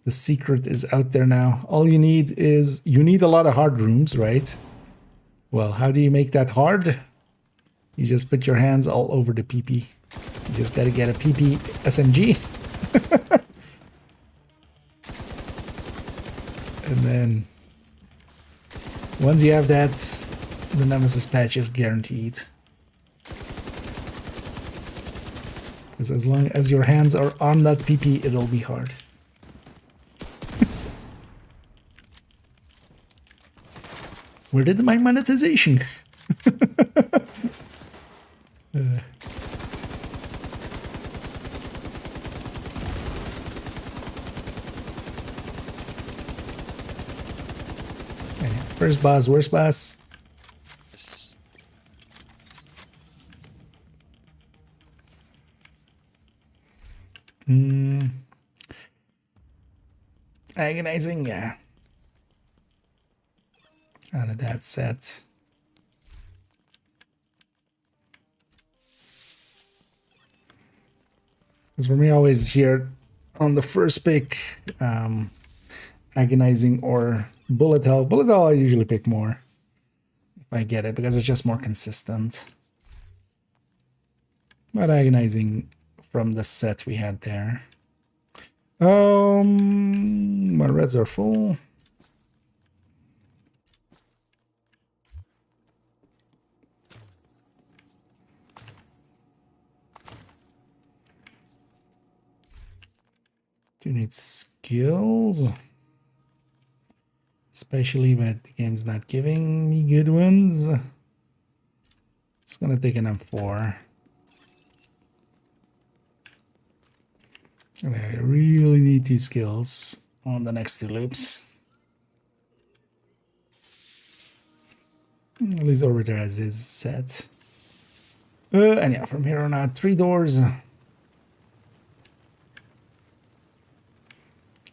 The secret is out there now. All you need is, you need a lot of hard rooms, right? Well, how do you make that hard? You just put your hands all over the PP. You just gotta get a PP SMG. And then, once you have that, the Nemesis patch is guaranteed. Because as long as your hands are on that PP, it'll be hard. Where did my monetization? First boss, worst boss. Yes. Agonizing, yeah. Out of that set. Because for me, always here on the first pick, agonizing or bullet hell. Bullet hell I usually pick more if I get it, because it's just more consistent. But agonizing from the set we had there. My reds are full. Do need skills, especially but the game's not giving me good ones. It's gonna take an M4. And I really need 2 skills on the next 2 loops. At least Orbiter has his set. And yeah, from here on out, 3 doors.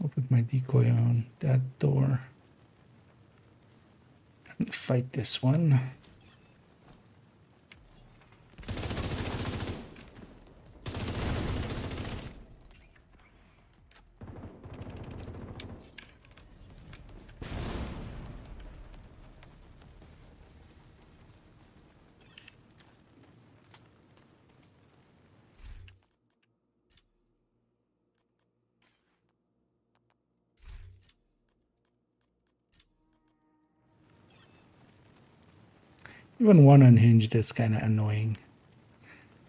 I'll put my decoy on that door and fight this one. Even one unhinged is kind of annoying.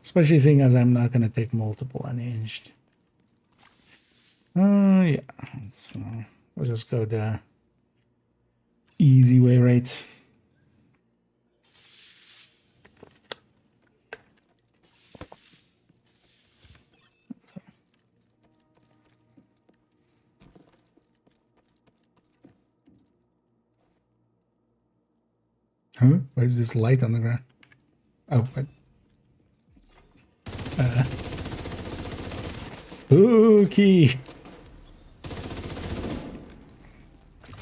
Especially seeing as I'm not going to take multiple unhinged. Yeah. We'll just go the easy way, right? Huh? Why is this light on the ground? Oh, what? Spooky.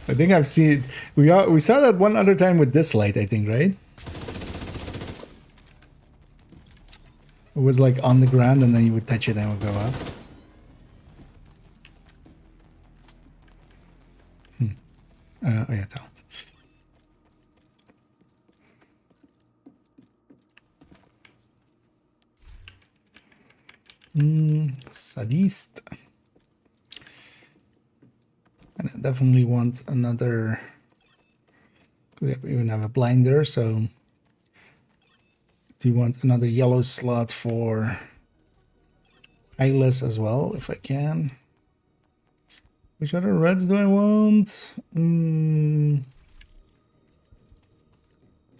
I think I've seen we saw that one other time with this light, I think, right? It was like on the ground and then you would touch it and it would go up. Oh yeah, talent. Sadist. And I definitely want another, because we even have a blinder, so do you want another yellow slot for eyeless as well, if I can? Which other reds do I want?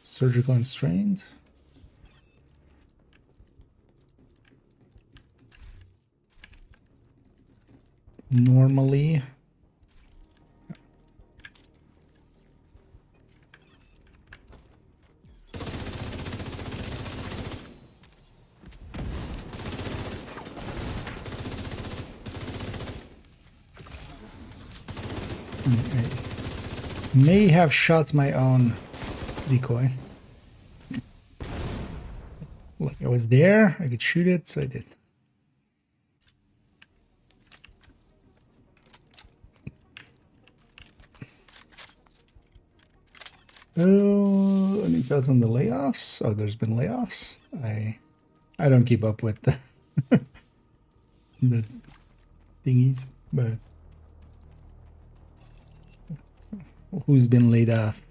Surgical constraint. Normally. I may have shot my own decoy. Look, I was there, I could shoot it, so I did. Oh, any thoughts on the layoffs? Oh, there's been layoffs. I don't keep up with the, the thingies, but who's been laid off?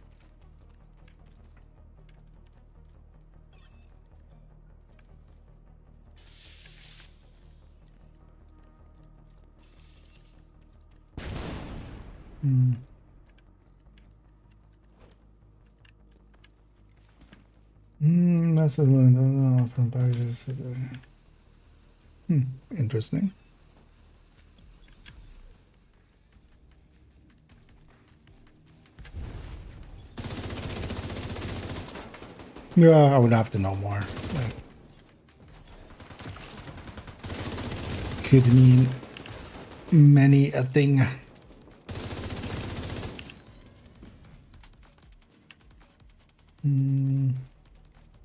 Massive one from packages. Interesting. Yeah, I would have to know more. Like, could mean many a thing.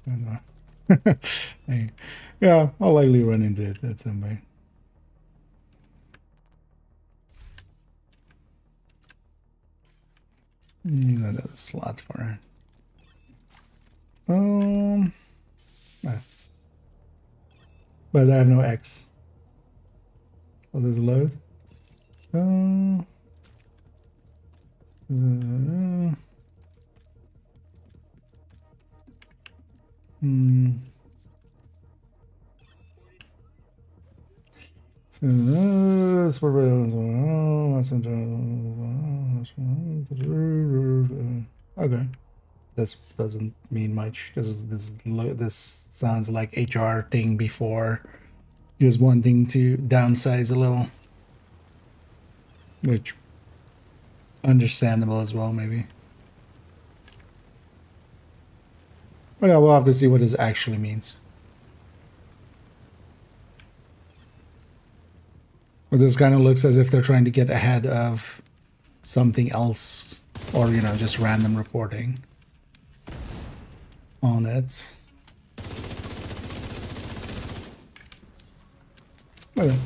I don't know. Yeah, I'll likely run into it at some point. Another slot for it. But I have no X. Will this load? Okay, this doesn't mean much. This sounds like HR thing before, just wanting to downsize a little, which understandable as well, maybe. But yeah, we'll have to see what this actually means. But this kind of looks as if they're trying to get ahead of something else, or, you know, just random reporting on it. Okay.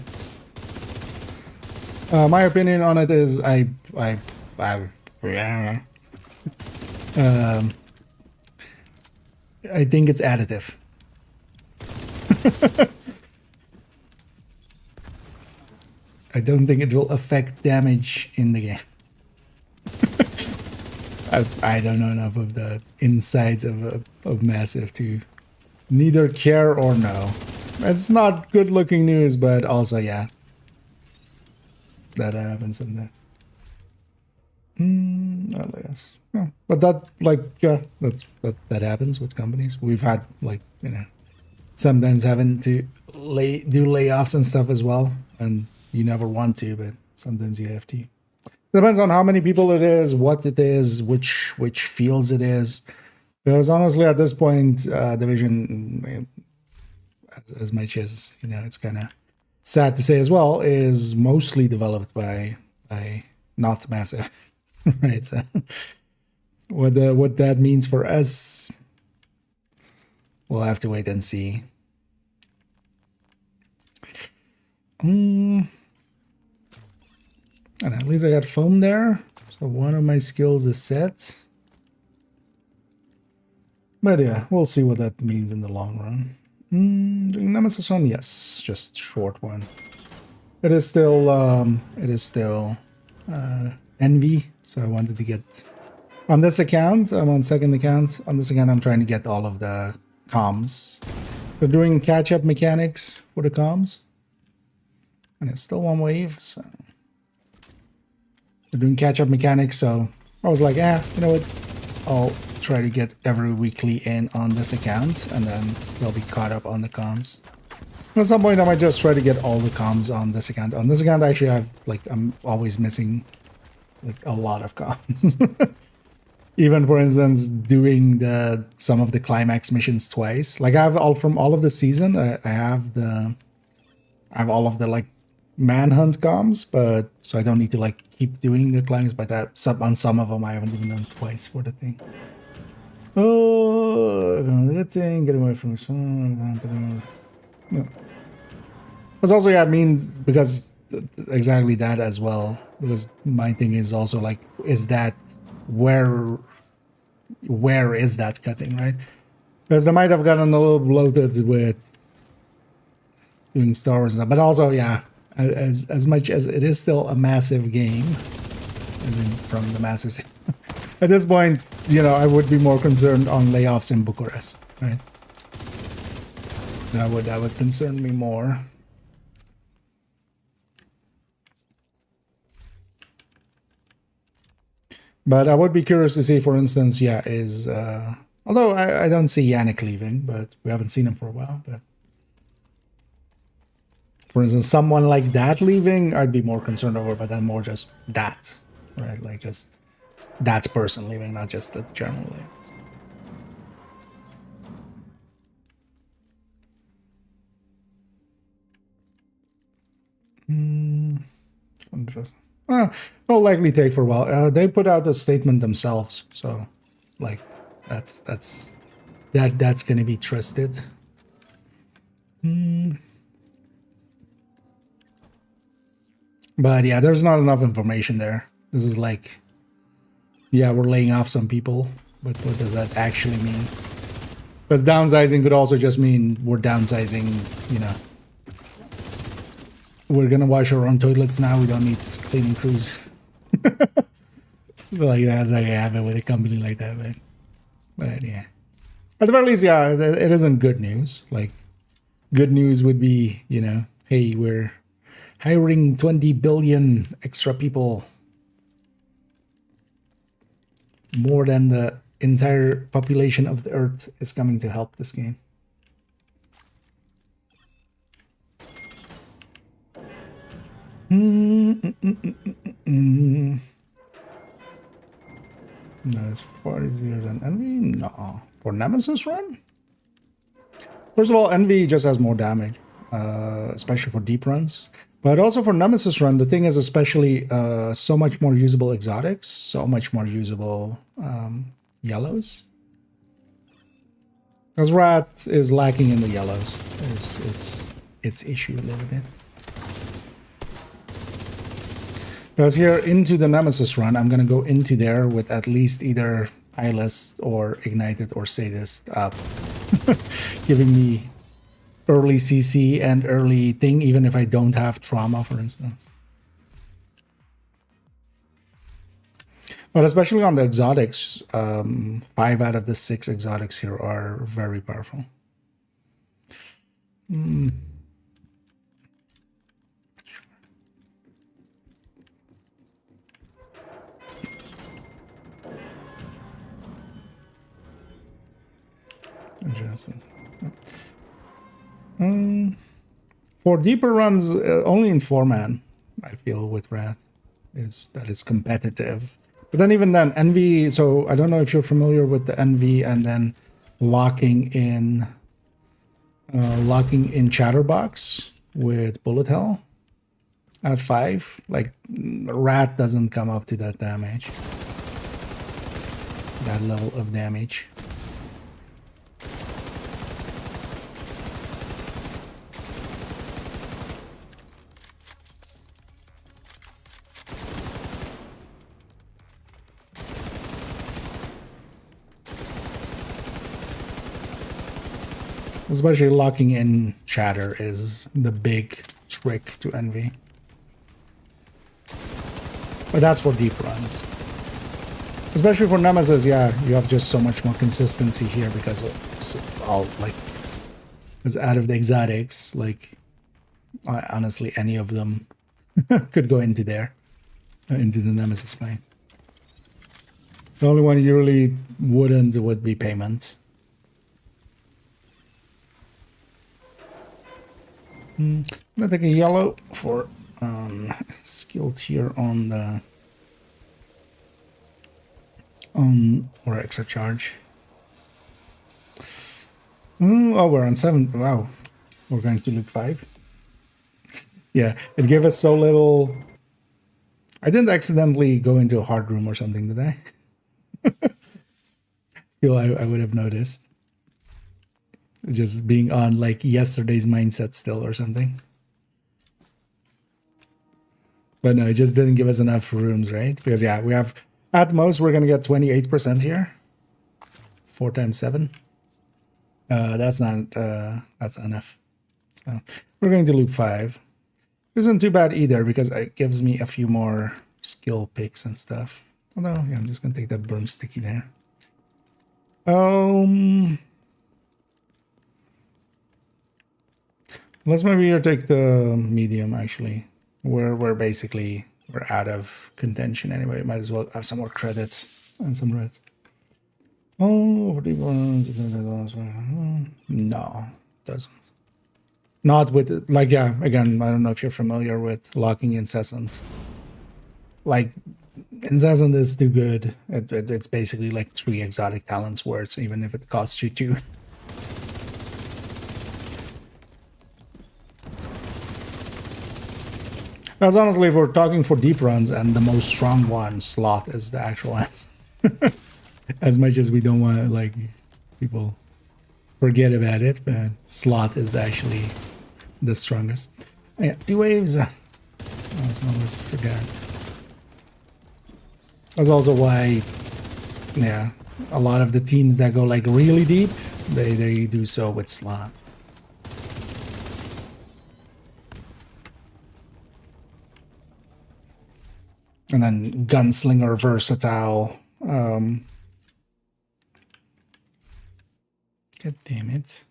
My opinion on it is I think it's additive. I don't think it will affect damage in the game. I don't know enough of the insides of Massive to neither care or know. It's not good looking news, but also, yeah, that happens sometimes. I guess. Yeah. But that, like, yeah, that happens with companies. We've had, like, you know, sometimes having to do layoffs and stuff as well, and you never want to, but sometimes you have to. Depends on how many people it is, what it is, which fields it is. Because honestly, at this point, Division, as much as, you know, it's kind of sad to say as well, is mostly developed by not Massive, right? So what that means for us, we'll have to wait and see. And at least I got foam there, so one of my skills is set. But yeah, we'll see what that means in the long run. Doing Nemesis one, yes, just short one. It is still envy, so I wanted to get on this account. I'm on second account. On this account, I'm trying to get all of the comms. They're doing catch-up mechanics for the comms, and it's still one wave, so. They're doing catch-up mechanics, so I was like, you know what? I'll try to get every weekly in on this account, and then they'll be caught up on the comms. And at some point, I might just try to get all the comms on this account. On this account, actually, I'm always missing, like, a lot of comms. Even, for instance, doing some of the climax missions twice. Like, I have from all of the season, I have all of the, like, manhunt comms, but so I don't need to, like, keep doing the climbs, but on some of them I haven't even done twice for the thing. Oh, good thing, get away from this one. No. That's also, yeah, it means, because exactly that as well, because my thing is also like, is that where is that cutting, right? Because they might have gotten a little bloated with doing Star Wars and stuff, but also, yeah, as much as it is still a massive game, I mean, from the masses, at this point, you know, I would be more concerned on layoffs in Bucharest, right? That would concern me more. But I would be curious to see, for instance, yeah, although I don't see Yannick leaving, but we haven't seen him for a while, but for instance, someone like that leaving, I'd be more concerned over, but then more just that, right? Like just that person leaving, not just the general leaving. It'll likely take for a while. They put out a statement themselves, so like that's going to be trusted. But yeah, there's not enough information there. This is like, yeah, we're laying off some people, but what does that actually mean? Because downsizing could also just mean we're downsizing, you know, we're gonna wash our own toilets now. We don't need cleaning crews. Like that's like I have it with a company like that, but yeah. At the very least, yeah, it isn't good news. Like, good news would be, you know, hey, we're hiring 20 billion extra people, more than the entire population of the Earth is coming to help this game. No, it's far easier than Envy? No. For Nemesis run? First of all, Envy just has more damage, especially for deep runs. But also for Nemesis run, the thing is especially so much more usable exotics, so much more usable yellows. Because Rat is lacking in the yellows, is its issue a little bit. Because here into the Nemesis run, I'm going to go into there with at least either Eyeless or Ignited or Sadist up, giving me early CC and early thing, even if I don't have Trauma, for instance. But especially on the exotics, 5 out of the 6 exotics here are very powerful. For deeper runs, only in 4-man, I feel, with Wrath, is that it's competitive. But then even then, Envy, so I don't know if you're familiar with the Envy and then locking in Chatterbox with Bullet Hell at 5. Like, Rat doesn't come up to that damage. That level of damage. Especially locking in Chatter is the big trick to Envy. But that's for deep runs. Especially for Nemesis, yeah, you have just so much more consistency here because it's all like, because out of the exotics, like, honestly, any of them could go into there, into the Nemesis fight. The only one you really wouldn't would be Payment. I'm gonna take a yellow for skill tier on the or extra charge. Oh, we're on 7. Wow, we're going to loop 5. Yeah, it gave us so little. I didn't accidentally go into a hard room or something, did I? Feel I would have noticed. Just being on like yesterday's mindset still or something. But no, it just didn't give us enough rooms, right? Because yeah, we have, at most, we're going to get 28% here. 4 times 7. That's not enough. So we're going to loop 5. Isn't too bad either because it gives me a few more skill picks and stuff. Although, yeah, I'm just going to take that burn sticky there. Let's maybe take the medium, actually. We're basically, we're out of contention anyway. Might as well have some more credits and some reds. Oh, no, doesn't. Not with, like, yeah, again, I don't know if you're familiar with locking Incessant. Like, Incessant is too good. It's basically like 3 exotic talents worth, even if it costs you 2. Because honestly, if we're talking for deep runs and the most strong one, Sloth is the actual answer. As much as we don't want to, like, people forget about it, but Sloth is actually the strongest. Oh, yeah, 2 waves. I almost forgot. That's also why, yeah, a lot of the teams that go like really deep, they do so with Sloth. And then gunslinger versatile. God damn it.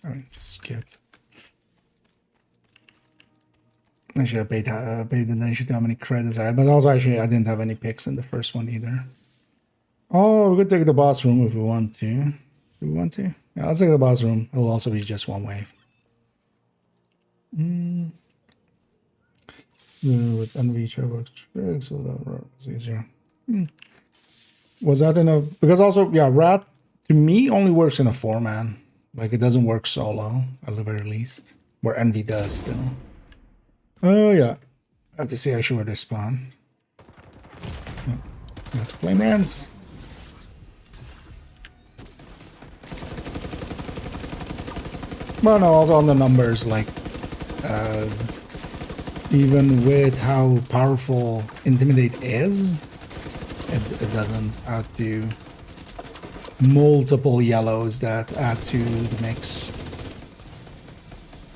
Alright, just skip. I should have paid attention to how many credits I had, but also actually I didn't have any picks in the first one either. Oh, we could take the boss room if we want to. Do we want to? Yeah, let's take the boss room. It'll also be just one wave. With unreach works tricks, so that was easier. Was that enough? Because also, yeah, Rat to me only works in a 4-man. Like it doesn't work solo, at the very least. Where Envy does still. Oh yeah. I have to see actually where they spawn. Oh, that's Flame Rants. Well, no, also on the numbers, like, even with how powerful Intimidate is, it doesn't add to multiple yellows that add to the mix.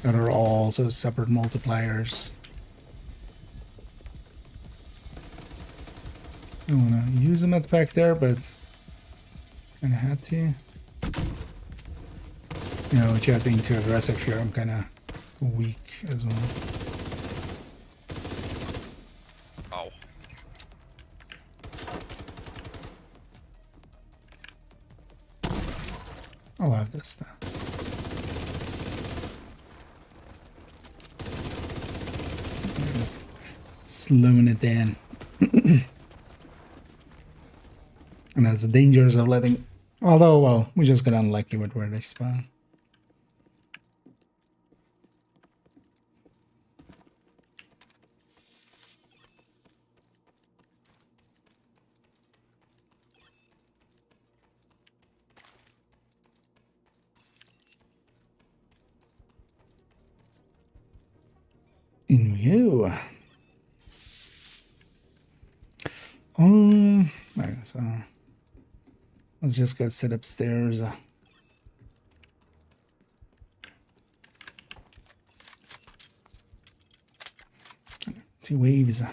That are all also separate multipliers. I don't want to use a med pack there, but kind of had to. You know, without being too aggressive here, I'm kind of weak as well. Oh. I'll have this now. Just slowing it down. And that's the dangers of letting... Although, well, we just got unlucky with where they spawn. In you. Alright, so let's just go sit upstairs. 2 waves.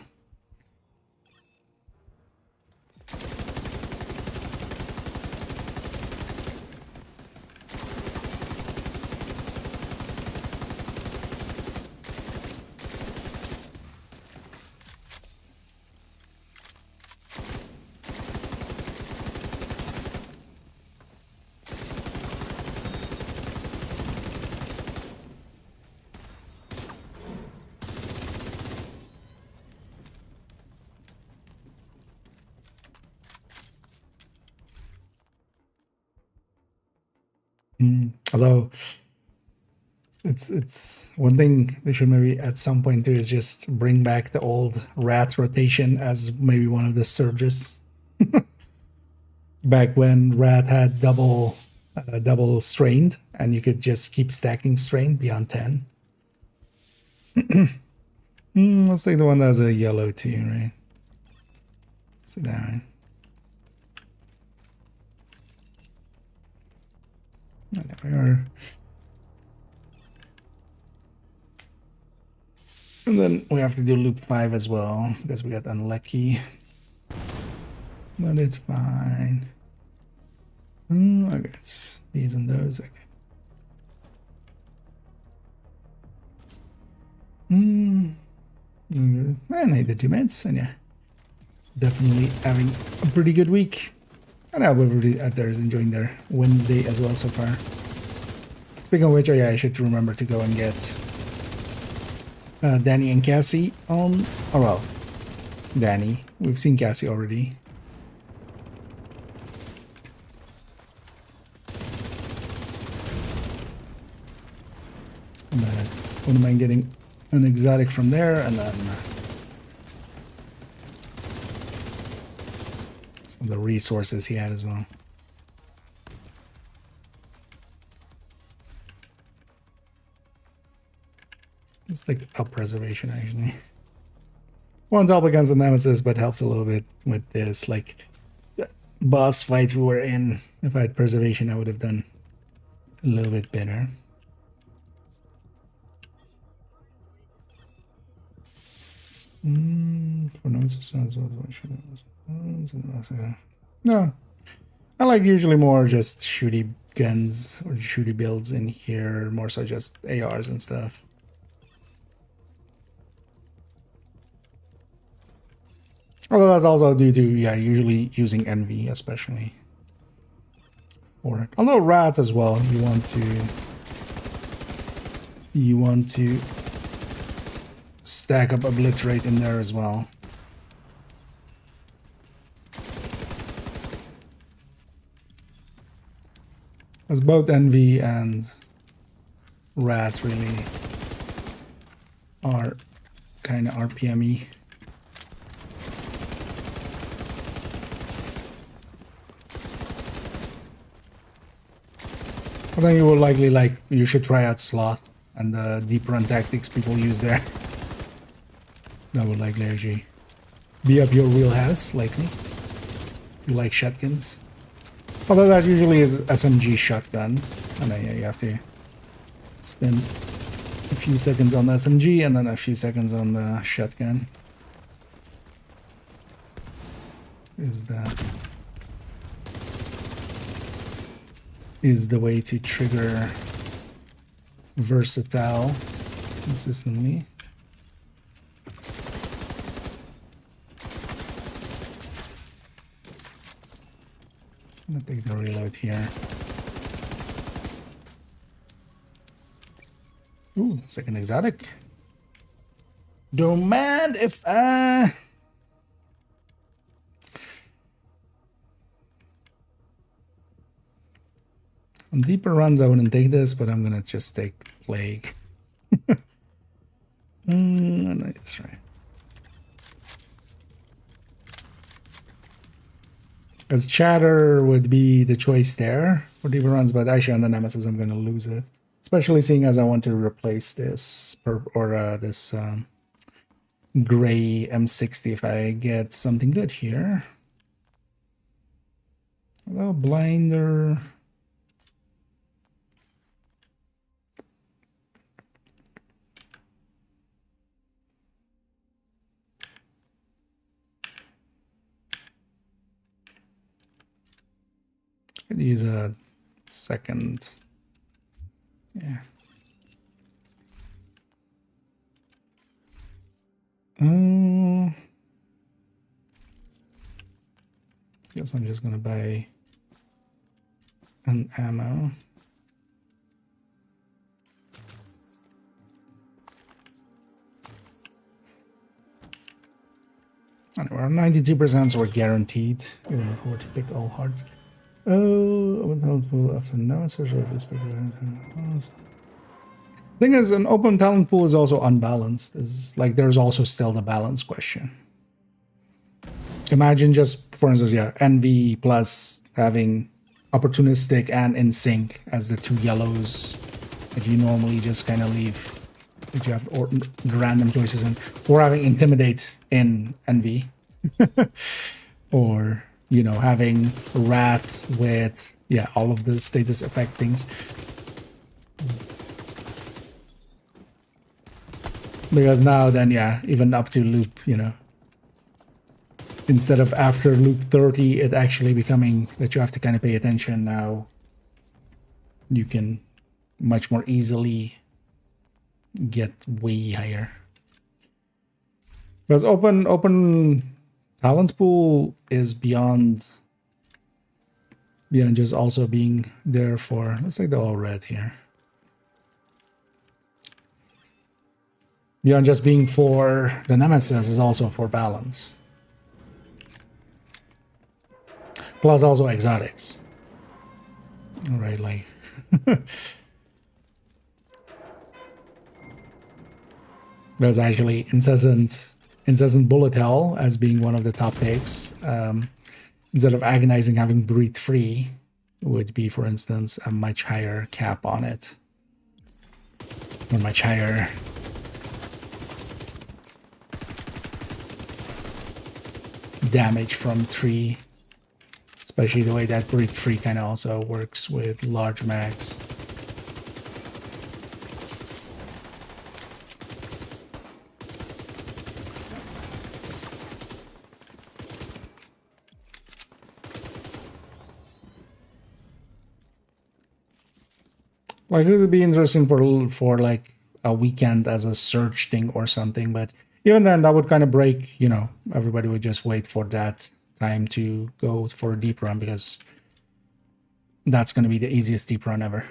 Although it's one thing they should maybe at some point do is just bring back the old rat rotation as maybe one of the surges. Back when rat had double strained and you could just keep stacking strain beyond 10. Let's take the one that has a yellow too, right? See that, right? There we are. And then we have to do loop 5 as well because we got unlucky. But it's fine. Okay, it's these and those. Okay. And I did 2 meds, and yeah, definitely having a pretty good week. And I hope everybody out there is enjoying their Wednesday as well so far. Speaking of which, oh yeah, I should remember to go and get Danny and Cassie on. Oh well, Danny. We've seen Cassie already. Wouldn't mind getting an exotic from there, and then some of the resources he had as well. It's like up preservation actually. Won't help against the Nemesis, but helps a little bit with this like boss fight we were in. If I had preservation, I would have done a little bit better. For Nemesis, no. I like usually more just shooty guns or shooty builds in here, more so just ARs and stuff. Although that's also due to, yeah, usually using envy, especially for it. Although rat as well, you want to stack up obliterate in there as well. Because both envy and rat really are kind of RPM-y. I think you will likely you should try out Sloth and the deep run tactics people use there. That would likely actually be up your wheelhouse, likely. You like shotguns. Although that usually is SMG shotgun. And then yeah, you have to spend a few seconds on the SMG and then a few seconds on the shotgun. Is the way to trigger versatile consistently. I'm gonna take the reload here. Ooh, second exotic. Don't mind if I... On deeper runs, I wouldn't take this, but I'm gonna just take Plague. Nice, right. Because Chatter would be the choice there for deeper runs, but actually on the Nemesis, I'm gonna lose it. Especially seeing as I want to replace this this gray M60 if I get something good here. Although blinder. Could use a second. Yeah. Guess I'm just gonna buy an ammo. Anyway, we're 92%, so we're guaranteed. Even if we were to pick all hearts. Open talent pool after Nemesis or thing is, an open talent pool is also unbalanced. There's also still the balance question. Imagine just, for instance, yeah, envy plus having opportunistic and in sync as the two yellows that you normally just kind of leave. That you have random choices in, or having intimidate in envy, or you know, having rat with, yeah, all of the status effect things. Because now then, yeah, even up to loop, you know, instead of after loop 30, it actually becoming that you have to kind of pay attention now. You can much more easily get way higher. Because open talent pool is beyond just also being there for, let's take the all red here. Beyond just being for the Nemesis is also for balance. Plus also exotics. All right, like there's actually incessant bullet hell as being one of the top picks. Instead of agonizing, having breathe free would be, for instance, a much higher cap on it, or much higher damage from 3, especially the way that breathe free kind of also works with large mags. Like it would be interesting for like a weekend as a search thing or something, but even then that would kind of break, you know, everybody would just wait for that time to go for a deep run because that's going to be the easiest deep run ever.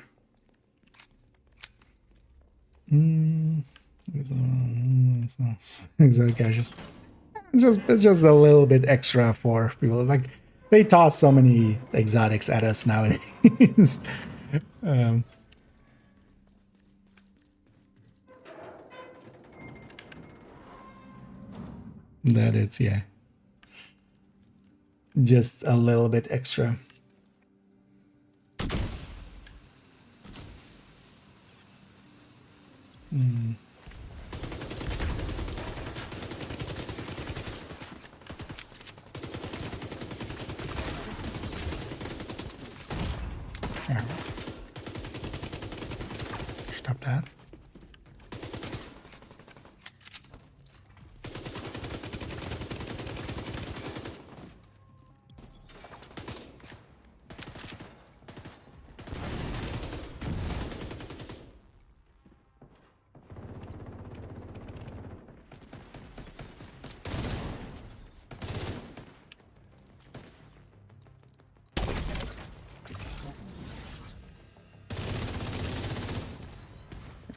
Exotic caches. It's just a little bit extra for people. Like they toss so many exotics at us nowadays. That it's, yeah, just a little bit extra. Stop that.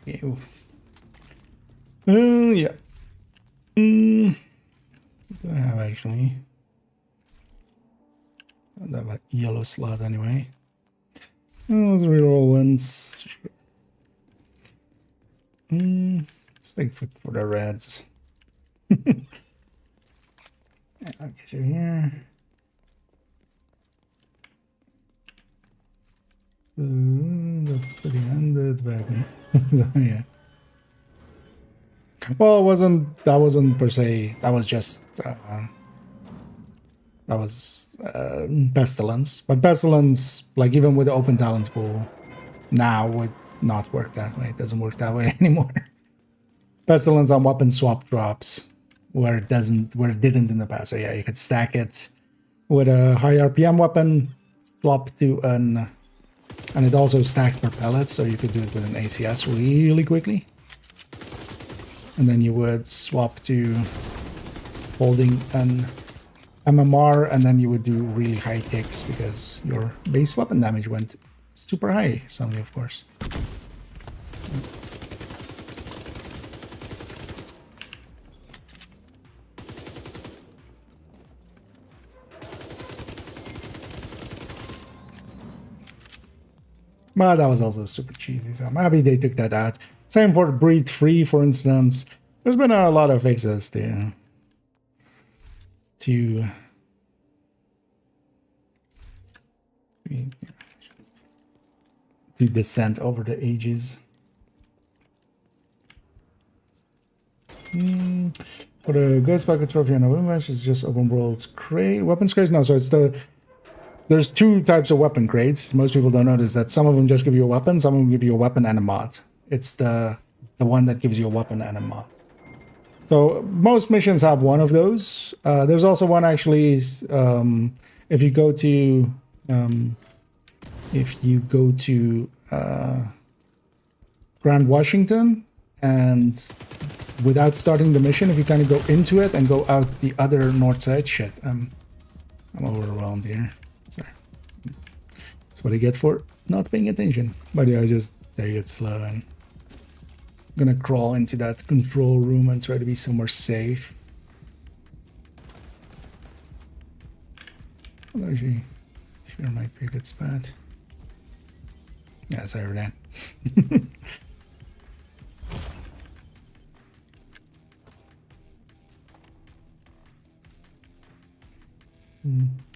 Ew. Yeah. I have actually. I have a yellow slot anyway. Let's reroll once. Let's take for the reds. I'll get you here. That's 300 back. Yeah. Well, that wasn't per se. That was just pestilence. But pestilence, like even with the open talent pool, now would not work that way. It doesn't work that way anymore. Pestilence on weapon swap drops, where it didn't in the past. So yeah, you could stack it with a high RPM weapon, swap to an, and it also stacked per pellet, so you could do it with an ACS really quickly. And then you would swap to holding an MMR, and then you would do really high ticks because your base weapon damage went super high suddenly, of course. But that was also super cheesy, so I'm happy they took that out. Same for Breathe Free, for instance. There's been a lot of fixes to descent over the ages. For the Ghost Bucket Trophy and a Win Match, it's just open world crate. Weapons crates? No, so it's there's two types of weapon crates. Most people don't notice that some of them just give you a weapon, some of them give you a weapon and a mod. It's the one that gives you a weapon and a mod. So most missions have one of those. There's also one actually, if you go to Grand Washington, and without starting the mission, if you kind of go into it and go out the other north side, shit, I'm overwhelmed here. Sorry. That's what I get for not paying attention. But yeah, I just take it slow, and I'm gonna crawl into that control room and try to be somewhere safe. Well, actually, sure might be a good spot. Yeah, sorry for that.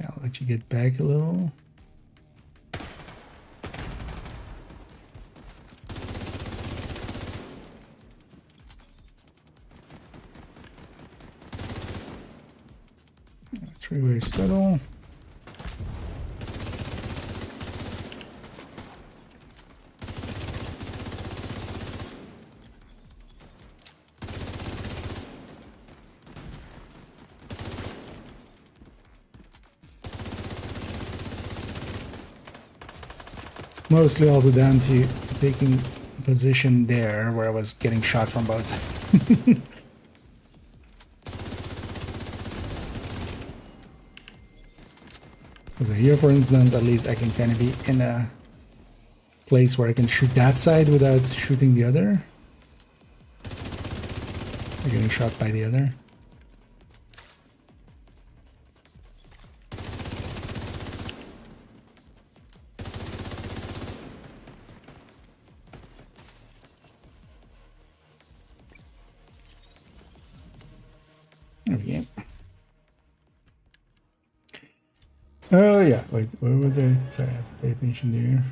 I'll let you get back a little. Three-way settle. Mostly also down to taking position there where I was getting shot from both. So here, for instance, at least I can kind of be in a place where I can shoot that side without shooting the other. Or getting shot by the other. There we go. Oh yeah, wait, where was I? Sorry, I have to pay attention there.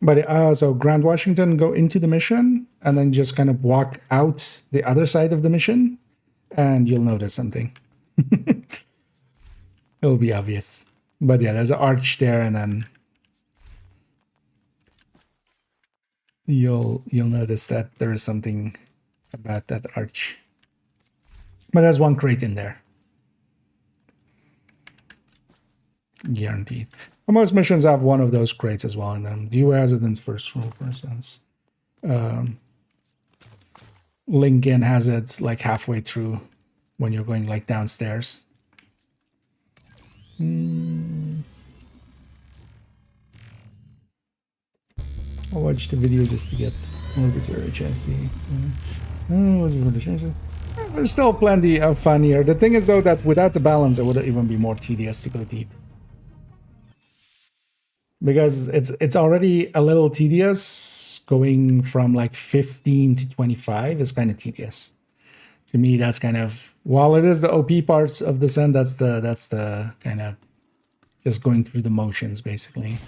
But so Grand Washington, go into the mission and then just kind of walk out the other side of the mission and you'll notice something. It'll be obvious. But yeah, there's an arch there and then you'll notice that there is something about that arch. But there's one crate in there. Guaranteed. Well, most missions have one of those crates as well in them. DUA has it in first row, for instance. Lincoln has it like halfway through when you're going like downstairs. I'll watch the video just to get a little bit of a chance to... There's still plenty of fun here. The thing is, though, that without the balance, it would even be more tedious to go deep. Because it's already a little tedious. Going from like 15 to 25 is kind of tedious. To me, that's kind of... While it is the OP parts of Descent, that's the kind of just going through the motions, basically.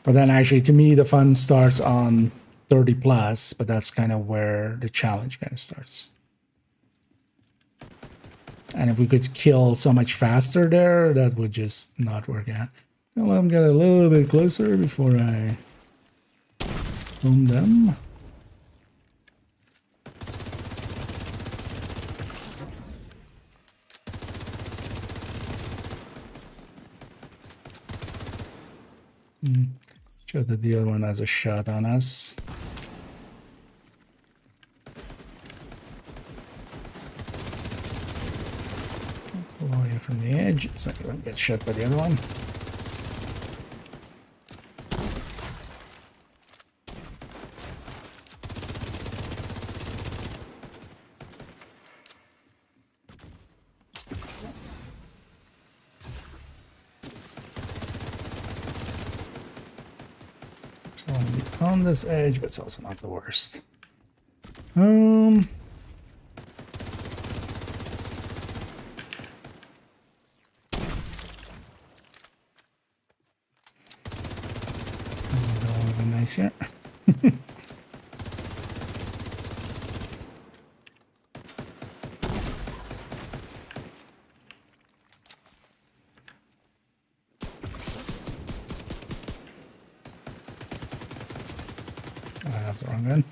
But then actually, to me, the fun starts on 30 plus, but that's kind of where the challenge kind of starts. And if we could kill so much faster there, that would just not work out. Well, I'm getting a little bit closer before I own them. Sure that the other one has a shot on us. Pull away from the edge so I don't get shot by the other one. On this edge, but it's also not the worst. Nice here. That's the wrong gun.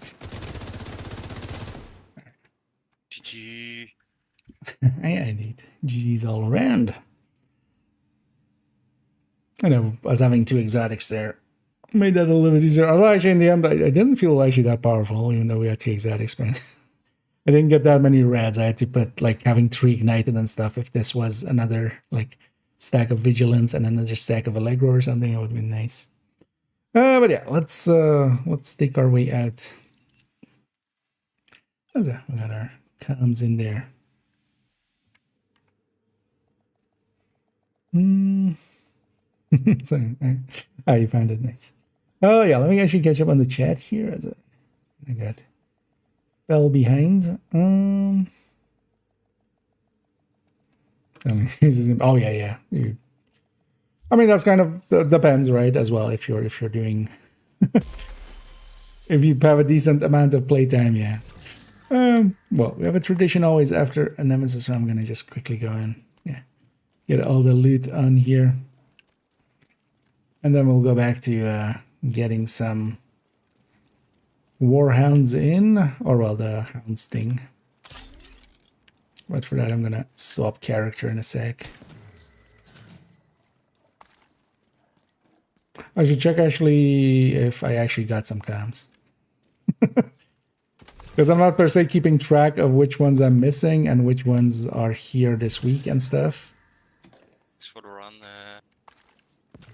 GG. I need GG's all around. I know I was having two exotics there. Made that a little bit easier. Although actually in the end, I didn't feel actually that powerful, even though we had two exotics, but I didn't get that many reds. I had to put like having 3 ignited and stuff. If this was another like stack of vigilance and another stack of Allegro or something, it would be nice. But yeah, let's take our way out. We got our comms in there. Sorry, you found it nice. Oh yeah, let me actually catch up on the chat here. I got fell behind. Oh yeah. I mean, that's kind of depends, right? As well, if you're doing, if you have a decent amount of playtime, yeah. Well, we have a tradition always after a Nemesis, so I'm gonna just quickly go and get all the loot on here, and then we'll go back to getting some Warhounds in, or well, the hound sting. But for that, I'm gonna swap character in a sec. I should check actually if I actually got some comms. Because I'm not per se keeping track of which ones I'm missing and which ones are here this week and stuff. Thanks for the run.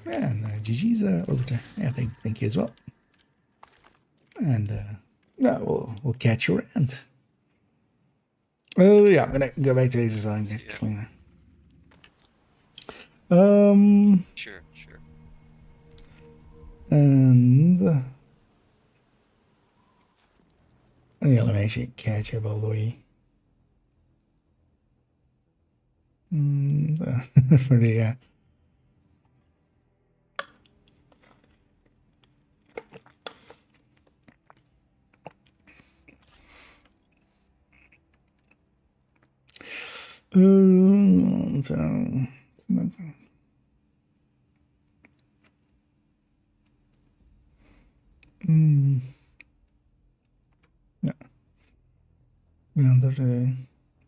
Yeah, and GG's Orbiter. Yeah, thank you as well. And yeah, we'll catch you around. Oh yeah, I'm gonna go back to bases and get cleaner. Sure, sure. And yeah, let me actually catch up all the way. For the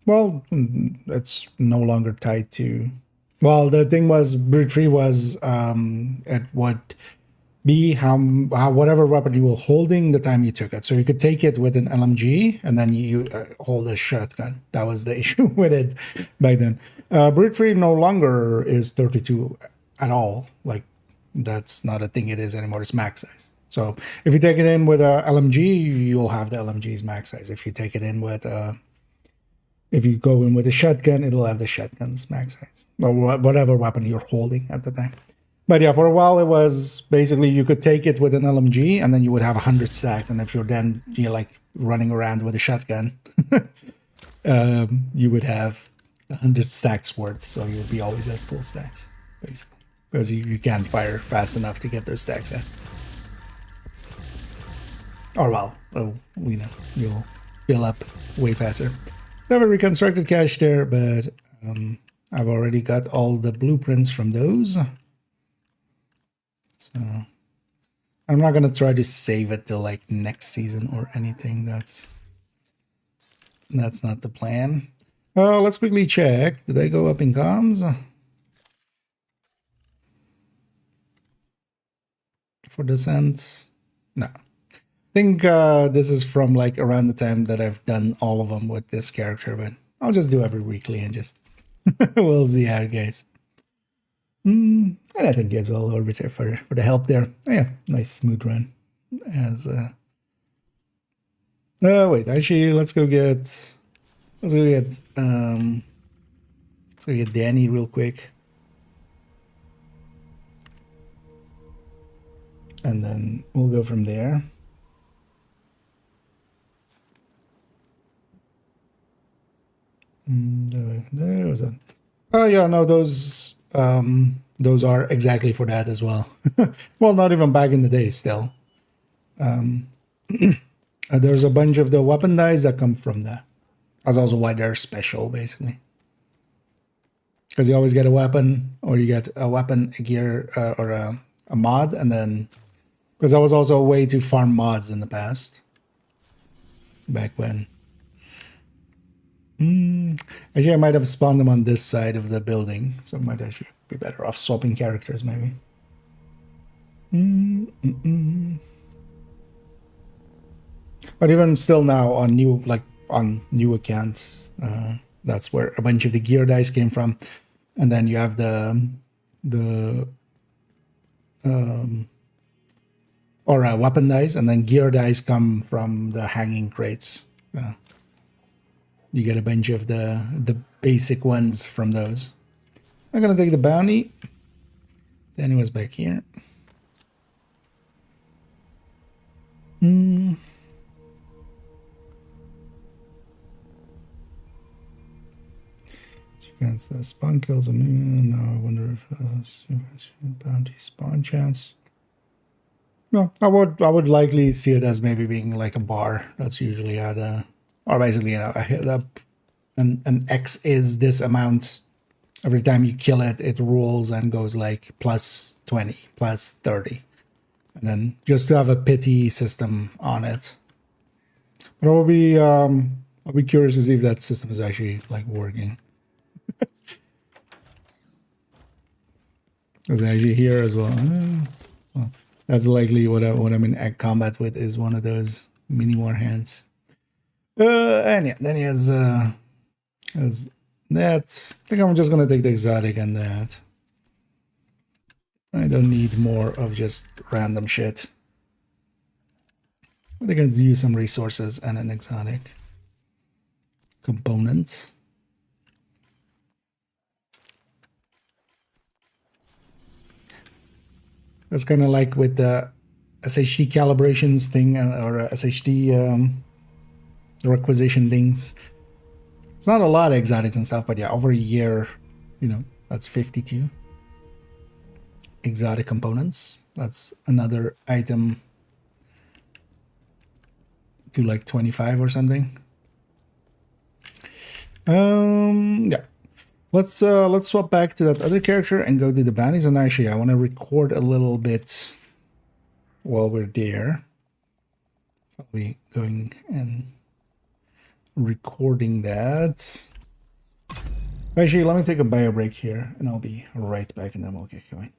well, it's no longer tied to. Well, the thing was, Brute Free was at what how whatever weapon you were holding the time you took it. So you could take it with an LMG and then you hold a shotgun. That was the issue with it back then. Brute Free no longer is 32 at all. Like, that's not a thing it is anymore. It's max size. So if you take it in with a LMG, you'll have the LMG's max size. If you take it in with if you go in with a shotgun, it'll have the shotgun's max size, or whatever weapon you're holding at the time. But yeah, for a while it was basically you could take it with an LMG and then you would have 100 stacked. And if you're like running around with a shotgun, you would have 100 stacks worth. So you would be always at full stacks, basically, because you can't fire fast enough to get those stacks in. Or well, you'll fill up way faster. I have a reconstructed cache there, but I've already got all the blueprints from those. So I'm not gonna try to save it till like next season or anything. That's not the plan. Let's quickly check. Did I go up in comms? For descent? No. I think this is from like around the time that I've done all of them with this character, but I'll just do every weekly and just we'll see how it goes. And I thank you as well, Orbiter, for the help there. Oh, yeah, nice smooth run. As wait, actually, let's go get Danny real quick, and then we'll go from there. There was a. Oh yeah, no, those are exactly for that as well. Well, not even back in the day still. There's a bunch of the weapon dies that come from that. That's also why they're special, basically. Because you always get a weapon, or you get a weapon, a gear, or a mod, and then... Because that was also a way to farm mods in the past. Back when. Actually, I might have spawned them on this side of the building, so I might actually be better off swapping characters, maybe. But even still now on new accounts, that's where a bunch of the gear dice came from, and then you have weapon dice, and then gear dice come from the hanging crates. You get a bunch of the basic ones from those. I'm gonna take the bounty. Danny was back here. Against the spawn kills. No, I wonder if bounty spawn chance. No, I would likely see it as maybe being like a bar. That's usually how or basically, you know, an X is this amount. Every time you kill it, it rolls and goes like +20, +30. And then just to have a pity system on it, But I'll be curious to see if that system is actually like working. Is it actually here as well? Well, that's likely what I'm in combat with, is one of those mini war hands. And yeah, then he has that. I think I'm just gonna take the exotic and that. I don't need more of just random shit. They're gonna use some resources and an exotic component. That's kind of like with the SHD calibrations thing, or SHD requisition things. It's not a lot of exotics and stuff, but yeah, over a year, you know, that's 52 exotic components. That's another item to like 25 or something. Yeah. Let's swap back to that other character and go to the bounties. And actually, I want to record a little bit while we're there. So I'll be going and recording that. Actually, let me take a bio break here, and I'll be right back, and then we'll get going.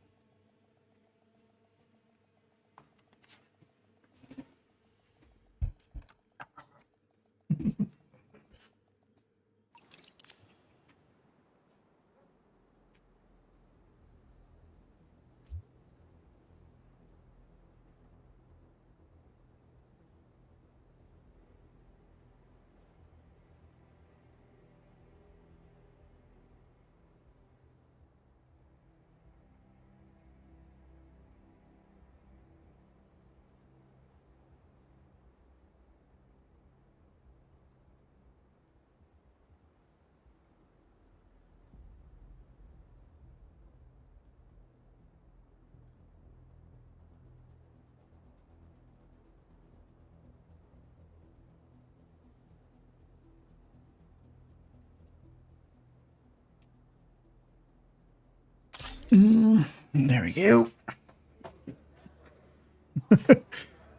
There we go.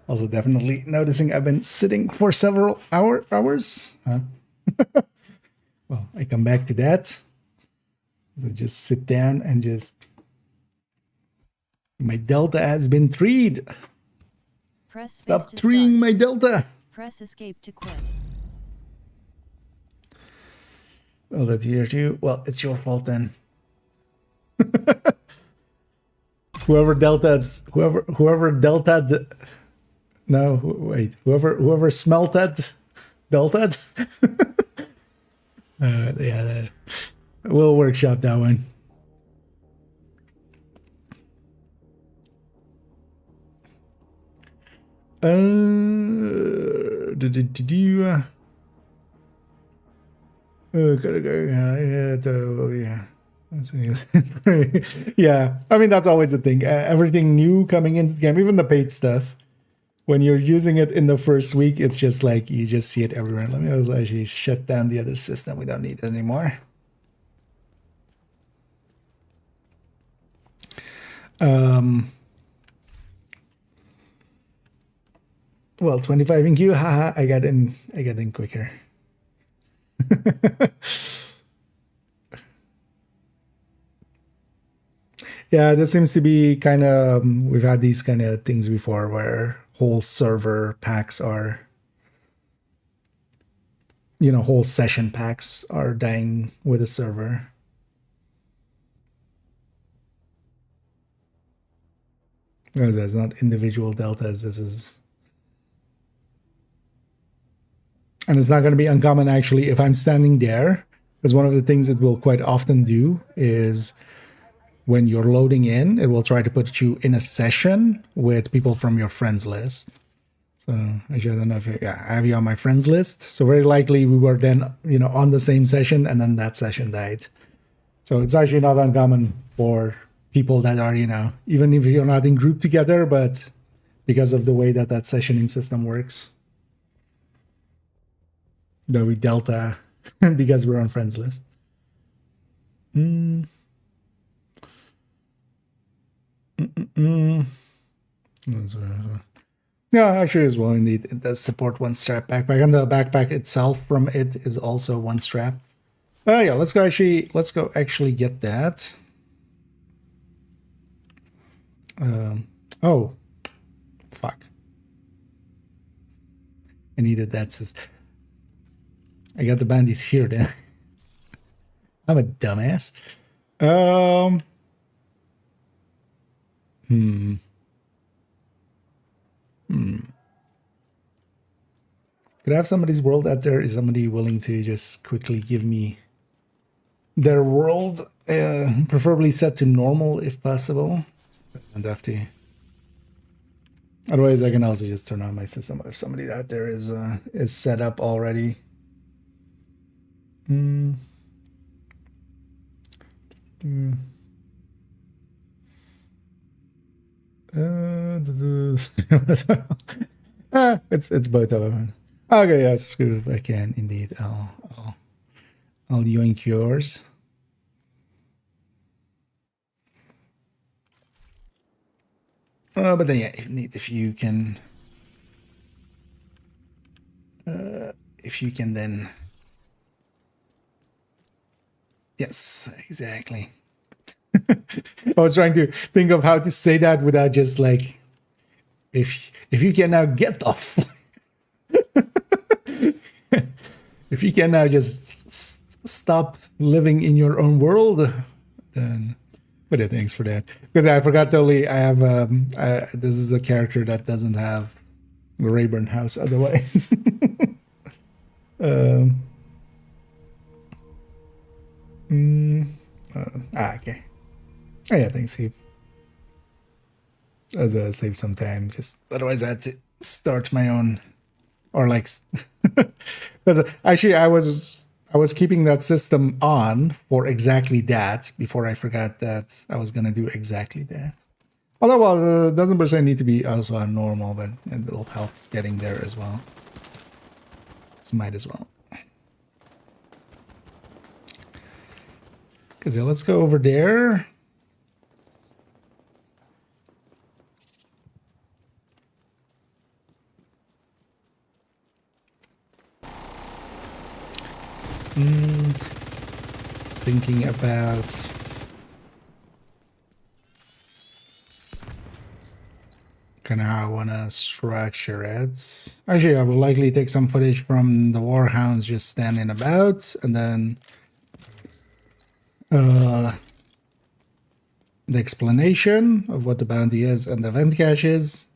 Also, definitely noticing I've been sitting for several hours. Huh? Well, I come back to that. So just sit down and just... My delta has been treed. Stop treeing my delta. Press escape to quit. Oh, that's here too. Well, it's your fault then. Whoever deltaed, no, wait, whoever smelted, deltaed. Yeah, we'll workshop that one. Gotta go. Yeah. Yeah, I mean, that's always the thing. Everything new coming into the game, even the paid stuff, when you're using it in the first week, it's just like you just see it everywhere. Let me also actually shut down the other system. We don't need it anymore. Well, 25 in queue. Haha, I got in quicker. Yeah, this seems to be kind of, we've had these kind of things before where whole server packs are, you know, whole session packs are dying with a server. That's not individual deltas, this is... And it's not going to be uncommon, actually, if I'm standing there, because one of the things it will quite often do is when you're loading in, it will try to put you in a session with people from your friends list. So actually, I don't know if I have you on my friends list. So very likely we were then, you know, on the same session, and then that session died. So it's actually not uncommon for people that are, you know, even if you're not in group together, but because of the way that that sessioning system works, that we delta because we're on friends list. Yeah, Yeah, actually as well, indeed. It does support one strap backpack, and the backpack itself from it is also one strap. Oh yeah, let's go actually get that. Oh, fuck. I needed that. I got the bandies here then. I'm a dumbass. Could I have somebody's world out there? Is somebody willing to just quickly give me their world? Preferably set to normal if possible. And have to. Otherwise, I can also just turn on my system if somebody out there is set up already. It's both of them. Okay, yes, screw if I can indeed. I'll yoink yours. But then yeah, if you can then yes, exactly. I was trying to think of how to say that without just like if you can now get off. If you can now just stop living in your own world, then. But yeah, thanks for that. Because I forgot totally. I have this is a character that doesn't have a Rayburn house otherwise. Okay. Oh yeah, thanks, Steve. As I save some time, just otherwise I had to start my own, or like, because actually I was keeping that system on for exactly that before I forgot that I was gonna do exactly that. Although, well, it doesn't per se need to be also on normal, but it'll help getting there as well. So might as well. Because yeah, let's go over there. Thinking about kind of how I want to structure it. Actually, I will likely take some footage from the warhounds just standing about, and then the explanation of what the bounty is and the event cache is.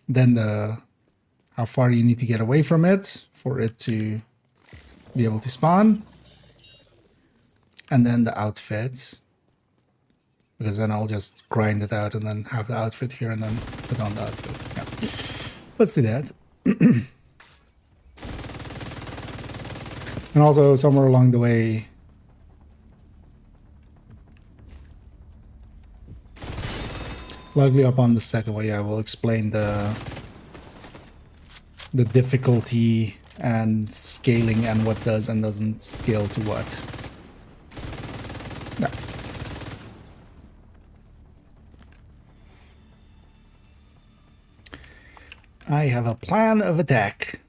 Then how far you need to get away from it for it to be able to spawn. And then the outfit, because then I'll just grind it out and then have the outfit here and then put on the outfit. Yeah. Let's do that. And also somewhere along the way, likely up on the second way, I will explain the difficulty and scaling and what does and doesn't scale to what. No. I have a plan of attack.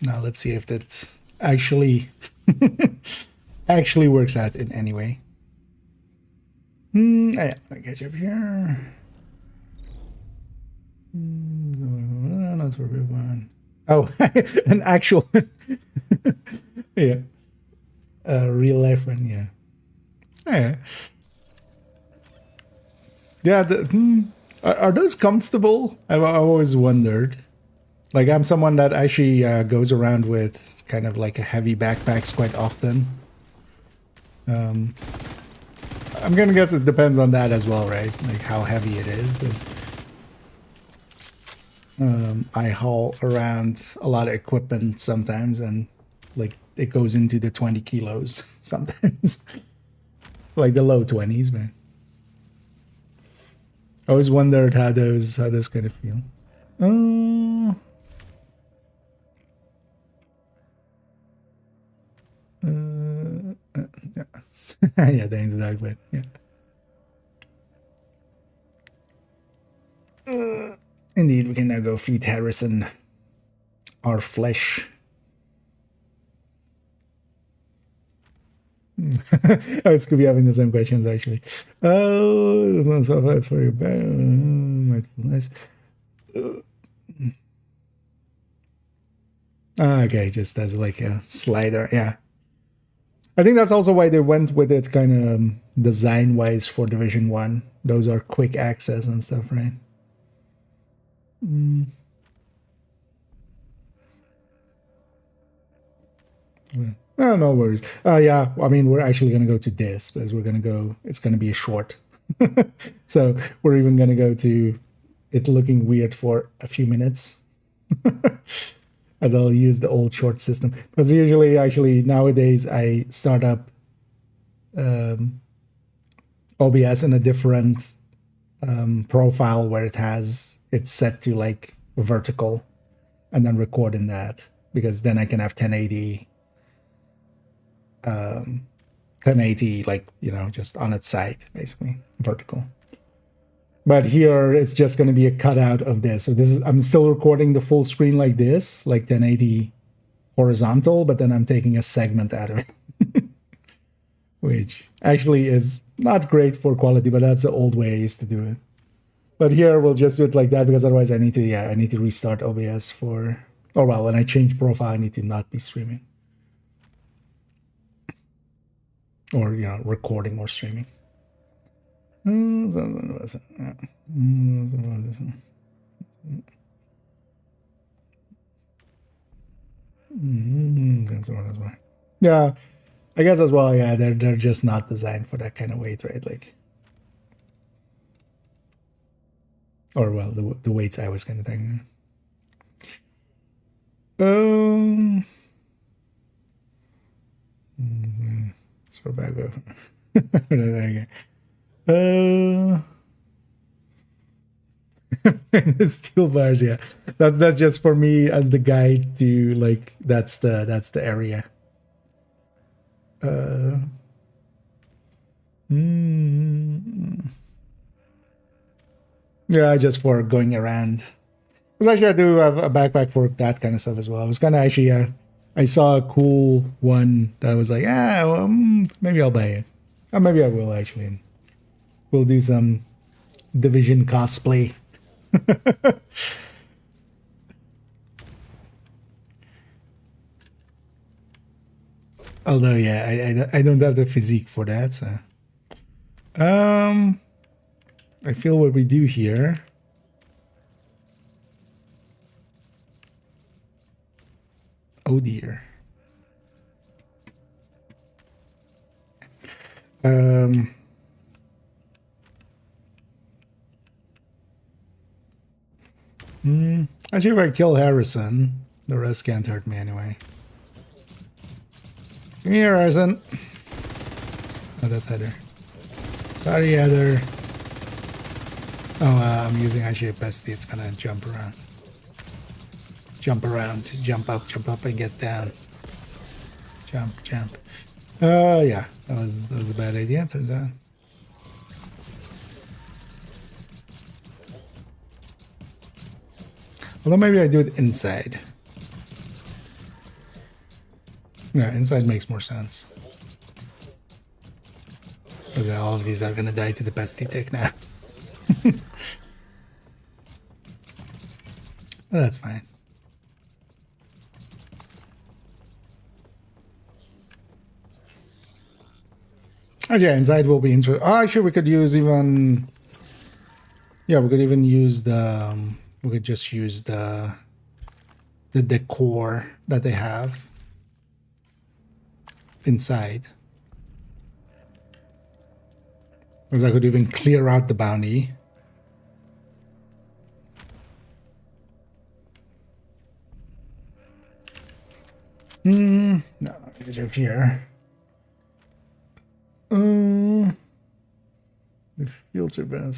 Now let's see if that actually works out in any way. Yeah, I'll get you up here. Not for everyone. Oh, an actual yeah. Real life one, yeah. Yeah. Yeah, are those comfortable? I've always wondered. Like, I'm someone that actually goes around with kind of like a heavy backpacks quite often. I'm gonna guess it depends on that as well, right? Like how heavy it is. 'Cause, I haul around a lot of equipment sometimes, and like it goes into the 20 kilos sometimes. Like the low 20s, man. I always wondered how those kind of feel. Yeah. Yeah, thanks, Doug, but yeah. Indeed, we can now go feed Harrison our flesh. I was could be having the same questions actually. Oh, there's no software for your back. Nice. Okay, just as like a slider, yeah. I think that's also why they went with it kind of design-wise for Division 1. Those are quick access and stuff, right? Oh, no worries. Yeah, I mean, we're actually going to go to this because we're going to go, it's going to be a short. So we're even going to go to it looking weird for a few minutes. As I'll use the old short system. Because usually, actually, nowadays, I start up OBS in a different profile where it's set to like vertical and then record in that. Because then I can have 1080 like, you know, just on its side, basically, vertical. But here it's just going to be a cutout of this. So this is, I'm still recording the full screen like this, like 1080 horizontal, but then I'm taking a segment out of it, which actually is not great for quality, but that's the old way I used to do it. But here we'll just do it like that because otherwise I need to restart OBS for, oh well, when I change profile, I need to not be streaming. Or, you know, recording or streaming. Yeah, I guess as well. Yeah, they're just not designed for that kind of weight, right? Like, or well, the weights I was kind of thinking. Let's go back over. Steel bars, yeah. That's just for me as the guide to like that's the area. Yeah, just for going around. Because actually I do have a backpack for that kind of stuff as well. I was kind of actually I saw a cool one that I was like, well, maybe I'll buy it. Or maybe I will actually. We'll do some Division cosplay. Although, yeah, I don't have the physique for that, so. I feel what we do here. Oh dear. Actually, if I kill Harrison, the rest can't hurt me anyway. Come here, Harrison. Oh, that's Heather. Sorry, Heather. Oh, I'm using actually a bestie. It's gonna jump around. Jump around, jump up, and get down. Jump. Yeah, that was a bad idea, turns out. Although maybe I do it inside. Yeah, inside makes more sense. Okay, all of these are gonna die to the bestie tick now. Well, that's fine. Oh yeah, inside will be interesting. Oh, actually, we could use even. Yeah, we could even use the. We could just use the decor that they have inside. Because I could even clear out the bounty. No, it's up here. The fields are bad.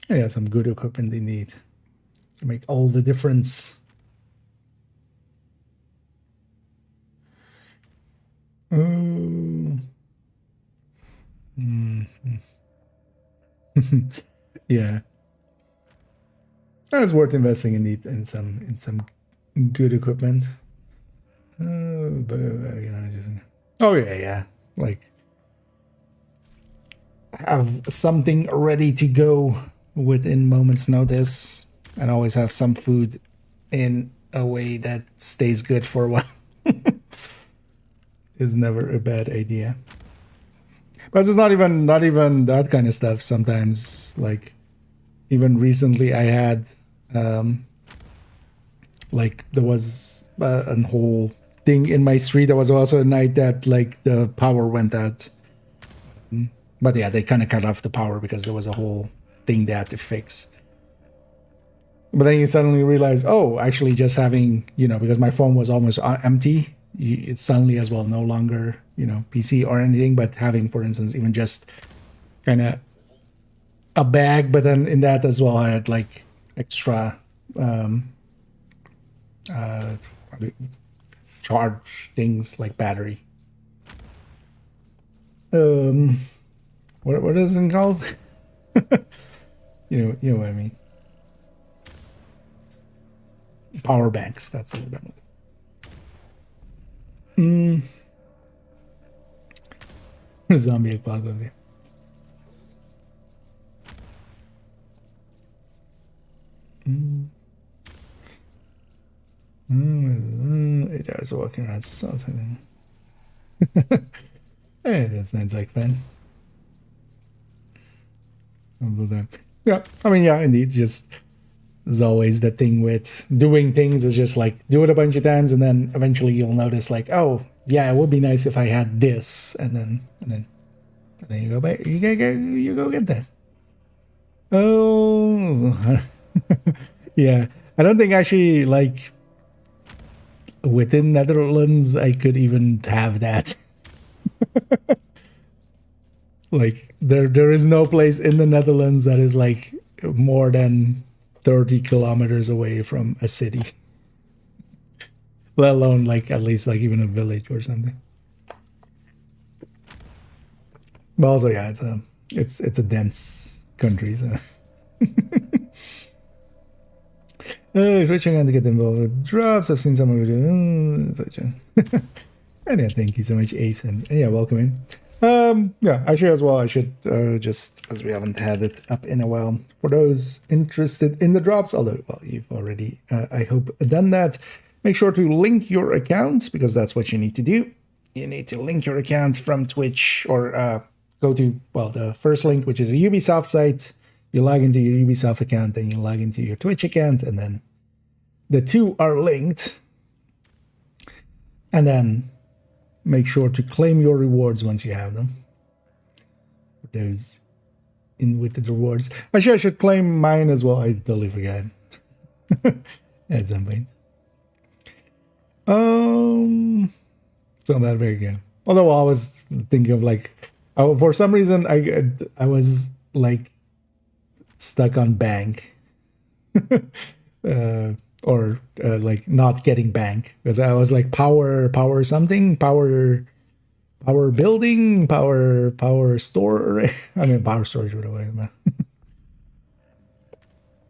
Yeah, some good equipment they need to make all the difference. Yeah. It's worth investing in some good equipment. But, oh yeah. Like have something ready to go within moments notice, and always have some food in a way that stays good for a while. Is never a bad idea. But it's not even that kind of stuff. Sometimes, like even recently, I had like there was a whole thing in my street. There was also a night that like the power went out. But yeah, they kind of cut off the power because there was a whole thing they had to fix. But then you suddenly realize, oh, actually just having, because my phone was almost empty, it's suddenly as well no longer, PC or anything, but having, for instance, even just kind of a bag, but then in that as well, I had like extra charge things like battery. What is it called? you know what I mean. Power banks. That's it. Zombie apocalypse. Yeah. It is walking around something. Hey, that sounds like fun. Yeah, I mean, yeah, indeed. Just there's always the thing with doing things is just like do it a bunch of times, and then eventually you'll notice like, oh, yeah, it would be nice if I had this, and then you go back, you go get that. Oh, yeah. I don't think actually like within Netherlands I could even have that. Like there is no place in the Netherlands that is like more than 30 kilometers away from a city, let alone like at least like even a village or something. But also, yeah, it's a dense country, so. Twitching on to get involved with drops. I've seen some of it. Such a and yeah, thank you so much, Ace, and yeah, welcome in. Yeah, actually as well, I should just, as we haven't had it up in a while, for those interested in the drops, although, well, you've already, I hope, done that, make sure to link your account, because that's what you need to do. You need to link your account from Twitch, or go to, well, the first link, which is a Ubisoft site. You log into your Ubisoft account, then you log into your Twitch account, and then the two are linked. And then make sure to claim your rewards once you have them. For those in with the rewards. Actually, I should claim mine as well. I totally forgot. At some point. It's not that very good. Although I was thinking of like, for some reason I was like stuck on bank. Or like not getting bank, because I was like power something, power building, power store. I mean power storage, whatever.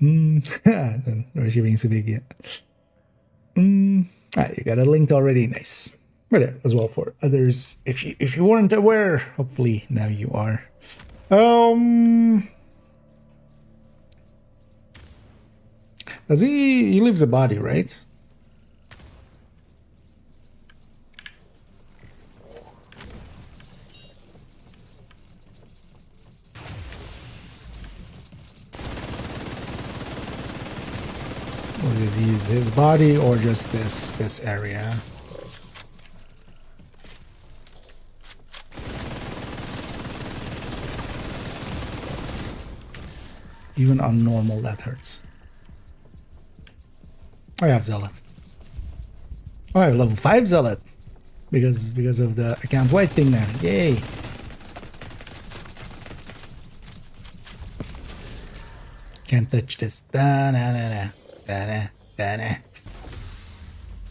Then being so big, yeah. You got it linked already, nice. But yeah, as well for others, if you weren't aware, hopefully now you are. Does he leaves a body, right? Or does he use his body or just this area? Even on normal that hurts. I have Zealot. Oh, I have level 5 Zealot. Because of the account white thing now. Yay. Can't touch this. Da-na-na-na. Da-na-da-na.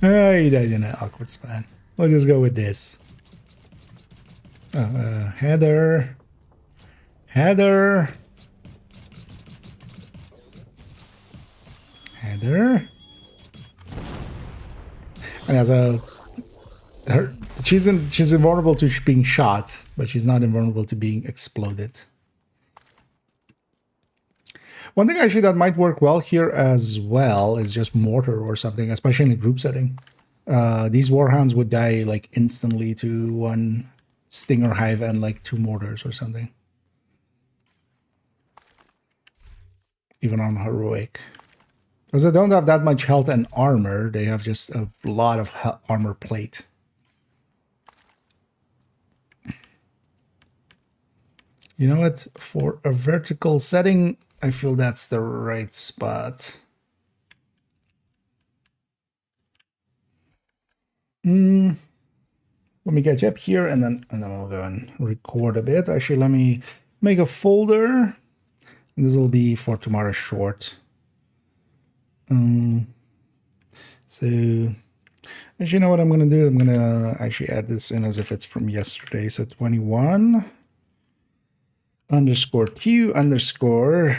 He died in an awkward spot. We'll just go with this. Oh, Heather. Neither. And as a she's invulnerable to being shot, but she's not invulnerable to being exploded. One thing actually that might work well here as well is just mortar or something, especially in a group setting. These warhounds would die like instantly to one stinger hive and like 2 mortars or something. Even on heroic. Because they don't have that much health and armor, they have just a lot of armor plate. You know what? For a vertical setting, I feel that's the right spot. Let me get you up here and then we'll go and record a bit. Actually, let me make a folder. And this will be for tomorrow's short. So actually, you know what I'm going to do? I'm going to actually add this in as if it's from yesterday. So 21 underscore Q underscore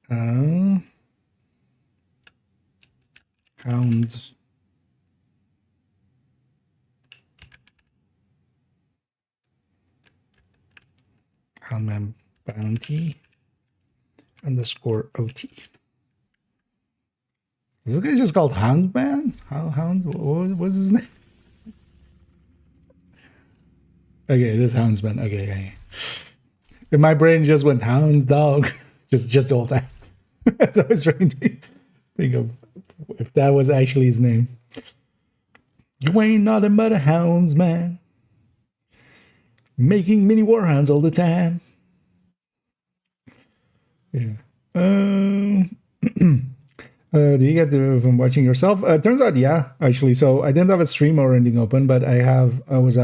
hound houndman bounty underscore OT. Is this guy just called Houndman? What was his name? Okay, this Houndsman. Okay. In my brain just went Hounds dog. just the whole time. So I was trying to think of if that was actually his name. You ain't nothing but a Houndsman. Making mini warhounds all the time. Yeah. Do you get from watching yourself? Turns out, yeah, actually. So I didn't have a stream or anything open, but I always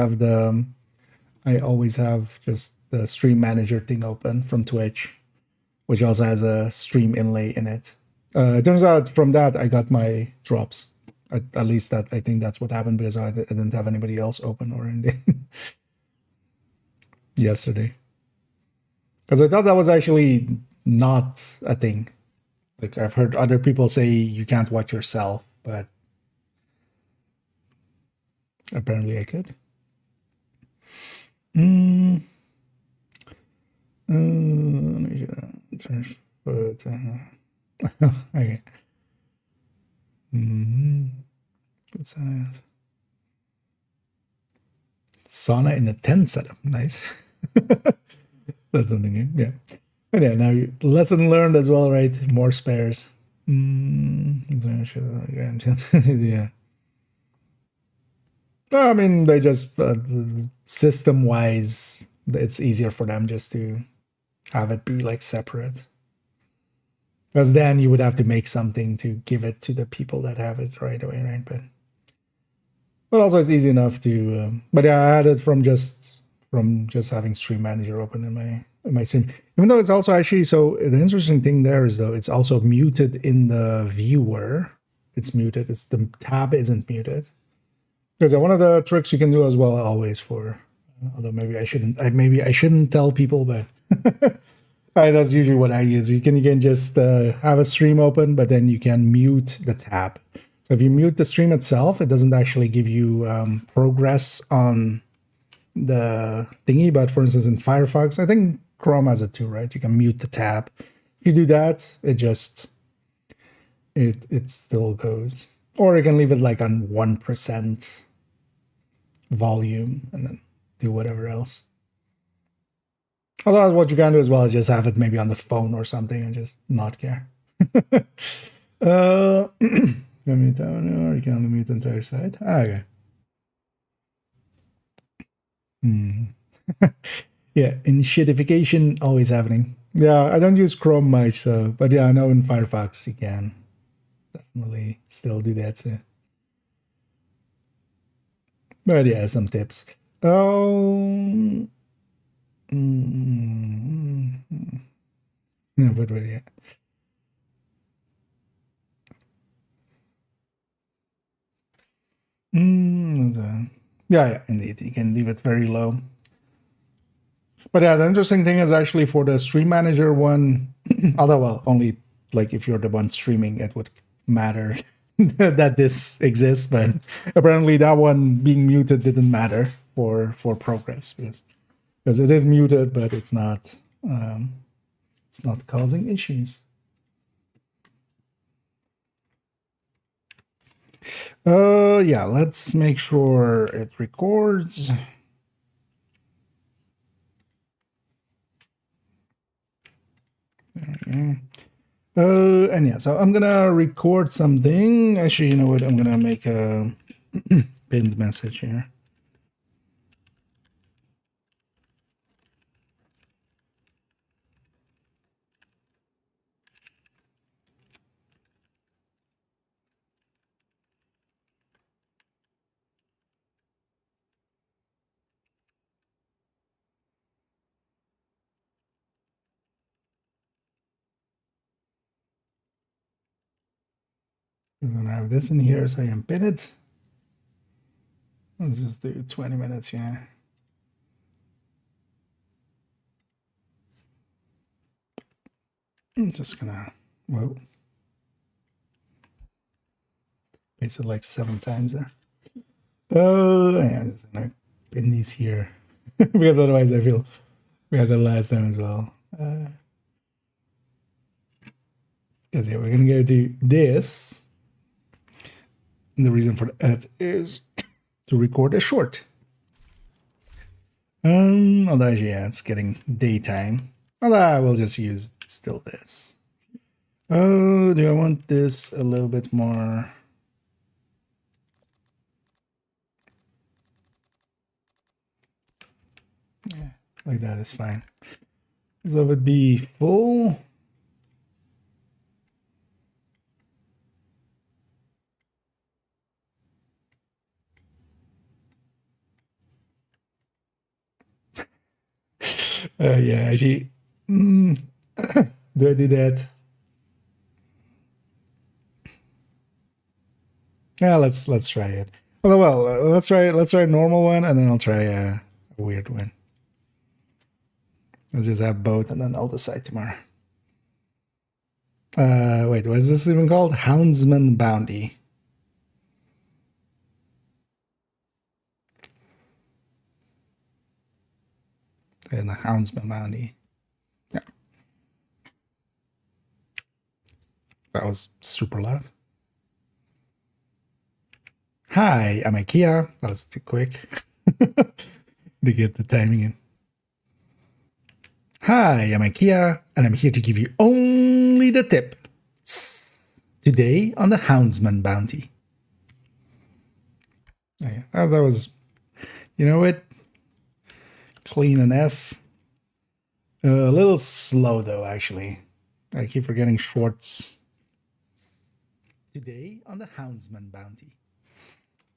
have just the stream manager thing open from Twitch, which also has a stream inlay in it. It turns out from that I got my drops. At least that I think that's what happened because I didn't have anybody else open or anything yesterday. Because I thought that was actually not a thing. Like I've heard other people say you can't watch yourself, but apparently I could. Okay. Good size. Sauna in a tent setup. Nice. That's something new. Yeah. And yeah, now lesson learned as well, right? More spares. Yeah. I mean, they just system-wise, it's easier for them just to have it be like separate. Because then you would have to make something to give it to the people that have it right away, right? But also it's easy enough to. But yeah, I had it from just having Stream Manager open in my stream. Even though it's also actually so the interesting thing there is though it's also muted in the viewer. It's muted. It's the tab isn't muted. Because one of the tricks you can do as well always for. Although maybe I shouldn't tell people, but. That's usually what I use. You can just have a stream open, but then you can mute the tab. So if you mute the stream itself, it doesn't actually give you progress on the thingy. But for instance, in Firefox, I think Chrome has it too, right? You can mute the tab. If you do that, it still goes. Or you can leave it like on 1% volume and then do whatever else. Although what you can do as well is just have it maybe on the phone or something and just not care. Let me tell you, or you can only mute the entire side. Okay. Yeah, enshittification always happening. Yeah, I don't use Chrome much, so but yeah, I know in Firefox you can definitely still do that. So. But yeah, some tips. No, but yeah. Yeah, indeed. You can leave it very low. But yeah, the interesting thing is actually for the Stream Manager one, although well, only like if you're the one streaming, it would matter that this exists, but apparently that one being muted didn't matter for progress because it is muted, but it's not causing issues. Yeah, let's make sure it records. There we go. And yeah, so I'm gonna record something. Actually, you know what? I'm gonna make a pinned message here. I'm gonna have this in here so I can pin it. Let's just do 20 minutes here. I'm just gonna, whoa. Paste it like 7 times there. Oh, yeah, I'm just gonna pin these here because otherwise I feel we had the last time as well. Because yeah, we're gonna go do this. And the reason for that is to record a short. Although yeah, it's getting daytime. Although I will just use still this. Oh, do I want this a little bit more? Yeah, like that is fine. So it would be full. Yeah, actually, do I do that? Yeah, let's try it. Well, let's try a normal one, and then I'll try a weird one. Let's just have both, and then I'll decide tomorrow. Wait, what is this even called? Houndsman bounty. And the Houndsman bounty. Yeah. That was super loud. Hi, I'm IKEA. That was too quick to get the timing in. Hi, I'm IKEA, and I'm here to give you only the tip. Today on the Houndsman bounty. Oh, yeah. Oh, that was, you know what? Clean enough. A little slow though, actually. I keep forgetting shorts. Today on the Houndsman bounty.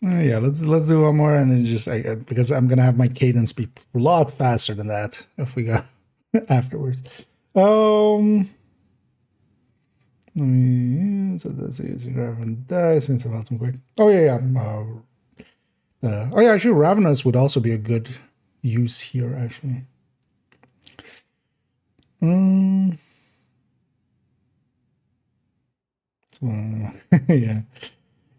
Yeah, let's do one more, and then just because I'm gonna have my cadence be a lot faster than that if we go afterwards. Let me so that's easy. Raven dies since I'm out quick. Oh yeah. Oh yeah, actually Ravenous would also be a good use here, actually. So,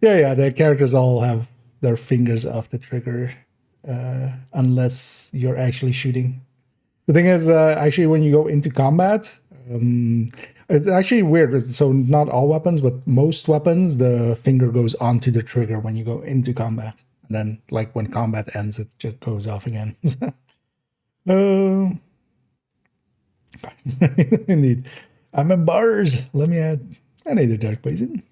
yeah, the characters all have their fingers off the trigger, unless you're actually shooting. The thing is, actually, when you go into combat, it's actually weird. So not all weapons, but most weapons, the finger goes onto the trigger when you go into combat. And then, like, when combat ends, it just goes off again. Indeed. I'm in bars. Let me add another dark poison.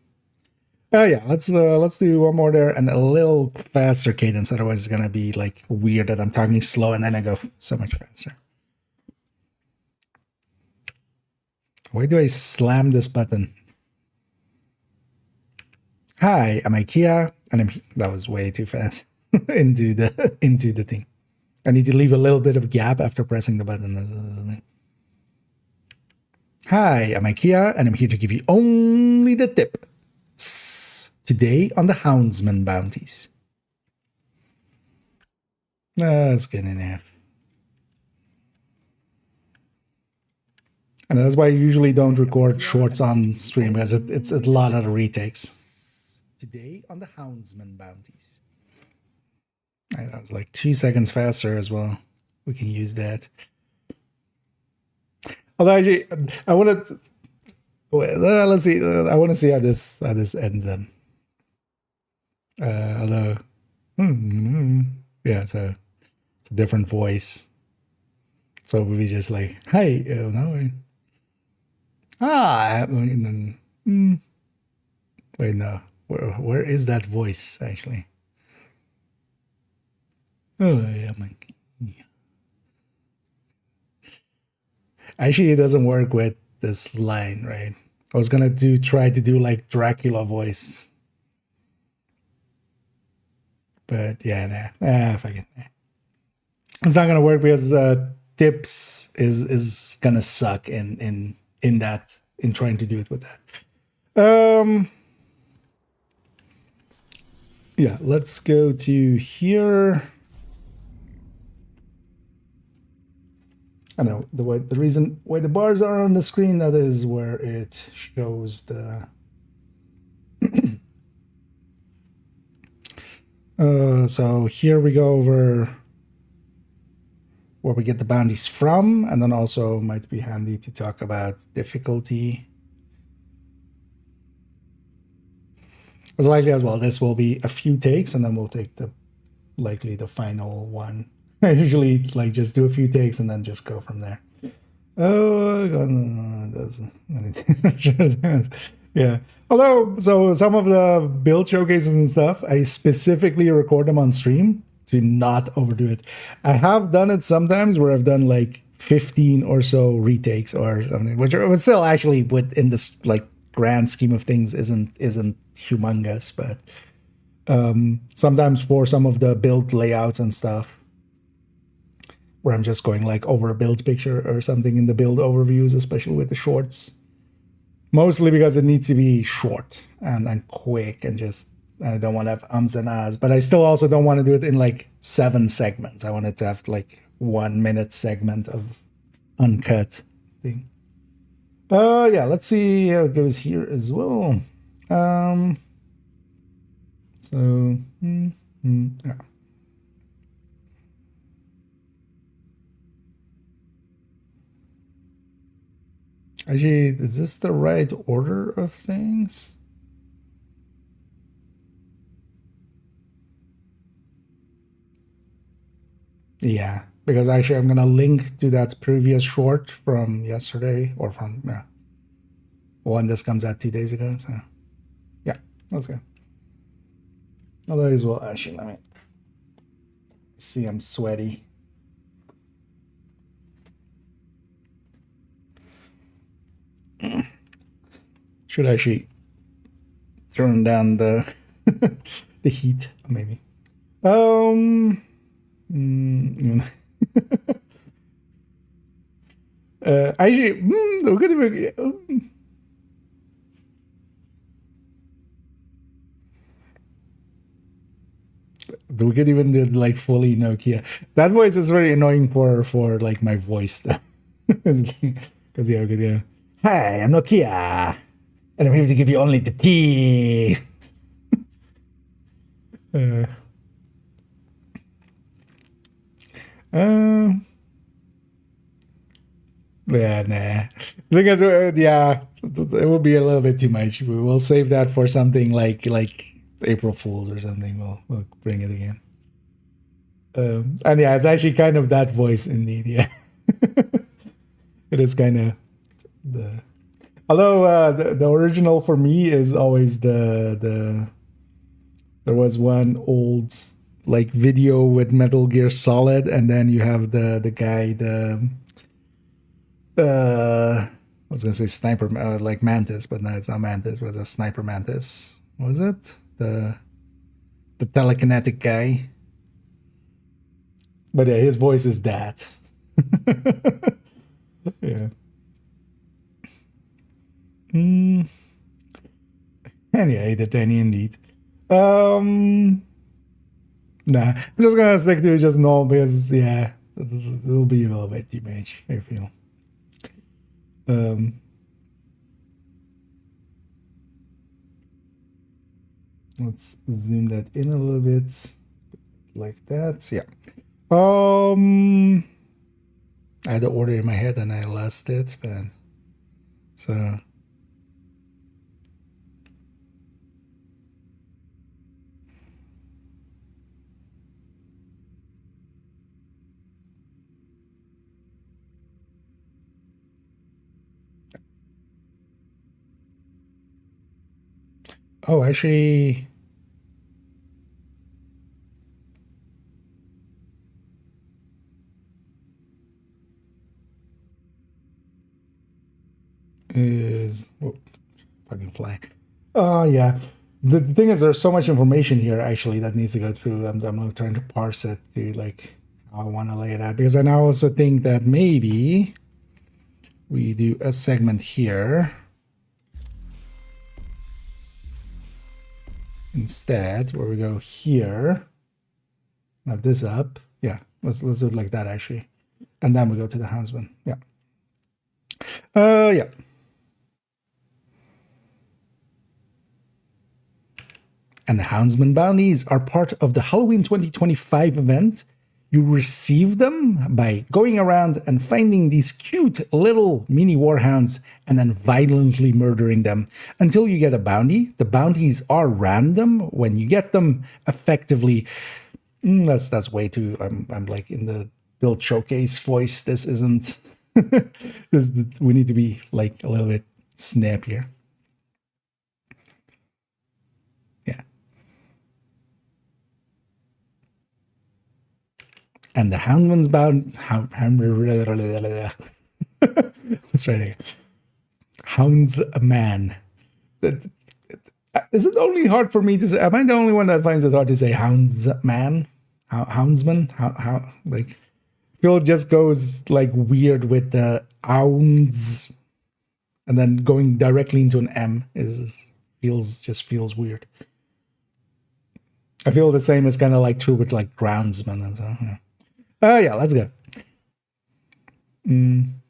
Yeah, let's do one more there and a little faster cadence. Otherwise, it's gonna be like weird that I'm talking slow and then I go so much faster. Why do I slam this button? Hi, I'm IKEA, and that was way too fast into the thing. I need to leave a little bit of gap after pressing the button. Hi, I'm IKEA, and I'm here to give you only the tip. Today on the Houndsman bounties. That's good enough. And that's why I usually don't record shorts on stream, because it's a lot of retakes. Today on the Houndsman bounties. That was like 2 seconds faster as well. We can use that. Although actually, I want to... let's see. I want to see how this ends then. Although... yeah, so it's a different voice. So we just like, hey, no... wait, no. Where is that voice actually? Oh yeah, man. Actually, it doesn't work with this line, right? I was gonna try to do like Dracula voice, but yeah, nah, fuck it. Nah. It's not gonna work because tips is gonna suck in trying to do it with that. Yeah, let's go to here. I know the reason why the bars are on the screen, that is where it shows the so here we go over where we get the bounties from, and then also might be handy to talk about difficulty. As likely as well, this will be a few takes, and then we'll take the final one. I usually like just do a few takes and then just go from there. Oh God, yeah. Although, so some of the build showcases and stuff, I specifically record them on stream to not overdo it. I have done it sometimes where I've done like 15 or so retakes or something, which are still actually within this like grand scheme of things isn't humongous, but sometimes for some of the build layouts and stuff, where I'm just going like over a build picture or something in the build overviews, especially with the shorts. Mostly because it needs to be short and quick, and just, I don't want to have ums and ahs, but I still also don't want to do it in like 7 segments. I want it to have like 1 minute segment of uncut thing. Yeah, let's see how it goes here as well. Yeah. Actually, is this the right order of things? Yeah, because actually I'm going to link to that previous short from yesterday, or from, one this comes out 2 days ago. So, yeah, let's go. Otherwise, well, actually, let me see, I'm sweaty. Should actually turn down the the heat, maybe. Actually, we're gonna we could even do like fully Nokia. That voice is very annoying for like my voice, because yeah, we could go, hi, I'm Nokia, and I'm here to give you only the tea. Yeah, nah. Because yeah, it will be a little bit too much. We'll save that for something like April Fools or something. We'll bring it again. And yeah, it's actually kind of that voice indeed. Yeah, it is kind of the. Although the original for me is always the. There was one old like video with Metal Gear Solid, and then you have the guy I was gonna say sniper like Mantis, but no, it's not Mantis. It was a sniper Mantis. What was it? The telekinetic guy. But yeah, his voice is that. Yeah. And yeah, the Danny indeed. Nah, I'm just gonna stick to just normal because yeah, it'll be a little bit too much, I feel. Let's zoom that in a little bit, like that. Yeah. I had the order in my head and I lost it, but so. Oh, actually, is fucking fly. Oh yeah. The thing is, there's so much information here actually that needs to go through. I'm not trying to parse it to like how I want to lay it out, because I now also think that maybe we do a segment here instead, where we go here, have this up. Yeah, let's do it like that actually, and then we go to the Houndsman. Yeah. Yeah. And the Houndsman bounties are part of the Halloween 2025 event. You receive them by going around and finding these cute little mini warhounds and then violently murdering them until you get a bounty. The bounties are random when you get them. Effectively, that's way too. I'm like in the build showcase voice. This isn't. We need to be like a little bit snappier. And the Houndman's bound. Let's try it. Houndsman. Is it only hard for me to say? Am I the only one that finds it hard to say Houndsman? Houndsman? How like Phil just goes like weird with the hounds, and then going directly into an M feels weird. I feel the same is kind of like true with like groundsman and so. Yeah. Yeah, let's go. And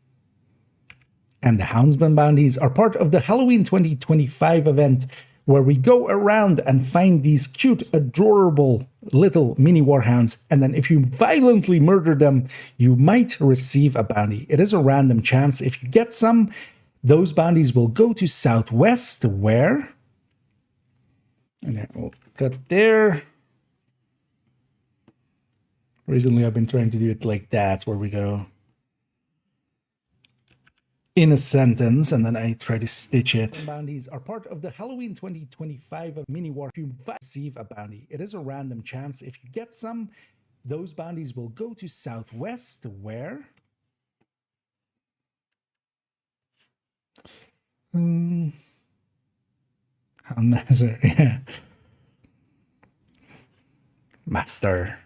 the Houndsman bounties are part of the Halloween 2025 event, where we go around and find these cute, adorable little mini warhounds, and then if you violently murder them, you might receive a bounty. It is a random chance. If you get some, those bounties will go to Southwest, where... And then we'll cut there. Recently, I've been trying to do it like that, where we go in a sentence, and then I try to stitch it. Bounties are part of the Halloween 2025 mini war. You receive a bounty. It is a random chance. If you get some, those bounties will go to Southwest, where... Houndmaster, yeah. Master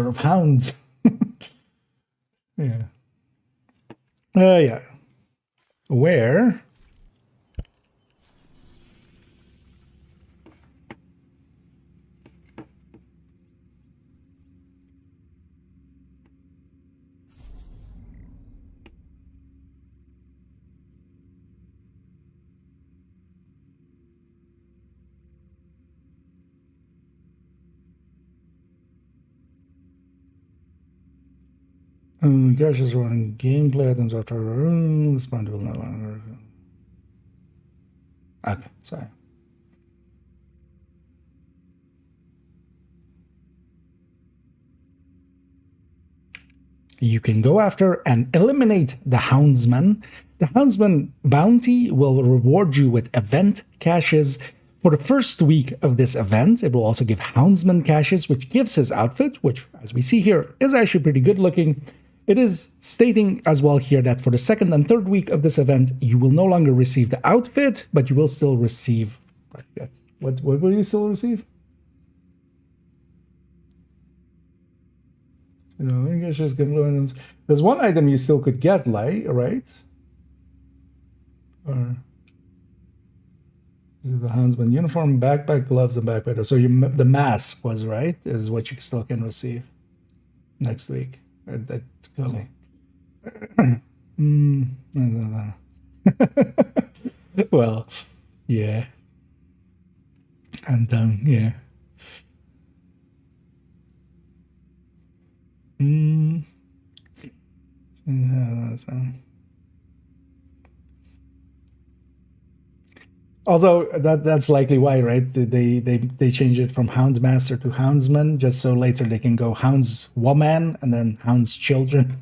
of hounds. Yeah. Yeah. Where? Gosh is running gameplay items after the spawn will no longer. Okay, sorry. You can go after and eliminate the Houndsman. The Houndsman bounty will reward you with event caches. For the first week of this event, it will also give Houndsman caches, which gives his outfit, which, as we see here, is actually pretty good looking. It is stating as well here that for the second and third week of this event, you will no longer receive the outfit, but you will still receive... What will you still receive? You know, English is influence. There's one item you still could get, like, right? Or... the Houndsman uniform, backpack, gloves, and backpack. So the mask was right, is what you still can receive next week. That's clearly. I don't know. Well, yeah. I'm done, yeah. Also, that's likely why, right? They change it from Houndmaster to Houndsman, just so later they can go Houndswoman and then Houndschildren.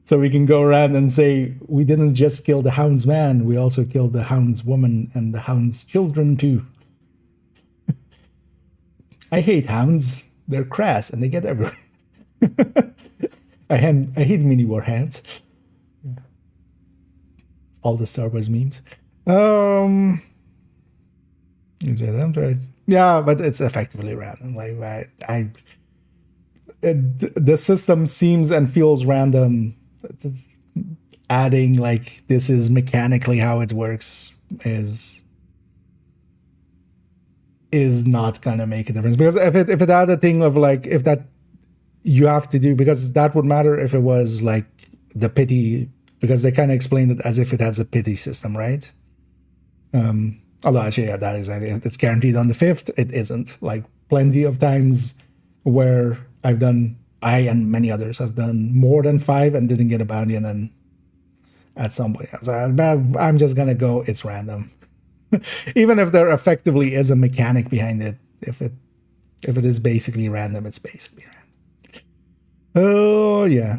So we can go around and say, we didn't just kill the Houndsman, we also killed the Houndswoman and the Houndschildren too. I hate hounds. They're crass and they get everywhere. I hate mini war hands. Yeah. All the Star Wars memes. Yeah, but it's effectively random. Like the system seems and feels random. Adding like this is mechanically how it works is not gonna make a difference, because if it had a thing of like, if that you have to do, because that would matter if it was like the pity, because they kind of explained it as if it has a pity system, right? Although actually, yeah, that is it's guaranteed on the 5th. It isn't. Like plenty of times where I and many others have done more than 5 and didn't get a bounty, and then at some point I was like, I'm just gonna go, it's random. Even if there effectively is a mechanic behind it, if it is basically random, it's basically random. Oh yeah.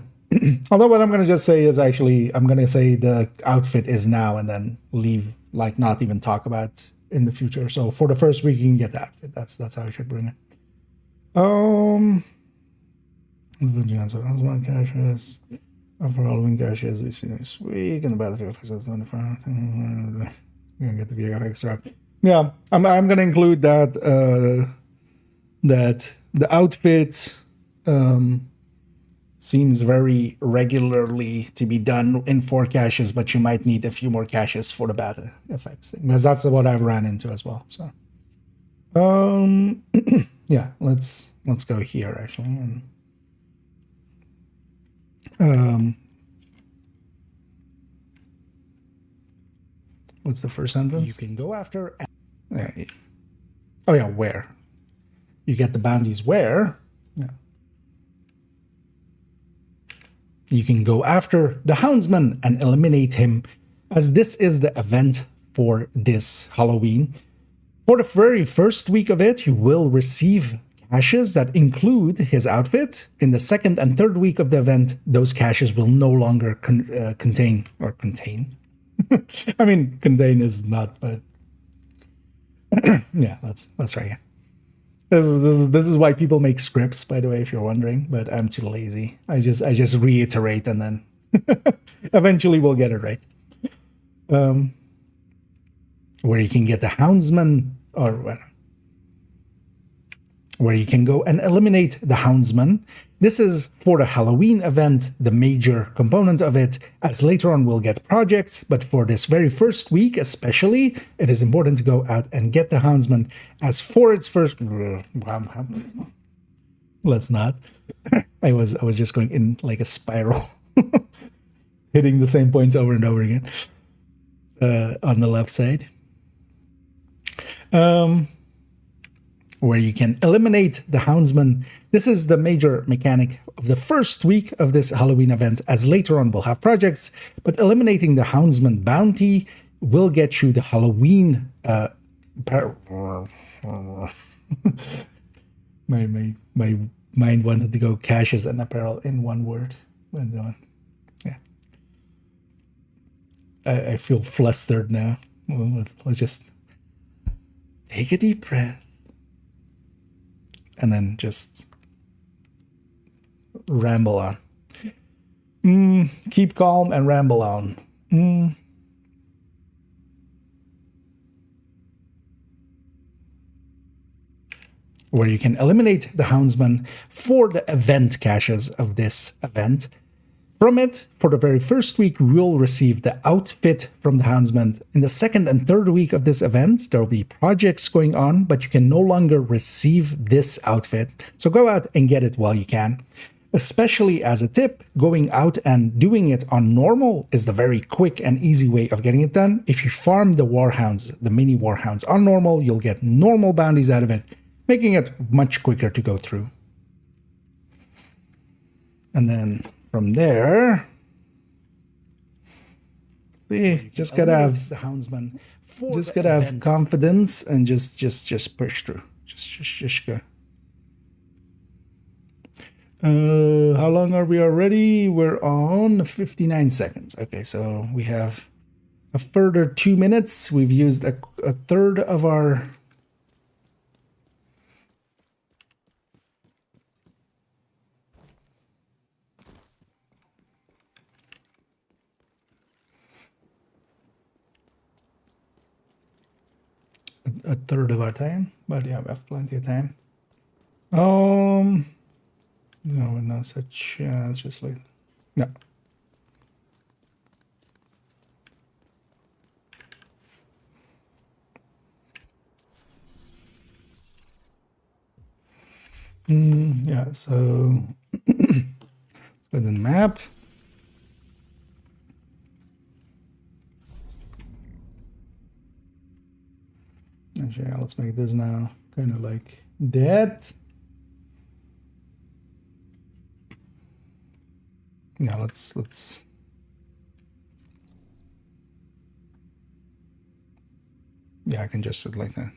Although what I'm gonna just say is actually, I'm gonna say the outfit is now and then leave, like not even talk about in the future. So for the first week you can get that. That's how I should bring it. So that's one caches. Overall win caches we see this week, and the battlefield is on the front. We're gonna get the vehicle extra. Yeah, I'm gonna include that that the outfit seems very regularly to be done in 4 caches, but you might need a few more caches for the battle effects thing, because that's what I've ran into as well. So yeah, let's go here actually. And what's the first sentence? You can go after. Oh yeah, where? You get the bounties where? Yeah. You can go after the Houndsman and eliminate him, as this is the event for this Halloween. For the very first week of it, you will receive caches that include his outfit. In the second and third week of the event, those caches will no longer contain. I mean, contain is not, but yeah, that's right. This is why people make scripts, by the way, if you're wondering. But I'm too lazy. I just reiterate, and then eventually we'll get it right. Where you can get the Houndsman, or where you can go and eliminate the Houndsman. This is for the Halloween event, the major component of it, as later on we'll get projects, but for this very first week especially, it is important to go out and get the Houndsman, as for its first... Let's not. I was just going in like a spiral, hitting the same points over and over again on the left side. Where you can eliminate the Houndsman. This is the major mechanic of the first week of this Halloween event, as later on we'll have projects, but eliminating the Houndsman bounty will get you the Halloween my mind wanted to go caches and apparel in one word. Yeah. I feel flustered now. Well, let's just take a deep breath. And then just ramble on. Keep calm and ramble on. Where you can eliminate the Houndsman for the event caches of this event. From it, for the very first week, we will receive the outfit from the Houndsman. In the second and third week of this event, there will be projects going on, but you can no longer receive this outfit. So go out and get it while you can. Especially as a tip, going out and doing it on normal is the very quick and easy way of getting it done. If you farm the warhounds, the mini warhounds on normal, you'll get normal bounties out of it, making it much quicker to go through. And then from there, see, just gotta have the houndsman. Just gotta have confidence and just push through. Just go. How long are we already? We're on 59 seconds. Okay, so we have a further 2 minutes. We've used a third of our... a third of our time, but yeah, we have plenty of time. No, not such. It's just like no. Yeah. So let's go to the map. Actually, let's make this now kind of like that. Now let's yeah, I can just do it like that.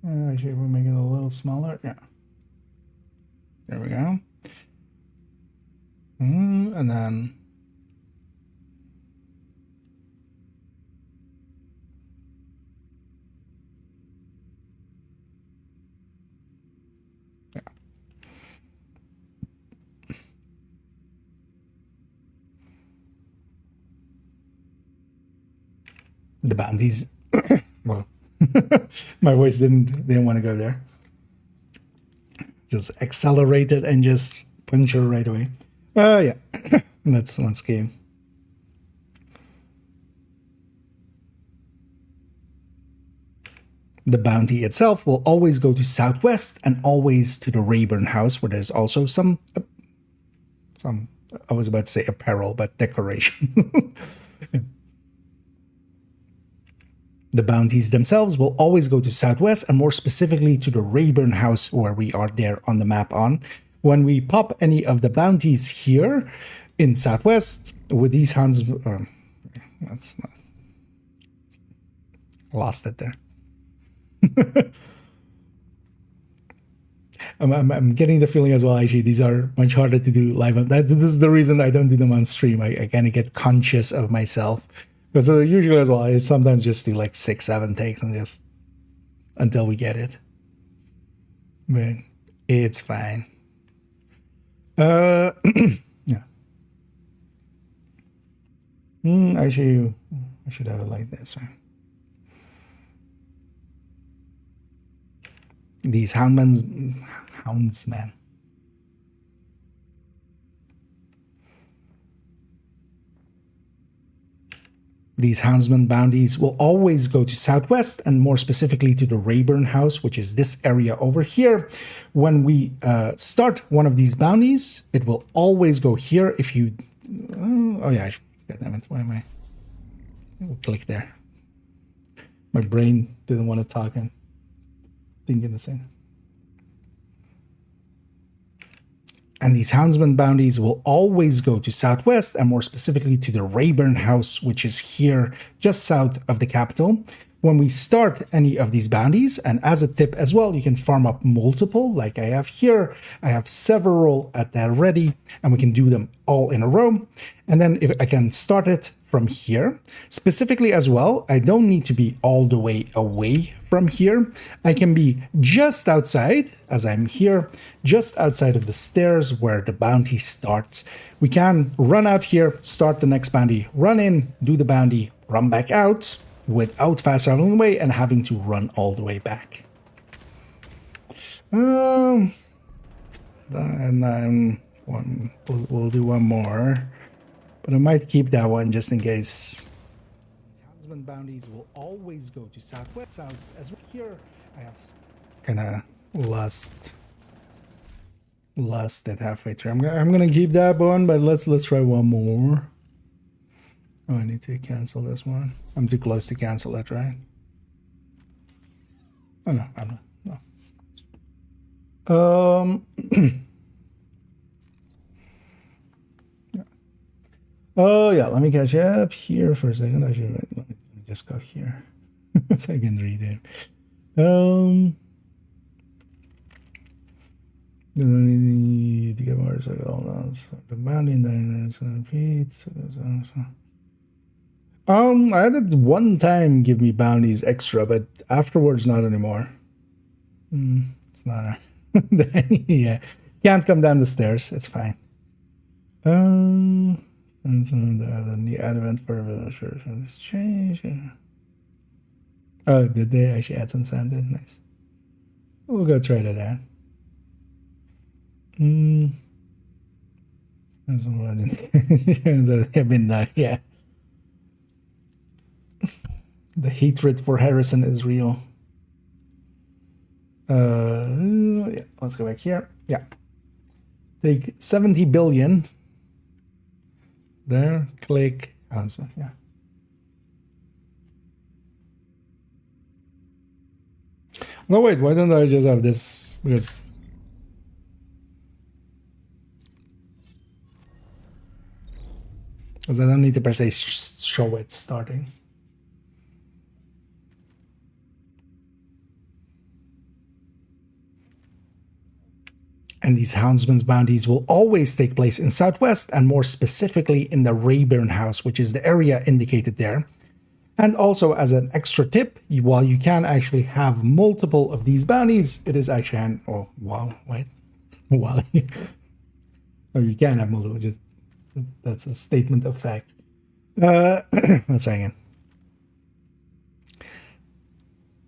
Actually, we'll make it a little smaller. Yeah. There we go. And then the bounties. Well, my voice didn't want to go there. Just accelerate it and just puncture right away. Yeah. let's game. The bounty itself will always go to southwest and always to the Rayburn house, where there's also some I was about to say apparel, but decoration. The bounties themselves will always go to southwest and more specifically to the Rayburn house, where we are there on the map on. When we pop any of the bounties here in southwest with these hounds, that's not, lost it there. I'm getting the feeling as well, actually, these are much harder to do live. This is the reason I don't do them on stream. I kind of get conscious of myself. Because usually as well, I sometimes just do like 6-7 takes and just until we get it. But it's fine. Yeah. Actually, I should have it like this. Right? These houndsmen. These houndsman bounties will always go to southwest and more specifically to the Rayburn house, which is this area over here. When we start one of these bounties, it will always go here. If you, oh yeah, God damn it, why am I? We'll click there. My brain didn't want to talk and thinking the same. And these houndsman bounties will always go to southwest and more specifically to the Rayburn house, which is here just south of the capital. When we start any of these bounties, and as a tip as well, you can farm up multiple like I have here. I have several at that ready and we can do them all in a row. And then if I can start it from here, specifically as well, I don't need to be all the way away from here. I can be just outside, as I'm here, just outside of the stairs where the bounty starts. We can run out here, start the next bounty, run in, do the bounty, run back out without fast traveling away and having to run all the way back. And then we'll do one more. But I might keep that one just in case. Houndsman bounties will always go to southwest. South as well. Here I have kind of lost it halfway through. I'm gonna keep that one, but let's try one more. Oh, I need to cancel this one. I'm too close to cancel it, right? Oh no, I'm not. No. Yeah. Oh yeah, let me catch up here for a second. Let me just go here so I can read it. To get more the bounty I had it one time give me bounties extra, but afterwards not anymore. It's not yeah. Can't come down the stairs, it's fine. And so the advent for this change. Oh, did they actually add some sand in? Nice. We'll go try that out. There's one in there. I've been yeah. The hatred for Harrison is real. Yeah, let's go back here. Yeah. Take 70 billion. There, click Houndsman, yeah. No, wait, why don't I just have this? Because I don't need to per se show it starting. And these Houndsman's bounties will always take place in Southwest, and more specifically in the Rayburn house, which is the area indicated there. And also, as an extra tip, while you can actually have multiple of these bounties, it is actually oh wow, wait, while oh, you can have multiple. Just that's a statement of fact. Let's try again.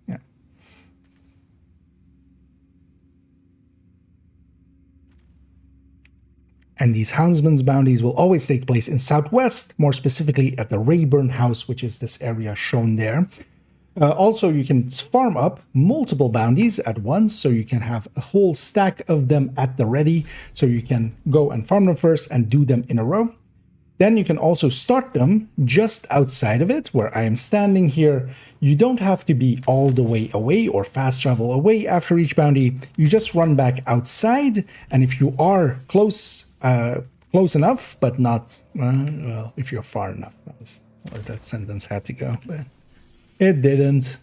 Yeah. And these Houndsman's bounties will always take place in Southwest, more specifically at the Rayburn house, which is this area shown there. Also, you can farm up multiple bounties at once, so you can have a whole stack of them at the ready, so you can go and farm them first and do them in a row. Then you can also start them just outside of it, where I am standing here. You don't have to be all the way away or fast travel away after each bounty. You just run back outside, and if you are close enough, but not, well, if you're far enough, where that sentence had to go, but it didn't.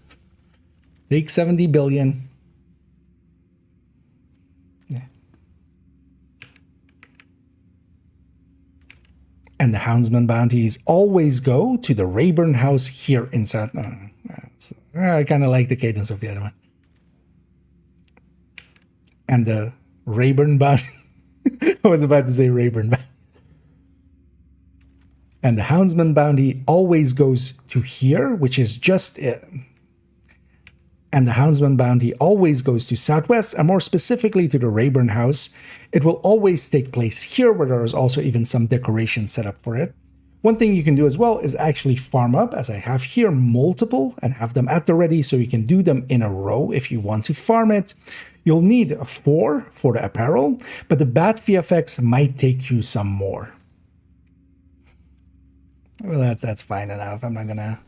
Take 70 billion. Yeah. And the Houndsman bounties always go to the Rayburn house here inside. I kind of like the cadence of the other one. And the Rayburn bounty. I was about to say Rayburn bounty. And the Houndsman bounty always goes to here, which is just it. And the Houndsman bounty always goes to Southwest, and more specifically to the Rayburn house. It will always take place here, where there is also even some decoration set up for it. One thing you can do as well is actually farm up, as I have here, multiple, and have them at the ready, so you can do them in a row if you want to farm it. You'll need 4 for the apparel, but the bat VFX might take you some more. Well, that's fine enough. I'm not gonna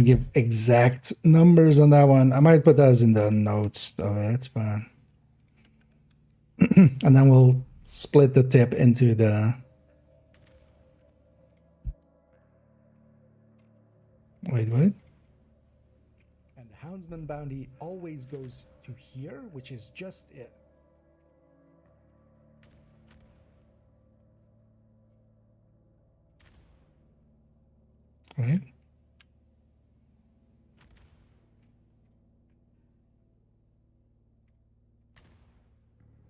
give exact numbers on that one. I might put those in the notes of it, but and then we'll split the tip into the. Wait, what? And the Houndsman bounty always goes to here, which is just it. Right?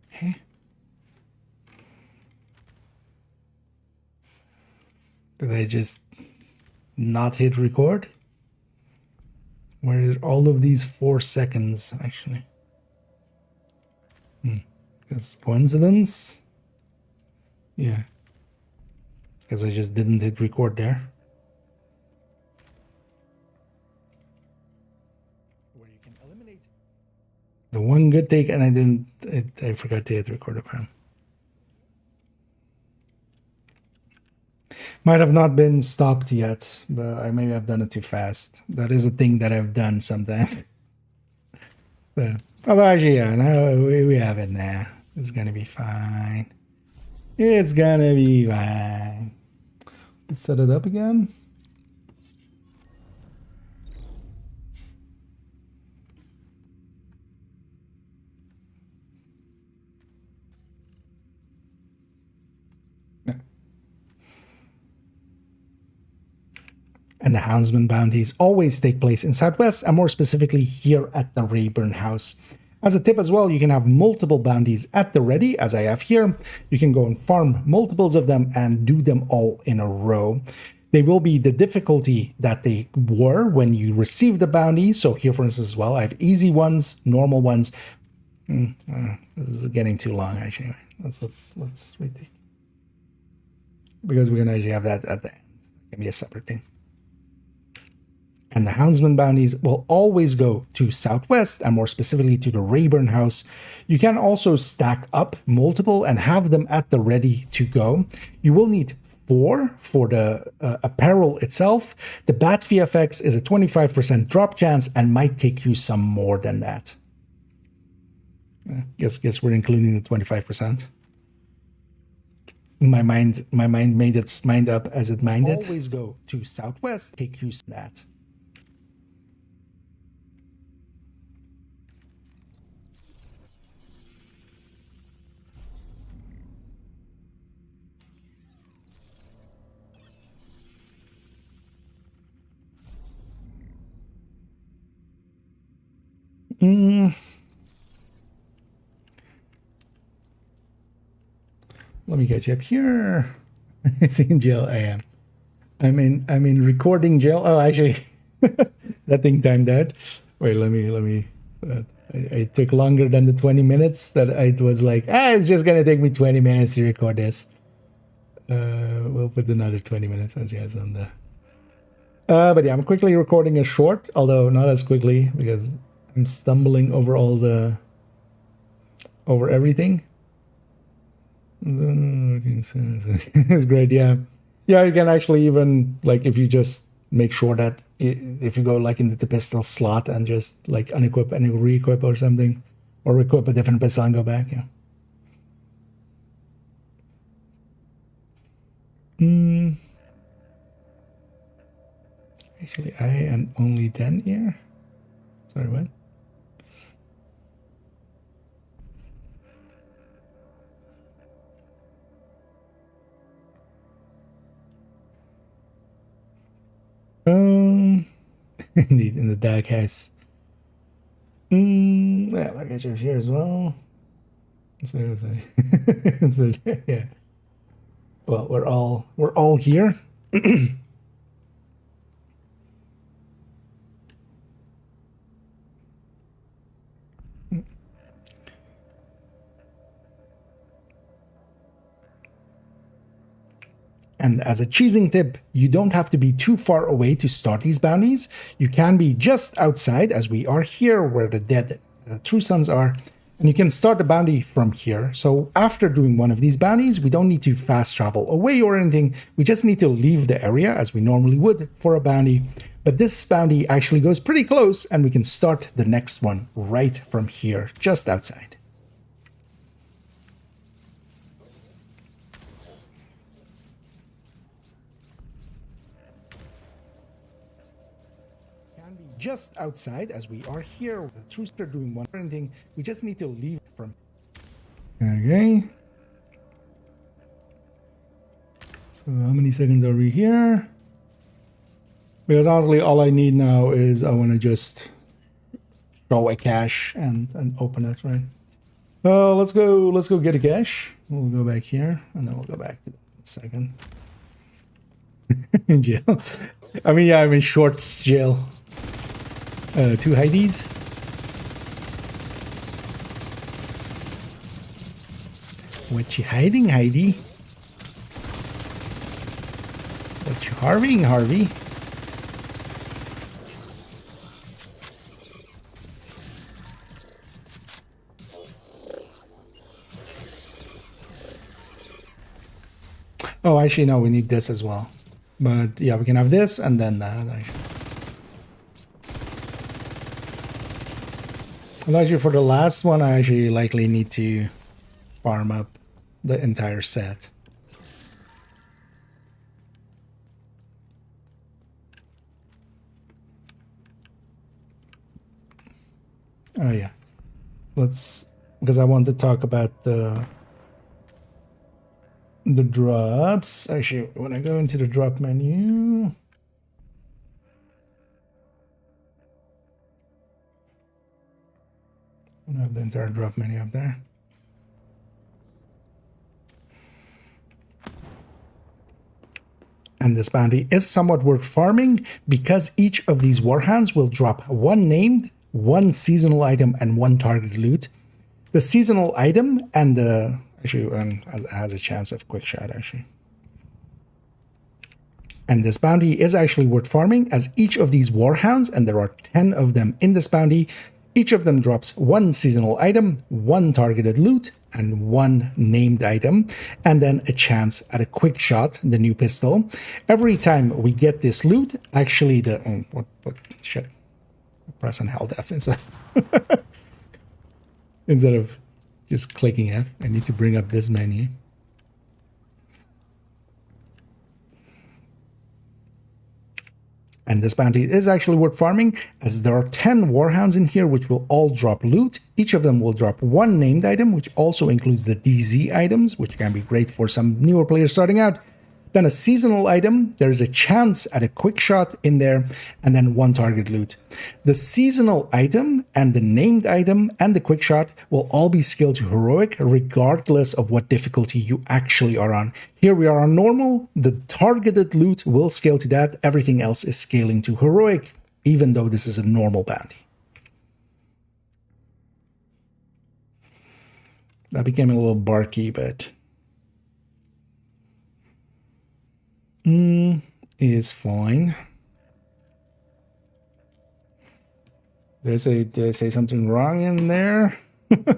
Hey. Did I just not hit record? Where are all of these 4 seconds, actually? Because coincidence? Yeah. Because I just didn't hit record there. where you can eliminate the one good thing, and I forgot to hit record apparently. Might have not been stopped yet, but I may have done it too fast. That is a thing that I've done sometimes. So, although actually, yeah, now we have it now. It's gonna be fine. It's gonna be fine. Let's set it up again. And the Houndsman bounties always take place in Southwest, and more specifically here at the Rayburn house. As a tip as well, you can have multiple bounties at the ready, as I have here. You can go and farm multiples of them and do them all in a row. They will be the difficulty that they were when you receive the bounty. So here, for instance, as well, I have easy ones, normal ones. This is getting too long, actually. Let's retake. Because we're going to actually have that at the end. It can be a separate thing. And the Houndsman bounties will always go to Southwest, and more specifically to the Rayburn house. You can also stack up multiple and have them at the ready to go. You will need 4 for the apparel itself. The bat VFX is a 25% drop chance and might take you some more than that. Guess we're including the 25%. My mind made its mind up as it minded. Always go to Southwest, take you that. Let me get you up here. Is he in jail? I am. I'm in recording jail. Oh, actually, that thing timed out. Wait, let me. It took longer than the 20 minutes that it was like. It's just gonna take me 20 minutes to record this. We'll put another 20 minutes as he has on the. But yeah, I'm quickly recording a short, although not as quickly because I'm stumbling over over everything. It's great, yeah. Yeah, you can actually even, like, if you just make sure that if you go like into the pistol slot and just like unequip and re-equip or something, or equip a different pistol and go back, yeah. Actually, I am only 10 here. Sorry, what? Indeed, in the dark house. Yeah, like I show here as well. So yeah. Well, we're all here. And as a cheesing tip, you don't have to be too far away to start these bounties. You can be just outside, as we are here, where the dead True Sons are, and you can start the bounty from here. So after doing one of these bounties, we don't need to fast travel away or anything. We just need to leave the area as we normally would for a bounty. But this bounty actually goes pretty close, and we can start the next one right from here, just outside. Just outside, as we are here, the troops are doing one thing. We just need to leave from. Okay. So how many seconds are we here? Because honestly, all I need now is I want to just show a cache and open it, right? Let's go get a cache. We'll go back here and then we'll go back to that in a second. In jail. I mean, yeah, I'm in shorts jail. 2 Heidi's. What you hiding, Heidi? What you harving, Harvey? Oh, actually, no, we need this as well. But yeah, we can have this and then that. Well, actually, for the last one, I actually likely need to farm up the entire set. Oh yeah, let's, because I want to talk about the drops. Actually, when I go into the drop menu, I have the entire drop menu up there. And this bounty is somewhat worth farming because each of these warhounds will drop one named, one seasonal item, and one target loot. The seasonal item and the actually has a chance of quick shot actually. And this bounty is actually worth farming as each of these warhounds, and there are 10 of them in this bounty, each of them drops one seasonal item, one targeted loot, and one named item, and then a chance at a quick shot, the new pistol. Every time we get this loot, actually the what shit, press and hold F instead instead of just clicking F. I need to bring up this menu. And this bounty is actually worth farming as there are 10 warhounds in here which will all drop loot. Each of them will drop one named item, which also includes the DZ items, which can be great for some newer players starting out. Then a seasonal item, there's a chance at a quick shot in there, and then one target loot. The seasonal item and the named item and the quick shot will all be scaled to heroic regardless of what difficulty you actually are on. Here we are on normal, the targeted loot will scale to that, everything else is scaling to heroic, even though this is a normal bounty. That became a little barky, but is fine. Did I say something wrong in there? Let's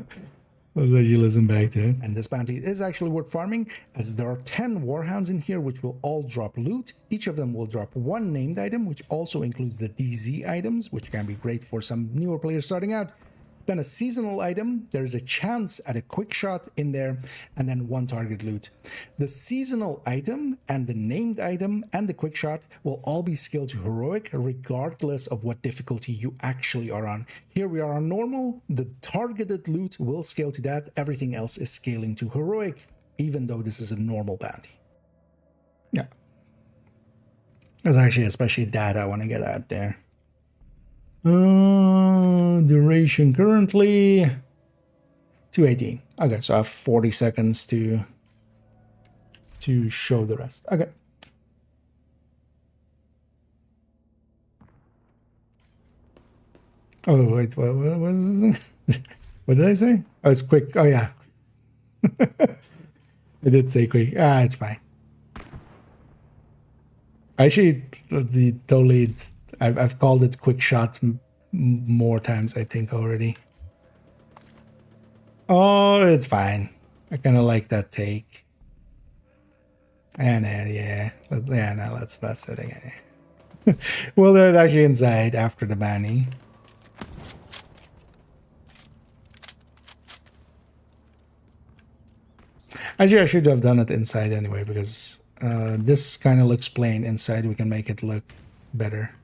actually listen back to it. And this bounty is actually worth farming as there are 10 warhounds in here which will all drop loot. Each of them will drop one named item, which also includes the DZ items, which can be great for some newer players starting out. Then a seasonal item, there's a chance at a quick shot in there, and then one target loot. The seasonal item and the named item and the quick shot will all be scaled to heroic regardless of what difficulty you actually are on. Here we are on normal, the targeted loot will scale to that, everything else is scaling to heroic, even though this is a normal bounty. Yeah. That's actually especially that I want to get out there. Duration currently 218. Okay, so I have 40 seconds to show the rest. Okay. Oh wait, what is this? What did I say? Oh, it's quick. Oh yeah. I did say quick. Ah, it's fine. Actually, I've called it quick shot more times, I think, already. Oh, it's fine. I kind of like that take. And yeah, no, that's it again. Well, they're actually inside after the bounty. Actually, I should have done it inside anyway, because this kind of looks plain. Inside, we can make it look better.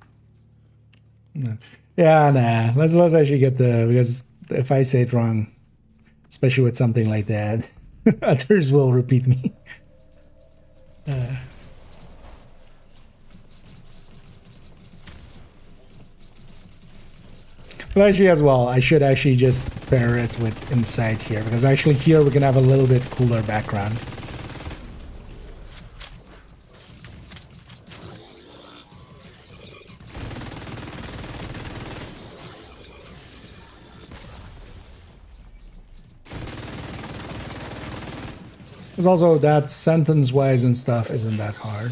No. Yeah, nah. Let's actually get because if I say it wrong, especially with something like that, others will repeat me. But actually as well, I should actually just pair it with inside here, because actually here we can have a little bit cooler background. Because also that sentence-wise and stuff isn't that hard.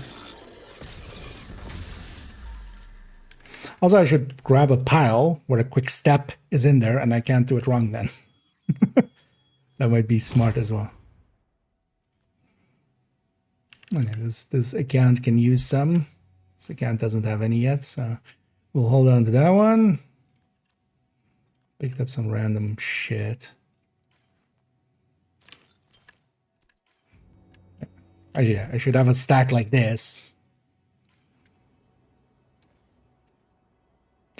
Also, I should grab a pile where a quick step is in there, and I can't do it wrong then. That might be smart as well. Okay, this account can use some. This account doesn't have any yet, so we'll hold on to that one. Picked up some random shit. Actually, I should have a stack like this.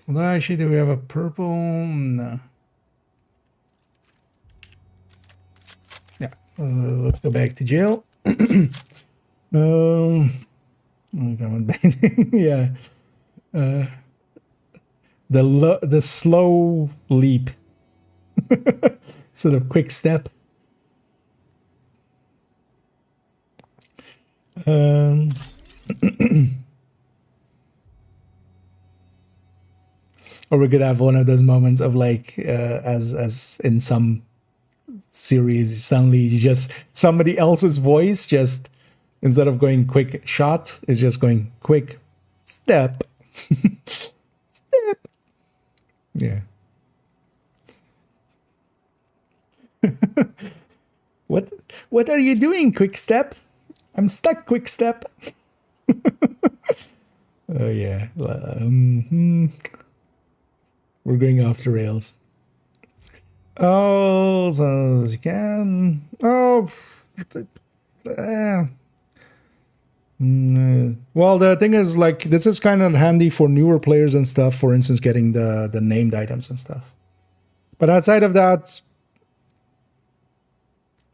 Although actually, do we have a purple? No. Yeah, let's go back to jail. Yeah. The slow leap. Sort of quick step. Or we could have one of those moments of like, as in some series, suddenly you just somebody else's voice just instead of going quick shot is just going quick step. Step. Yeah. What are you doing, quick step? I'm stuck, quick step. Oh yeah. We're going off the rails. Oh, so as you can. Oh. Well, the thing is, like, this is kind of handy for newer players and stuff. For instance, getting the named items and stuff. But outside of that,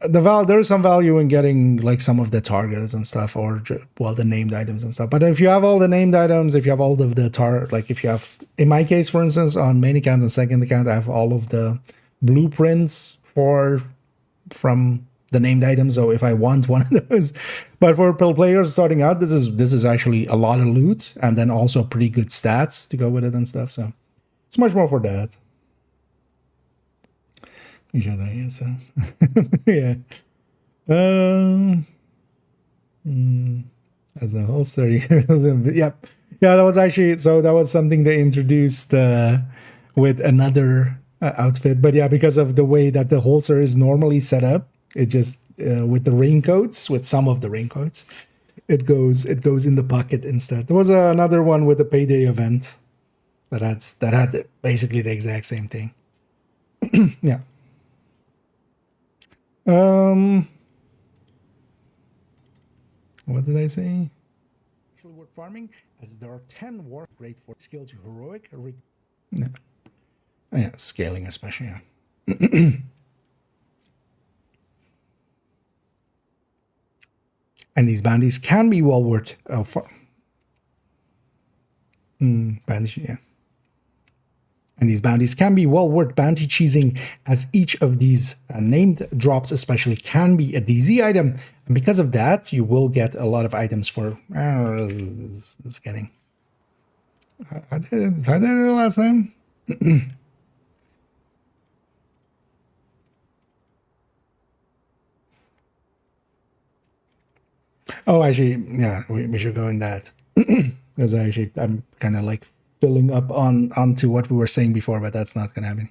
there is some value in getting like some of the targets and stuff, or well, the named items and stuff. But if you have all the named items, if you have all of the like if you have, in my case, for instance, on main account and second account, I have all of the blueprints from the named items. So if I want one of those, but for players starting out, this is actually a lot of loot and then also pretty good stats to go with it and stuff. So it's much more for that. Should I answer? Yeah. As a holster, yep. Yeah, that was actually, so that was something they introduced with another outfit. But yeah, because of the way that the holster is normally set up, it just with the raincoats, with some of the raincoats, it goes in the pocket instead. There was another one with the payday event that had basically the exact same thing. Yeah. What did I say? Word farming, as there are 10 war great for skill to heroic. No. Yeah, scaling especially. Yeah. And these bounties can be well worth bounty, yeah. And these bounties can be well worth bounty cheesing, as each of these named drops especially can be a DZ item. And because of that, you will get a lot of items for... this getting... I did it last time. Oh, actually, yeah, we should go in that. Because I'm kind of like filling up onto what we were saying before, but that's not going to happen.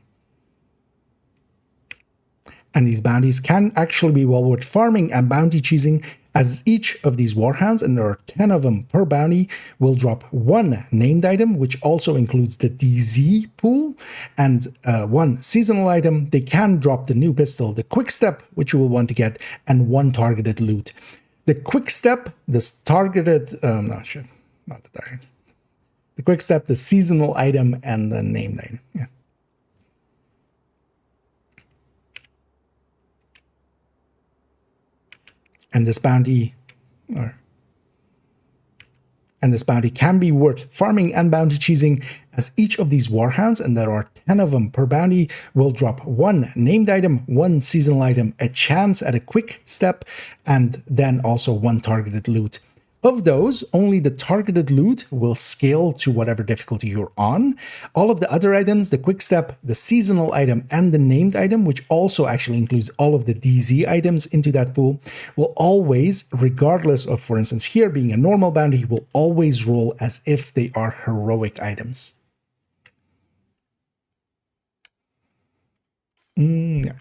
And these bounties can actually be well worth farming and bounty cheesing, as each of these warhounds, and there are 10 of them per bounty, will drop one named item, which also includes the DZ pool, and one seasonal item. They can drop the new pistol, the quick step, which you will want to get, and one targeted loot. The quick step, this targeted, no, shit, not the target. The quick step, the seasonal item, and the named item. Yeah. And this bounty can be worth farming and bounty cheesing, as each of these warhounds, and there are 10 of them per bounty, will drop one named item, one seasonal item, a chance at a quick step, and then also one targeted loot. Of those, only the targeted loot will scale to whatever difficulty you're on. All of the other items, the quick step, the seasonal item, and the named item, which also actually includes all of the DZ items into that pool, will always, regardless of, for instance, here being a normal bounty, will always roll as if they are heroic items. Yeah.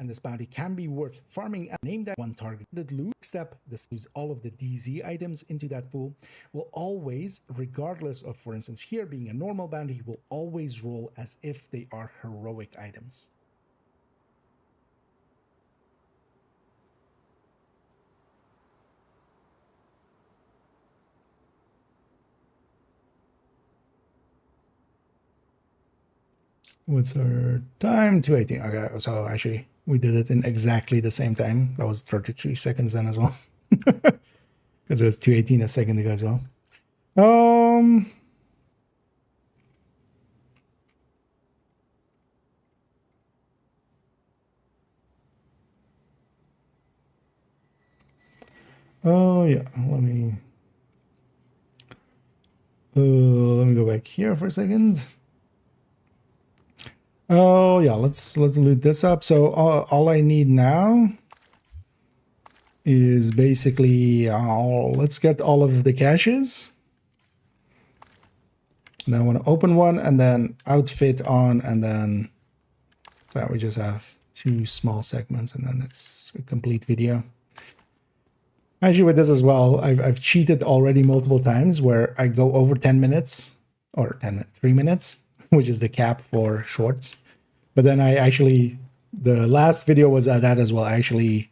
and this bounty can be worth farming and name that one targeted loot. Step, this use all of the DZ items into that pool will always, regardless of, for instance, here being a normal bounty, will always roll as if they are heroic items. What's our time? 2:18. Okay, so actually we did it in exactly the same time. That was 33 seconds then as well. Because it was 2:18 a second ago as well. Oh yeah, let me go back here for a second. Oh yeah, let's loot this up. So all I need now is basically let's get all of the caches. And I want to open one and then outfit on, and then so we just have 2 small segments and then it's a complete video. Actually, with this as well, I've cheated already multiple times where I go over 10 minutes or 3 minutes, which is the cap for shorts. But then I actually, the last video was that as well. I actually,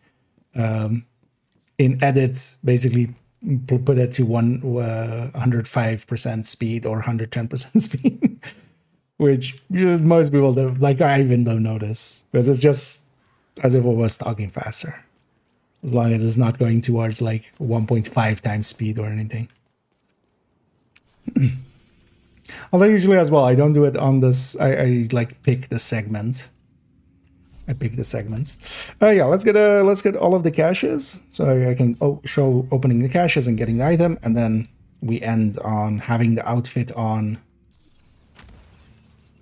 in edit, basically put it to 105% speed or 110% speed, which most people don't, like, I even don't notice because it's just as if it was talking faster. As long as it's not going towards like 1.5 times speed or anything. Although usually as well, I don't do it on this. I like pick the segment. I pick the segments. Yeah, let's get all of the caches. So I can show opening the caches and getting the item, and then we end on having the outfit on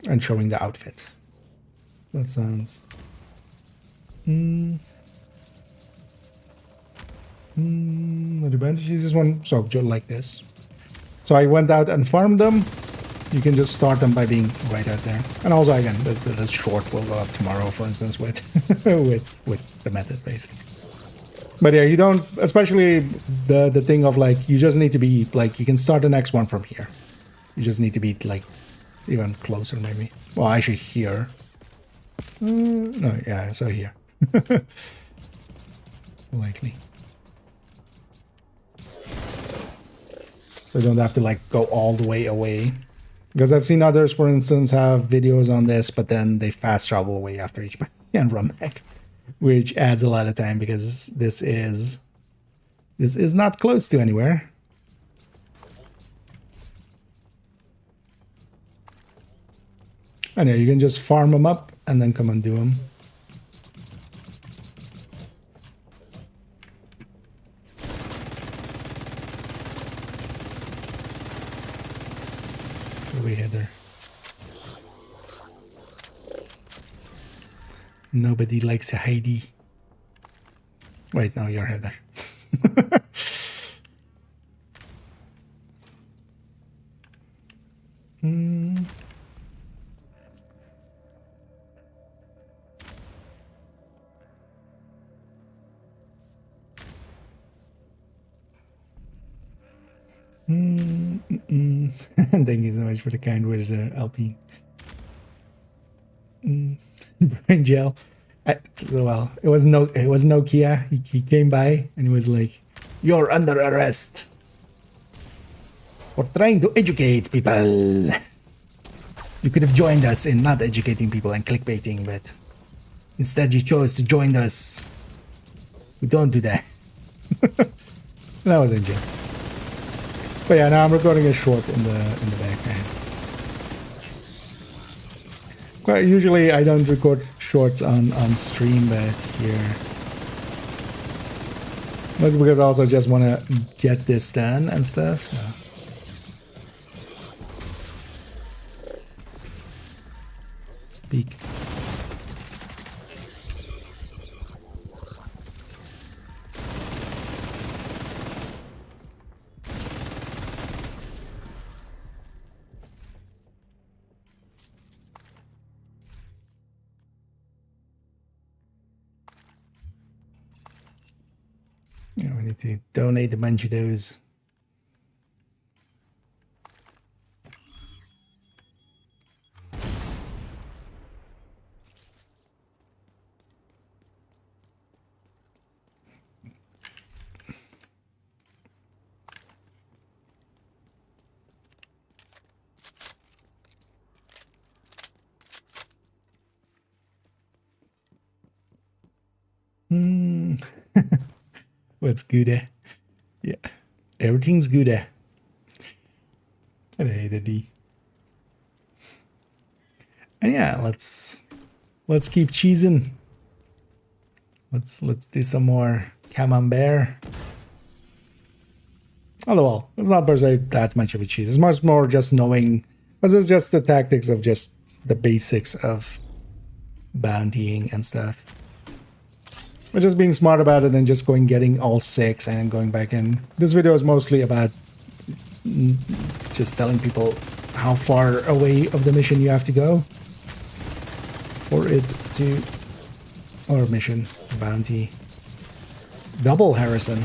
and showing the outfit. That sounds. The bandages is one, so just like this. So I went out and farmed them. You can just start them by being right out there. And also again, the short will go up tomorrow, for instance, with with the method basically. But yeah, you don't, especially the thing of like, you just need to be like, you can start the next one from here. You just need to be like even closer maybe. Well, actually here. No, yeah, so here. Likely. So I don't have to like go all the way away. Because I've seen others, for instance, have videos on this, but then they fast travel away after each and run back. Which adds a lot of time because this is not close to anywhere. I know you can just farm them up and then come and do them. Way Heather. Nobody likes a Heidi. Wait, no, you're Heather. Thank you so much for the kind words, Alpine. Brain gel. Well, it was Nokia. He came by and he was like, "You're under arrest for trying to educate people. You could have joined us in not educating people and clickbaiting, but instead you chose to join us. We don't do that." That was a joke. But yeah, now I'm recording a short in the background. Quite usually I don't record shorts on stream, but here. That's because I also just want to get this done and stuff, so. Peek. Yeah, we need to donate a bunch of those. What's good? Yeah, everything's good. Hey, the D. And yeah, let's keep cheesing. Let's do some more camembert. Although, well, it's not per se that much of a cheese. It's much more just knowing. This is just the tactics of just the basics of bountying and stuff. But just being smart about it and just getting all 6 and going back in. This video is mostly about just telling people how far away of the mission you have to go for it to, or mission, bounty. Double Harrison.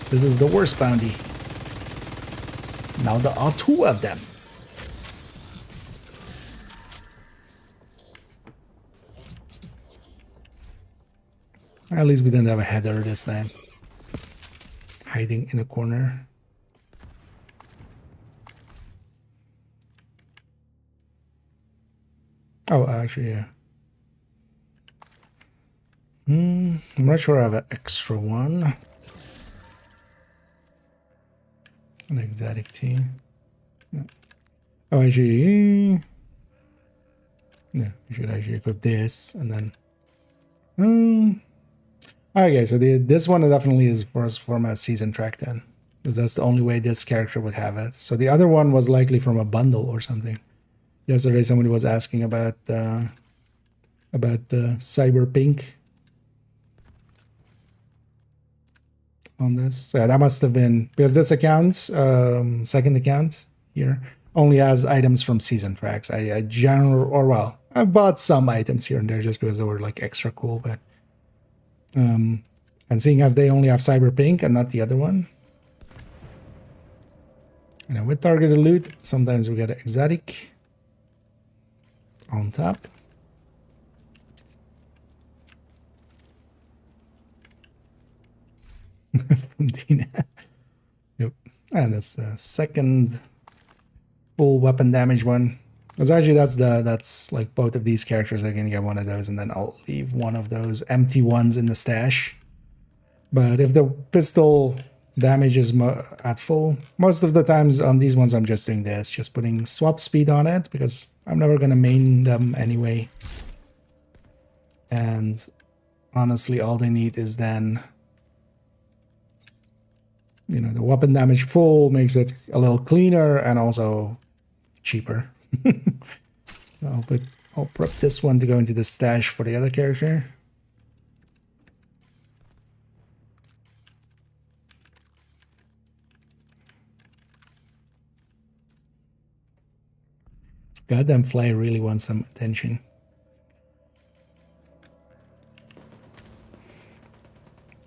This is the worst bounty. Now there are 2 of them. At least we didn't have a header this time. Hiding in a corner. Oh, actually, yeah. I'm not sure I have an extra one. An exotic tea. No. Oh, actually, yeah, I should actually equip this and then. Okay, so this one definitely is from a season track then, because that's the only way this character would have it. So the other one was likely from a bundle or something. Yesterday, somebody was asking about the cyber pink on this. So yeah, that must have been because this account, second account here, only has items from season tracks. I bought some items here and there just because they were like extra cool, but. And seeing as they only have cyber pink and not the other one. And with targeted loot, sometimes we get an exotic on top. Yep. And that's the second full weapon damage one. Because actually that's like both of these characters are gonna get one of those, and then I'll leave one of those empty ones in the stash. But if the pistol damage is at full, most of the times on these ones I'm just doing this, just putting swap speed on it because I'm never gonna main them anyway. And honestly, all they need is then, you know, the weapon damage full makes it a little cleaner and also cheaper. I'll prep this one to go into the stash for the other character. This goddamn fly really wants some attention.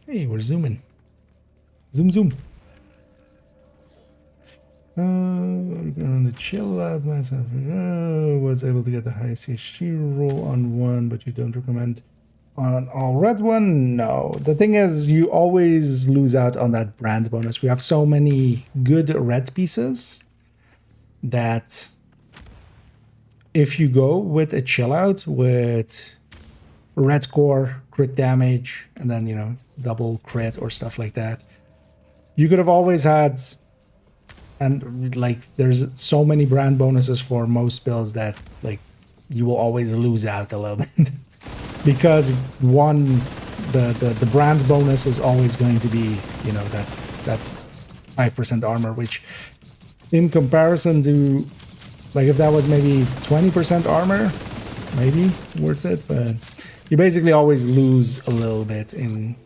Hey, we're zooming. Zoom, zoom. On the chill out myself. Was able to get the high CHG roll on one, but you don't recommend on an all red one? No. The thing is, you always lose out on that brand bonus. We have so many good red pieces that if you go with a chill out with red core, crit damage, and then, you know, double crit or stuff like that, you could have always had. And like, there's so many brand bonuses for most builds that like you will always lose out a little bit because one, the brand bonus is always going to be, you know, that 5% armor, which in comparison to like if that was maybe 20% armor, maybe worth it, but you basically always lose a little bit in.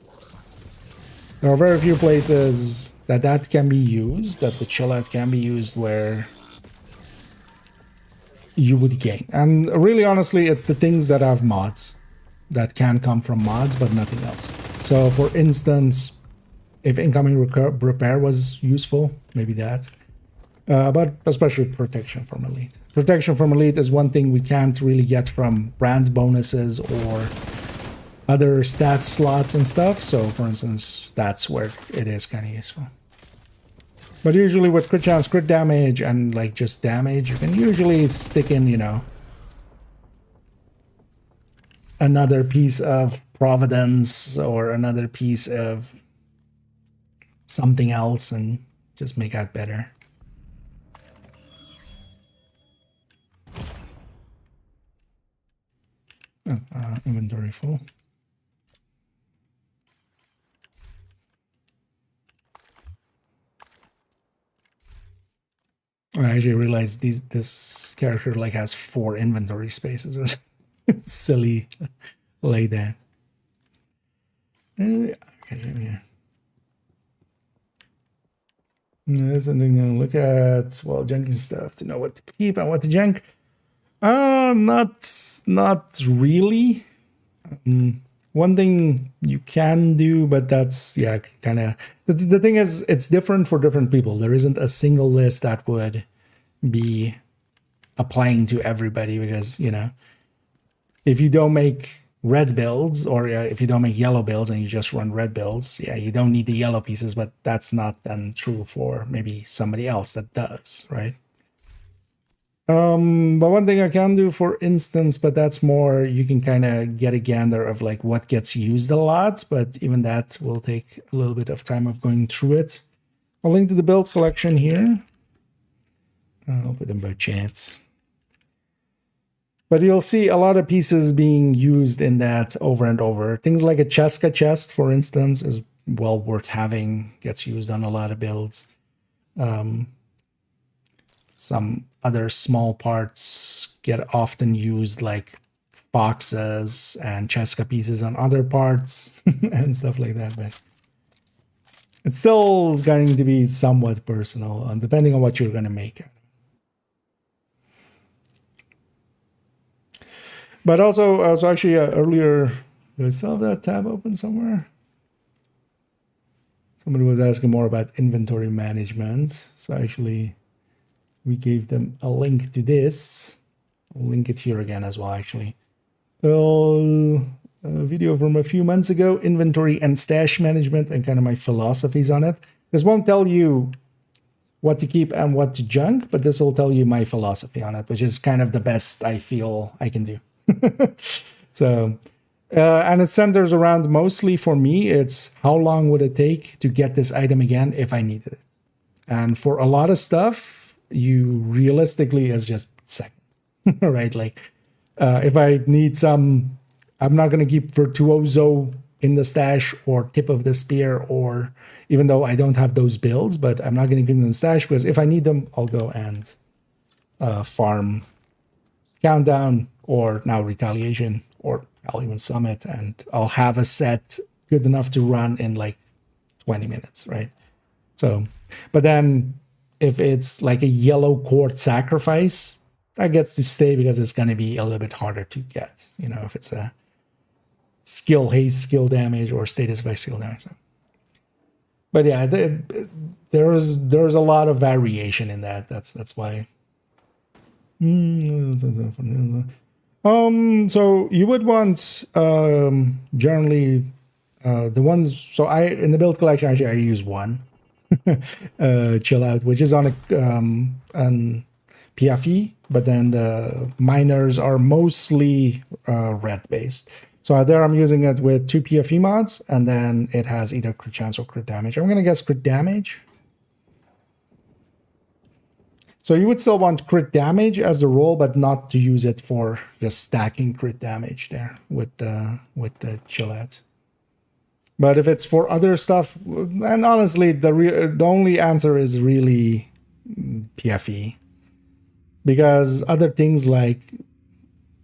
There are very few places that can be used, that the chill out can be used where you would gain. And really, honestly, it's the things that have mods that can come from mods, but nothing else. So for instance, if incoming repair was useful, maybe that. But especially protection from elite. Protection from elite is one thing we can't really get from brand bonuses or other stat slots and stuff. So for instance, that's where it is kind of useful. But usually with crit chance, crit damage, and like just damage, you can usually stick in, you know, another piece of Providence or another piece of something else and just make that better. Oh, inventory full. I actually realized this character like has 4 inventory spaces or silly like that. Okay, here. There's something to look at. Well, junking stuff to know what to keep and what to junk. Not really. One thing you can do, but that's, yeah, kind of... The thing is, it's different for different people. There isn't a single list that would be applying to everybody because, you know, if you don't make red builds or if you don't make yellow builds and you just run red builds, yeah, you don't need the yellow pieces, but that's not then true for maybe somebody else that does, right? But one thing I can do, for instance, but that's more, you can kind of get a gander of like what gets used a lot, but even that will take a little bit of time of going through it. I'll link to the build collection here. I'll put them by chance. But you'll see a lot of pieces being used in that over and over. Things like a Cheska chest, for instance, is well worth having, gets used on a lot of builds. Some other small parts get often used, like boxes and Cheska pieces on other parts and stuff like that. But it's still going to be somewhat personal, depending on what you're going to make. But also, so actually earlier, do I still have that tab open somewhere? Somebody was asking more about inventory management. So actually, we gave them a link to this. I'll link it here again as well, actually. A video from a few months ago, inventory and stash management and kind of my philosophies on it. This won't tell you what to keep and what to junk, but this will tell you my philosophy on it, which is kind of the best I feel I can do. So, and it centers around, mostly for me, it's how long would it take to get this item again if I needed it. And for a lot of stuff, you realistically is just second, right? Like if I need some, I'm not going to keep Virtuoso in the stash or Tip of the Spear, or even though I don't have those builds, but I'm not going to keep them in the stash because if I need them, I'll go and farm Countdown or now Retaliation, or I'll even Summit, and I'll have a set good enough to run in like 20 minutes, right? So, but then if it's like a yellow court sacrifice, that gets to stay because it's going to be a little bit harder to get, you know, if it's a skill haste, skill damage, or status by skill damage. But yeah, there's a lot of variation in that. That's why. So you would want generally the ones. So in the build collection, actually I use one. Chill Out, which is on a PFE, but then the miners are mostly red based. So there I'm using it with 2 PFE mods, and then it has either crit chance or crit damage. I'm gonna guess crit damage. So you would still want crit damage as the role, but not to use it for just stacking crit damage there with the Chill Out. But if it's for other stuff, and honestly, the only answer is really PFE. Because other things like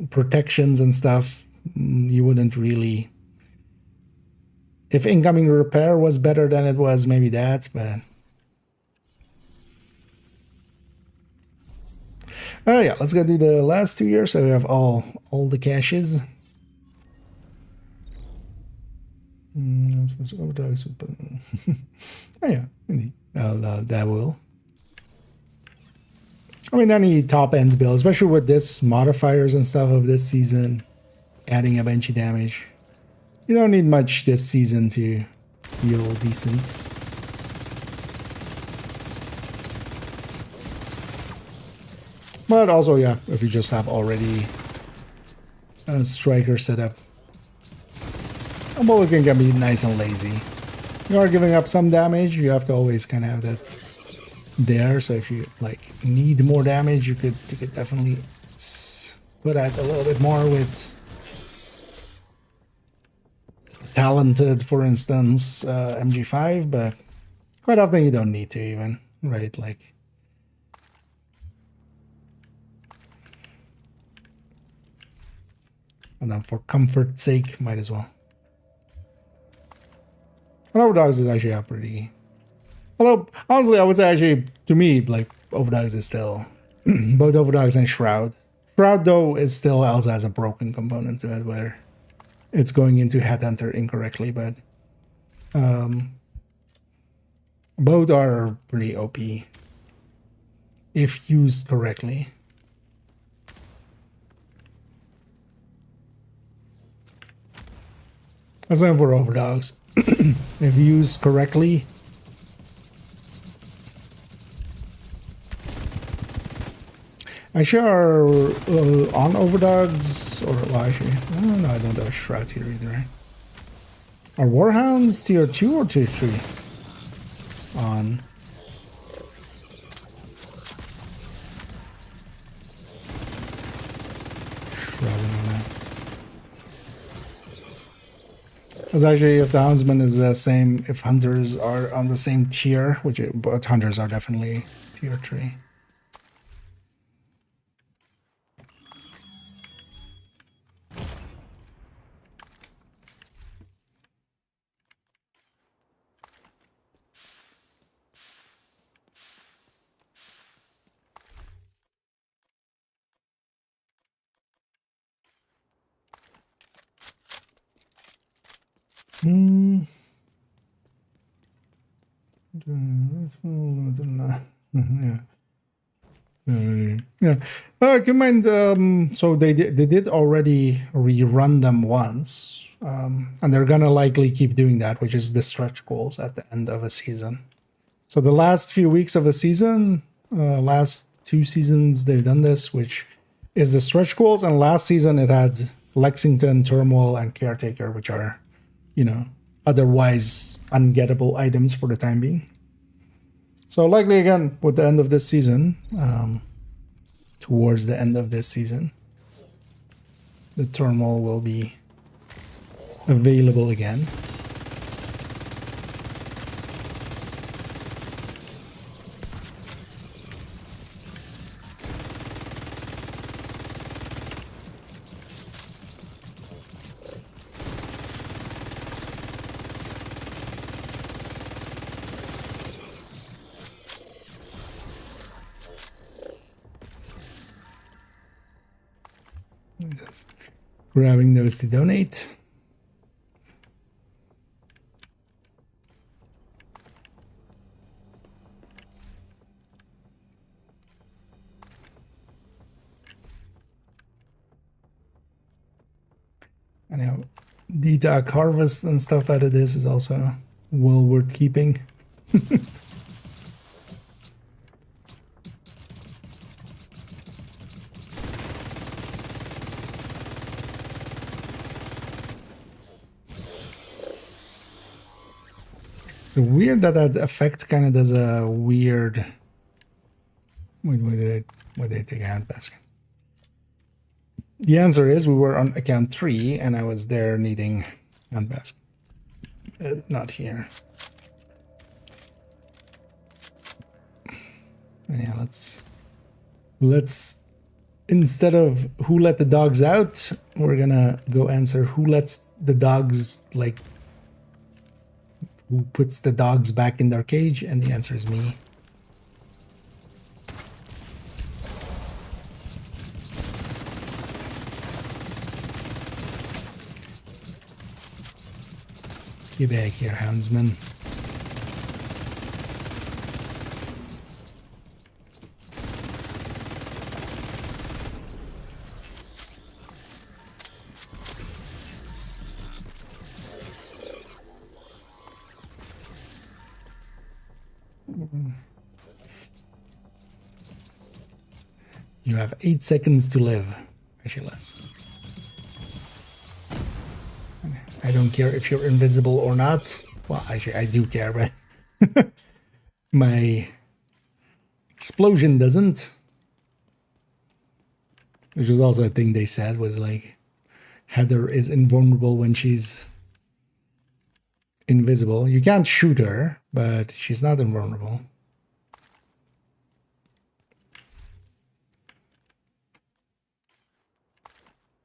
protections and stuff, you wouldn't really... If incoming repair was better than it was, maybe that, but... Yeah, let's go do the last 2 years, so we have all the caches. Overdogs. Oh yeah, indeed. That will. I mean, any top end build, especially with this modifiers and stuff of this season, adding a benchy damage. You don't need much this season to feel decent. But also, yeah, if you just have already a striker set up, a mulligan can be nice and lazy. You are giving up some damage, you have to always kind of have that there. So if you like need more damage, you could definitely put out a little bit more with talented, for instance, MG5, but quite often you don't need to even, right? Like, and then for comfort's sake, might as well. And Overdogs is actually a pretty... Although, honestly, I would say actually, to me, like, Overdogs is still... both Overdogs and Shroud. Shroud, though, is still also has a broken component to it, where it's going into Headhunter incorrectly, but... both are pretty OP. If used correctly. Same for Overdogs. If used correctly, actually are on Overdogs, or well, actually, no, I don't have a Shroud here either, right? Are Warhounds tier 2 or tier 3 on? Because actually, if the Houndsman is the same, if Hunters are on the same tier, but Hunters are definitely tier 3. Yeah. Keep in mind, so they did already rerun them once, and they're gonna likely keep doing that, which is the stretch goals at the end of a season. So the last few weeks of a season, last 2 seasons they've done this, which is the stretch goals, and last season it had Lexington, Turmoil, and Caretaker, which are, you know, otherwise ungettable items for the time being. So likely again with the end of this season, towards the end of this season, the Turmoil will be available again. Just grabbing those to donate. I know DTAC harvest and stuff out of this is also well worth keeping. It's weird that effect kind of does a weird... Wait, did I take a hand basket? The answer is we were on account 3 and I was there needing hand basket. Not here. And yeah, let's instead of who let the dogs out, we're gonna go answer who lets the dogs, like, who puts the dogs back in their cage, and the answer is me. Get back here, Houndsman. You have 8 seconds to live. Actually, less. I don't care if you're invisible or not. Well, actually, I do care, but my explosion doesn't. Which was also a thing they said, was like, Heather is invulnerable when she's invisible. You can't shoot her, but she's not invulnerable.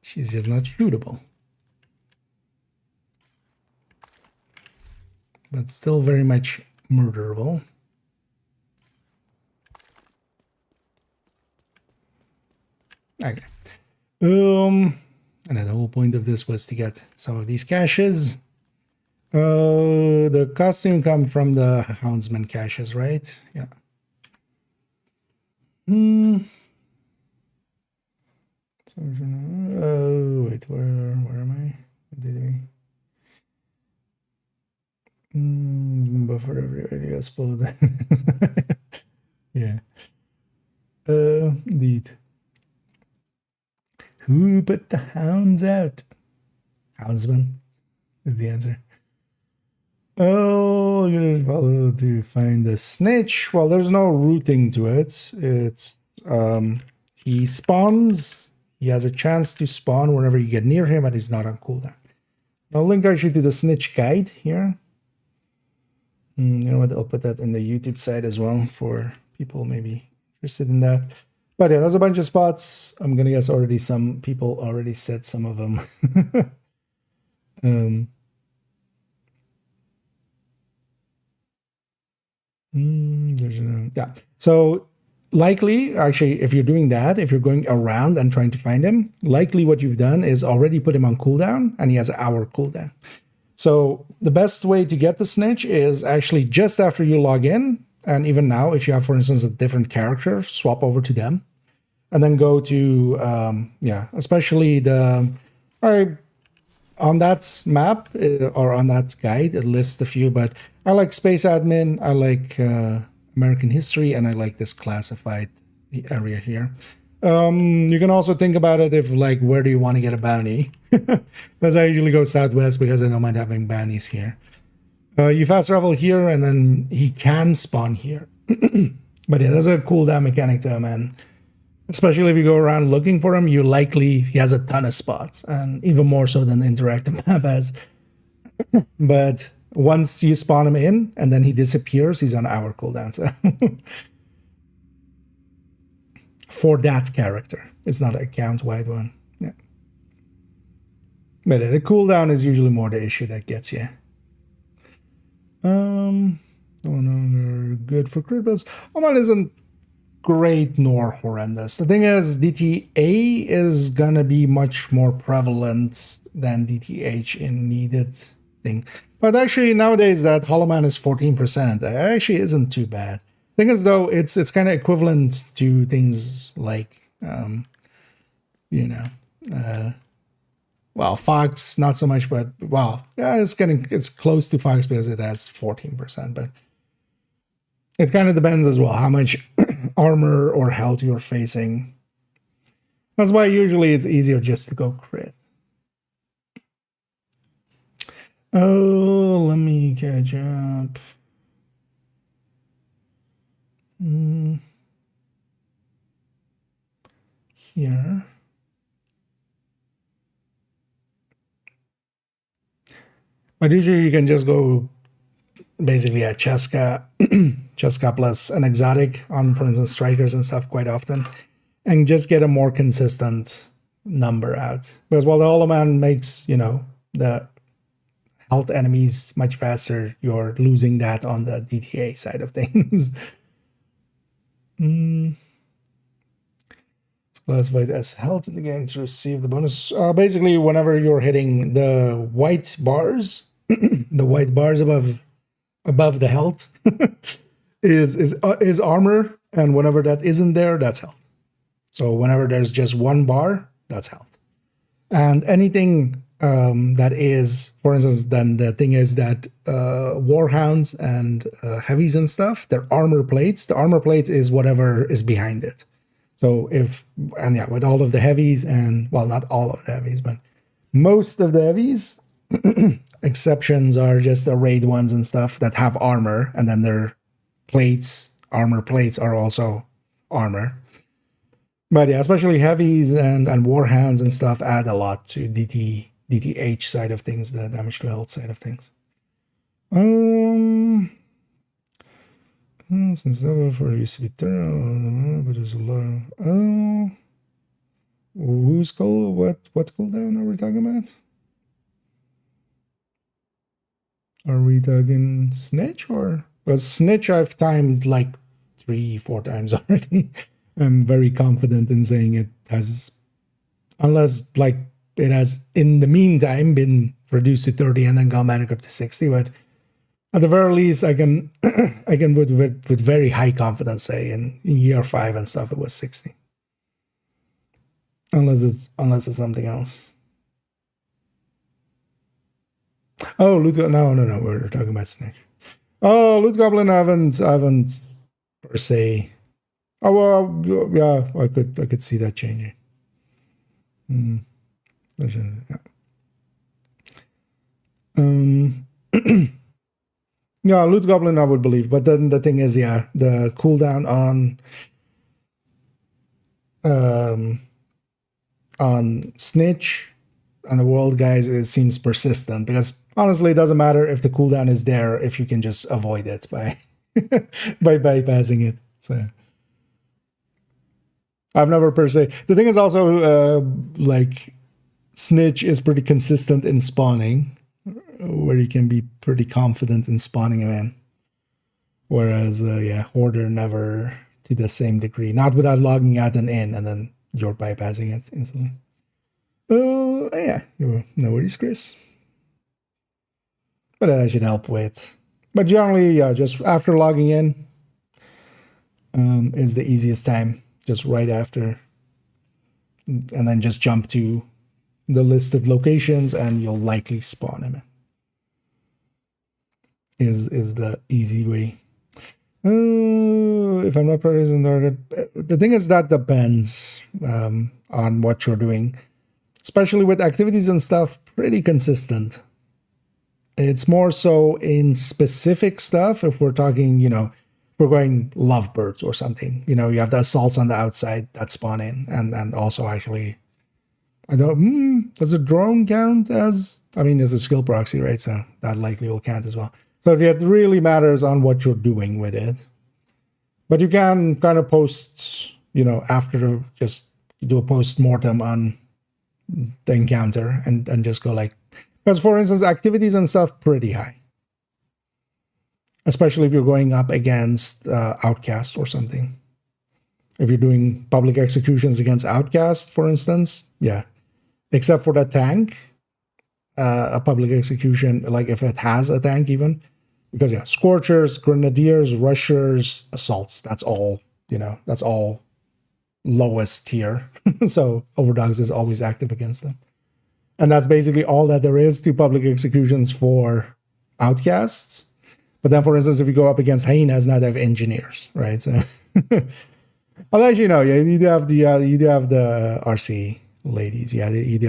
She's just not shootable. But still very much murderable. Okay. And then the whole point of this was to get some of these caches. The costume come from the Houndsman caches, right? Yeah. Oh, wait, where am I? What did we? Buffer every idea, spoil that. Yeah. Indeed. Who put the hounds out? Houndsman is the answer. Oh, I'm gonna follow to find the snitch. Well, there's no routing to it. It's he spawns. He has a chance to spawn whenever you get near him, and he's not on cooldown. I'll link actually to the snitch guide here. You know what? I'll put that in the YouTube side as well for people maybe interested in that. But yeah, there's a bunch of spots. I'm gonna guess already some people already said some of them. Yeah. So likely, actually, if you're doing that, if you're going around and trying to find him, likely what you've done is already put him on cooldown, and he has an hour cooldown. So the best way to get the snitch is actually just after you log in. And even now, if you have, for instance, a different character, swap over to them. And then go to, especially the... on that map, or on that guide, it lists a few, but I like Space Admin, I like American History, and I like this classified area here. You can also think about it if, like, where do you want to get a bounty? Because I usually go southwest because I don't mind having bounties here. You fast travel here, and then he can spawn here. But yeah, there's a cooldown mechanic to him, and especially if you go around looking for him, he has a ton of spots, and even more so than the interactive map has. But once you spawn him in, and then he disappears, he's on hour cooldown. So for that character, it's not a count-wide one. Yeah. But the cooldown is usually more the issue that gets you. Oh no, they're good for crit builds. Oman isn't great nor horrendous. The thing is, DTA is gonna be much more prevalent than DTH in needed thing. But actually nowadays that Hollow Man is 14%. Actually isn't too bad. Thing is though, it's kind of equivalent to things like well, Fox not so much, but well, yeah, it's close to Fox because it has 14%, but it kind of depends as well how much armor or health you're facing. That's why usually it's easier just to go crit. Oh, let me catch up. Here. But usually you can just go basically a Cheska, Cheska plus an exotic on, for instance, strikers and stuff quite often, and just get a more consistent number out. Because while the Hollow Man makes, the health enemies much faster, you're losing that on the DTA side of things. It's classified as health in the game to receive the bonus. Basically, whenever you're hitting the white bars, the white bars above the health is armor, and whenever that isn't there, that's health. So whenever there's just one bar, that's health. And anything that is, for instance, then the thing is that warhounds and heavies and stuff, they're armor plates. The armor plate is whatever is behind it. So with all of the heavies, and well, not all of the heavies, but most of the heavies, exceptions are just the raid ones and stuff that have armor, and then their plates, armor plates, are also armor. But yeah, especially heavies and warhounds and stuff add a lot to DTH side of things, the damage to health side of things. Since for used to be thorough, but there's a lot of who's cool? What cooldown are we talking about? Are we talking Snitch or? Well, Snitch I've timed like 3-4 times already. I'm very confident in saying it has, unless like it has in the meantime been reduced to 30 and then gone back up to 60. But at the very least, I can with very high confidence say in year 5 and stuff it was 60. Unless it's something else. Oh, loot. No. We're talking about Snitch. Oh, Loot Goblin. I haven't per se. Oh well, yeah. I could see that changing. Yeah. Yeah, Loot Goblin I would believe, but then the thing is, yeah, the cooldown on Snitch and the World Guys, it seems persistent, because honestly it doesn't matter if the cooldown is there if you can just avoid it by by bypassing it. So I've never per se. The thing is also like Snitch is pretty consistent in spawning, where you can be pretty confident in spawning him in. Whereas, Hoarder never to the same degree. Not without logging out and in, and then you're bypassing it instantly. Yeah, no worries, Chris. But that should help with. But generally, just after logging in is the easiest time. Just right after. And then just jump to the list of locations and you'll likely spawn him. Is the easy way. If I'm not practicing the thing is that depends on what you're doing. Especially with activities and stuff, pretty consistent. It's more so in specific stuff. If we're talking, we're going lovebirds or something. You have the assaults on the outside that spawn in, and also actually, I don't. Does a drone count as? I mean, it's a skill proxy, right? So that likely will count as well. So it really matters on what you're doing with it. But you can kind of post, after just do a post-mortem on the encounter and just go like, because for instance, activities and stuff pretty high. Especially if you're going up against Outcast or something. If you're doing public executions against Outcast, for instance, yeah. Except for the tank, a public execution, like if it has a tank even. Because yeah, Scorchers, Grenadiers, Rushers, Assaults, that's all, that's all lowest tier. So Overdogs is always active against them. And that's basically all that there is to public executions for Outcasts. But then, for instance, if you go up against Hyenas, now they have Engineers, right? So I'll let you know. Yeah, you do have the RC ladies. Yeah, you do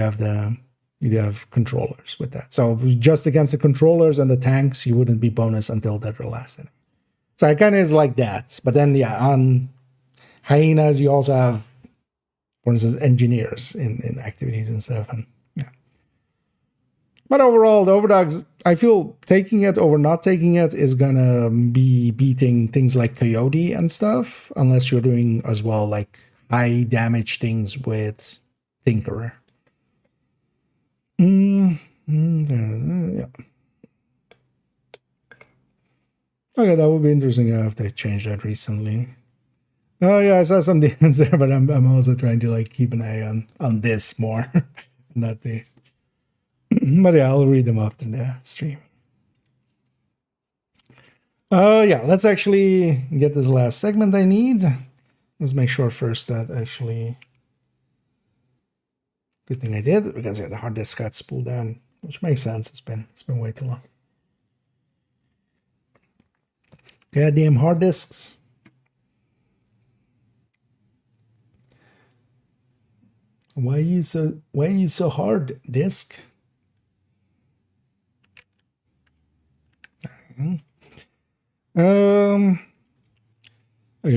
have controllers with that. So just against the controllers and the tanks, you wouldn't be bonus until they're the last enemy. So it kind of is like that. But then, yeah, on Hyenas, you also have, for instance, Engineers in activities and stuff. And yeah. But overall, the Overdogs, I feel taking it over not taking it is gonna be beating things like Coyote and stuff, unless you're doing as well like high damage things with Tinkerer. Yeah. Okay, that would be interesting if they changed that recently. Oh yeah, I saw some demons there, but I'm also trying to like keep an eye on this more, not the. But yeah, I'll read them after the stream. Yeah, let's actually get this last segment I need. Let's make sure first that actually... Good thing I did, because yeah, the hard disk got spooled down, which makes sense. It's been way too long. Goddamn hard disks. Why are you so hard, disk? Okay,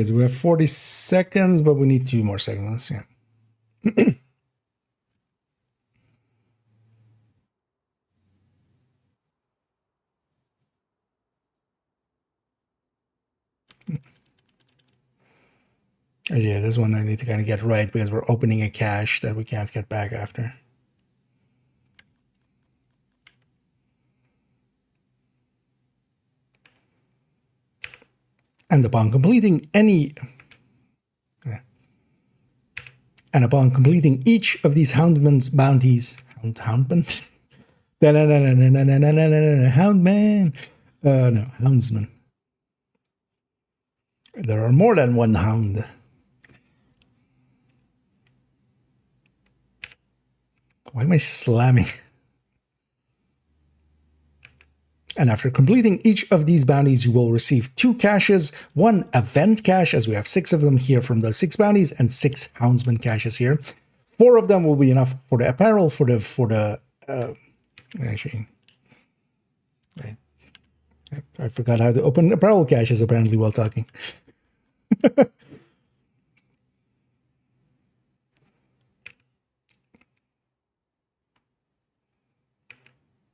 so we have 40 seconds, but we need 2 more segments. Yeah. Yeah, this one I need to kind of get right because we're opening a cache that we can't get back after. And upon completing each of these Houndman's bounties, Houndman? Houndman! No, Houndsman. There are more than one hound. Why am I slamming? And after completing each of these bounties, you will receive 2 caches, 1 event cache, as we have 6 of them here from those 6 bounties, and 6 Houndsman caches here. 4 of them will be enough for the apparel, actually, I forgot how to open apparel caches apparently while talking.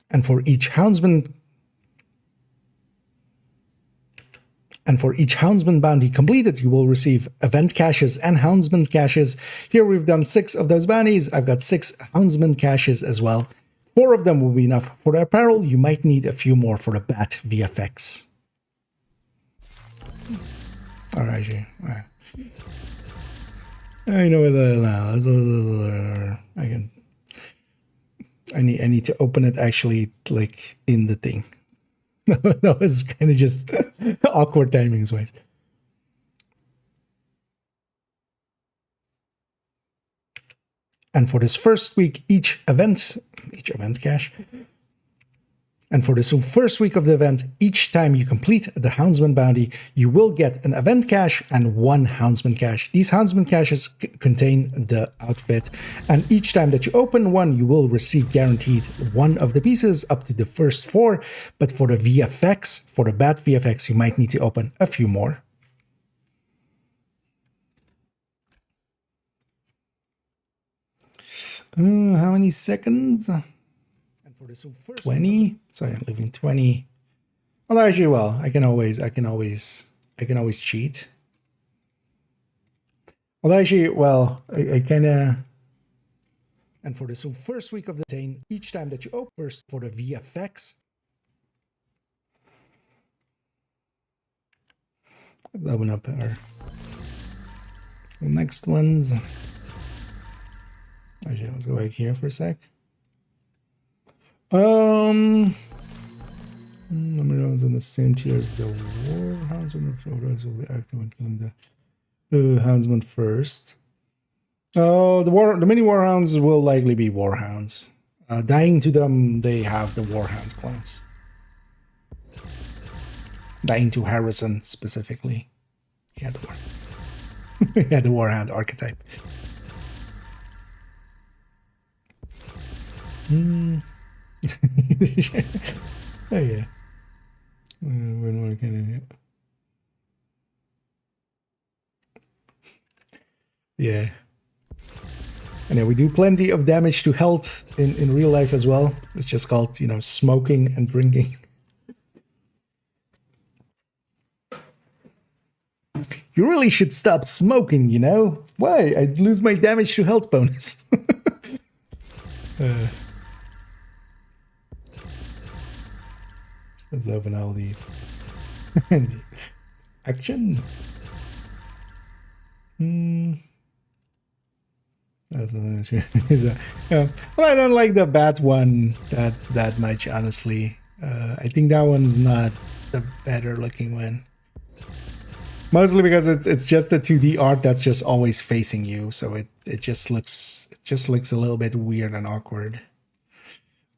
And for each Houndsman bounty completed, you will receive event caches and Houndsman caches. Here we've done 6 of those bounties. I've got 6 Houndsman caches as well. 4 of them will be enough for the apparel. You might need a few more for the bat VFX. All right, I know I need to open it actually like in the thing. That was kind of just awkward timings wise. And for this first week, each event cache. And for this first week of the event, each time you complete the Houndsman bounty, you will get an event cache and 1 Houndsman cache. These Houndsman caches contain the outfit, and each time that you open one, you will receive guaranteed 1 of the pieces up to the first 4. But for the VFX, for the bat VFX, you might need to open a few more. How many seconds? For this first 20, so I'm leaving 20. Well, actually, well, I can always cheat. Well, actually, well, I kind of. And for this first week of the day, each time that you open first for the VFX, let's open up our next ones. Actually, let's go back here for a sec. Numbers in the same tier as the Warhounds. Houndsman will be active when killing the Houndsman first. Oh, the mini Warhounds will likely be Warhounds. Dying to them, they have the Warhound clones. Dying to Harrison specifically. He had the Warhound archetype. Oh yeah. When we're getting it. Yeah. And yeah, we do plenty of damage to health in real life as well. It's just called, you know, smoking and drinking. You really should stop smoking, you know? Why? I'd lose my damage to health bonus. Let's open all these. Action. That's another issue. Well, I don't like the bat one that much, honestly. I think that one's not the better looking one. Mostly because it's just the 2D art that's just always facing you, so it just looks a little bit weird and awkward.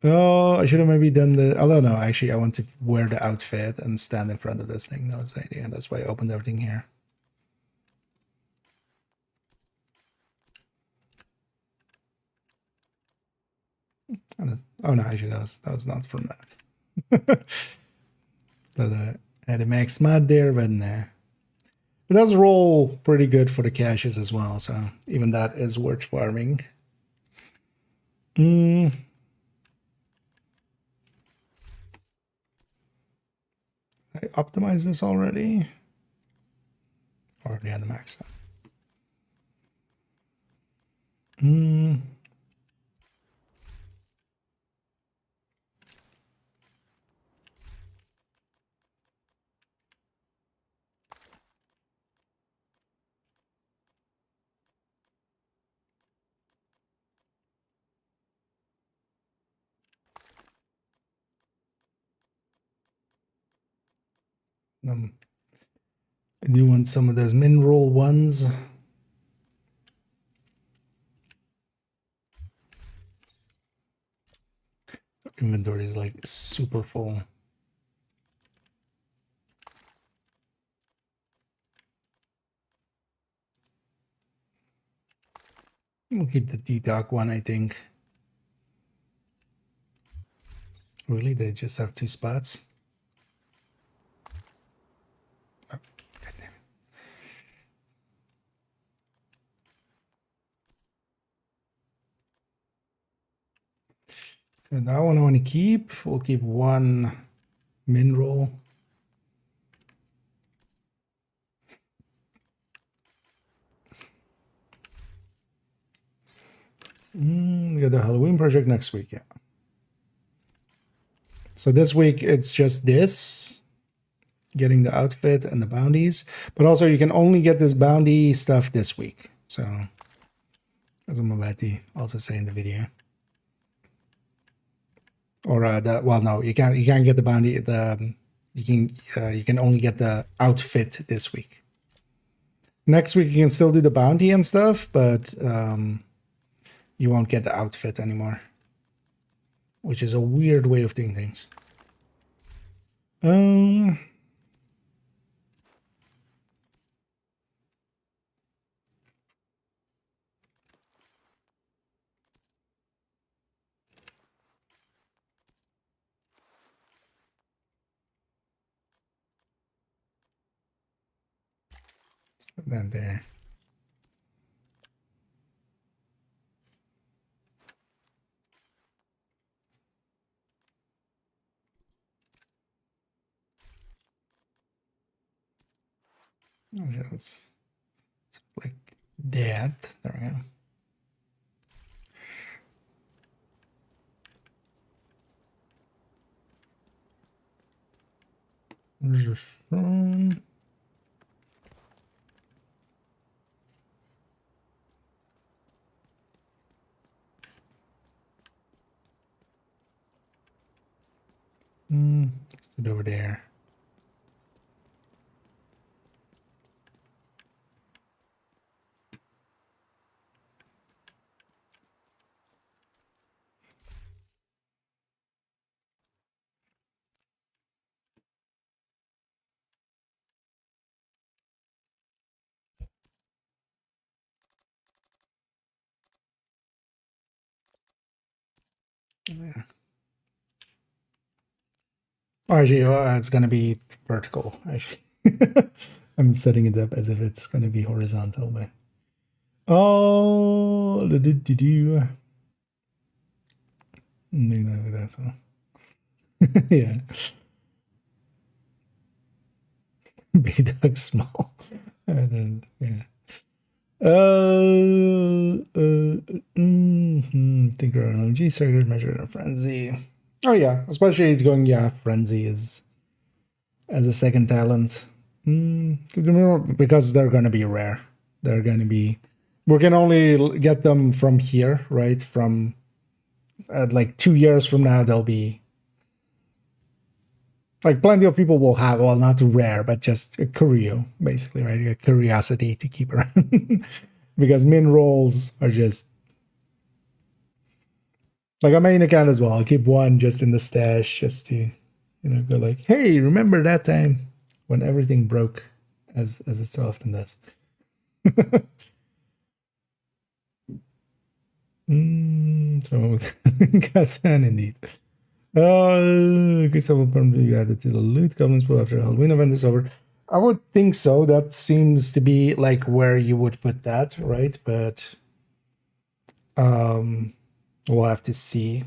Oh, I should have maybe done the. I don't know. Actually, I want to wear the outfit and stand in front of this thing. That was the idea. That's why I opened everything here. Oh no, actually that was not from that. So I had a max mod there, but nah. It does roll pretty good for the caches as well, so even that is worth farming. I optimized this already. Already had the max then. I do want some of those min-roll ones. Inventory is like super full. We'll keep the D-Doc one, I think. Really? They just have 2 spots? Oh, goddamn. So that one I want to keep. We'll keep 1 min roll. We got the Halloween project next week, yeah. So this week it's just this, getting the outfit and the bounties, but also you can only get this bounty stuff this week. So as I'm about to also say in the video, or well, no, you can't get the bounty. You can only get the outfit this week. Next week you can still do the bounty and stuff, but you won't get the outfit anymore, which is a weird way of doing things. So then there. It's like that. There we go. Where's your phone? It's over there. Yeah. Oh, actually, it's gonna be vertical. Actually, I'm setting it up as if it's gonna be horizontal, but oh, that's all. Yeah, big dog small. And then, yeah. Tinker LMG circuit measured in frenzy. Oh yeah, especially going frenzy is as a second talent. Because they're gonna be rare. They're gonna be. We can only get them from here, right? From like 2 years from now, they'll be like plenty of people will have, well, not rare, but just a curio, basically, right? A curiosity to keep around. Because min rolls are just like a main account as well. I'll keep one just in the stash just to, go like, hey, remember that time when everything broke, as it so often does. So Kazan indeed. Okay, so we'll probably add it to the loot goblins pool after the Halloween event is over. I would think so. That seems to be like where you would put that, right? But we'll have to see.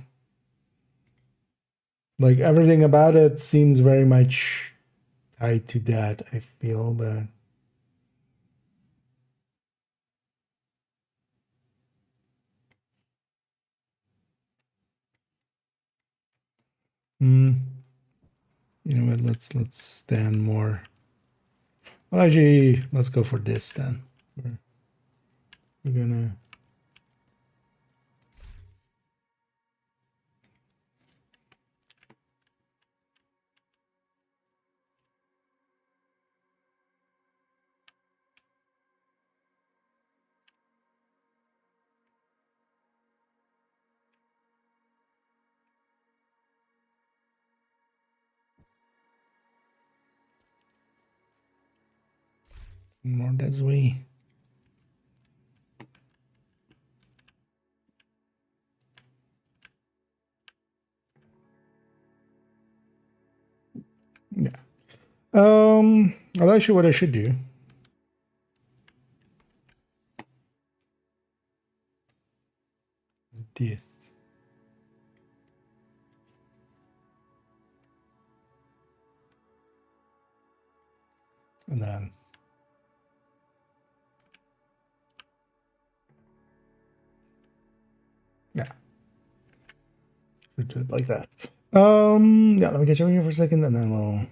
Like everything about it seems very much tied to that, I feel, but you know what, let's stand more. Well, actually, let's go for this then. We're gonna more this way. Yeah. I'll show you what I should do. Is this. And then yeah. Should do it like that. Yeah, let me get you over here for a second and then we'll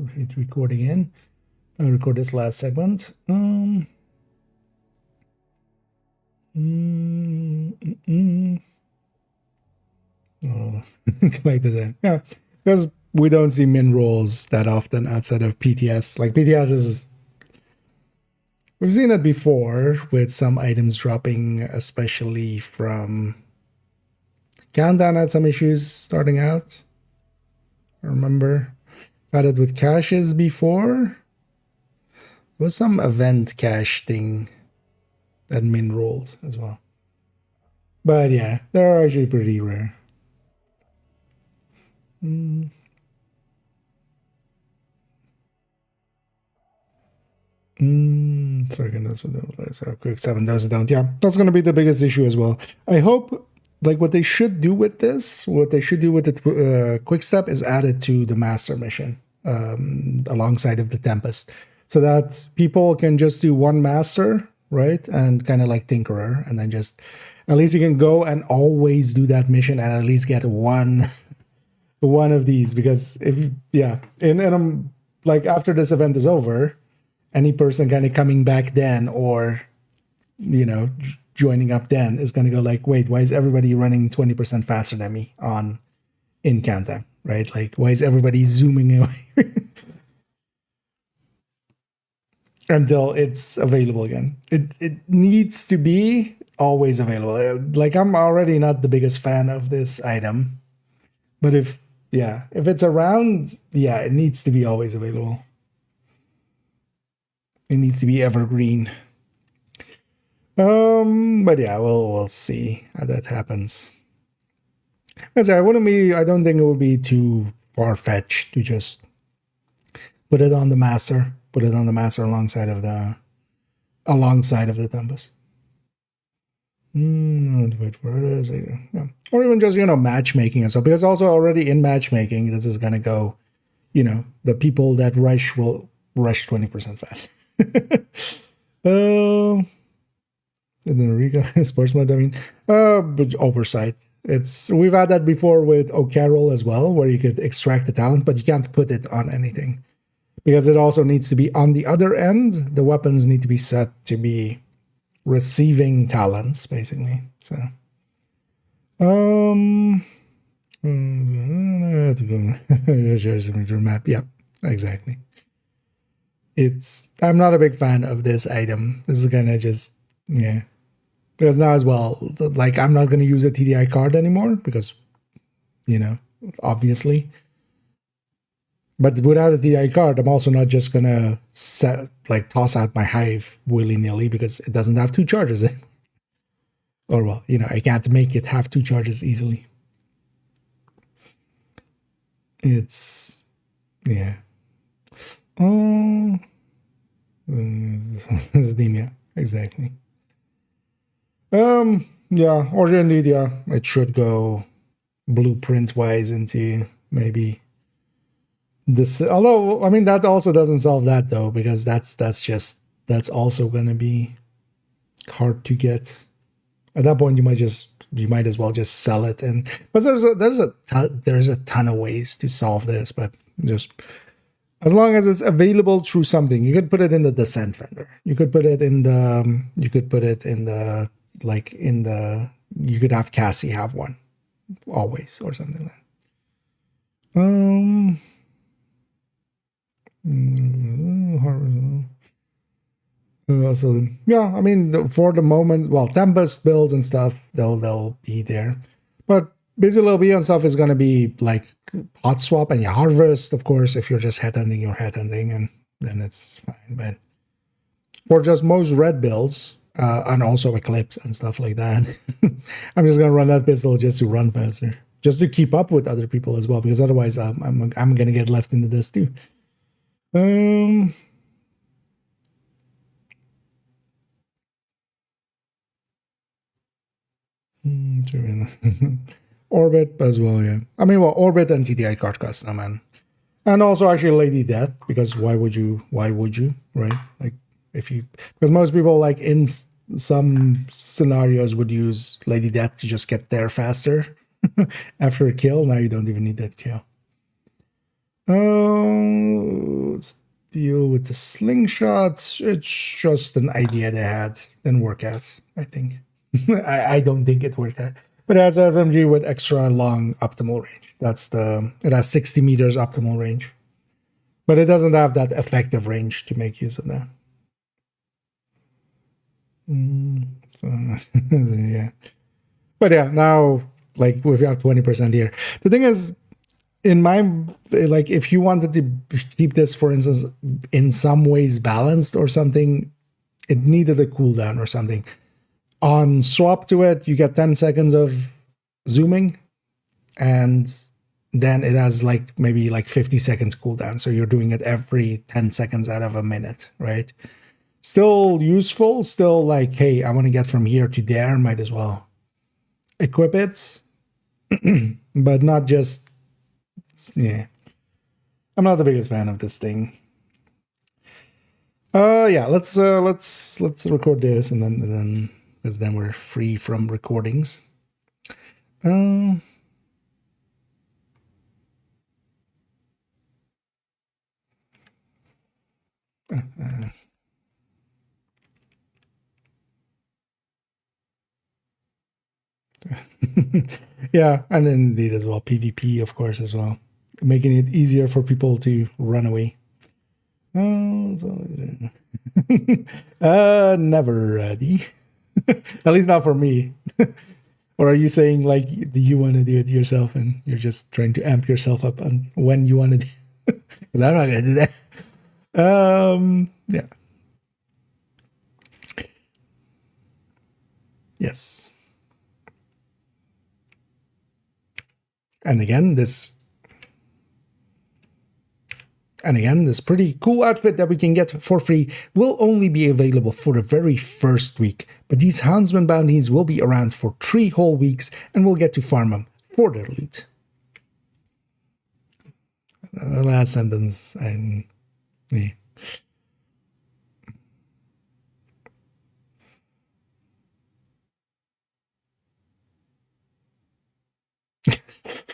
hit record again. I'll record this last segment. Oh, like this. Yeah, because we don't see min rolls that often outside of PTS. Like PTS is, we've seen it before with some items dropping, especially from Countdown had some issues starting out. I remember had it with caches before. There was some event cache thing that min rolled as well. But yeah, they're actually pretty rare. Sorry, that's what so quick 7 those don't. Yeah, that's gonna be the biggest issue as well. I hope like what they should do with this, what they should do with the quick step is add it to the master mission alongside of the Tempest, so that people can just do one master, right, and kind of like Tinkerer, and then just at least you can go and always do that mission and at least get one of these. Because if and I'm like, after this event is over, any person kind of coming back then or joining up then is going to go like, wait, why is everybody running 20% faster than me in countdown, right? Like, why is everybody zooming away until it's available again? It needs to be always available. Like, I'm already not the biggest fan of this item, but if it's around, it needs to be always available. It needs to be evergreen. But yeah, we'll see how that happens. As I don't think it would be too far-fetched to just put it on the master alongside of the Tempest. Wait for it. Yeah. Or even just matchmaking and stuff, because also already in matchmaking, this is gonna go, the people that rush will rush 20% fast. In the Riga sports mode, I mean, but oversight. We've had that before with O'Carroll as well, where you could extract the talent, but you can't put it on anything because it also needs to be on the other end. The weapons need to be set to be receiving talents, basically. So, Let's go. Here's a map. Yeah, exactly. I'm not a big fan of this item. This is gonna just, yeah. Because now as well, like I'm not gonna use a TDI card anymore because, you know, obviously. But without a TDI card, I'm also not just gonna toss out my hive willy-nilly because it doesn't have 2 charges. Or well, you know, I can't make it have 2 charges easily. It's, yeah. Oh, Zdemia, exactly. Yeah, or indeed, yeah, it should go blueprint-wise into maybe this. Although, I mean, that also doesn't solve that though, because that's also going to be hard to get. At that point, you might as well just sell it. And but there's a ton of ways to solve this, but just as long as it's available through something, you could put it in the descent vendor. You could put it in the. You could have Cassie have one, always, or something like that. So yeah, I mean, for the moment, well, Tempest builds and stuff, they'll be there, but busy little bee and stuff is gonna be like hot swap and yeah, harvest, of course. If you're just headhunting, you're headhunting, and then it's fine. But for just most red builds, and also Eclipse and stuff like that, I'm just gonna run that pistol just to run faster, just to keep up with other people as well, because otherwise, I'm gonna get left into this too. Orbit as well, yeah. I mean, well, Orbit and TDI card custom, and also actually Lady Death, because why would you, right? Like, because most people, like, in some scenarios would use Lady Death to just get there faster after a kill. Now you don't even need that kill. Let's deal with the slingshots. It's just an idea they had. Didn't work out, I think. I don't think it worked out. But it has SMG with extra long optimal range. It has 60 meters optimal range. But it doesn't have that effective range to make use of that. So yeah. But yeah, now like we have 20% here. The thing is, in my, like, if you wanted to keep this, for instance, in some ways balanced or something, it needed a cooldown or something. On swap to it, you get 10 seconds of zooming, and then it has like maybe like 50 seconds cooldown. So you're doing it every 10 seconds out of a minute, right? Still useful, still like, hey, I want to get from here to there, might as well equip it. But not just, yeah. I'm not the biggest fan of this thing. Yeah, let's record this and then because then we're free from recordings. Yeah, and indeed as well, PvP, of course, as well, making it easier for people to run away. Never ready. At least not for me. Or are you saying, like, do you want to do it yourself and you're just trying to amp yourself up on when you want to do it? Because I'm not going to do that. Yeah. Yes. And again, this pretty cool outfit that we can get for free will only be available for the very first week. But these Houndsman bounties will be around for 3 whole weeks, and we'll get to farm them for their loot. Last sentence, yeah.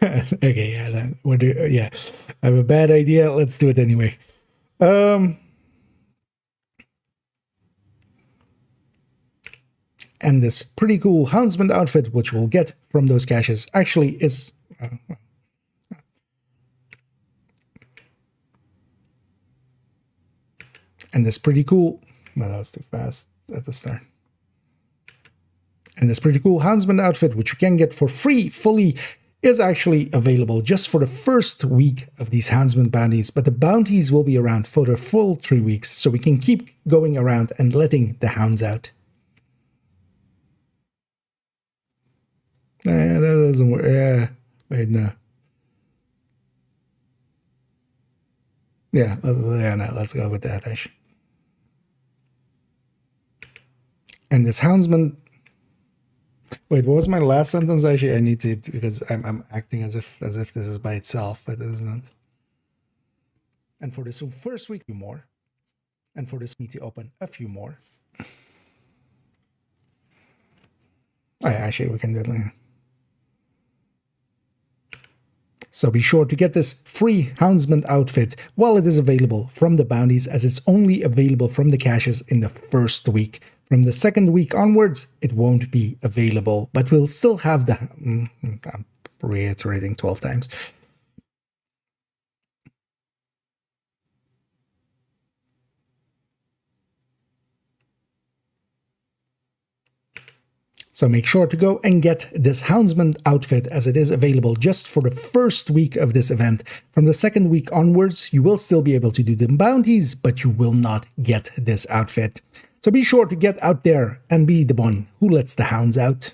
Okay, yeah, yeah. I have a bad idea. Let's do it anyway. And this pretty cool Houndsman outfit, which we'll get from those caches, actually is And this pretty cool. Well, that was too fast at the start. And this pretty cool Houndsman outfit, which you can get for free, fully, is actually available just for the first week of these Houndsman bounties. But the bounties will be around for the full 3 weeks, so we can keep going around and letting the hounds out. That doesn't work. Yeah, wait, no. Yeah, no, let's go with that, Ash. And this Houndsman. Wait, what was my last sentence? Actually, I need to, because I'm acting as if this is by itself, but it isn't. And for this first week, a few more. And for this, we need to open a few more. Oh, yeah, actually, we can do it later. So be sure to get this free Houndsman outfit while it is available from the bounties, as it's only available from the caches in the first week. From the second week onwards, it won't be available, but we'll still have the... I'm reiterating 12 times. So make sure to go and get this Houndsman outfit, as it is available just for the first week of this event. From the second week onwards, you will still be able to do the bounties, but you will not get this outfit. So be sure to get out there and be the one who lets the hounds out.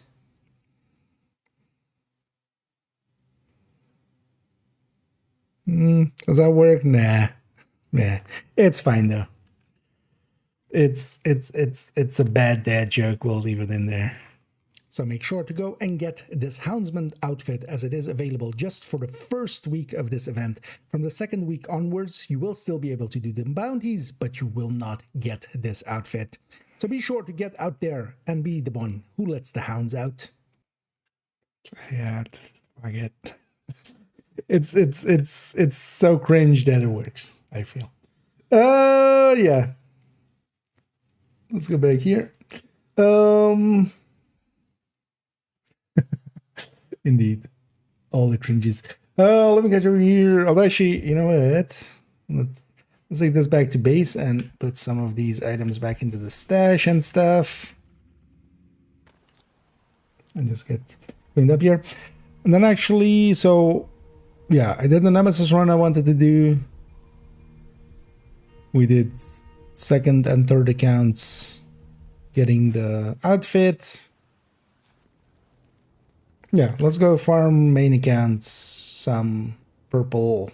Does that work? Nah. It's fine though. It's a bad dad joke. We'll leave it in there. So make sure to go and get this Houndsman outfit, as it is available just for the first week of this event. From the second week onwards, you will still be able to do the bounties, but you will not get this outfit. So be sure to get out there and be the one who lets the hounds out. Yeah, I get. It's so cringe that it works, I feel. Yeah. Let's go back here. Indeed. All the cringes. Let me get over here. Although actually, you know what? Let's take this back to base and put some of these items back into the stash and stuff. And just get cleaned up here. And then actually, so yeah, I did the Nemesis run I wanted to do. We did second and third accounts, getting the outfit. Yeah, let's go farm main accounts, some purple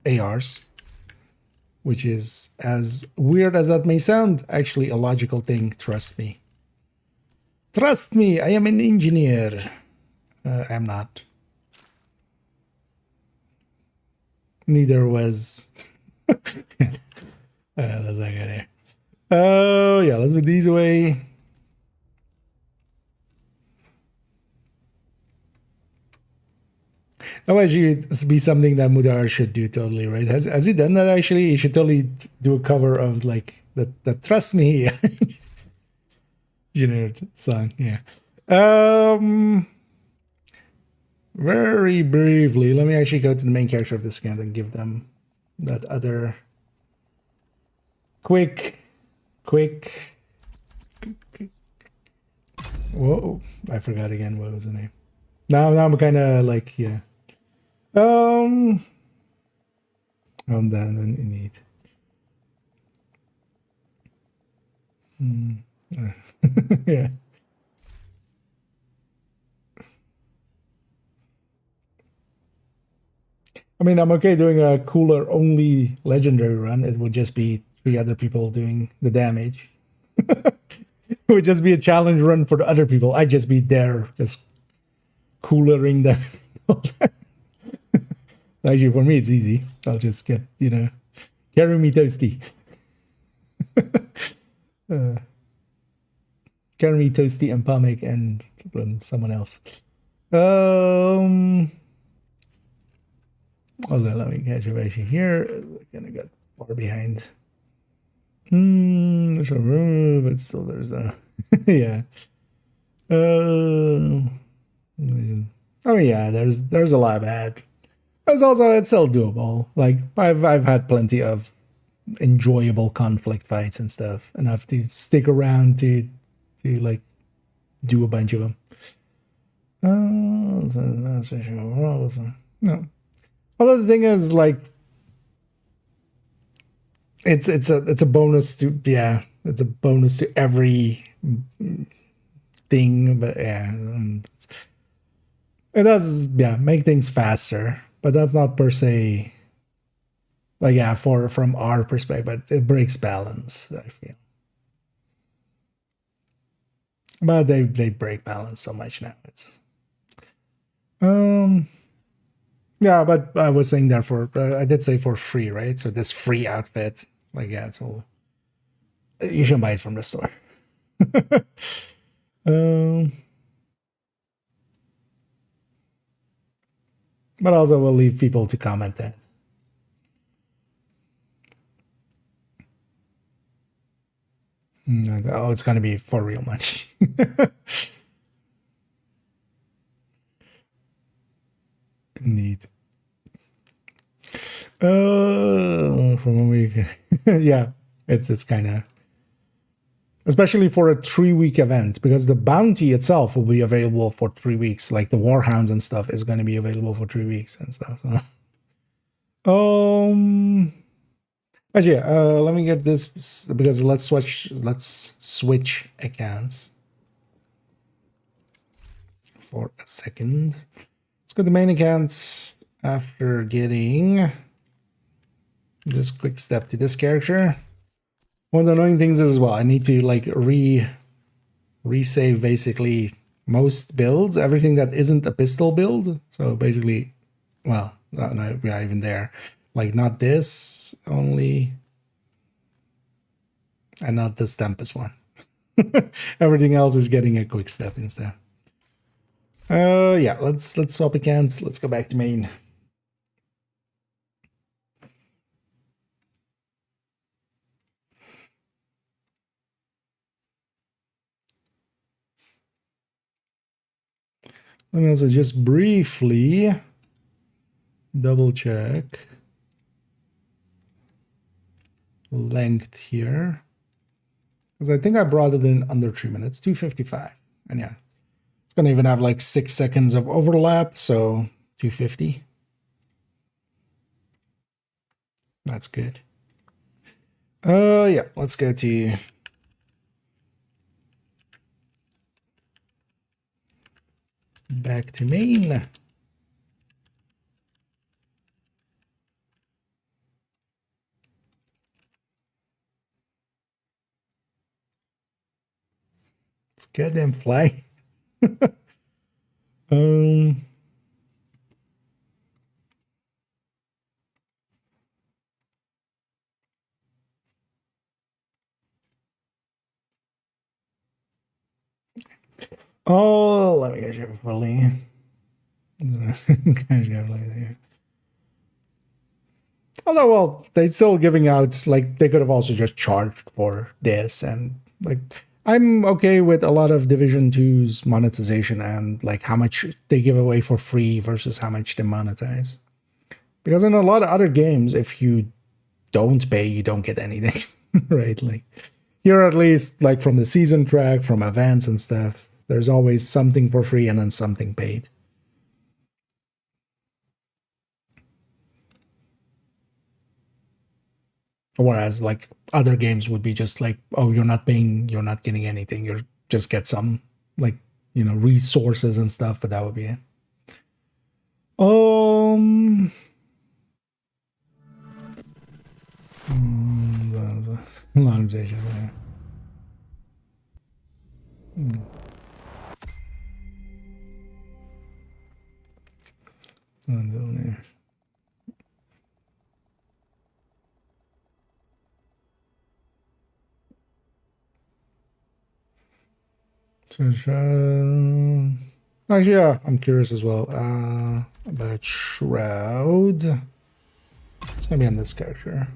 ARs, which is, as weird as that may sound, actually a logical thing, trust me. Trust me, I am an engineer. I'm not. Neither was... let's not go there. Oh, yeah, let's put these away. That would actually be something that Mudar should do totally, right? Has he done that actually? He should totally do a cover of like the Trust Me generated song, yeah. Very briefly, let me actually go to the main character of this account and give them that other quick. Whoa, I forgot again what was the name. Now I'm kind of like, yeah. I'm done in need. Yeah. I mean, I'm okay doing a cooler only legendary run. It would just be 3 other people doing the damage. It would just be a challenge run for the other people. I'd just be there, just coolering them. Actually, for me, it's easy. I'll just get, carry me toasty. Carry me toasty and Pamek and someone else. Okay, let me catch up actually here. Kind of got far behind. But still there's a... yeah. I mean, yeah, there's a lot bad. But it's still doable. Like I've had plenty of enjoyable conflict fights and stuff, enough to stick around to like do a bunch of them. No. Although the thing is, like, it's a bonus to it's a bonus to every thing, but yeah, it does make things faster, but that's not per se like from our perspective, it breaks balance, I feel. But they break balance so much now. It's yeah, but I was saying that I did say for free, right? So this free outfit, like, yeah, so you shouldn't buy it from the store. But also we'll leave people to comment that. Oh, it's gonna be for real much. Indeed. From a week. Yeah, it's kind of, especially for a 3-week event, because the bounty itself will be available for 3 weeks. Like the warhounds and stuff is going to be available for 3 weeks and stuff. So. Actually, let me get this, because let's switch accounts for a second. Let's go to the main account after getting this quick step to this character. One of the annoying things is, well, I need to like resave basically most builds, everything that isn't a pistol build. So basically, well, no, yeah, even there, like not this only, and not this Tempest one. Everything else is getting a quick step instead. Yeah, let's swap accounts. Let's go back to main. Let me also just briefly double check length here, because I think I brought it in under 3 minutes, 2:55, and yeah, it's gonna even have like 6 seconds of overlap, so 250. That's good. Yeah, let's go to back to main. It's goddamn fly. Oh, let me get you fully. Although, well, they're still giving out, like, they could have also just charged for this, and like, I'm okay with a lot of Division 2's monetization and like how much they give away for free versus how much they monetize. Because in a lot of other games, if you don't pay, you don't get anything, right? Like here, at least, like from the season track, from events and stuff, there's always something for free and then something paid. Whereas like other games would be just like, oh, you're not paying, you're not getting anything, you're just get some like, you know, resources and stuff, but that would be it. There's a lot of data there. There. So, actually, yeah, I'm curious as well about Shroud. It's gonna be on this character.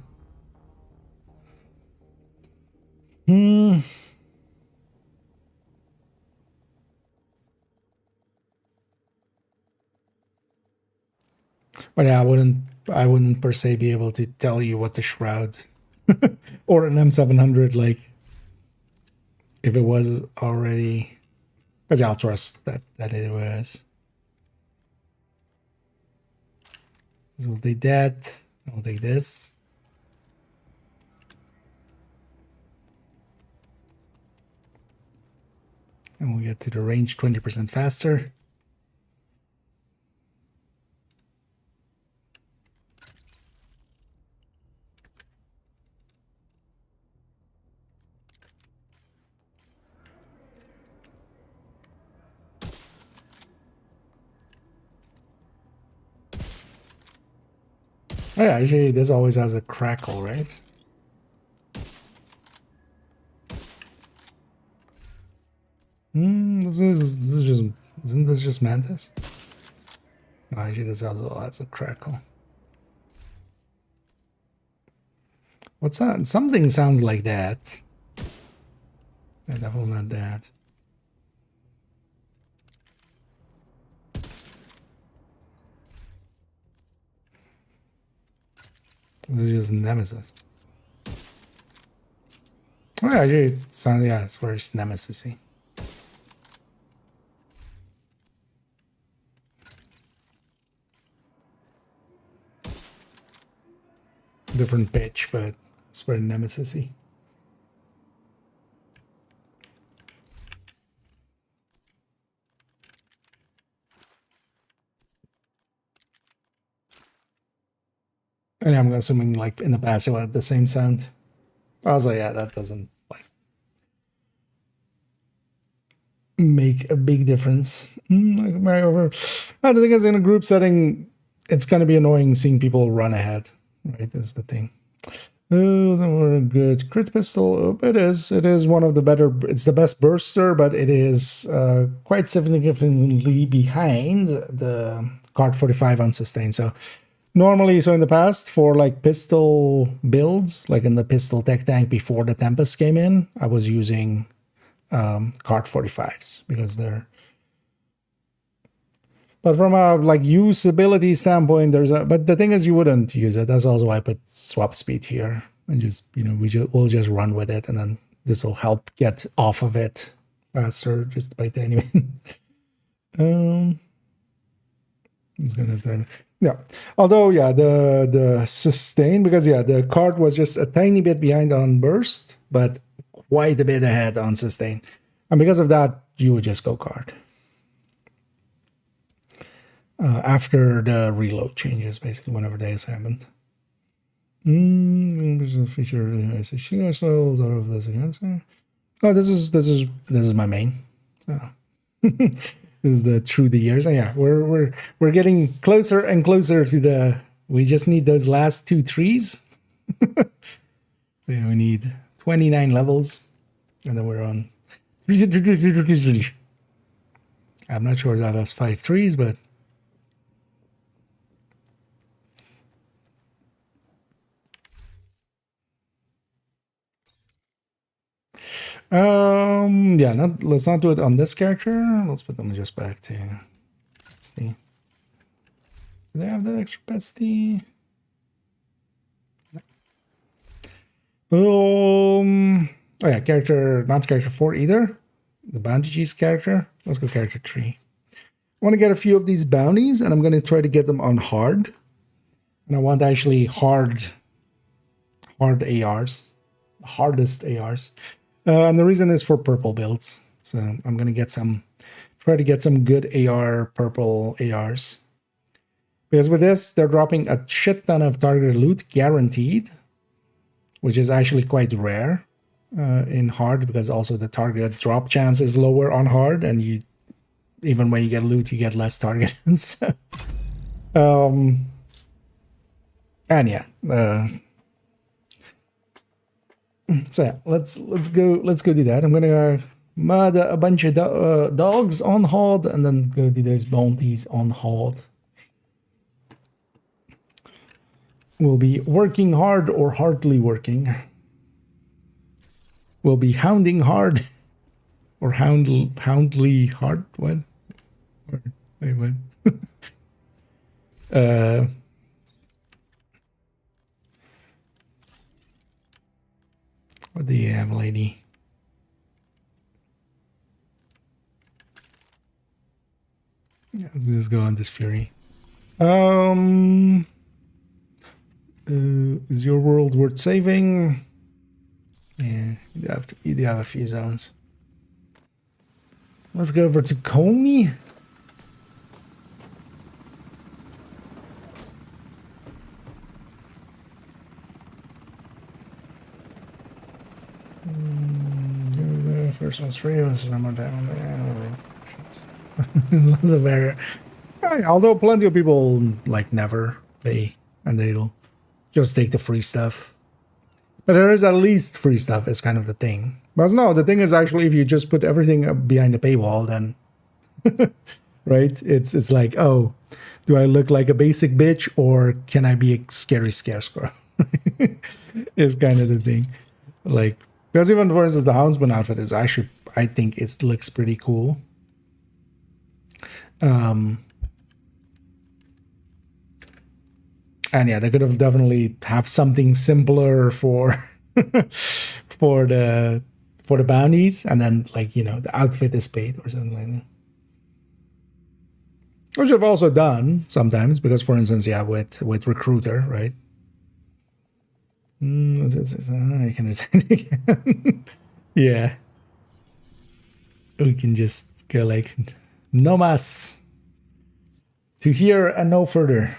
But yeah, I wouldn't per se be able to tell you what the shroud or an M700 like if it was already, because I'll trust that it was. So we'll take that. I'll take this. And we'll get to the range 20% faster. Oh yeah, actually this always has a crackle, right? This is just, isn't this just Mantis? Oh, actually this also has a crackle. What's that? Something sounds like that. Yeah, definitely not that. This is just Nemesis. Oh yeah, actually it sounds, yeah, it's very Nemesis-y. Different pitch, but it's very Nemesis-y. And I'm assuming like in the past it would have the same sound. Also, yeah, that doesn't like make a big difference. The thing is, in a group setting, it's going to be annoying seeing people run ahead. Right, that's the thing. Oh, we're good. Crit pistol. It is. It is one of the better. It's the best burster, but it is quite significantly behind the Card 45 unsustained. So normally, so in the past, for like pistol builds, like in the pistol tech tank before the Tempest came in, I was using Card 45s because they're. But from a like usability standpoint, there's a. But the thing is, you wouldn't use it. That's also why I put swap speed here, and just we'll just run with it, and then this will help get off of it faster just by timing. It's gonna turn. Yeah. Although yeah, the sustain, because yeah, the card was just a tiny bit behind on burst, but quite a bit ahead on sustain, and because of that, you would just go card. After the reload changes, basically, whenever they happened. Feature out of this again. Oh, this is my main. So this is the through the years. And yeah, we're getting closer and closer to the. We just need those last 2 trees. Yeah, we need 29 levels, and then we're on. I'm not sure that has 5 trees, but. Yeah, let's not do it on this character. Let's put them just back to Pesty. Do they have the extra Pesty? Oh yeah, not character 4 either. The bounty cheese character. Let's go character 3. I want to get a few of these bounties, and I'm going to try to get them on hard. And I want actually hard ARs, the hardest ARs. And the reason is for purple builds. So I'm going to try to get some good AR purple ARs. Because with this, they're dropping a shit ton of targeted loot guaranteed, which is actually quite rare in hard, because also the target drop chance is lower on hard, and even when you get loot, you get less targeted. So, and yeah, so yeah, let's go do that. I'm gonna murder a bunch of dogs on hard, and then go do those bounties on hard. We'll be working hard or hardly working. We'll be hounding hard or houndly hard. What? Wait, what? Uh, what do you have, lady? Yeah, let's just go on this fury. Is your world worth saving? Yeah, you do have a few zones. Let's go over to Comey. First one's free. This is number down there. Lots of error. Although plenty of people like never pay and they'll just take the free stuff. But there is at least free stuff is kind of the thing. But no, the thing is actually if you just put everything up behind the paywall, then right? It's like, oh, do I look like a basic bitch or can I be a scary scarecrow? Is kind of the thing. Like, because even for instance the Houndsman outfit is actually, I think it looks pretty cool. And yeah, they could have definitely have something simpler for for the bounties, and then like, you know, the outfit is paid or something like that. Which I've also done sometimes, because for instance, yeah, with recruiter, right? I can attend again. Yeah, we can just go like no mas to here and no further.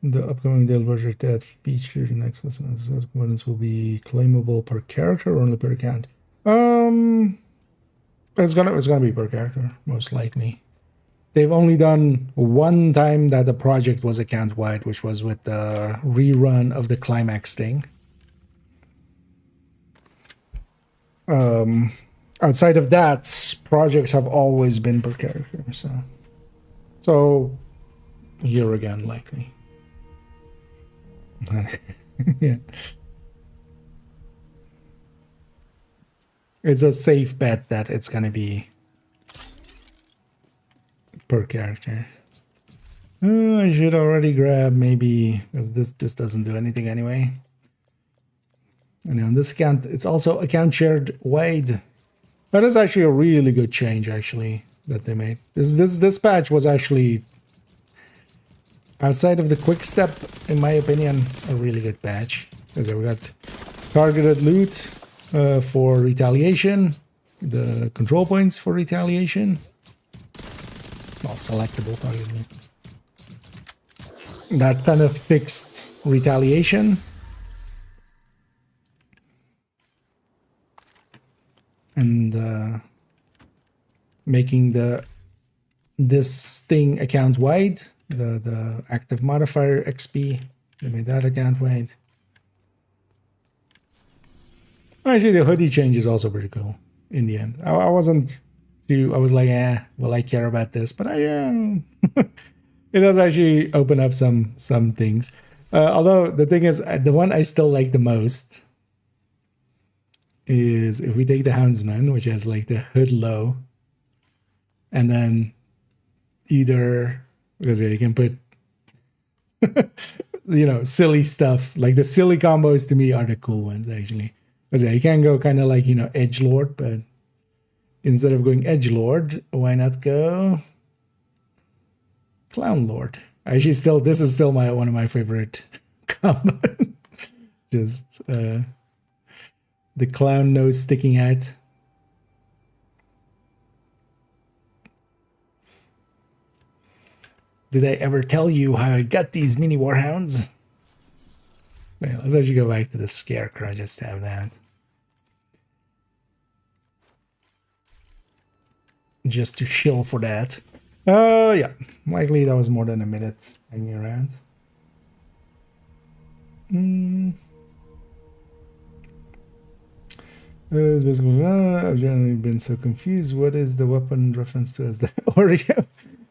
The upcoming Dale project that features next components will be claimable per character or only per account. It's gonna be per character, most likely. They've only done one time that the project was account wide, which was with the rerun of the climax thing. Outside of that, projects have always been per character, so here again, likely. Yeah, it's a safe bet that it's gonna be per character. I should already grab maybe, because this doesn't do anything anyway. And on this account, it's also account shared wide. That is actually a really good change, actually, that they made. This patch was actually, outside of the quick step, in my opinion, a really good patch. Because we got targeted loot for retaliation, the control points for retaliation. Well, selectable target loot. That kind of fixed retaliation. And making this thing account wide, the active modifier XP, they made that account wide. Actually, the hoodie change is also pretty cool in the end. I wasn't too, I was like, will I care about this? But it does actually open up some things. Although the thing is, the one I still like the most is if we take the Houndsman, which has like the hood low, and then either, because you can put you know, silly stuff, like the silly combos to me are the cool ones actually, because you can go kind of like, you know, edgelord, but instead of going edgelord, why not go clown lord? Actually, still, this is still one of my favorite combos. Just the clown nose sticking out. Did I ever tell you how I got these mini warhounds? Yeah, let's actually go back to the scarecrow just to have that. Just to chill for that. Yeah, likely that was more than a minute hanging around. It's basically, I've generally been so confused. What is the weapon reference to as the Oreo?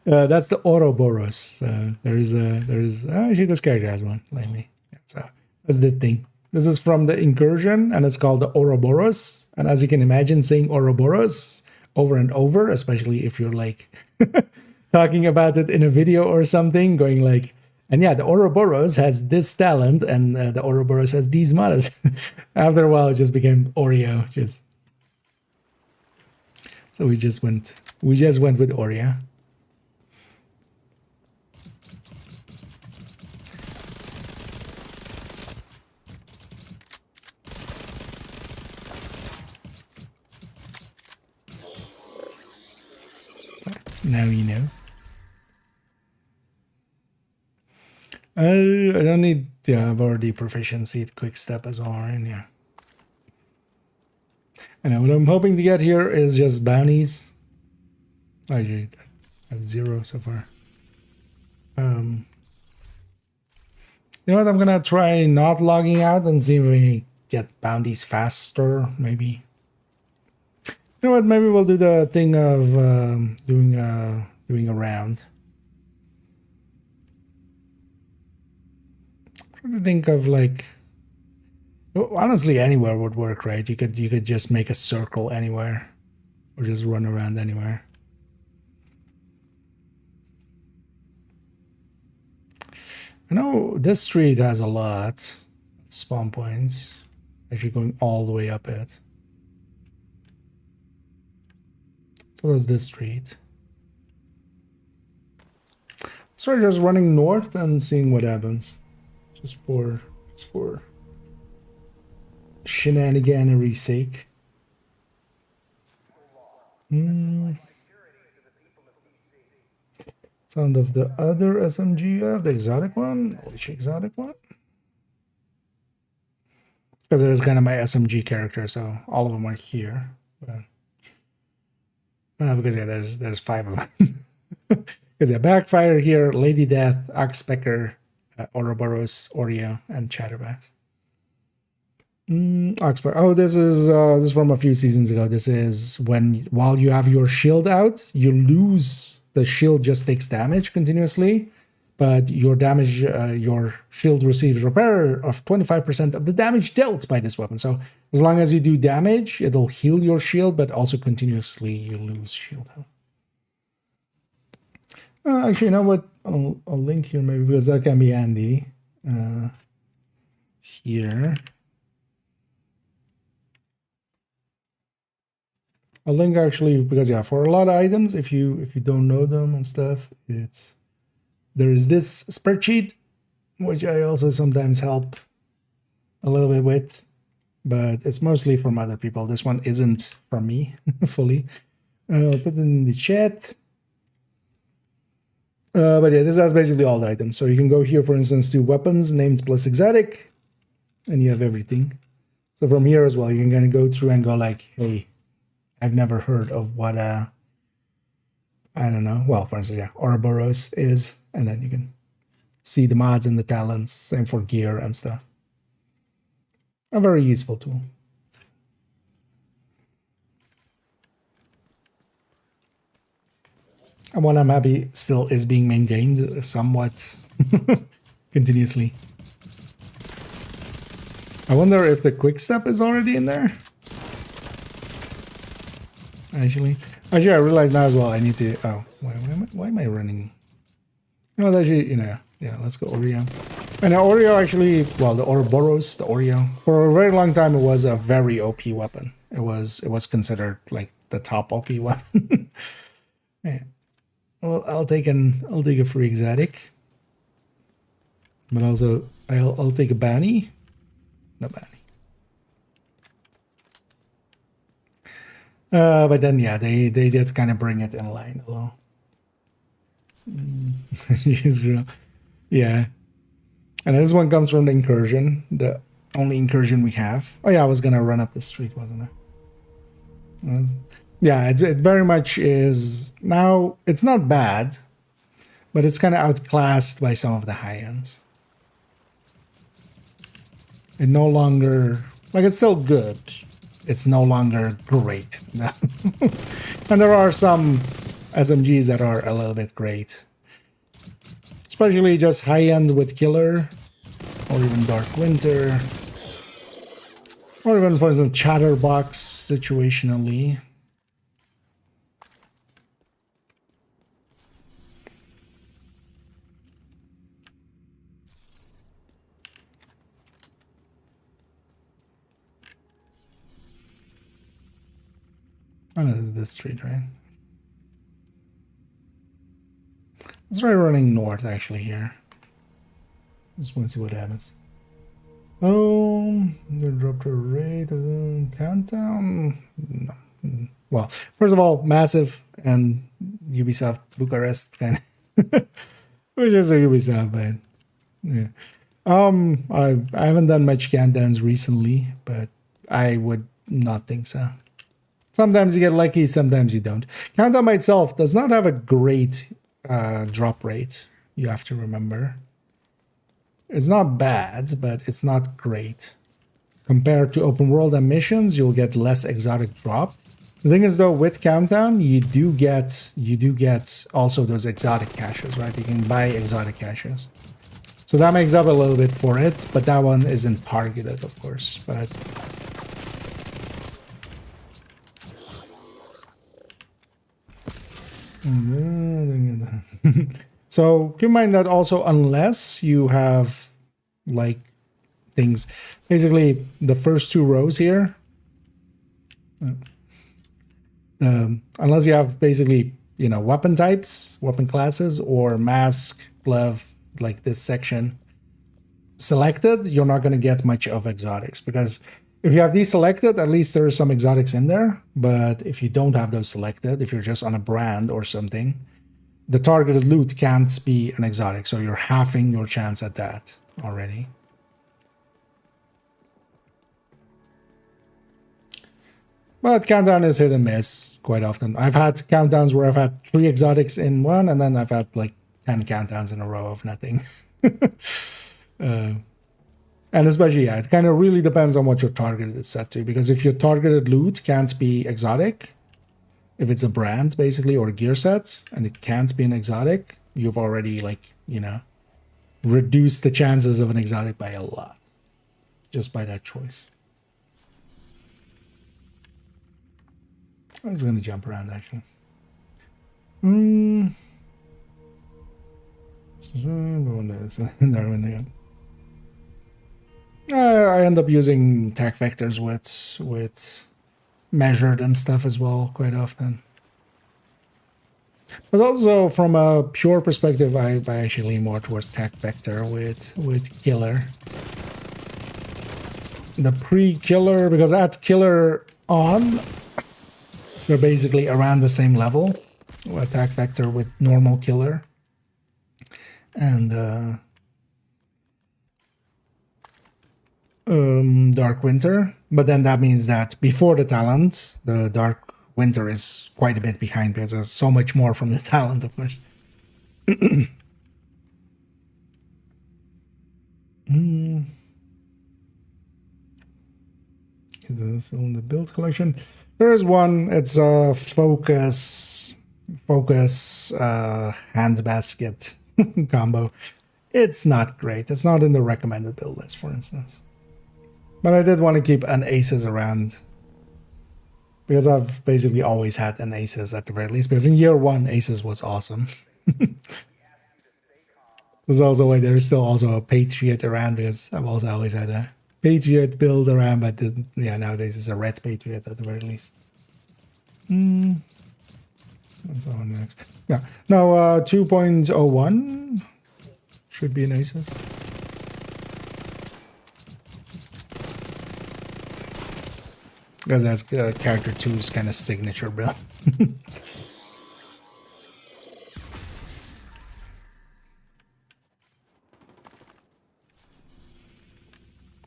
That's the Ouroboros. There's actually this character has one lately. Yeah, so that's the thing. This is from the incursion, and it's called the Ouroboros. And as you can imagine, saying Ouroboros over and over, especially if you're like talking about it in a video or something, going like, and yeah, the Ouroboros has this talent, and the Ouroboros has these mods. After a while, it just became Oreo. So we just went with Oreo. Now you know. I don't need. Yeah, I've already proficiency at quick step as well, right? Yeah. I know what I'm hoping to get here is just bounties. I have 0 so far. You know what? I'm gonna try not logging out and see if we get bounties faster. Maybe. You know what? Maybe we'll do the thing of doing a round. I'm trying to think of like. Well, honestly, anywhere would work, right? You could just make a circle anywhere, or just run around anywhere. I know this street has a lot of spawn points. Actually, going all the way up it. So that's this street. So just running north and seeing what happens. Just for shenaniganery's sake. Sound of the other SMG you have, the exotic one? Which exotic one? Because it is kind of my SMG character, so all of them are here. But because yeah, there's 5 of them. Because yeah, Backfire here, Lady Death, Oxpecker, Ouroboros, Oreo, and Chatterbacks. Oxpecker. Oh, this is from a few seasons ago. This is while you have your shield out, you lose the shield. Just takes damage continuously, but your damage, your shield receives repair of 25% of the damage dealt by this weapon. So as long as you do damage, it'll heal your shield, but also continuously you lose shield health. Actually, you know what? I'll link here maybe because that can be handy. Here. I'll link actually because yeah, for a lot of items, if you don't know them and stuff, there is this spreadsheet, which I also sometimes help a little bit with, but it's mostly from other people. This one isn't from me fully. I'll put it in the chat. But yeah, this has basically all the items. So you can go here, for instance, to weapons, named plus exotic, and you have everything. So from here as well, you can kind of go through and go like, hey, I've never heard of what I don't know. Well, for instance, yeah, Ouroboros is, and then you can see the mods and the talents. Same for gear and stuff. A very useful tool. And one I'm happy still is being maintained somewhat continuously. I wonder if the quick step is already in there. Actually, I realize now as well. I need to. Oh, why am I running? You know, actually, yeah. Let's go Oreo. And Oreo actually, well, the Ouroboros, the Oreo, for a very long time it was a very OP weapon. It was considered like the top OP weapon. Yeah. Well, I'll take a free exotic, but also I'll take a bounty. No bounty. But then yeah, they did kind of bring it in line a little. Yeah, and this one comes from the incursion, the only incursion we have. Oh yeah, I was gonna run up the street, wasn't I? Yeah, it very much is now. It's not bad, but it's kind of outclassed by some of the high ends. It no longer, like, it's still good. It's no longer great. And there are some SMGs that are a little bit great. Especially just high-end with Killer, or even Dark Winter, or even, for instance, Chatterbox situationally. Oh no, this is this street, right? Let's try running north actually here. Just want to see what happens. Oh, they dropped a rate of the countdown. No. Well, first of all, massive and Ubisoft Bucharest kind of, which is a Ubisoft, but yeah. I haven't done much countdowns recently, but I would not think so. Sometimes you get lucky, sometimes you don't. Countdown by itself does not have a great drop rate, you have to remember. It's not bad, but it's not great. Compared to open world and missions, you'll get less exotic dropped. The thing is though, with Countdown, you do get also those exotic caches, right? You can buy exotic caches. So that makes up a little bit for it, but that one isn't targeted, of course. But so keep in mind that also, unless you have like things, basically the first two rows here, unless you have basically, you know, weapon types, weapon classes, or mask, glove, like this section selected, you're not going to get much of exotics, because if you have these selected, at least there are some exotics in there. But if you don't have those selected, if you're just on a brand or something, the targeted loot can't be an exotic, so you're halving your chance at that already. But Countdown is hit and miss quite often. I've had countdowns where I've had 3 exotics in one, and then I've had like 10 countdowns in a row of nothing. And especially, yeah, it kind of really depends on what your target is set to, because if your targeted loot can't be exotic, if it's a brand basically or a gear set and it can't be an exotic, you've already, like, you know, reduced the chances of an exotic by a lot just by that choice. I was going to jump around actually. I end up using tech vectors with measured and stuff as well quite often. But also from a pure perspective, I actually lean more towards tech vector with killer. The pre-killer, because at killer on, they're basically around the same level. Attack vector with normal killer. And Dark Winter, but then that means that before the talent, the Dark Winter is quite a bit behind because there's so much more from the talent, of course. Is this on the build collection? There is one. It's a focus hand basket combo. It's not great. It's not in the recommended build list, for instance. But I did want to keep an aces around, because I've basically always had an aces at the very least, because in year 1 aces was awesome. There's also why there's still also a Patriot around, because I've also always had a Patriot build around, but yeah, nowadays it's a red Patriot at the very least. What's on next? Yeah, now 2.01 should be an aces. Because that's character 2's kind of signature build.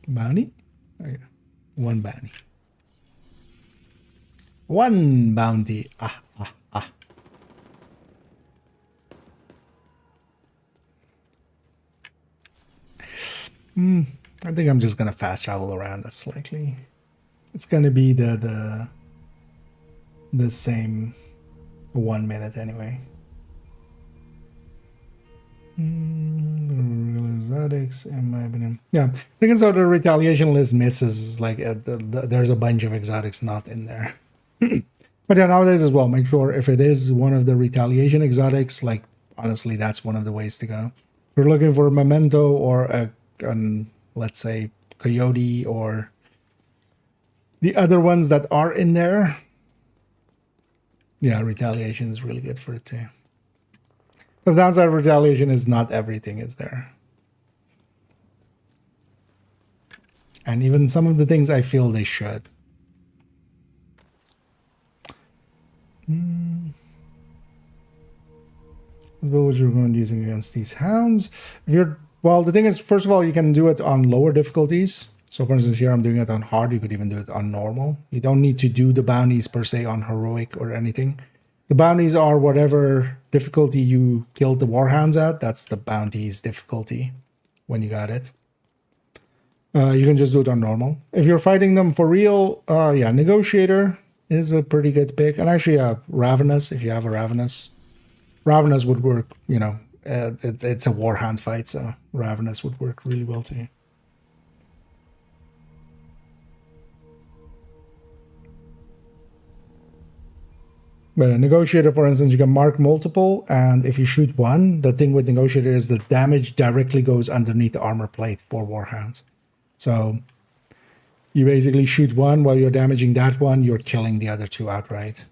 Bounty? Oh, yeah. 1 bounty. 1 bounty. Ah. I think I'm just gonna fast travel around that slightly. It's gonna be the same 1 minute anyway. Exotics, in my opinion. Yeah, thing is, though, the retaliation list misses. Like, there's a bunch of exotics not in there. But yeah, nowadays as well, make sure if it is one of the retaliation exotics, like, honestly, that's one of the ways to go. If you're looking for a memento or let's say, coyote or the other ones that are in there, yeah, retaliation is really good for it too. The downside of retaliation is not everything is there. And even some of the things I feel they should. What you're going to using against these hounds. If you're, well, the thing is, first of all, you can do it on lower difficulties. So for instance, here I'm doing it on hard. You could even do it on normal. You don't need to do the bounties per se on heroic or anything. The bounties are whatever difficulty you killed the warhounds at. That's the bounties difficulty when you got it. You can just do it on normal. If you're fighting them for real, yeah, negotiator is a pretty good pick. And actually, ravenous, if you have a ravenous. Ravenous would work, you know, it's a warhound fight, so ravenous would work really well too. But a negotiator, for instance, you can mark multiple, and if you shoot one, the thing with negotiator is the damage directly goes underneath the armor plate for warhounds. So you basically shoot one while you're damaging that one, you're killing the other two outright.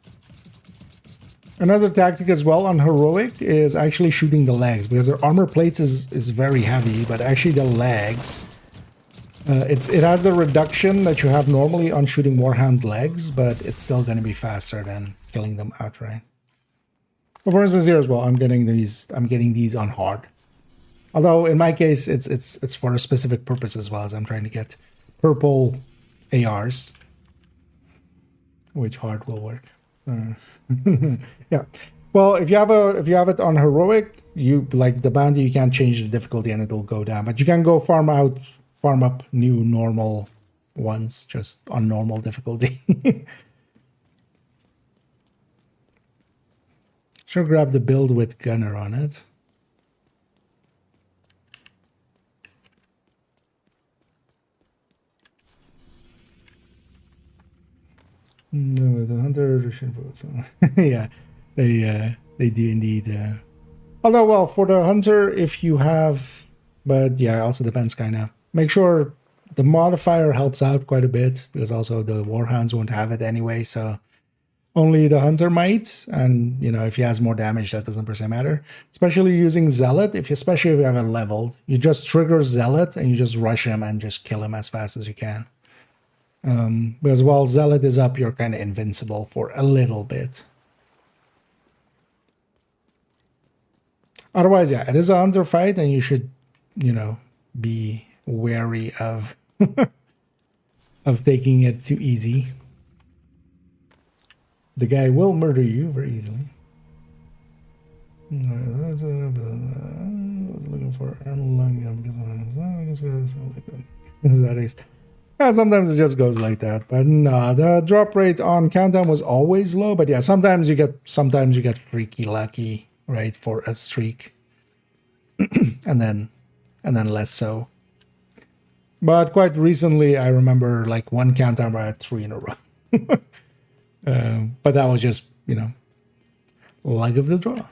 Another tactic as well on heroic is actually shooting the legs, because their armor plates is very heavy, but actually the legs, it has the reduction that you have normally on shooting warhound legs, but it's still going to be faster than killing them outright. But for instance, here as well, I'm getting these on hard. Although in my case, it's for a specific purpose as well, as I'm trying to get purple ARs, which hard will work. Yeah, well, if you have it on heroic, you like the bounty, you can't change the difficulty and it'll go down, but you can go farm up new normal ones just on normal difficulty. Sure, grab the build with gunner on it. No, the hunter. Yeah, they do indeed. Although, well, for the hunter, if you have, but yeah, it also depends kind of. Make sure the modifier helps out quite a bit, because also the warhounds won't have it anyway, so only the hunter might. And you know, if he has more damage, that doesn't per se matter. Especially using zealot, especially if you have it leveled, you just trigger zealot and you just rush him and just kill him as fast as you can. Because while zealot is up, you're kind of invincible for a little bit. Otherwise, yeah, it is a hunter fight, and you should, you know, be wary of of taking it too easy. The guy will murder you very easily. I was looking for yeah, sometimes it just goes like that. But no, the drop rate on countdown was always low. But yeah, sometimes you get freaky lucky, right, for a streak, and then less so. But quite recently, I remember like one countdown where I had 3 in a row. But that was just, you know, luck of the draw.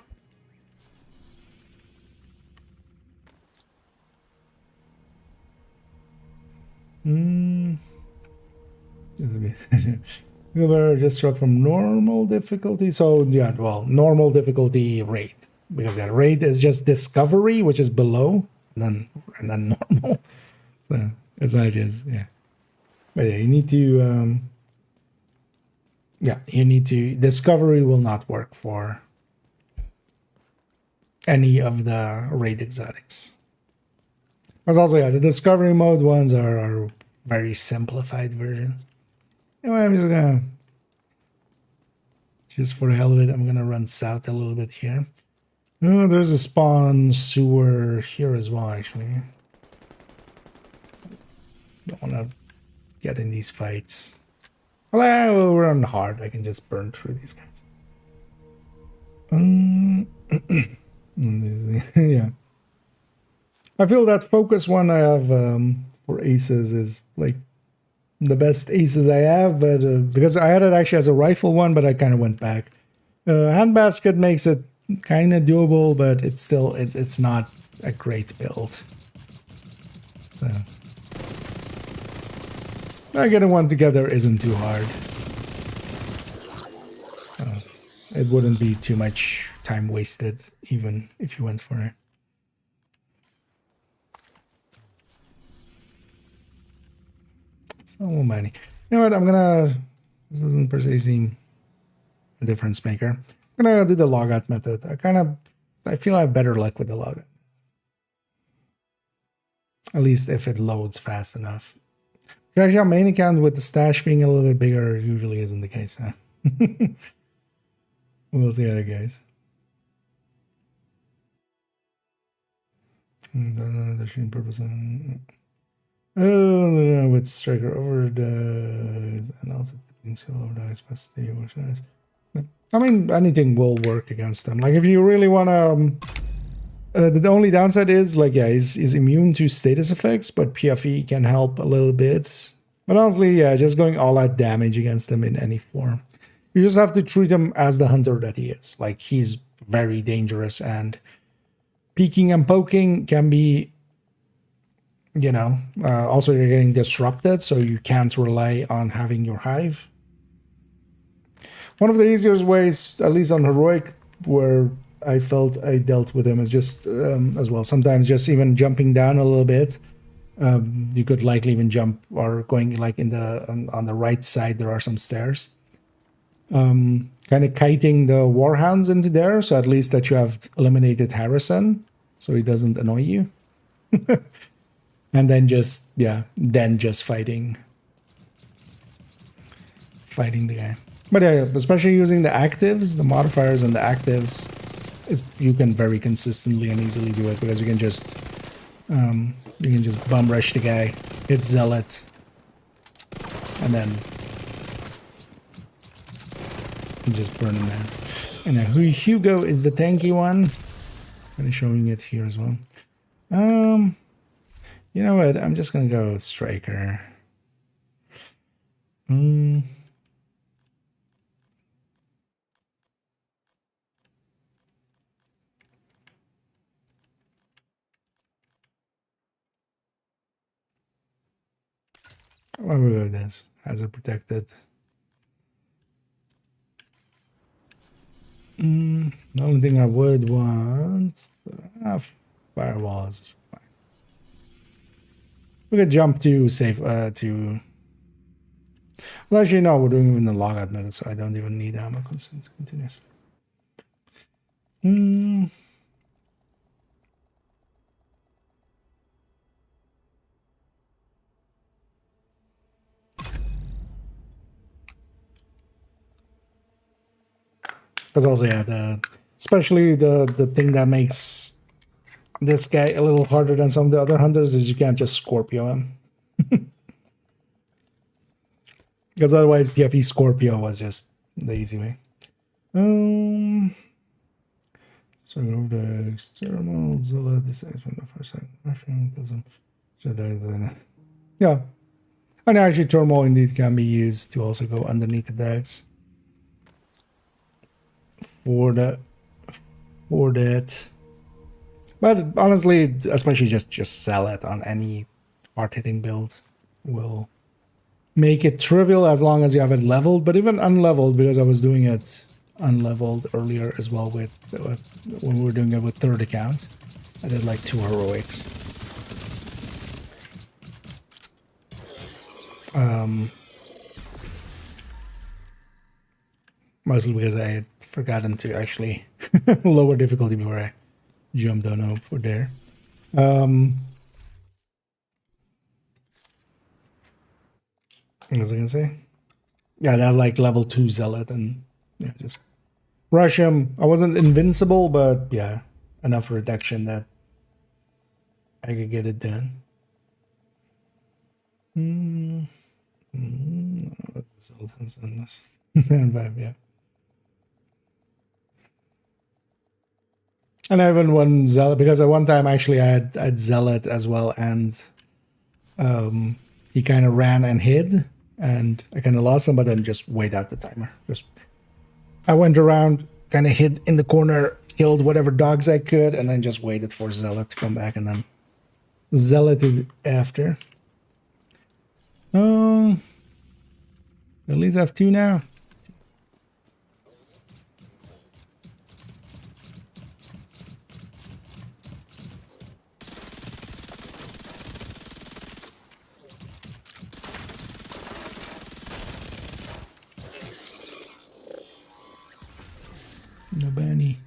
Just struck from normal difficulty. So yeah, well, normal difficulty raid, because yeah, raid is just discovery, which is below, and then normal. So it's not just, yeah. But yeah, you need to discovery will not work for any of the raid exotics. But also, yeah, the discovery mode ones are very simplified versions. Anyway, I'm just for the hell of it, I'm gonna run south a little bit here. Oh, there's a spawn sewer here as well, actually. Don't want to get in these fights. Well, we'll run hard. I can just burn through these guys. I feel that focus one I have for aces is like the best aces I have, but because I had it actually as a rifle one, but I kind of went back. Handbasket makes it kind of doable, but it's still it's not a great build. So getting one together isn't too hard. So it wouldn't be too much time wasted even if you went for it. So many. You know what? I'm gonna. This doesn't per se seem a difference maker. I'm gonna do the logout method. I feel I have better luck with the logout. At least if it loads fast enough. Actually, on main account with the stash being a little bit bigger usually isn't the case. Huh? We'll see how it goes. The shooting purpose. Oh, with striker over the and also tipping seal over the capacity. I mean, anything will work against them. Like if you really want to, the only downside is like he's immune to status effects, but PFE can help a little bit. But honestly, yeah, just going all out damage against them in any form. You just have to treat him as the hunter that he is. Like he's very dangerous, and peeking and poking can be. Also you're getting disrupted, so you can't rely on having your hive. One of the easiest ways, at least on heroic, where I felt I dealt with him is just as well. Sometimes just even jumping down a little bit. You could likely even jump or going like on the right side. There are some stairs. Kind of kiting the warhounds into there, so at least that you have eliminated Harrison, so he doesn't annoy you. And then just fighting the guy. But yeah, especially using the actives, the modifiers and the actives, you can very consistently and easily do it because you can just bum rush the guy, hit zealot, and then just burn him down. And now Hugo is the tanky one. Kind of showing it here as well. You know what? I'm just gonna go with striker. Why would we go with this? Hazard protected. The only thing I would want firewalls is fine. We could jump to safe to. Well, actually, no, we're doing even the logout method, so I don't even need ammo continuously. Because also, yeah, especially the thing that makes this guy a little harder than some of the other hunters is you can't just Scorpio him. Because otherwise PFE Scorpio was just the easy way. So over the external Zilla dissection the first second. Yeah. And actually turmoil indeed can be used to also go underneath the decks. For that. But honestly, especially just sell it on any hard hitting build will make it trivial as long as you have it leveled. But even unleveled, because I was doing it unleveled earlier as well with when we were doing it with third account, I did like 2 heroics. Mostly because I had forgotten to actually lower difficulty before I jumped on over there. What was I gonna say? Yeah, that like level 2 zealot and yeah, just rush him. I wasn't invincible, but yeah, enough reduction that I could get it done. Yeah. And I even one zealot because at one time actually I had zealot as well, and he kind of ran and hid, and I kind of lost him, but then just wait out the timer. Just I went around, kind of hid in the corner, killed whatever dogs I could, and then just waited for zealot to come back, and then zealoted after. At least I have 2 now. No Benny.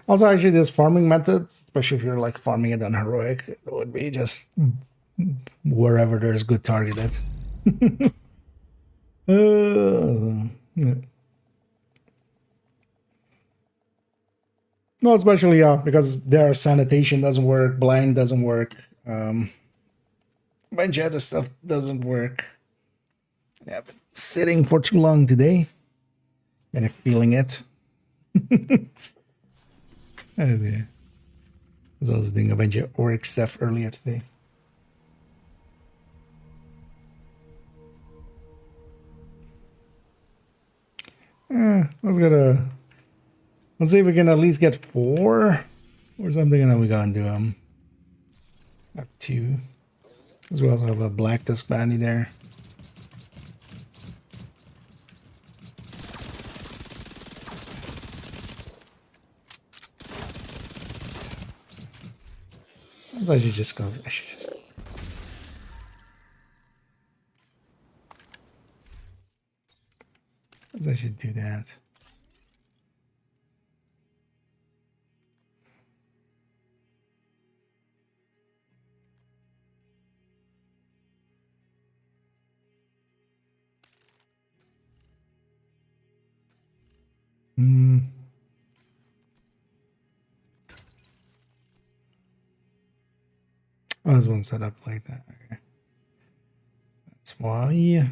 Also, actually, this farming method, especially if you're like farming it on heroic, it would be just wherever there's good targeted. Yeah. No, especially because their sanitation doesn't work, blind doesn't work, bunch of other stuff doesn't work. Yeah, I've been sitting for too long today, and I'm feeling it. Yeah. I was also doing a bunch of work stuff earlier today. Let's see if we can at least get 4 or something, and then we go and do up 2. As we also have a black disc bandy there. I should just go. I should just go. I should do that. Oh, this one's set up like that. Okay. That's why.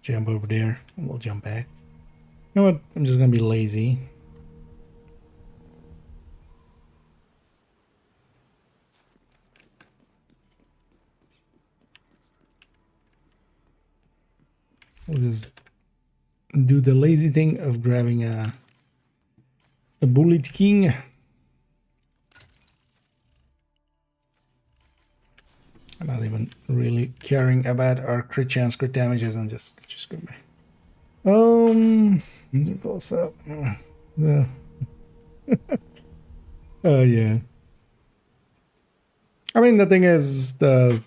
Jump over there, and we'll jump back. You know what? I'm just gonna be lazy. We'll just do the lazy thing of grabbing a bullet king. I'm not even really caring about our crit chance, crit damages, and just go back. What's up? Yeah. Oh yeah. I mean, the thing is, I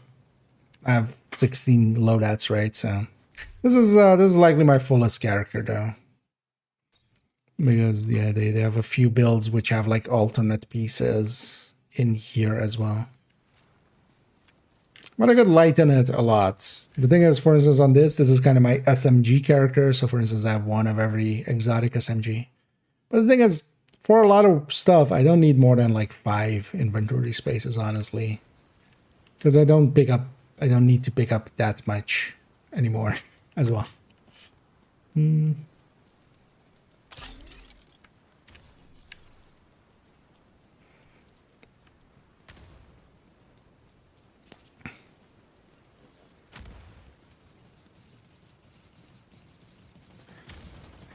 have 16 loadouts, right? So this is likely my fullest character though, because yeah, they have a few builds which have like alternate pieces in here as well. But I could lighten it a lot. The thing is, for instance, on this is kind of my SMG character. So for instance, I have 1 of every exotic SMG. But the thing is, for a lot of stuff, I don't need more than like 5 inventory spaces, honestly. Because I don't need to pick up that much anymore as well.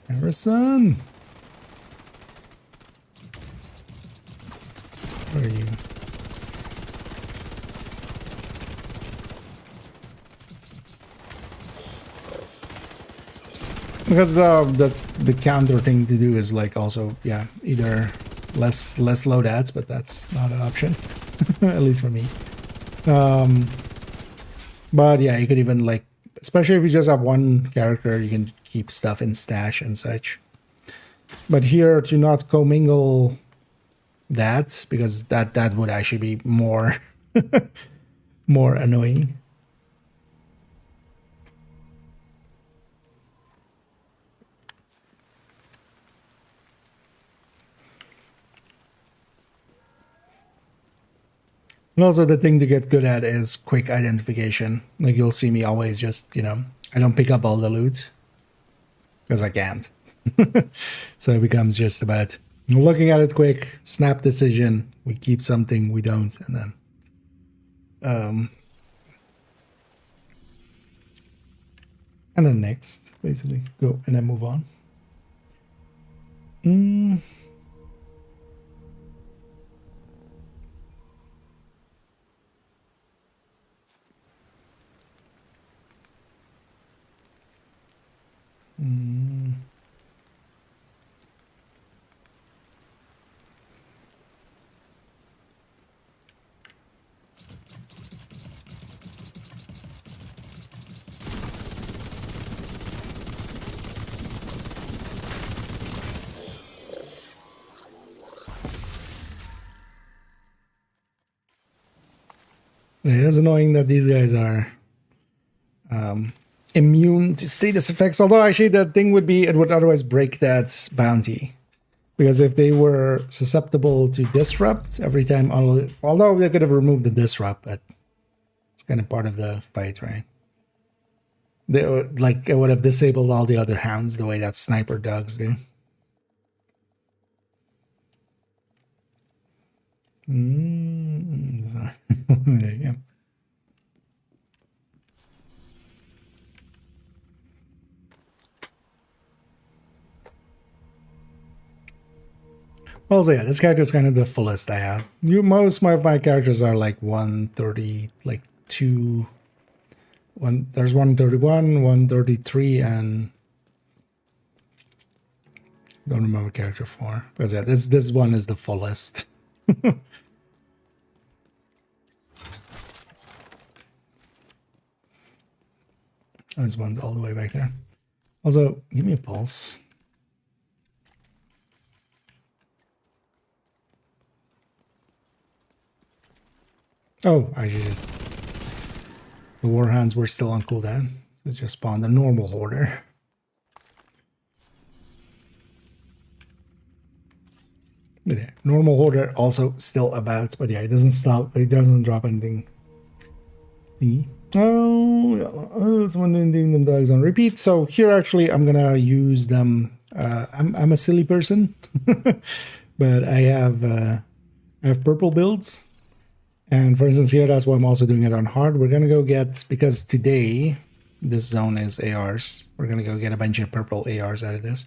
Harrison! Where are you? Because the counter thing to do is like also, yeah, either less loadouts, but that's not an option. At least for me. But yeah, you could even like, especially if you just have 1 character, you can keep stuff in stash and such. But here, to not commingle that, because that would actually be more more annoying. And also the thing to get good at is quick identification. Like you'll see me always just, you know, I don't pick up all the loot because I can't. So it becomes just about looking at it quick, snap decision. We keep something, we don't, and then next, basically go and then move on. It is annoying that these guys are immune to status effects, although actually that thing would be, it would otherwise break that bounty. Because if they were susceptible to disrupt every time, although they could have removed the disrupt, but it's kind of part of the fight, right? They would, like, it would have disabled all the other hounds the way that sniper dogs do. There you go. Also, yeah, this character is kind of the fullest I have. Most of my characters are like 130, like there's 131, 133, and don't remember character 4. But yeah, this one is the fullest. There's one all the way back there. Also, give me a pulse. Oh, I just... The warhounds were still on cooldown. So it just spawned a normal hoarder. But yeah, normal hoarder also still about. But yeah, it doesn't stop. It doesn't drop anything. Thingy. Oh, someone doing them dogs on repeat. So here actually I'm gonna use them. I'm a silly person, but I have purple builds. And for instance, here, that's why I'm also doing it on hard. We're going to go get, because today this zone is ARs, we're going to go get a bunch of purple ARs out of this.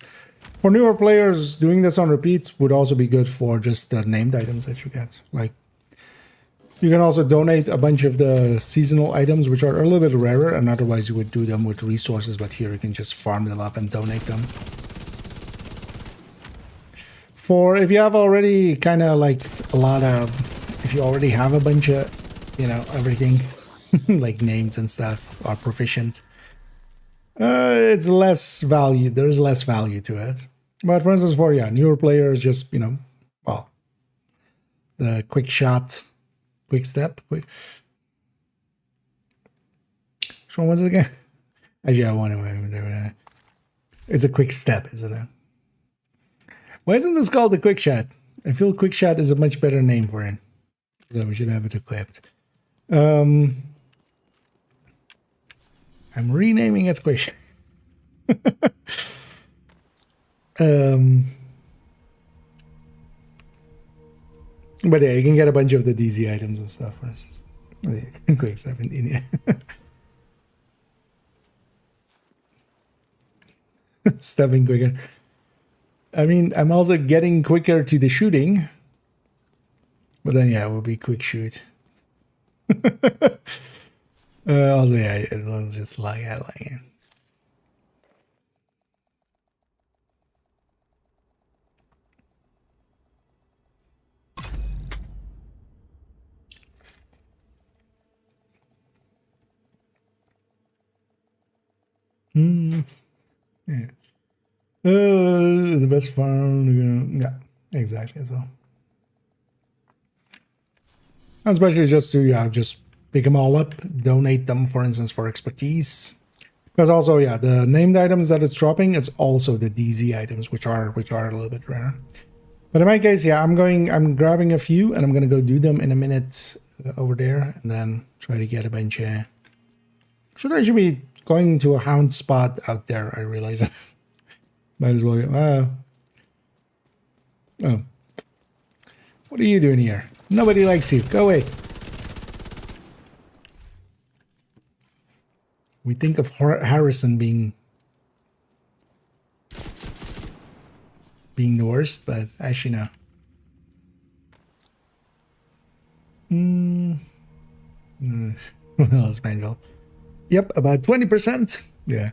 For newer players, doing this on repeat would also be good for just the named items that you get. Like, you can also donate a bunch of the seasonal items, which are a little bit rarer, and otherwise you would do them with resources, but here you can just farm them up and donate them. For if you have already kind of like a lot of... If you already have a bunch of, you know, everything, like names and stuff are proficient, it's less value. There's less value to it. But for instance, for, yeah, newer players, just, you know, well, the quick shot, quick step, quick. Which one was it again? Actually, I want to. It's a quick step, isn't it? Why isn't this called the quick shot? I feel quick shot is a much better name for it. So we should have it equipped. I'm renaming it quick shot. But yeah, you can get a bunch of the DZ items and stuff, for instance. Quick step in India. Stepping quicker. I mean, I'm also getting quicker to the shooting. But then, yeah, it will be quick shoot. Also, yeah, it'll just lag out like it. Yeah. The best farm. Yeah, exactly as well. Especially just to, yeah, just pick them all up, donate them, for instance, for expertise. Because also, yeah, the named items that it's dropping, it's also the DZ items, which are a little bit rare. But in my case, yeah, I'm grabbing a few, and I'm gonna go do them in a minute. over there, and then try to get a bunch of... Should actually be going to a hound spot out there, I realize. Might as well get... oh. What are you doing here? Nobody likes you. Go away. We think of Harrison being the worst, but actually no. Well, Spangel. Yep, about 20%. Yeah.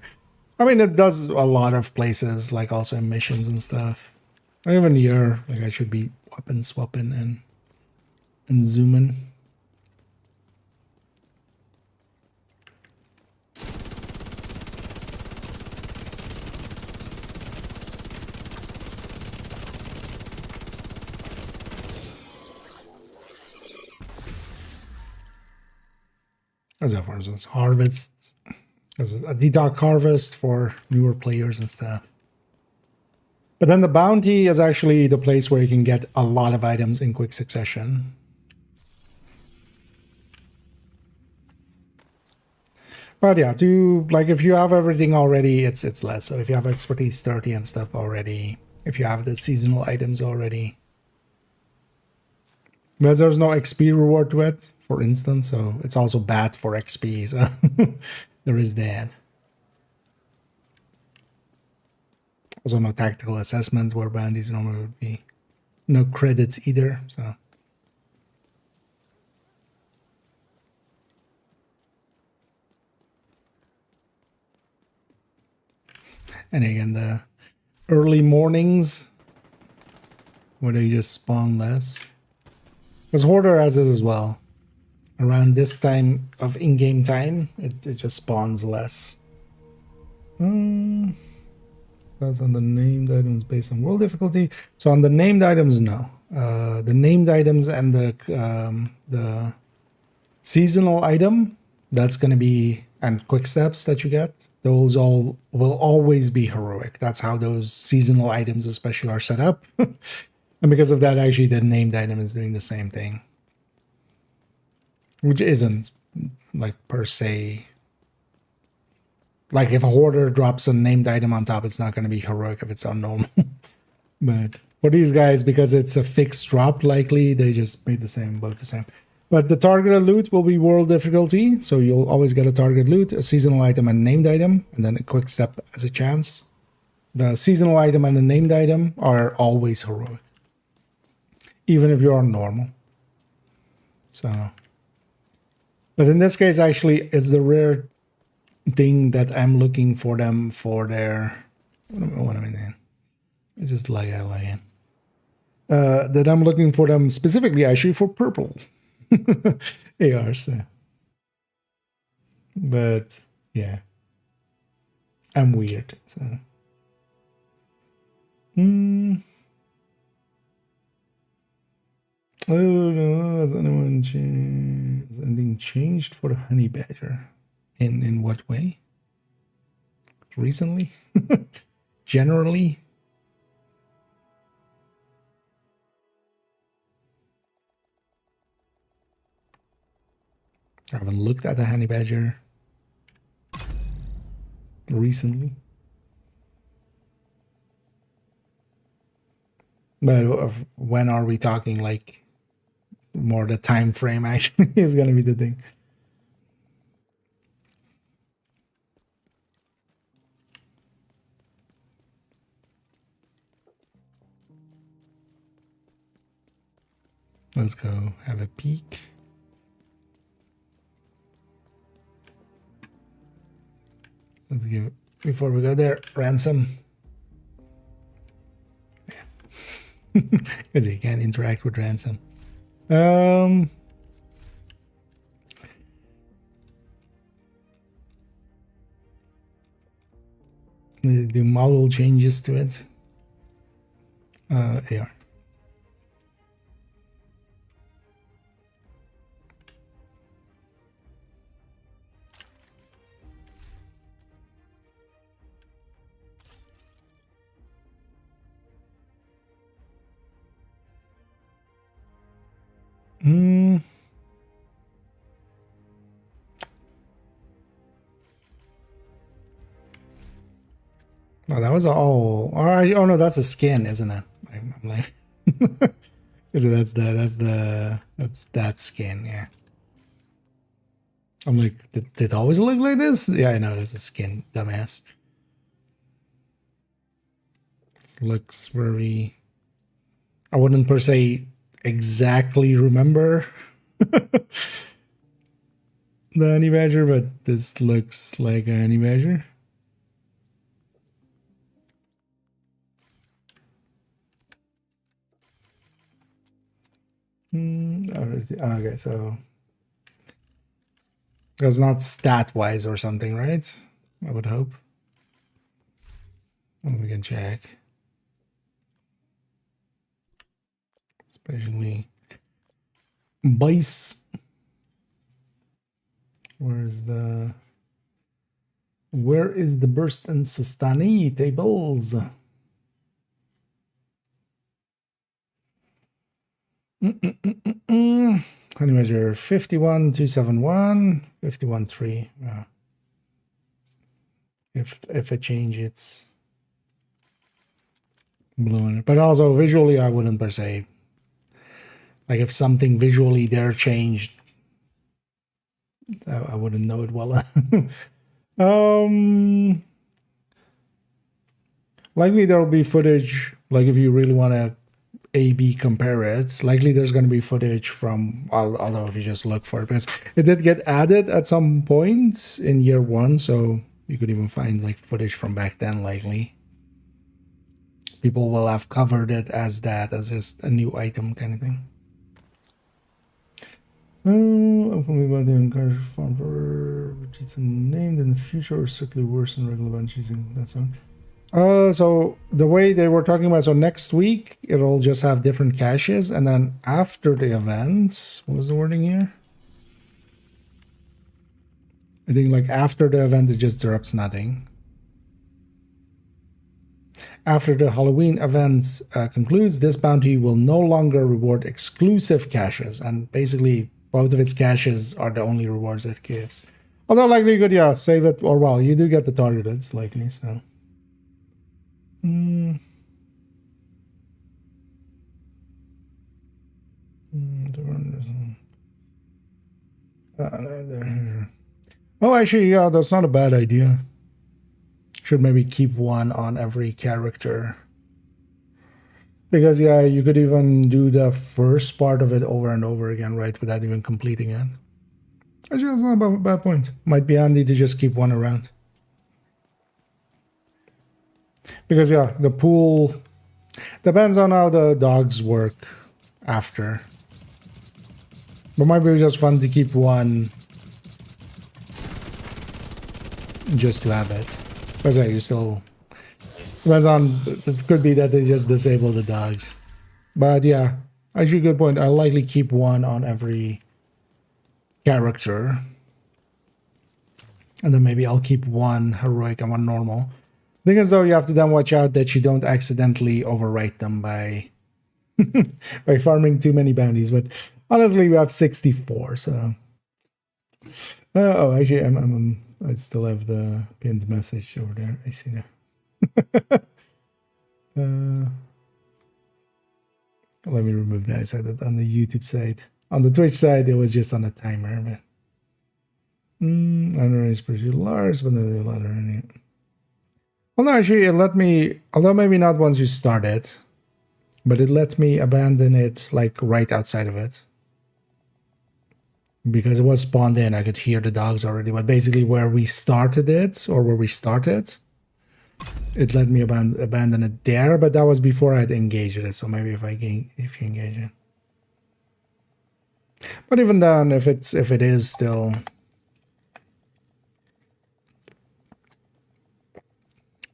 I mean, it does a lot of places, like also in missions and stuff. Even here, like I should be weapon swapping and zooming. As for instance, harvests, as a detox harvest for newer players and stuff. But then the bounty is actually the place where you can get a lot of items in quick succession. But yeah, if you have everything already, it's less. So if you have expertise 30 and stuff already, if you have the seasonal items already. Because there's no XP reward to it, for instance, so it's also bad for XP, so there is that. Also no tactical assessments where bounties normally would be. No credits either, so. And again, the early mornings where they just spawn less. Because Hoarder has this as well. Around this time of in-game time, it just spawns less. That's on the named items based on world difficulty. So on the named items, no. The named items and the seasonal item, that's going to be, and quick steps that you get, those all will always be heroic. That's how those seasonal items especially are set up. And because of that, actually, the named item is doing the same thing. Which isn't, like, per se... Like, if a hoarder drops a named item on top, it's not going to be heroic if it's on normal. But for these guys, because it's a fixed drop, likely, they just made the same, both the same. But the targeted loot will be world difficulty, so you'll always get a target loot, a seasonal item, and named item, and then a quick step as a chance. The seasonal item and the named item are always heroic. Even if you're on normal. So... But in this case, actually, it's the rare thing that I'm looking for them for their... What am I doing? It's just lag out again. That I'm looking for them specifically, actually, for purple ARs. But, yeah. I'm weird, so... Oh no, has anyone changed? Has anything changed for the honey badger? In what way? Recently? Generally? I haven't looked at the honey badger recently. But when are we talking, like, more the time frame actually is going to be the thing. Let's go have a peek. Let's give, before we go there, ransom. Yeah. Because you can't interact with ransom. Do model changes to it. Here. Oh, that was all. Oh no, that's a skin, isn't it? I'm like, that's that skin. Yeah. I'm like, did it always look like this? Yeah, I know that's a skin, dumbass. It looks very. I wouldn't per se exactly remember the honey badger, but this looks like a honey badger. Okay, so it's not stat wise or something, right? I would hope. We can check. Especially Bice. Where is the burst and sustani tables? Honey measure 51,271, 51,3. If it changes, it's blue in it. But also visually, I wouldn't per se. Like if something visually there changed, I wouldn't know it well. Likely there'll be footage. Like if you really want to A/B compare it, likely there's going to be footage from, although if you just look for it, because it did get added at some point in year 1, so you could even find like footage from back then. Likely people will have covered it as just a new item kind of thing. Openly by the encourage farm for cheats named in the future or strictly worse than regular bunch using that song. So the way they were talking about, so next week it'll just have different caches, and then after the event, what was the wording here? I think like after the event it just drops nothing. After the Halloween event concludes, this bounty will no longer reward exclusive caches, and basically both of its caches are the only rewards it gives. Although likely you could, yeah, save it, or well, you do get the targeted, likely, so. Oh, actually, yeah, that's not a bad idea. Should maybe keep one on every character. Because, yeah, you could even do the first part of it over and over again, right, without even completing it. Actually, that's not a bad point. Might be handy to just keep one around. Because, yeah, the pool depends on how the dogs work after. But might be just fun to keep one just to have it. Because, yeah, you still... Depends on, it could be that they just disable the dogs. But yeah, actually good point. I'll likely keep one on every character. And then maybe I'll keep one heroic and one normal. Thing is though, you have to then watch out that you don't accidentally overwrite them by by farming too many bounties. But honestly, we have 64, so... oh, actually, I still have the pinned message over there. I see now. Let me remove that. I said that on the YouTube side. On the Twitch side, it was just on a timer. But unraised pursuit large, but then the ladder in it. Well, no, actually, it let me, although maybe not once you start it, but it let me abandon it like right outside of it. Because it was spawned in, I could hear the dogs already. But basically, where we started it, or where we started, it let me abandon it there, but that was before I'd engaged it. So maybe if you engage it. But even then, if it is still,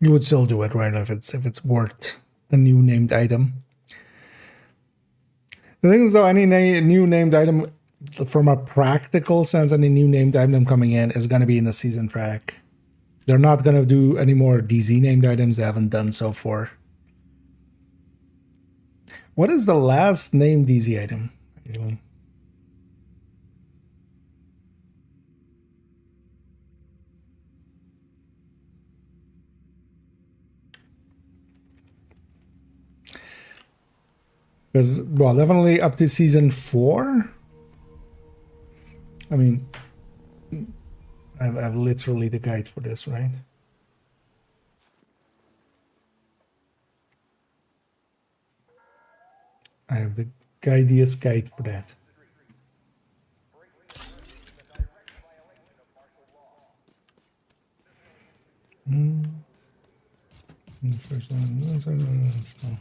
you would still do it, right? If it's worth a new named item. The thing is, though, any new named item, from a practical sense, any new named item coming in is going to be in the season track. They're not going to do any more DZ named items. They haven't done so far. What is the last named DZ item? Because, well, definitely up to season 4. I mean, I've literally the guide for this, right? I have the guidiest guide for that. First one.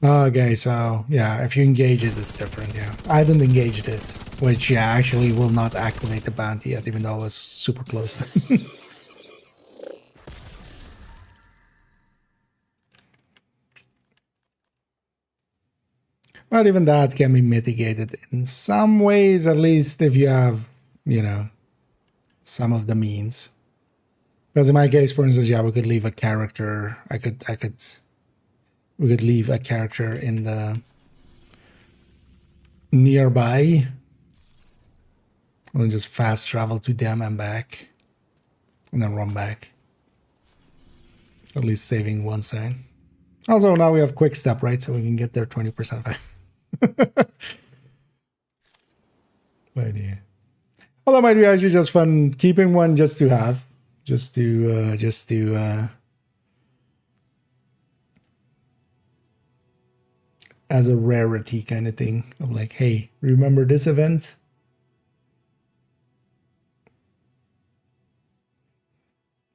Okay, so yeah, if you engage it, it's different. Yeah, I didn't engage it, which yeah, actually will not activate the bounty yet, even though I was super close. But even that can be mitigated in some ways, at least if you have, you know, some of the means. Because in my case, for instance, yeah, we could leave a character. We could leave a character in the nearby, and then just fast travel to them and back, and then run back. At least saving one side. Also, now we have quick step, right? So we can get there 20% back. But yeah. Although might be actually just fun keeping one just to have. Just to as a rarity kind of thing of like, hey, remember this event?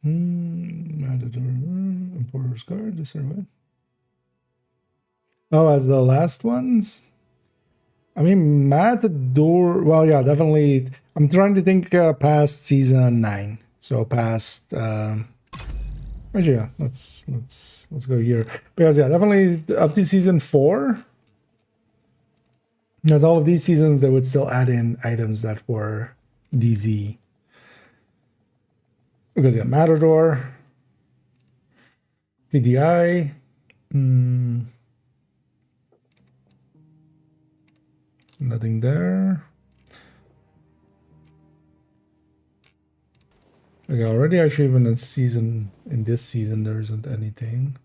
Importer's card, this or what? Oh, as the last ones? I mean, Matador, well, yeah, definitely. I'm trying to think past season 9. So past, actually, yeah, let's go here. Because yeah, definitely up to season 4. Because all of these seasons, they would still add in items that were DZ. Because yeah, Matador, TDI, nothing there. Okay, already actually even in this season there isn't anything.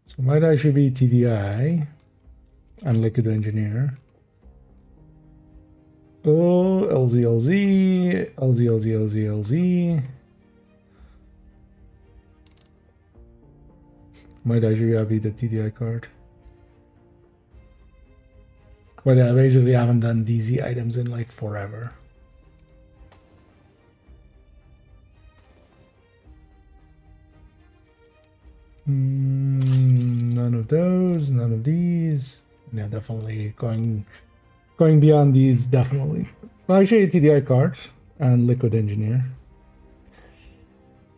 So it might actually be TDI and Liquid Engineer. Oh, LZ. Might actually be the TDI card. But yeah, basically I haven't done DZ items in like forever. None of those, none of these. Yeah, definitely going beyond these, definitely. Well, actually, a TDI card and Liquid Engineer.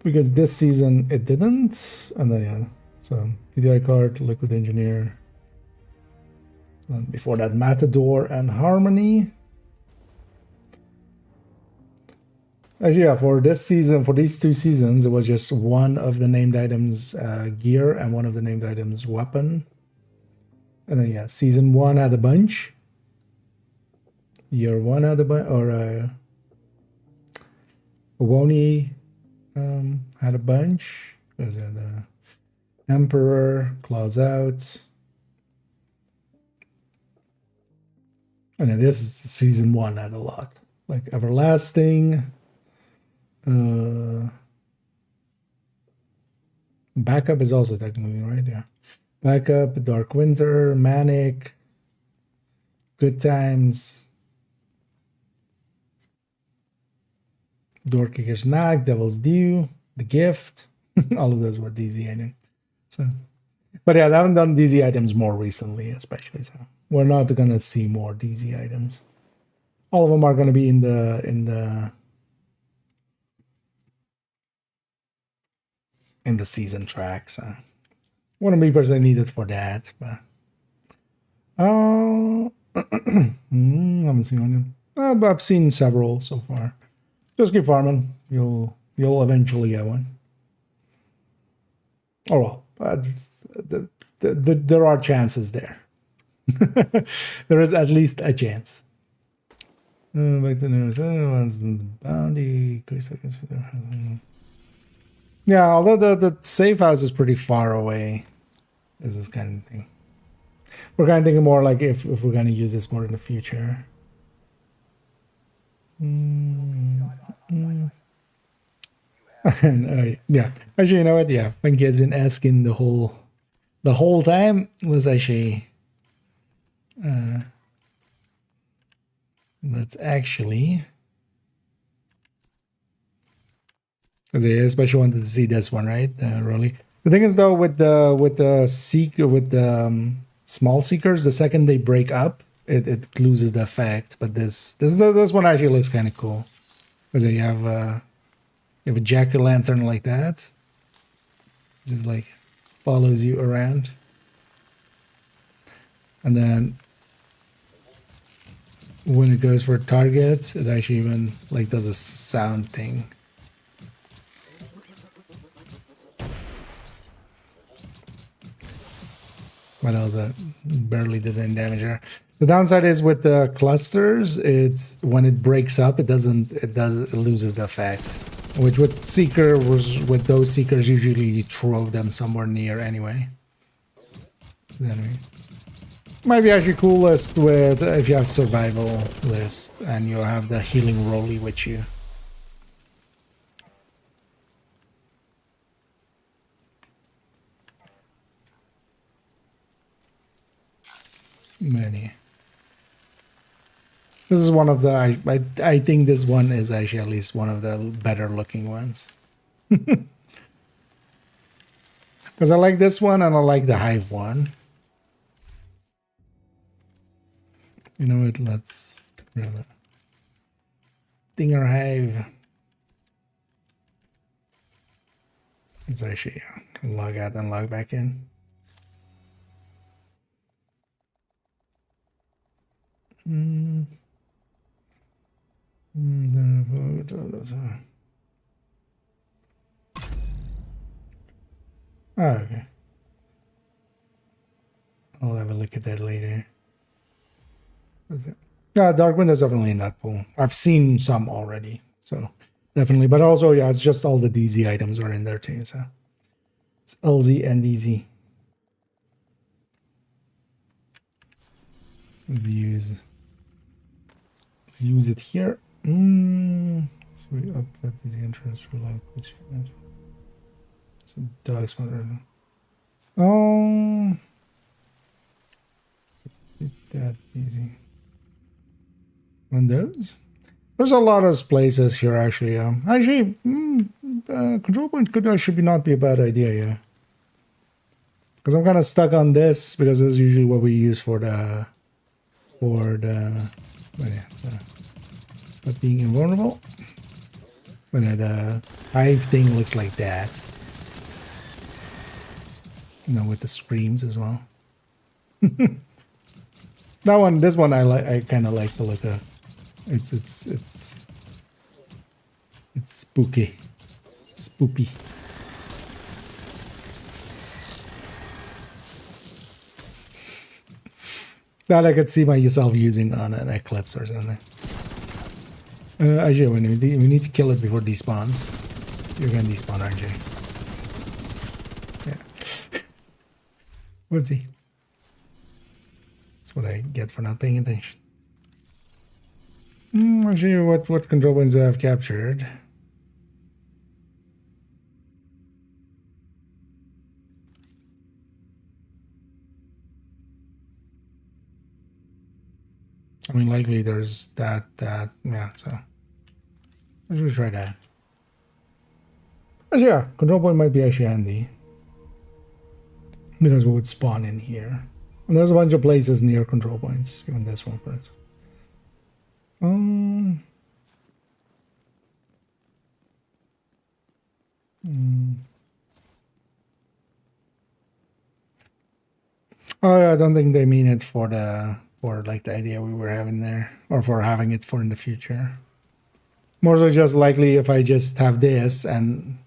Because this season it didn't. And then, yeah, so TDI card, Liquid Engineer. And before that, Matador and Harmony. Actually, yeah, for this season, for these 2 seasons, it was just one of the named items gear and one of the named items weapon. And then, yeah, season 1 had a bunch. Year 1 had a bunch, or Woni had a bunch. There's the Emperor, Claws Out. And then this is season 1 had a lot. Like Everlasting. Backup is also technically right, yeah. Backup, Dark Winter, Manic, Good Times, Doorkicker's Knack, Devil's Due, The Gift. All of those were DZ items. So, but yeah, I haven't done DZ items more recently, especially. So we're not gonna see more DZ items. All of them are gonna be in the season track, so wouldn't be personally needed for that, but haven't seen one yet. But I've seen several so far. Just keep farming. You'll eventually get one. Oh well, there are chances there. There is at least a chance. Back to the bounty. 3 seconds for their. Yeah, although the safe house is pretty far away, is this kind of thing. we're kind of thinking more like if we're going to use this more in the future. And, yeah, actually, you know what? Yeah, Funky has been asking the whole time. Was actually let's actually, because I especially wanted to see this one, right? Rolly. The thing is though, with the seeker, with the small seekers, the second they break up, it loses the effect. But this one actually looks kind of cool, because you have a jack-o'-lantern like that, just like follows you around, and then when it goes for targets, it actually even like does a sound thing. What else? Barely did any damage there. The downside is with the clusters, it's when it breaks up, it loses the effect. Which with those seekers, usually you throw them somewhere near anyway. Anyway. Might be actually coolest with if you have survival list and you have the healing rolly with you. Many. This is one of the I think this one is actually at least one of the better looking ones. Because I like this one and I like the hive one. You know what? Let's grab it. Dinger hive. It's actually log out and log back in. Okay. I'll have a look at that later. That's it. Yeah, Darkwind is definitely in that pool. I've seen some already, so definitely. But also, yeah, it's just all the DZ items are in there too. So it's LZ and DZ. Let's use it here. So we up that these interests we like. So dog spot. Oh, that easy. Windows. There's a lot of places here actually. Control point could actually not be a bad idea. Yeah, because I'm kind of stuck on this because this is usually what we use for the. Stop being invulnerable. But the hive thing looks like that. You know, with the screams as well. This one I like. I kind of like the look of. It's spooky, spoopy. That I could see myself using on an Eclipse or something. Actually, we need to kill it before it despawns. You're gonna despawn, aren't you? Yeah. What's he? That's what I get for not paying attention. Actually, what control points do I have captured? I mean, likely there's that, yeah, so I should try that. But yeah, control point might be actually handy. Because we would spawn in here. And there's a bunch of places near control points, even this one first. Oh yeah, I don't think they mean it for like the idea we were having there, or for having it for in the future. More so just likely if I just have this and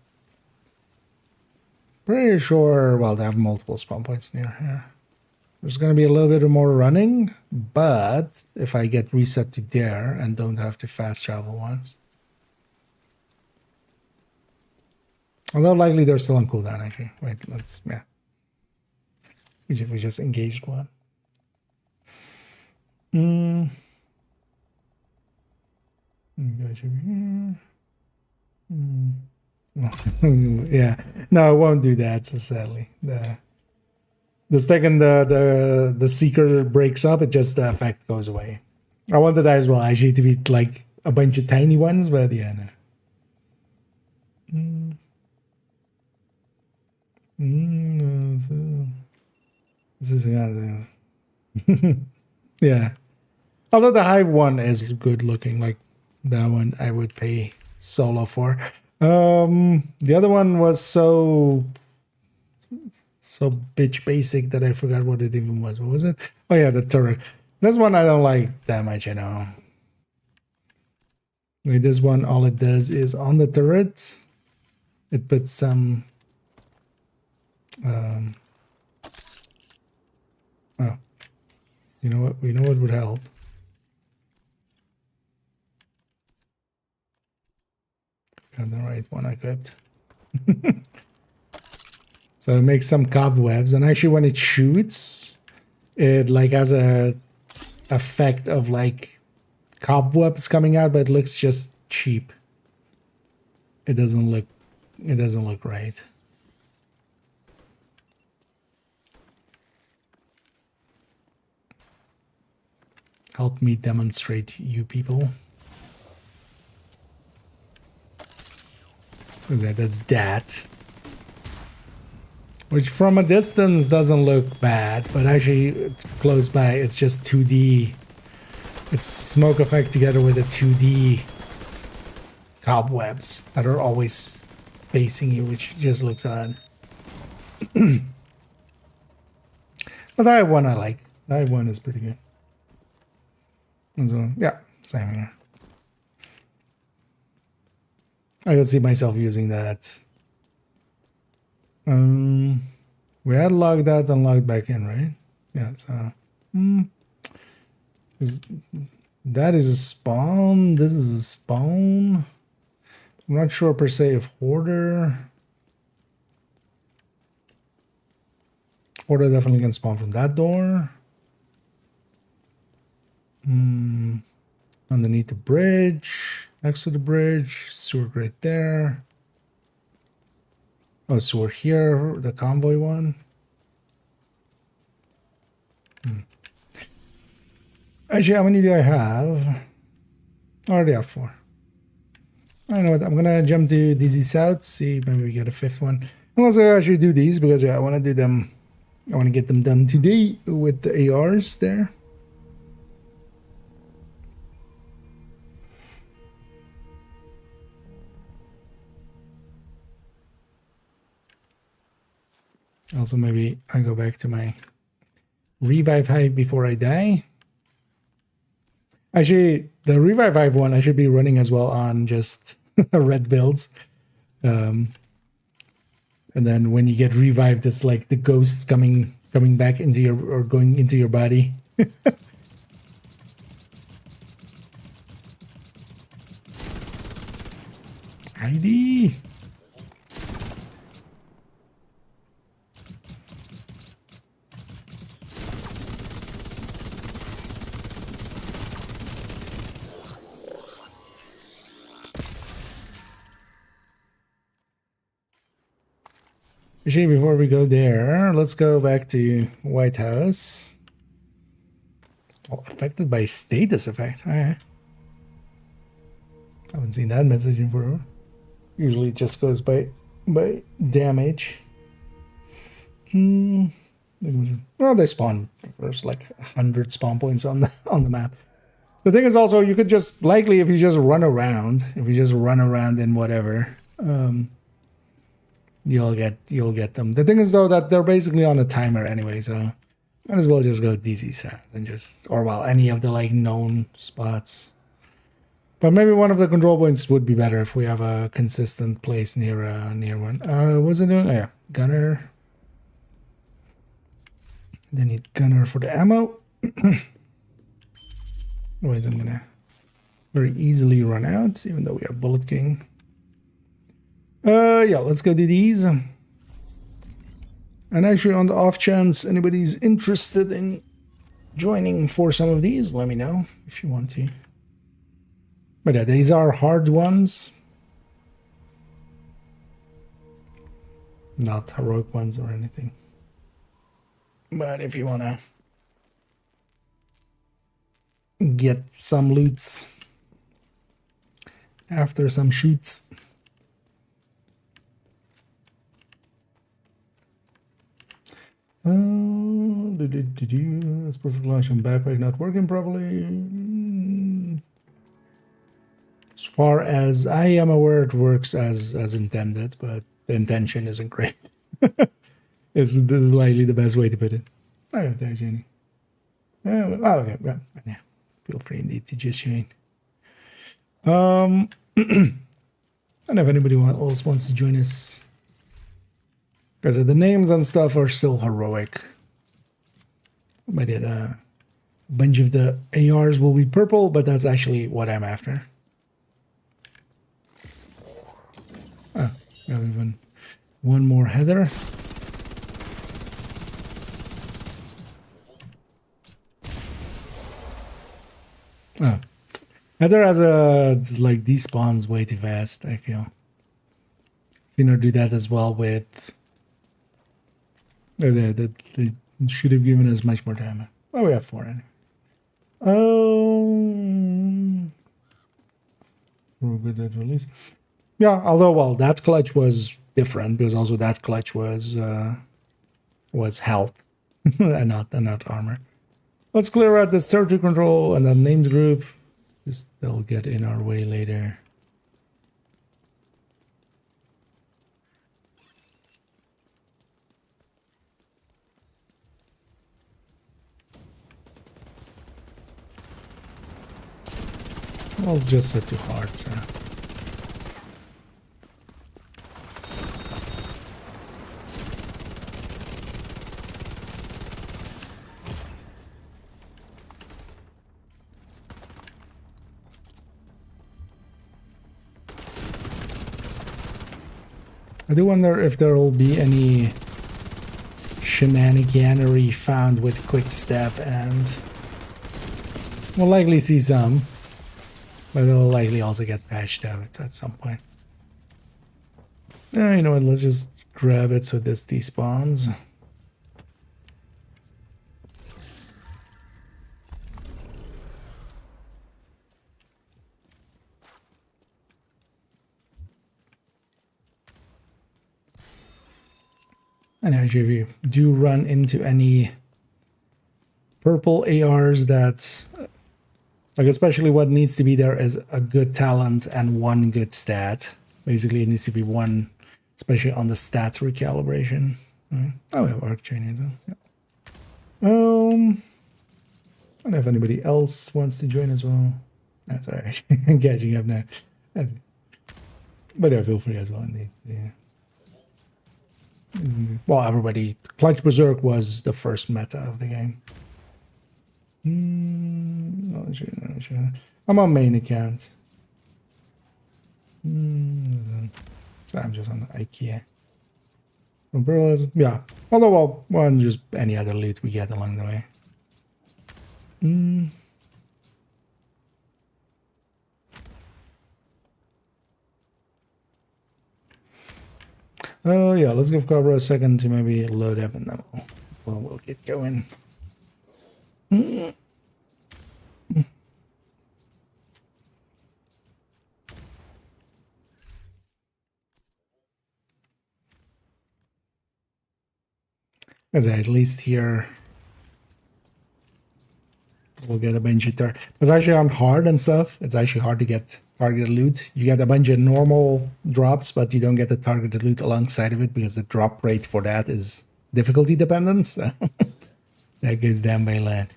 pretty sure, well, they have multiple spawn points near here. There's going to be a little bit more running, but if I get reset to there and don't have to fast travel once. Although likely they're still on cooldown actually. Wait, yeah. We just engaged one. Mm. Guys over here. Yeah, no, I won't do that. So sadly, the second the seeker breaks up, it just the effect goes away. I wanted that as well, actually, to be like a bunch of tiny ones, but yeah, no. This is yeah. Although the hive one is good looking, like that one I would pay solo for. The other one was so bitch basic that I forgot what it even was. What was it? Oh yeah, the turret. This one I don't like that much, you know. Like this one, all it does is on the turret, it puts some oh, you know what? We know what would help. Got the right one equipped. So it makes some cobwebs, and actually when it shoots, it like has a effect of like cobwebs coming out, but it looks just cheap. It doesn't look right. Help me demonstrate, you people. What is that? That's that. Which from a distance doesn't look bad, but actually close by it's just 2D. It's smoke effect together with the 2D cobwebs that are always facing you, which just looks odd. But that one I like. That one is pretty good. So yeah, same here. I can see myself using that. We had logged out and logged back in, right? Yeah, so that is a spawn. This is a spawn. I'm not sure per se if Hoarder definitely can spawn from that door. Underneath the bridge, next to the bridge, sewer right there. Oh, so we're here, the convoy one. Actually, how many do I have? I already have 4. I know what, I'm gonna jump to DZ South, see maybe we get a 5th one. Unless I actually do these, because yeah, I want to do them. I want to get them done today with the ARs there. Also, maybe I go back to my revive hive before I die. Actually, the revive hive one I should be running as well on just red builds. And then when you get revived, it's like the ghosts coming back into your, or going into your body. ID. Actually, before we go there, let's go back to White House. Oh, affected by status effect. Alright. Haven't seen that message in forever. Usually it just goes by damage. Well, they spawn. There's like 100 spawn points on the map. The thing is also, you could just likely, if you just run around in whatever, you'll get them. The thing is though that they're basically on a timer anyway, so might as well just go DZ South and just, or well, any of the like known spots. But maybe one of the control points would be better if we have a consistent place near one. What's it doing? Oh, yeah, gunner. They need gunner for the ammo. Otherwise, I'm gonna very easily run out, even though we have Bullet King. Yeah, let's go do these. And actually, on the off chance anybody's interested in joining for some of these, let me know if you want to. But yeah, these are hard ones. Not heroic ones or anything. But if you want to get some loots after some shoots. This perfect launch and backpack not working properly. As far as I am aware, it works as intended, but the intention isn't great. This is likely the best way to put it. I don't think, Jenny. Okay, well, yeah. Feel free indeed to just join. I don't know if anybody else wants to join us. Because the names and stuff are still heroic. But yeah, a bunch of the ARs will be purple, but that's actually what I'm after. Oh, we have even one more header. Oh, heather has like despawns way too fast, I feel. Thinner do that as well with. That they should have given us much more damage. Well, we have 4 anyway. We're good at release. Yeah, although well, that clutch was different because also that clutch was health and not armor. Let's clear out this territory control and then named group. Just they'll get in our way later. Well, it's just set too hard, so. I do wonder if there will be any shenaniganery found with quick step, and we'll likely see some, but it'll likely also get patched out at some point. You know what, let's just grab it so this despawns. And actually, if you do run into any purple ARs that, like especially what needs to be there is a good talent and 1 good stat. Basically, it needs to be 1, especially on the stat recalibration. Oh, we have arc training as well. Yeah. I don't know if anybody else wants to join as well. That's all right. I'm catching up now. But yeah, feel free as well, indeed. Yeah. Well, everybody. Clutch Berserk was the first meta of the game. Not sure. I'm on main account. So I'm just on IKEA. So umbrellas, yeah. Although, well, just any other loot we get along the way. Oh yeah, let's give Cobra a second to maybe load up and then we'll get going. As at least here we'll get a bunch of it's actually on hard and stuff. It's actually hard to get targeted loot. You get a bunch of normal drops, but you don't get the targeted loot alongside of it because the drop rate for that is difficulty dependent. So that goes down by land.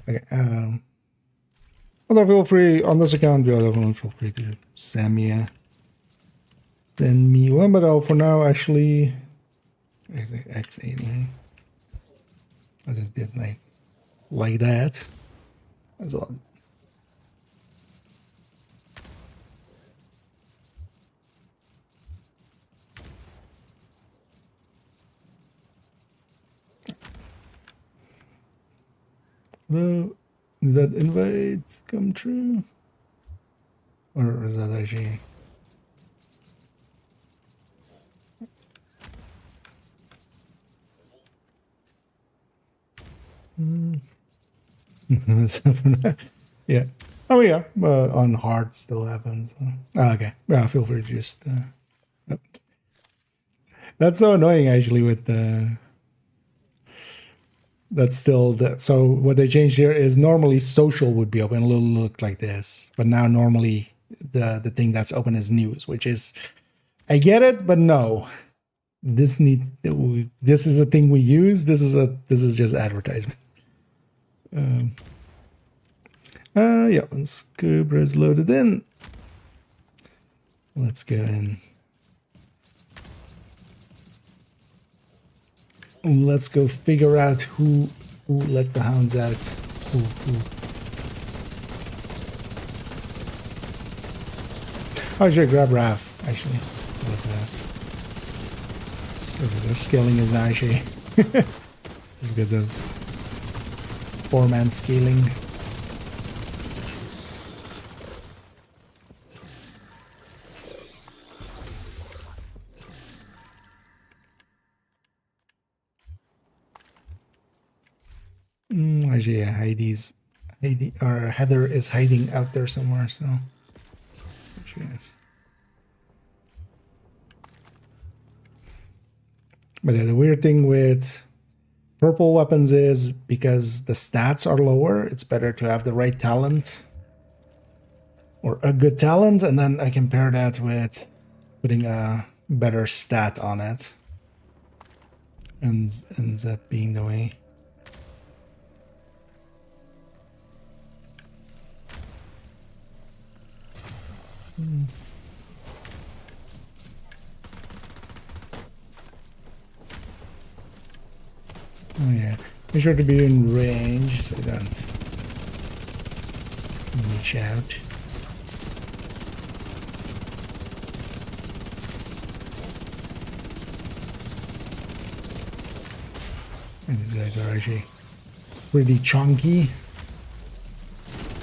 Okay. Although feel free on this account, yeah, definitely feel free to send me one, but I'll for now actually X80. I just did like that as well. Hello? Did that invite come true? Or is that actually... yeah. Oh yeah, on hard still happens. Okay. Yeah, feel free to just... yep. That's so annoying actually with the... That's still... So what they changed here is normally social would be open, it'll look like this. But now normally the thing that's open is news, which is... I get it, but no. This is a thing we use. This is just advertisement. Yeah, once Cobra is loaded in, let's go in. Let's go figure out who let the hounds out. Who. Oh, I should grab Raph, actually. The scaling is now actually it's because of 4-man scaling. Actually, yeah, Heather is hiding out there somewhere, so there she is. But yeah, the weird thing with purple weapons is because the stats are lower, it's better to have the right talent or a good talent, and then I can pair that with putting a better stat on it. Ends up being the way. Oh yeah, be sure to be in range so you don't reach out. And these guys are actually pretty chunky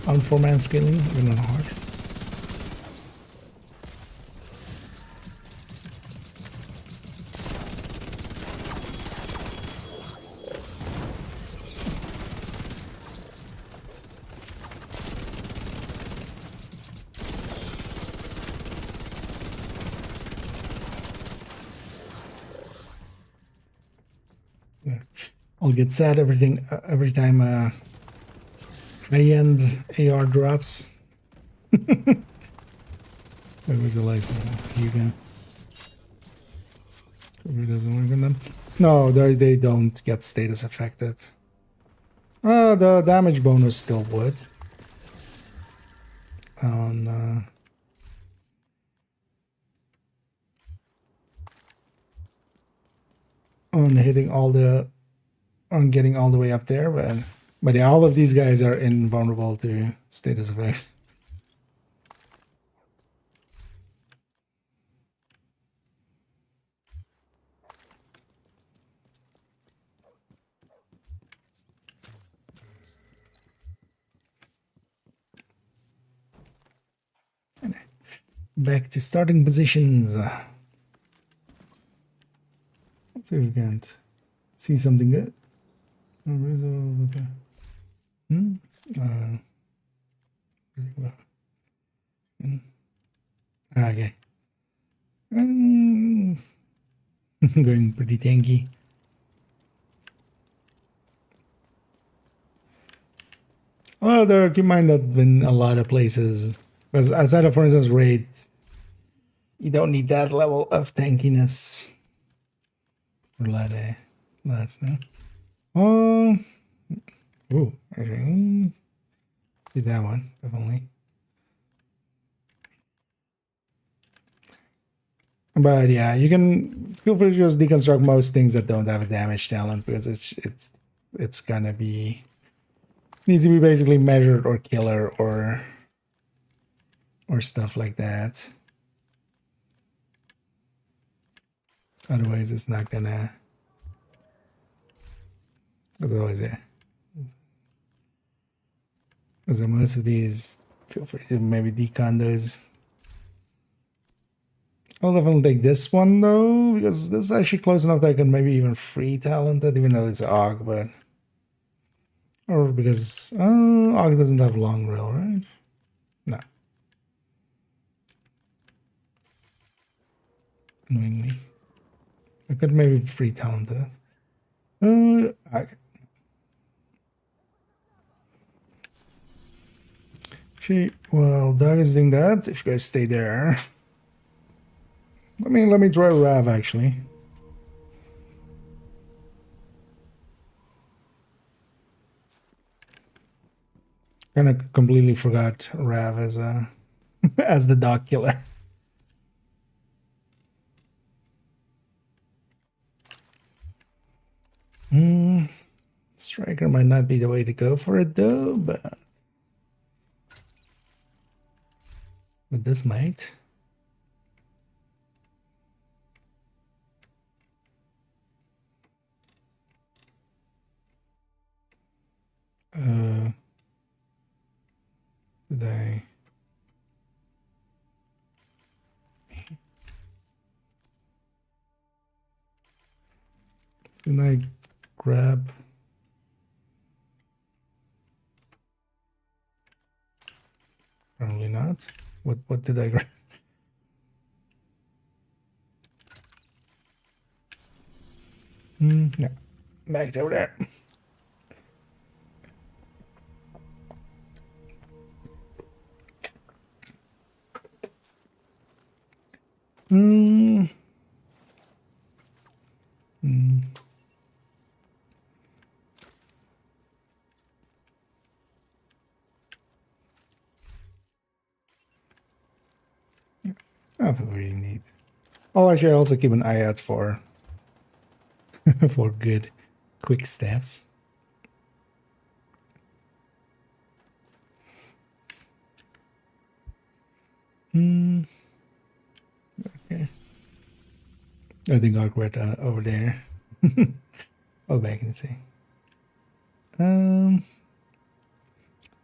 on 4-man scaling, even on hard. I'll get sad every time high-end AR drops. What was the license? You can. It doesn't work on them. No, they don't get status affected. The damage bonus still would. On hitting all the. On getting all the way up there, but yeah, all of these guys are invulnerable to status effects. Back to starting positions. Let's see if we can't see something good. Okay. Okay. Going pretty tanky. Well, keep in mind that in a lot of places, because outside of, for instance, raid, you don't need that level of tankiness for last now. Oh, actually, did that one, definitely. But yeah, you can feel free to just deconstruct most things that don't have a damage talent, because it's gonna be, needs to be basically measured or killer or stuff like that. Otherwise, it's not gonna. Otherwise, yeah. Because most of these, feel free to maybe decon those. I'll definitely take this one though, because this is actually close enough that I can maybe even free talented, even though it's AUG, but. Or because AUG doesn't have long rail, right? No. Annoyingly. I could maybe free talented. Okay. Okay, well, Doug is doing that. If you guys stay there. Let me try Rav actually. Kind of completely forgot Rav as a as the dog killer. Striker might not be the way to go for it though, but this might. Did I? Didn't I grab? Probably not. What did I grab? No. Back over there. Not really neat. Oh, actually, I also keep an eye out for for good quick steps. Okay. I think I'll quit over there. Oh, back in the thing.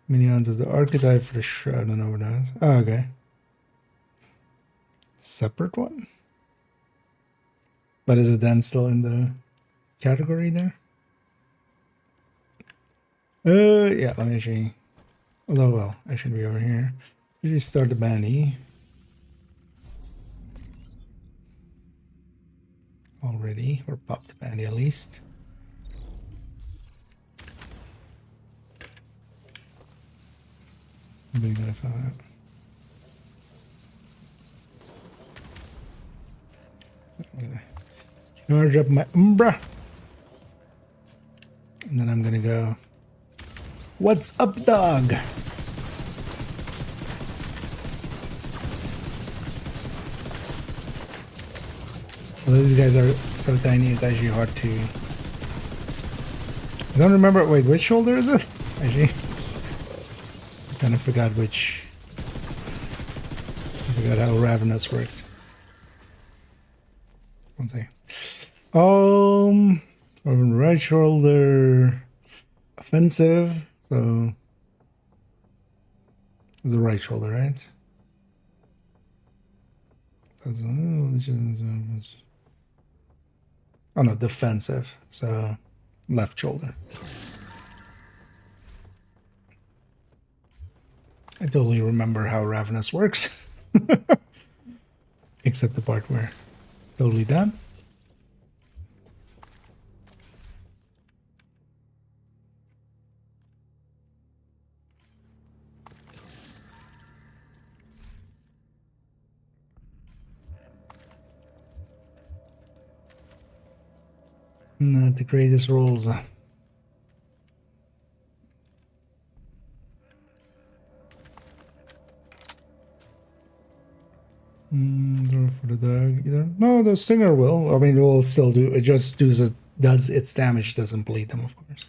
Minions is the archetype for the shroud and overdose. Oh, okay. Separate one? But is it then still in the category there? Yeah, let me actually. Although, well, I should be over here. Usually start the bandy. Already, or pop the bandy at least. I think that's all right. I'm gonna charge up my Umbra. And then I'm gonna go. What's up, dog? Although these guys are so tiny, it's actually hard to. I don't remember. Wait, which shoulder is it? Actually, I kind of forgot which. I forgot how Ravenous worked. One second. Right shoulder, offensive. So, it's the right shoulder, right? That's, oh no, defensive. So, left shoulder. I totally remember how Ravenous works. Except the part where totally done. Not the greatest rolls. For the dog either. No, the stinger will. I mean, it will still do. It just does its damage. Doesn't bleed them, of course.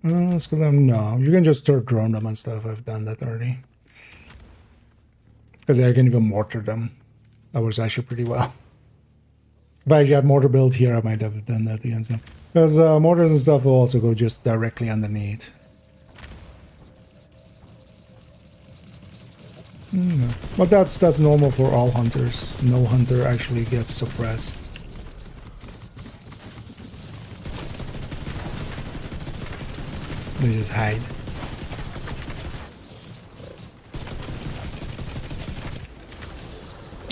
Let's go them. No, you can just drone them and stuff. I've done that already. Because I can even mortar them. That works actually pretty well. If I had mortar built here, I might have done that against them. Because mortars and stuff will also go just directly underneath. But that's normal for all hunters. No hunter actually gets suppressed. They just hide.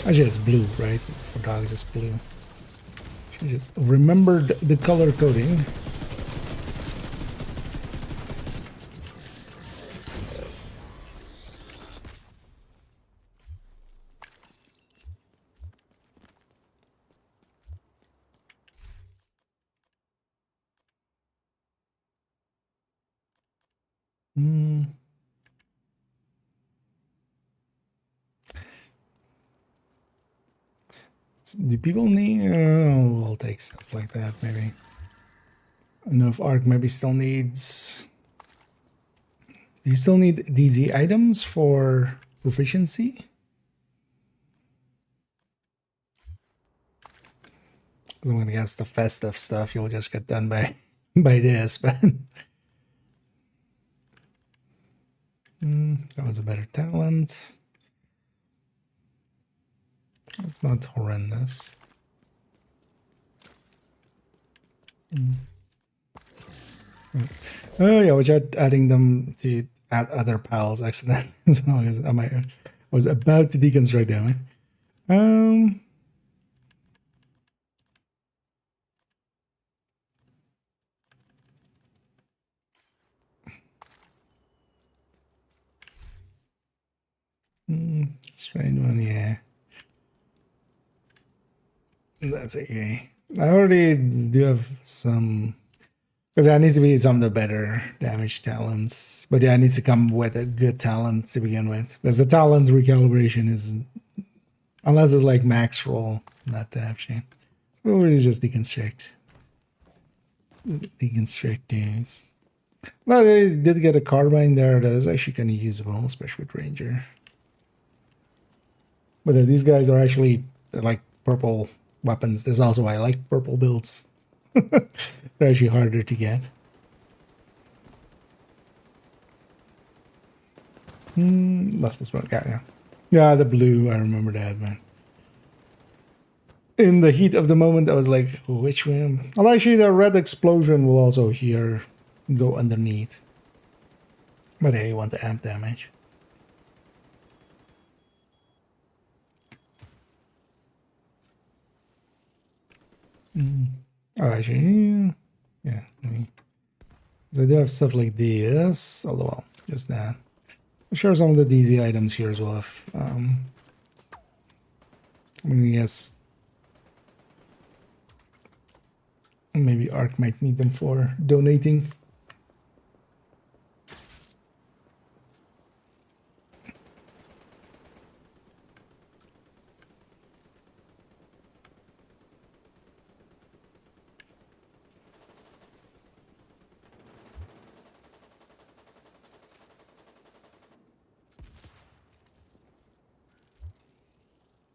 Actually, it's blue, right? For dogs, it's blue. She just remembered the color coding. Do people need? We'll take stuff like that, maybe. I don't know if Arc maybe still needs. Do you still need DZ items for proficiency? Because I'm gonna guess the festive stuff you'll just get done by this, but that was a better talent. It's not horrendous. Oh yeah, we're just adding them to add other pals accidentally. So I was about to deconstruct them. Strange one, yeah. That's okay. I already do have some, because that needs to be some of the better damage talents. But yeah, it needs to come with a good talent to begin with. Because the talent recalibration is, unless it's like max roll, not the option. So we'll really just deconstruct. Deconstruct things. Well, they did get a carbine there that is actually kind of usable, especially with Ranger. But these guys are actually like purple weapons. This is also why I like purple builds. They're actually harder to get. Left this one. Yeah, the blue. I remember that, man. In the heat of the moment, I was like, which one? Well, actually, the red explosion will also here go underneath. But hey, you want the amp damage. Oh, actually, yeah. So I do have stuff like this. Although, well, just that. I'll share some of the DZ items here as well. If I mean, yes, maybe Arc might need them for donating.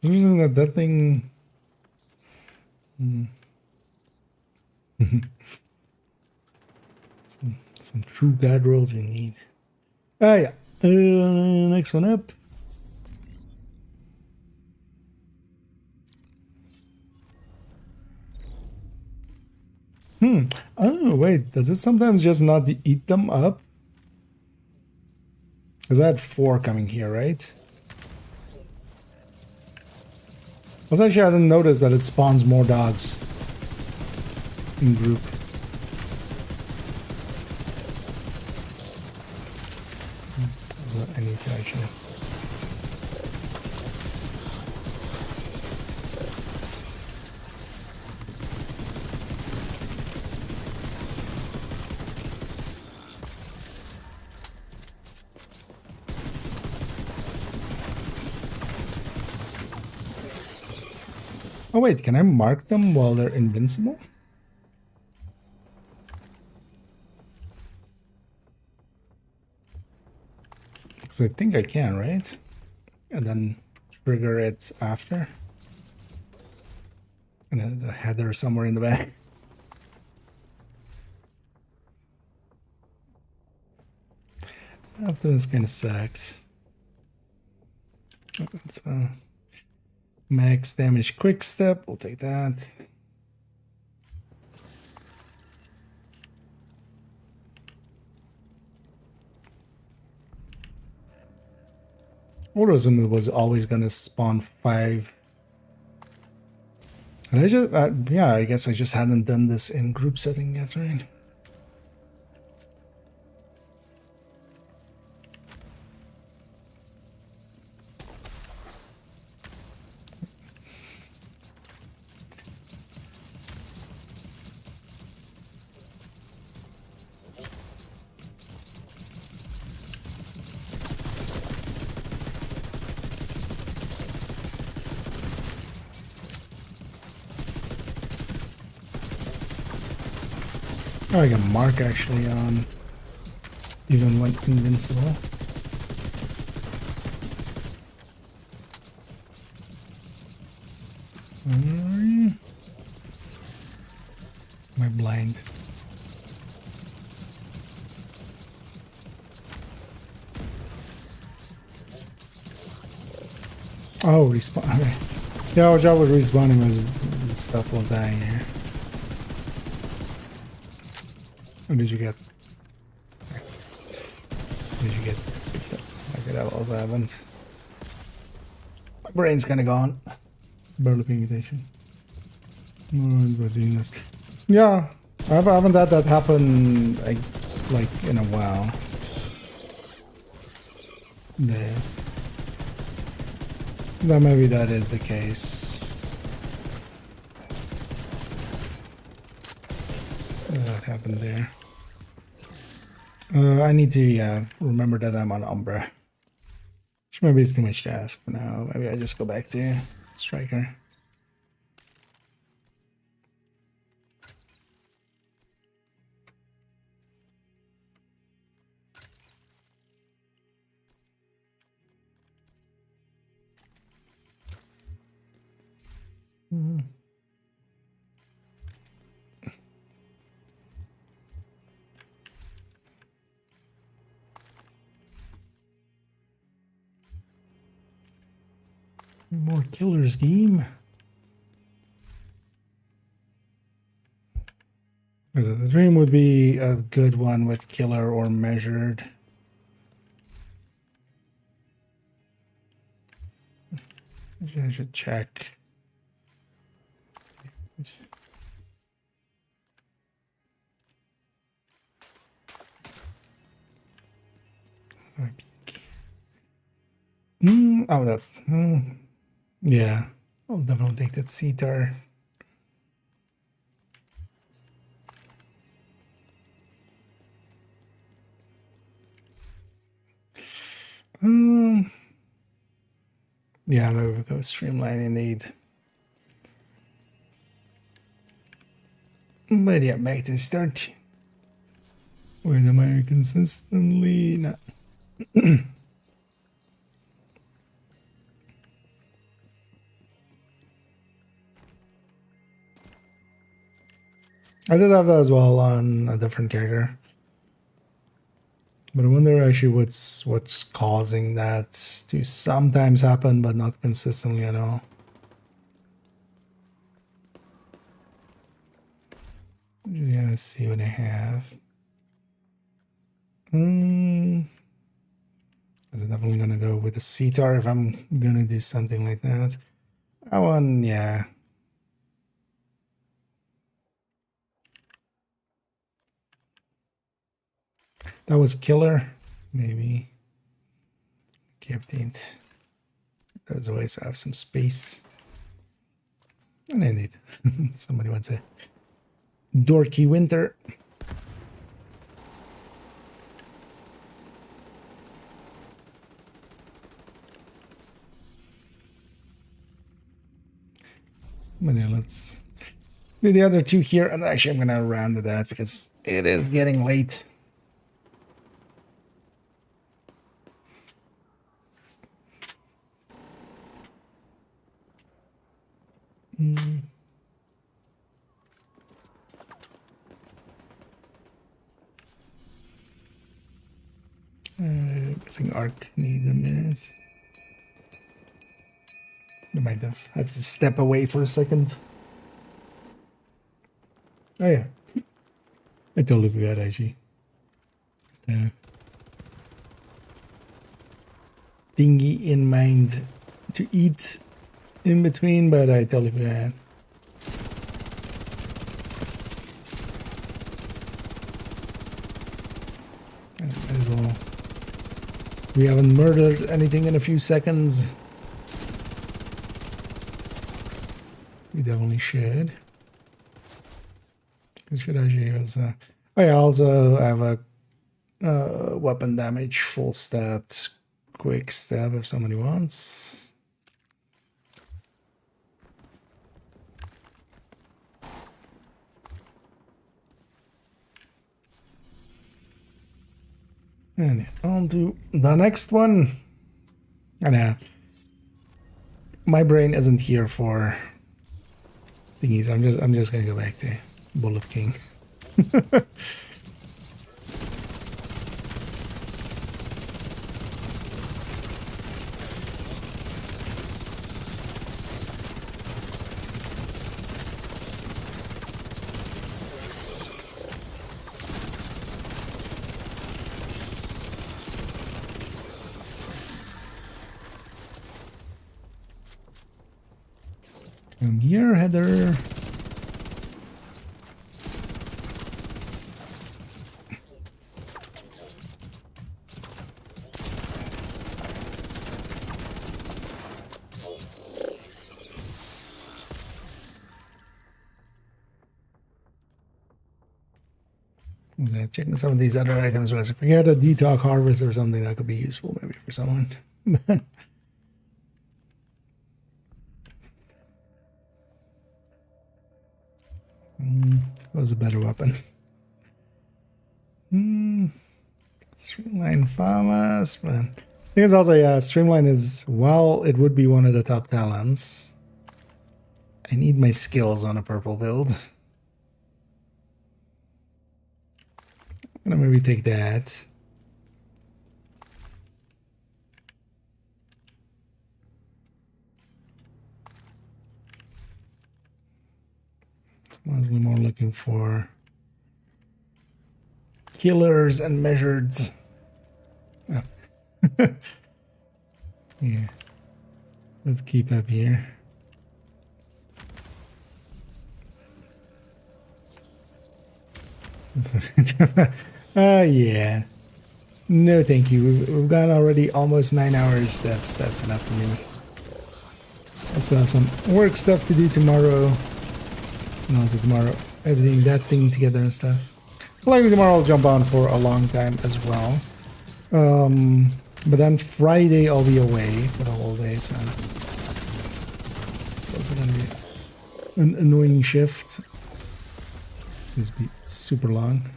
The reason that thing. some true guard rolls you need. Ah, yeah. Next one up. Oh, wait. Does it sometimes just not eat them up? Because I had 4 coming here, right? Also, actually, I didn't notice that it spawns more dogs in group. So I need to actually. Oh wait, can I mark them while they're invincible? Because I think I can, right? And then trigger it after. And then the header somewhere in the back. This kind of sucks. It's max damage quick step. We'll take that. Auto-zoom was always gonna spawn 5. And I just, yeah, I guess I just hadn't done this in group setting yet, right? Oh, I can mark actually on even when invincible. Am I blind? Oh, respawn. Okay. Yeah, our job with respawning was stuff will die here. What did you get? What did you get? Okay, that also happened. My brain's kind of gone. Barely paying attention. Yeah, I haven't had that happen like in a while. There. That maybe that is the case. That happened there. I need to remember that I'm on Umbra. Which maybe it's too much to ask for now. Maybe I just go back to Striker. More killers game. Because the dream would be a good one with killer or measured. I should check. Oh, that's yeah. I'll definitely take that CTAR. Yeah, maybe we'll go streamline indeed. But yeah, back to start. Where am I consistently not? I did have that as well on a different character. But I wonder actually what's causing that to sometimes happen, but not consistently at all. Yeah, let's see what I have. I'm definitely gonna go with the CTAR if I'm gonna do something like that. That one, yeah. That was killer, maybe. Captain. There's always have some space. And indeed, somebody wants a dorky winter. But yeah, let's do the other two here, and actually I'm gonna round to that because it is getting late. Guessing arc needs a minute. might have had to step away for a second. Oh yeah. I totally forgot actually. Thingy in mind to eat in between, but I totally forgot. Might as well. We haven't murdered anything in a few seconds. We definitely should. Should I use? I also have a weapon damage, full stat, quick stab if somebody wants. And on to the next one. And my brain isn't here for thingies. I'm just gonna go back to Bullet King. Come here, Heather. Checking some of these other items. If we had a detox harvest or something that could be useful maybe for someone. Was a better weapon. Streamline farmers, but I think it's also, yeah, streamline is, while it would be one of the top talents, I need my skills on a purple build. I'm gonna maybe take that. I'm mostly more looking for killers and measured. Oh. Yeah. Let's keep up here. Yeah. No, thank you. We've gone already almost 9 hours. That's enough for me. I still have some work stuff to do tomorrow. And also tomorrow, editing that thing together and stuff. Likely tomorrow I'll jump on for a long time as well. But then Friday I'll be away for the whole day, so it's also gonna be an annoying shift. It's gonna be super long.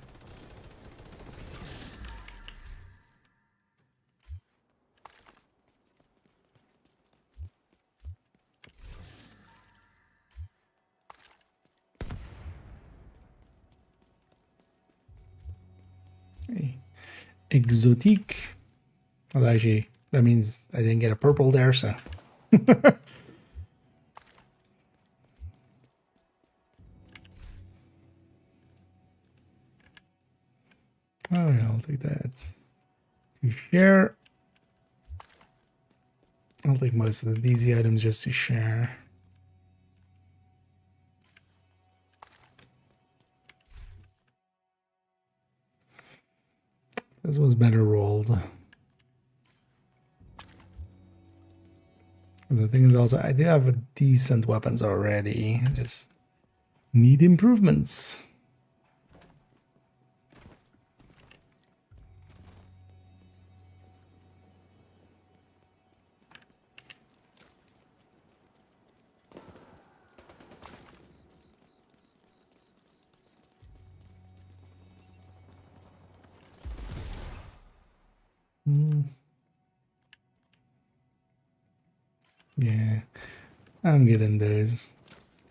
Exotique. Well, actually, that means I didn't get a purple there, so. Oh yeah, I'll take that. To share. I'll take most of these items just to share. This was better rolled. The thing is also, I do have a decent weapons already. I just need improvements. Yeah, I'm getting those.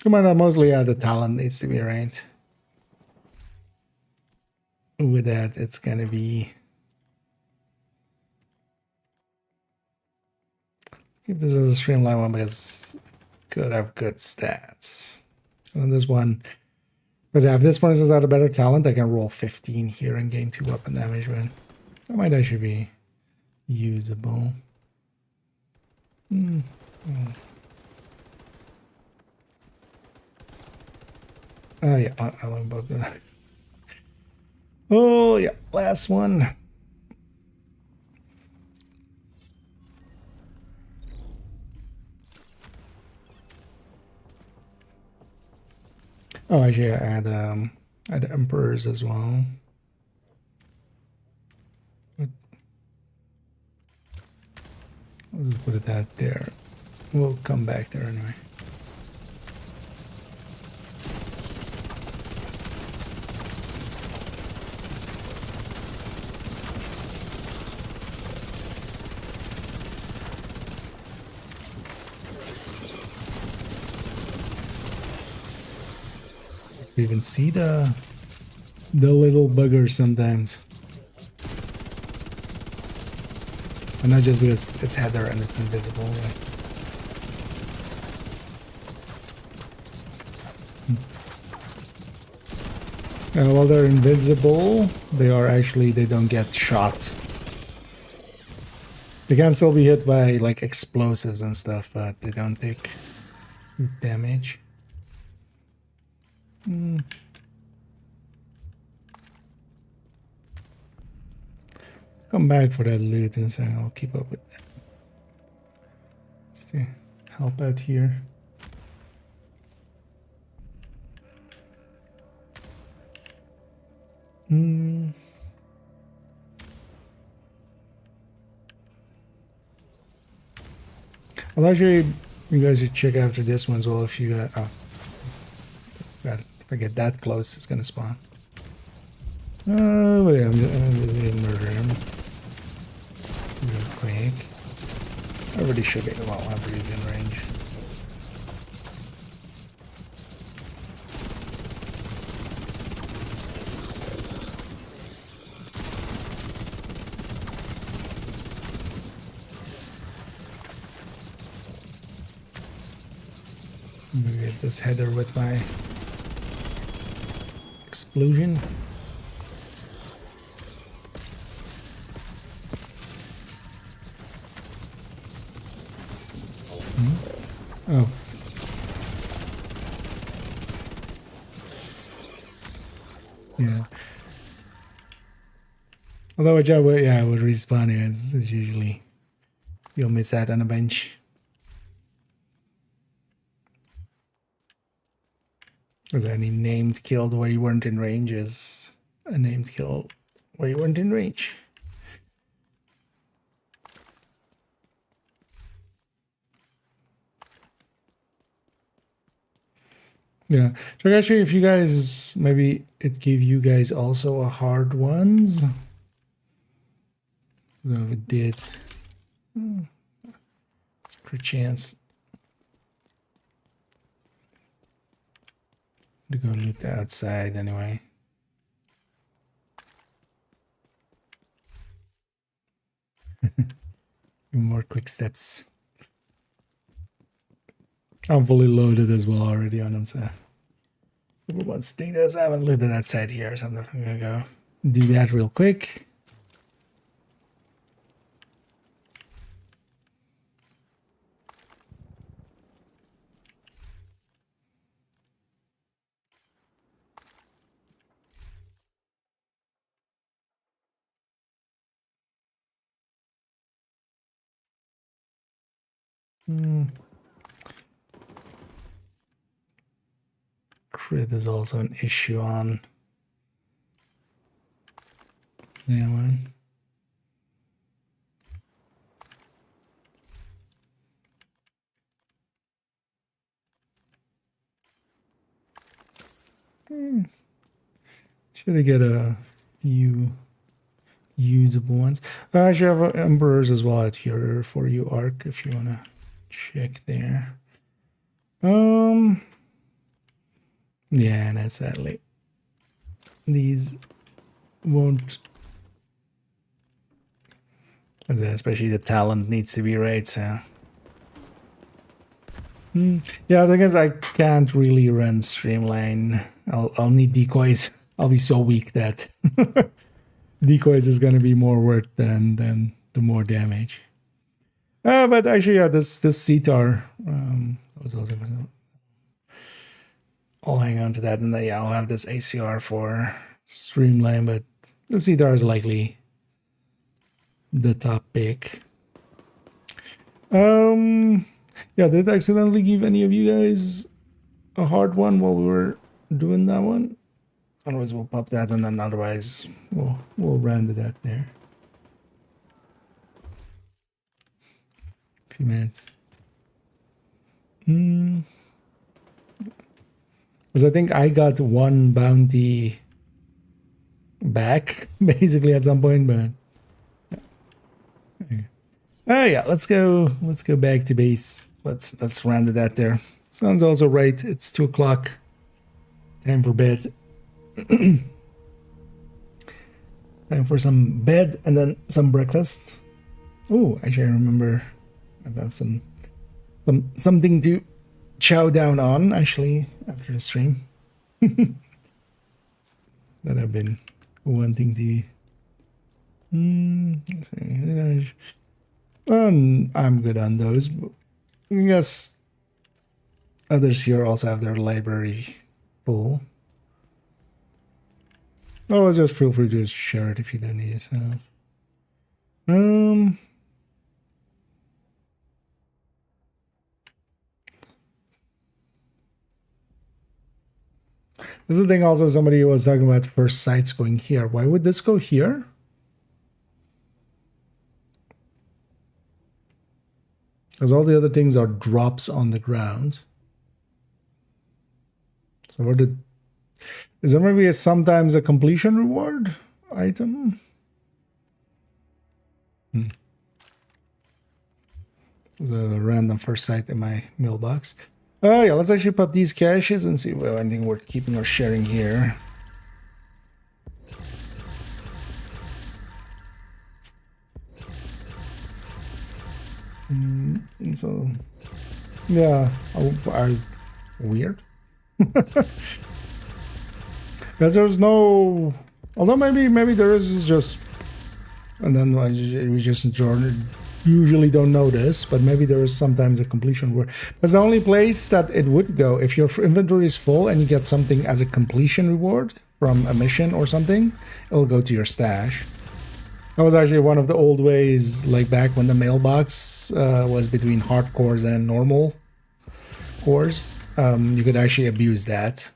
Come on, mostly the talent needs to be right. With that, it's gonna be. Keep this as a streamline one because could have good stats. And this one, because if this one is at a better talent, I can roll 15 here and gain 2 weapon damage, but that might actually be usable. Yeah, I like both of that. Oh, yeah, last one. Oh, actually, I had emperors as well. But I'll just put it out there. We'll come back there anyway. You even see the little buggers sometimes. And not just because it's heather and it's invisible. While they're invisible, they don't get shot. They can still be hit by like explosives and stuff, but they don't take damage. Come back for that loot in a second. I'll keep up with that. Let's see. Help out here. Well, actually, you guys should check after this one as well if you got. If I get that close, it's gonna spawn. But yeah, I'm just gonna murder him real quick. Everybody should be. Well, everybody's in range. I'm gonna get this header with my explosion. Oh. Yeah. Although I would respawn here as usually. You'll miss out on a bench. Was there any named killed where you weren't in range? Is a named kill where you weren't in range? Yeah. So actually, if you guys, maybe it gave you guys also a hard ones. So if it did, it's a good chance to go loot the outside anyway. More quick steps. I'm fully loaded as well already on them, so whoever wants to think this, I haven't looted that side here or something. I'm gonna go do that real quick. Crit is also an issue on that one. Should I get a few usable ones? I actually have emperors as well out here for you, Arc, if you want to check there. Yeah, no, sadly these won't, especially the talent needs to be right, so Yeah, the thing is, I can't really run streamline. I'll need decoys. I'll be so weak that decoys is going to be more worth than the more damage. But actually, yeah, this CTAR was also. I'll hang on to that, and then yeah, I'll have this ACR for streamline. But the CTAR is likely the top pick. Yeah, did I accidentally give any of you guys a hard one while we were doing that one? Otherwise, we'll pop that, and then otherwise, we'll round it out there. A few minutes. Because I think I got one bounty back, basically at some point, but yeah, let's go back to base. Let's round it out there. Sounds also right. It's 2 o'clock. Time for bed. Time for some bed and then some breakfast. Oh, actually, I remember I have something to chow down on actually after the stream that I've been wanting to. I'm good on those. I guess others here also have their library full. Otherwise, just feel free to just share it if you don't need it. So. This is the thing also, somebody was talking about first sites going here. Why would this go here? Because all the other things are drops on the ground. So what did... Is there maybe sometimes a completion reward item? There's a random first site in my mailbox. Yeah, let's actually pop these caches and see if we have anything worth keeping or sharing here. So, yeah, weird. Because there's no, although maybe there is just, and then we just usually don't notice, but maybe there is sometimes a completion where that's the only place that it would go. If your inventory is full and you get something as a completion reward from a mission or something, it'll go to your stash. That was actually one of the old ways, like back when the mailbox was between hardcores and normal cores. You could actually abuse that.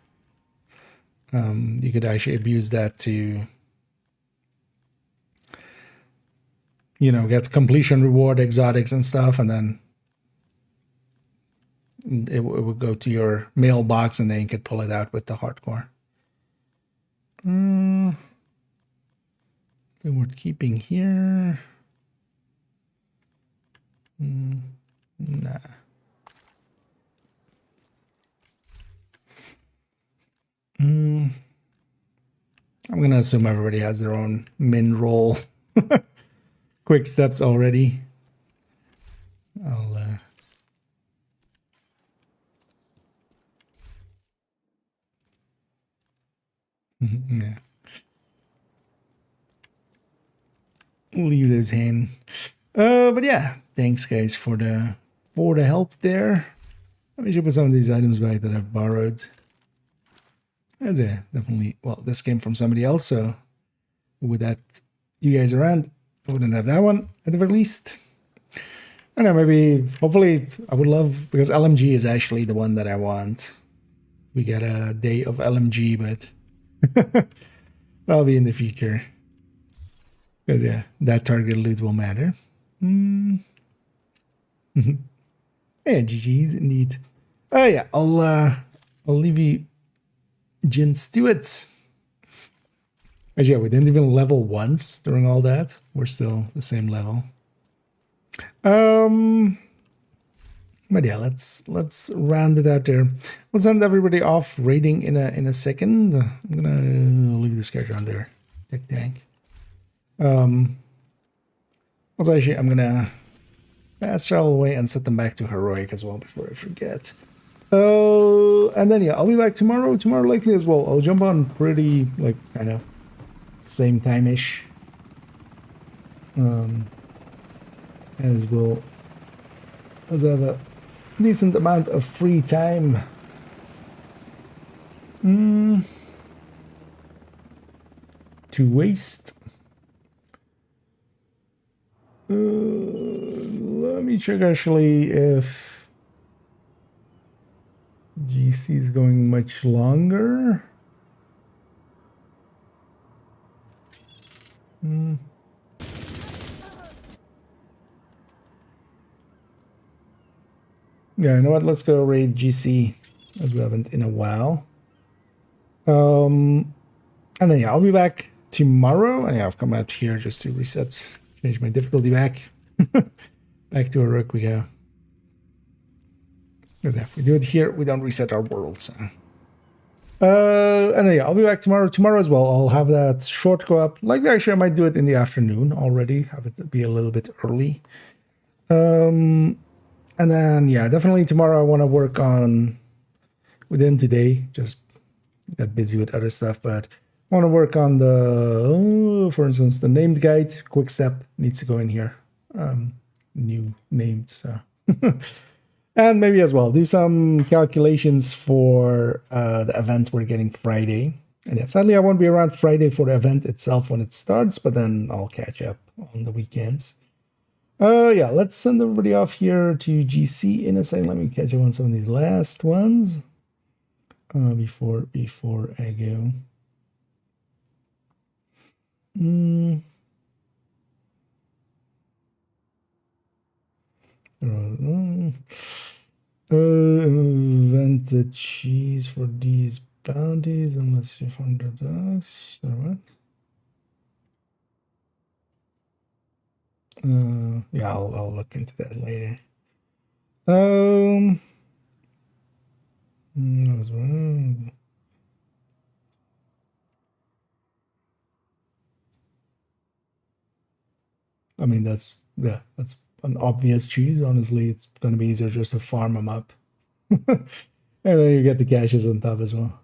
You could actually abuse that to, you know, get completion reward, exotics and stuff, and then it would go to your mailbox, and then you could pull it out with the hardcore. So we're keeping here. Nah. I'm gonna assume everybody has their own min roll. Quick steps already. I'll yeah. We'll leave those in. But yeah, thanks guys for the help there. Let me should put some of these items back that I've borrowed. That's definitely, well, this came from somebody else, so with that, you guys around, I wouldn't have that one at the very least. I don't know, maybe, hopefully, I would love, because LMG is actually the one that I want. We get a day of LMG, but that'll be in the future. Because, yeah, that target loot will matter. Yeah, GG's indeed. Oh, yeah, I'll leave you gents to it. As yeah, we didn't even level once during all that. We're still the same level. But yeah, let's round it out there. We'll send everybody off raiding in a second. I'm gonna leave this character on there. Tech tank. Also, actually, I'm gonna fast travel away and set them back to heroic as well before I forget. And then yeah, I'll be back tomorrow likely as well. I'll jump on pretty like kind of same time-ish, as well as I have a decent amount of free time. To waste. Let me check actually if GC is going much longer. Yeah, you know what? Let's go raid GC as we haven't in a while. And then yeah, I'll be back tomorrow. And yeah, I've come out here just to reset, change my difficulty back. Back to a rook we go. Because if we do it here, we don't reset our world. So. And then yeah, I'll be back tomorrow as well. I'll have that short go up. Like actually, I might do it in the afternoon already. Have it be a little bit early. And then yeah, definitely tomorrow I want to work on within today. Just got busy with other stuff, but I want to work on the, for instance, the named guide. Quick step needs to go in here. New named, so. And maybe as well do some calculations for the event we're getting Friday. And yeah, sadly I won't be around Friday for the event itself when it starts, but then I'll catch up on the weekends. Yeah, let's send everybody off here to GC in a second. Let me catch up on some of these last ones before I go. Invent the cheese for these bounties unless you find the dogs. So what? Yeah, I'll look into that later. I mean, that's an obvious choose. Honestly, it's going to be easier just to farm them up. And then you get the caches on top as well.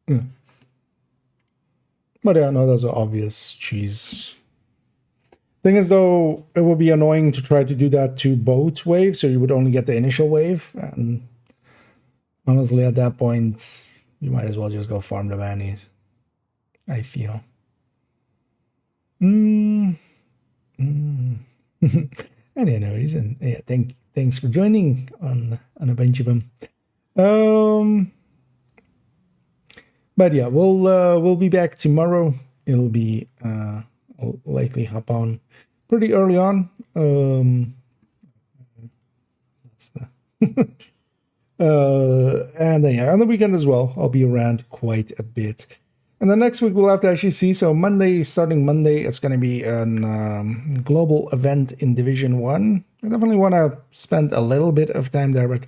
Yeah. But yeah, no, that's an obvious cheese. Thing is, though, it would be annoying to try to do that to both waves, so you would only get the initial wave. And honestly, at that point, you might as well just go farm the bannies, I feel. Anyways, and yeah, thanks for joining on a bunch of them. But yeah, we'll be back tomorrow. It'll be I'll likely hop on pretty early on. That's the and then yeah, on the weekend as well, I'll be around quite a bit. And then next week we'll have to actually see. So starting Monday, it's going to be a global event in Division 1. I definitely want to spend a little bit of time there, but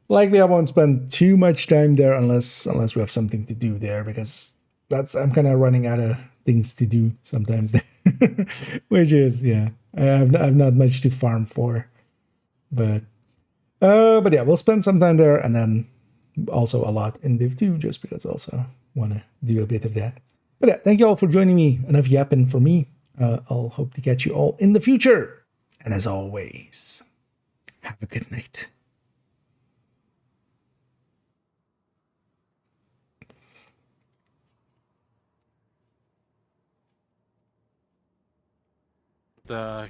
likely I won't spend too much time there unless we have something to do there, because I'm kind of running out of things to do sometimes there. Which is, yeah, I've not much to farm for. But yeah, we'll spend some time there, and then also a lot in Div 2, just because also want to do a bit of that. But yeah, thank you all for joining me. Enough yapping for me. I'll hope to catch you all in the future. And as always, have a good night. The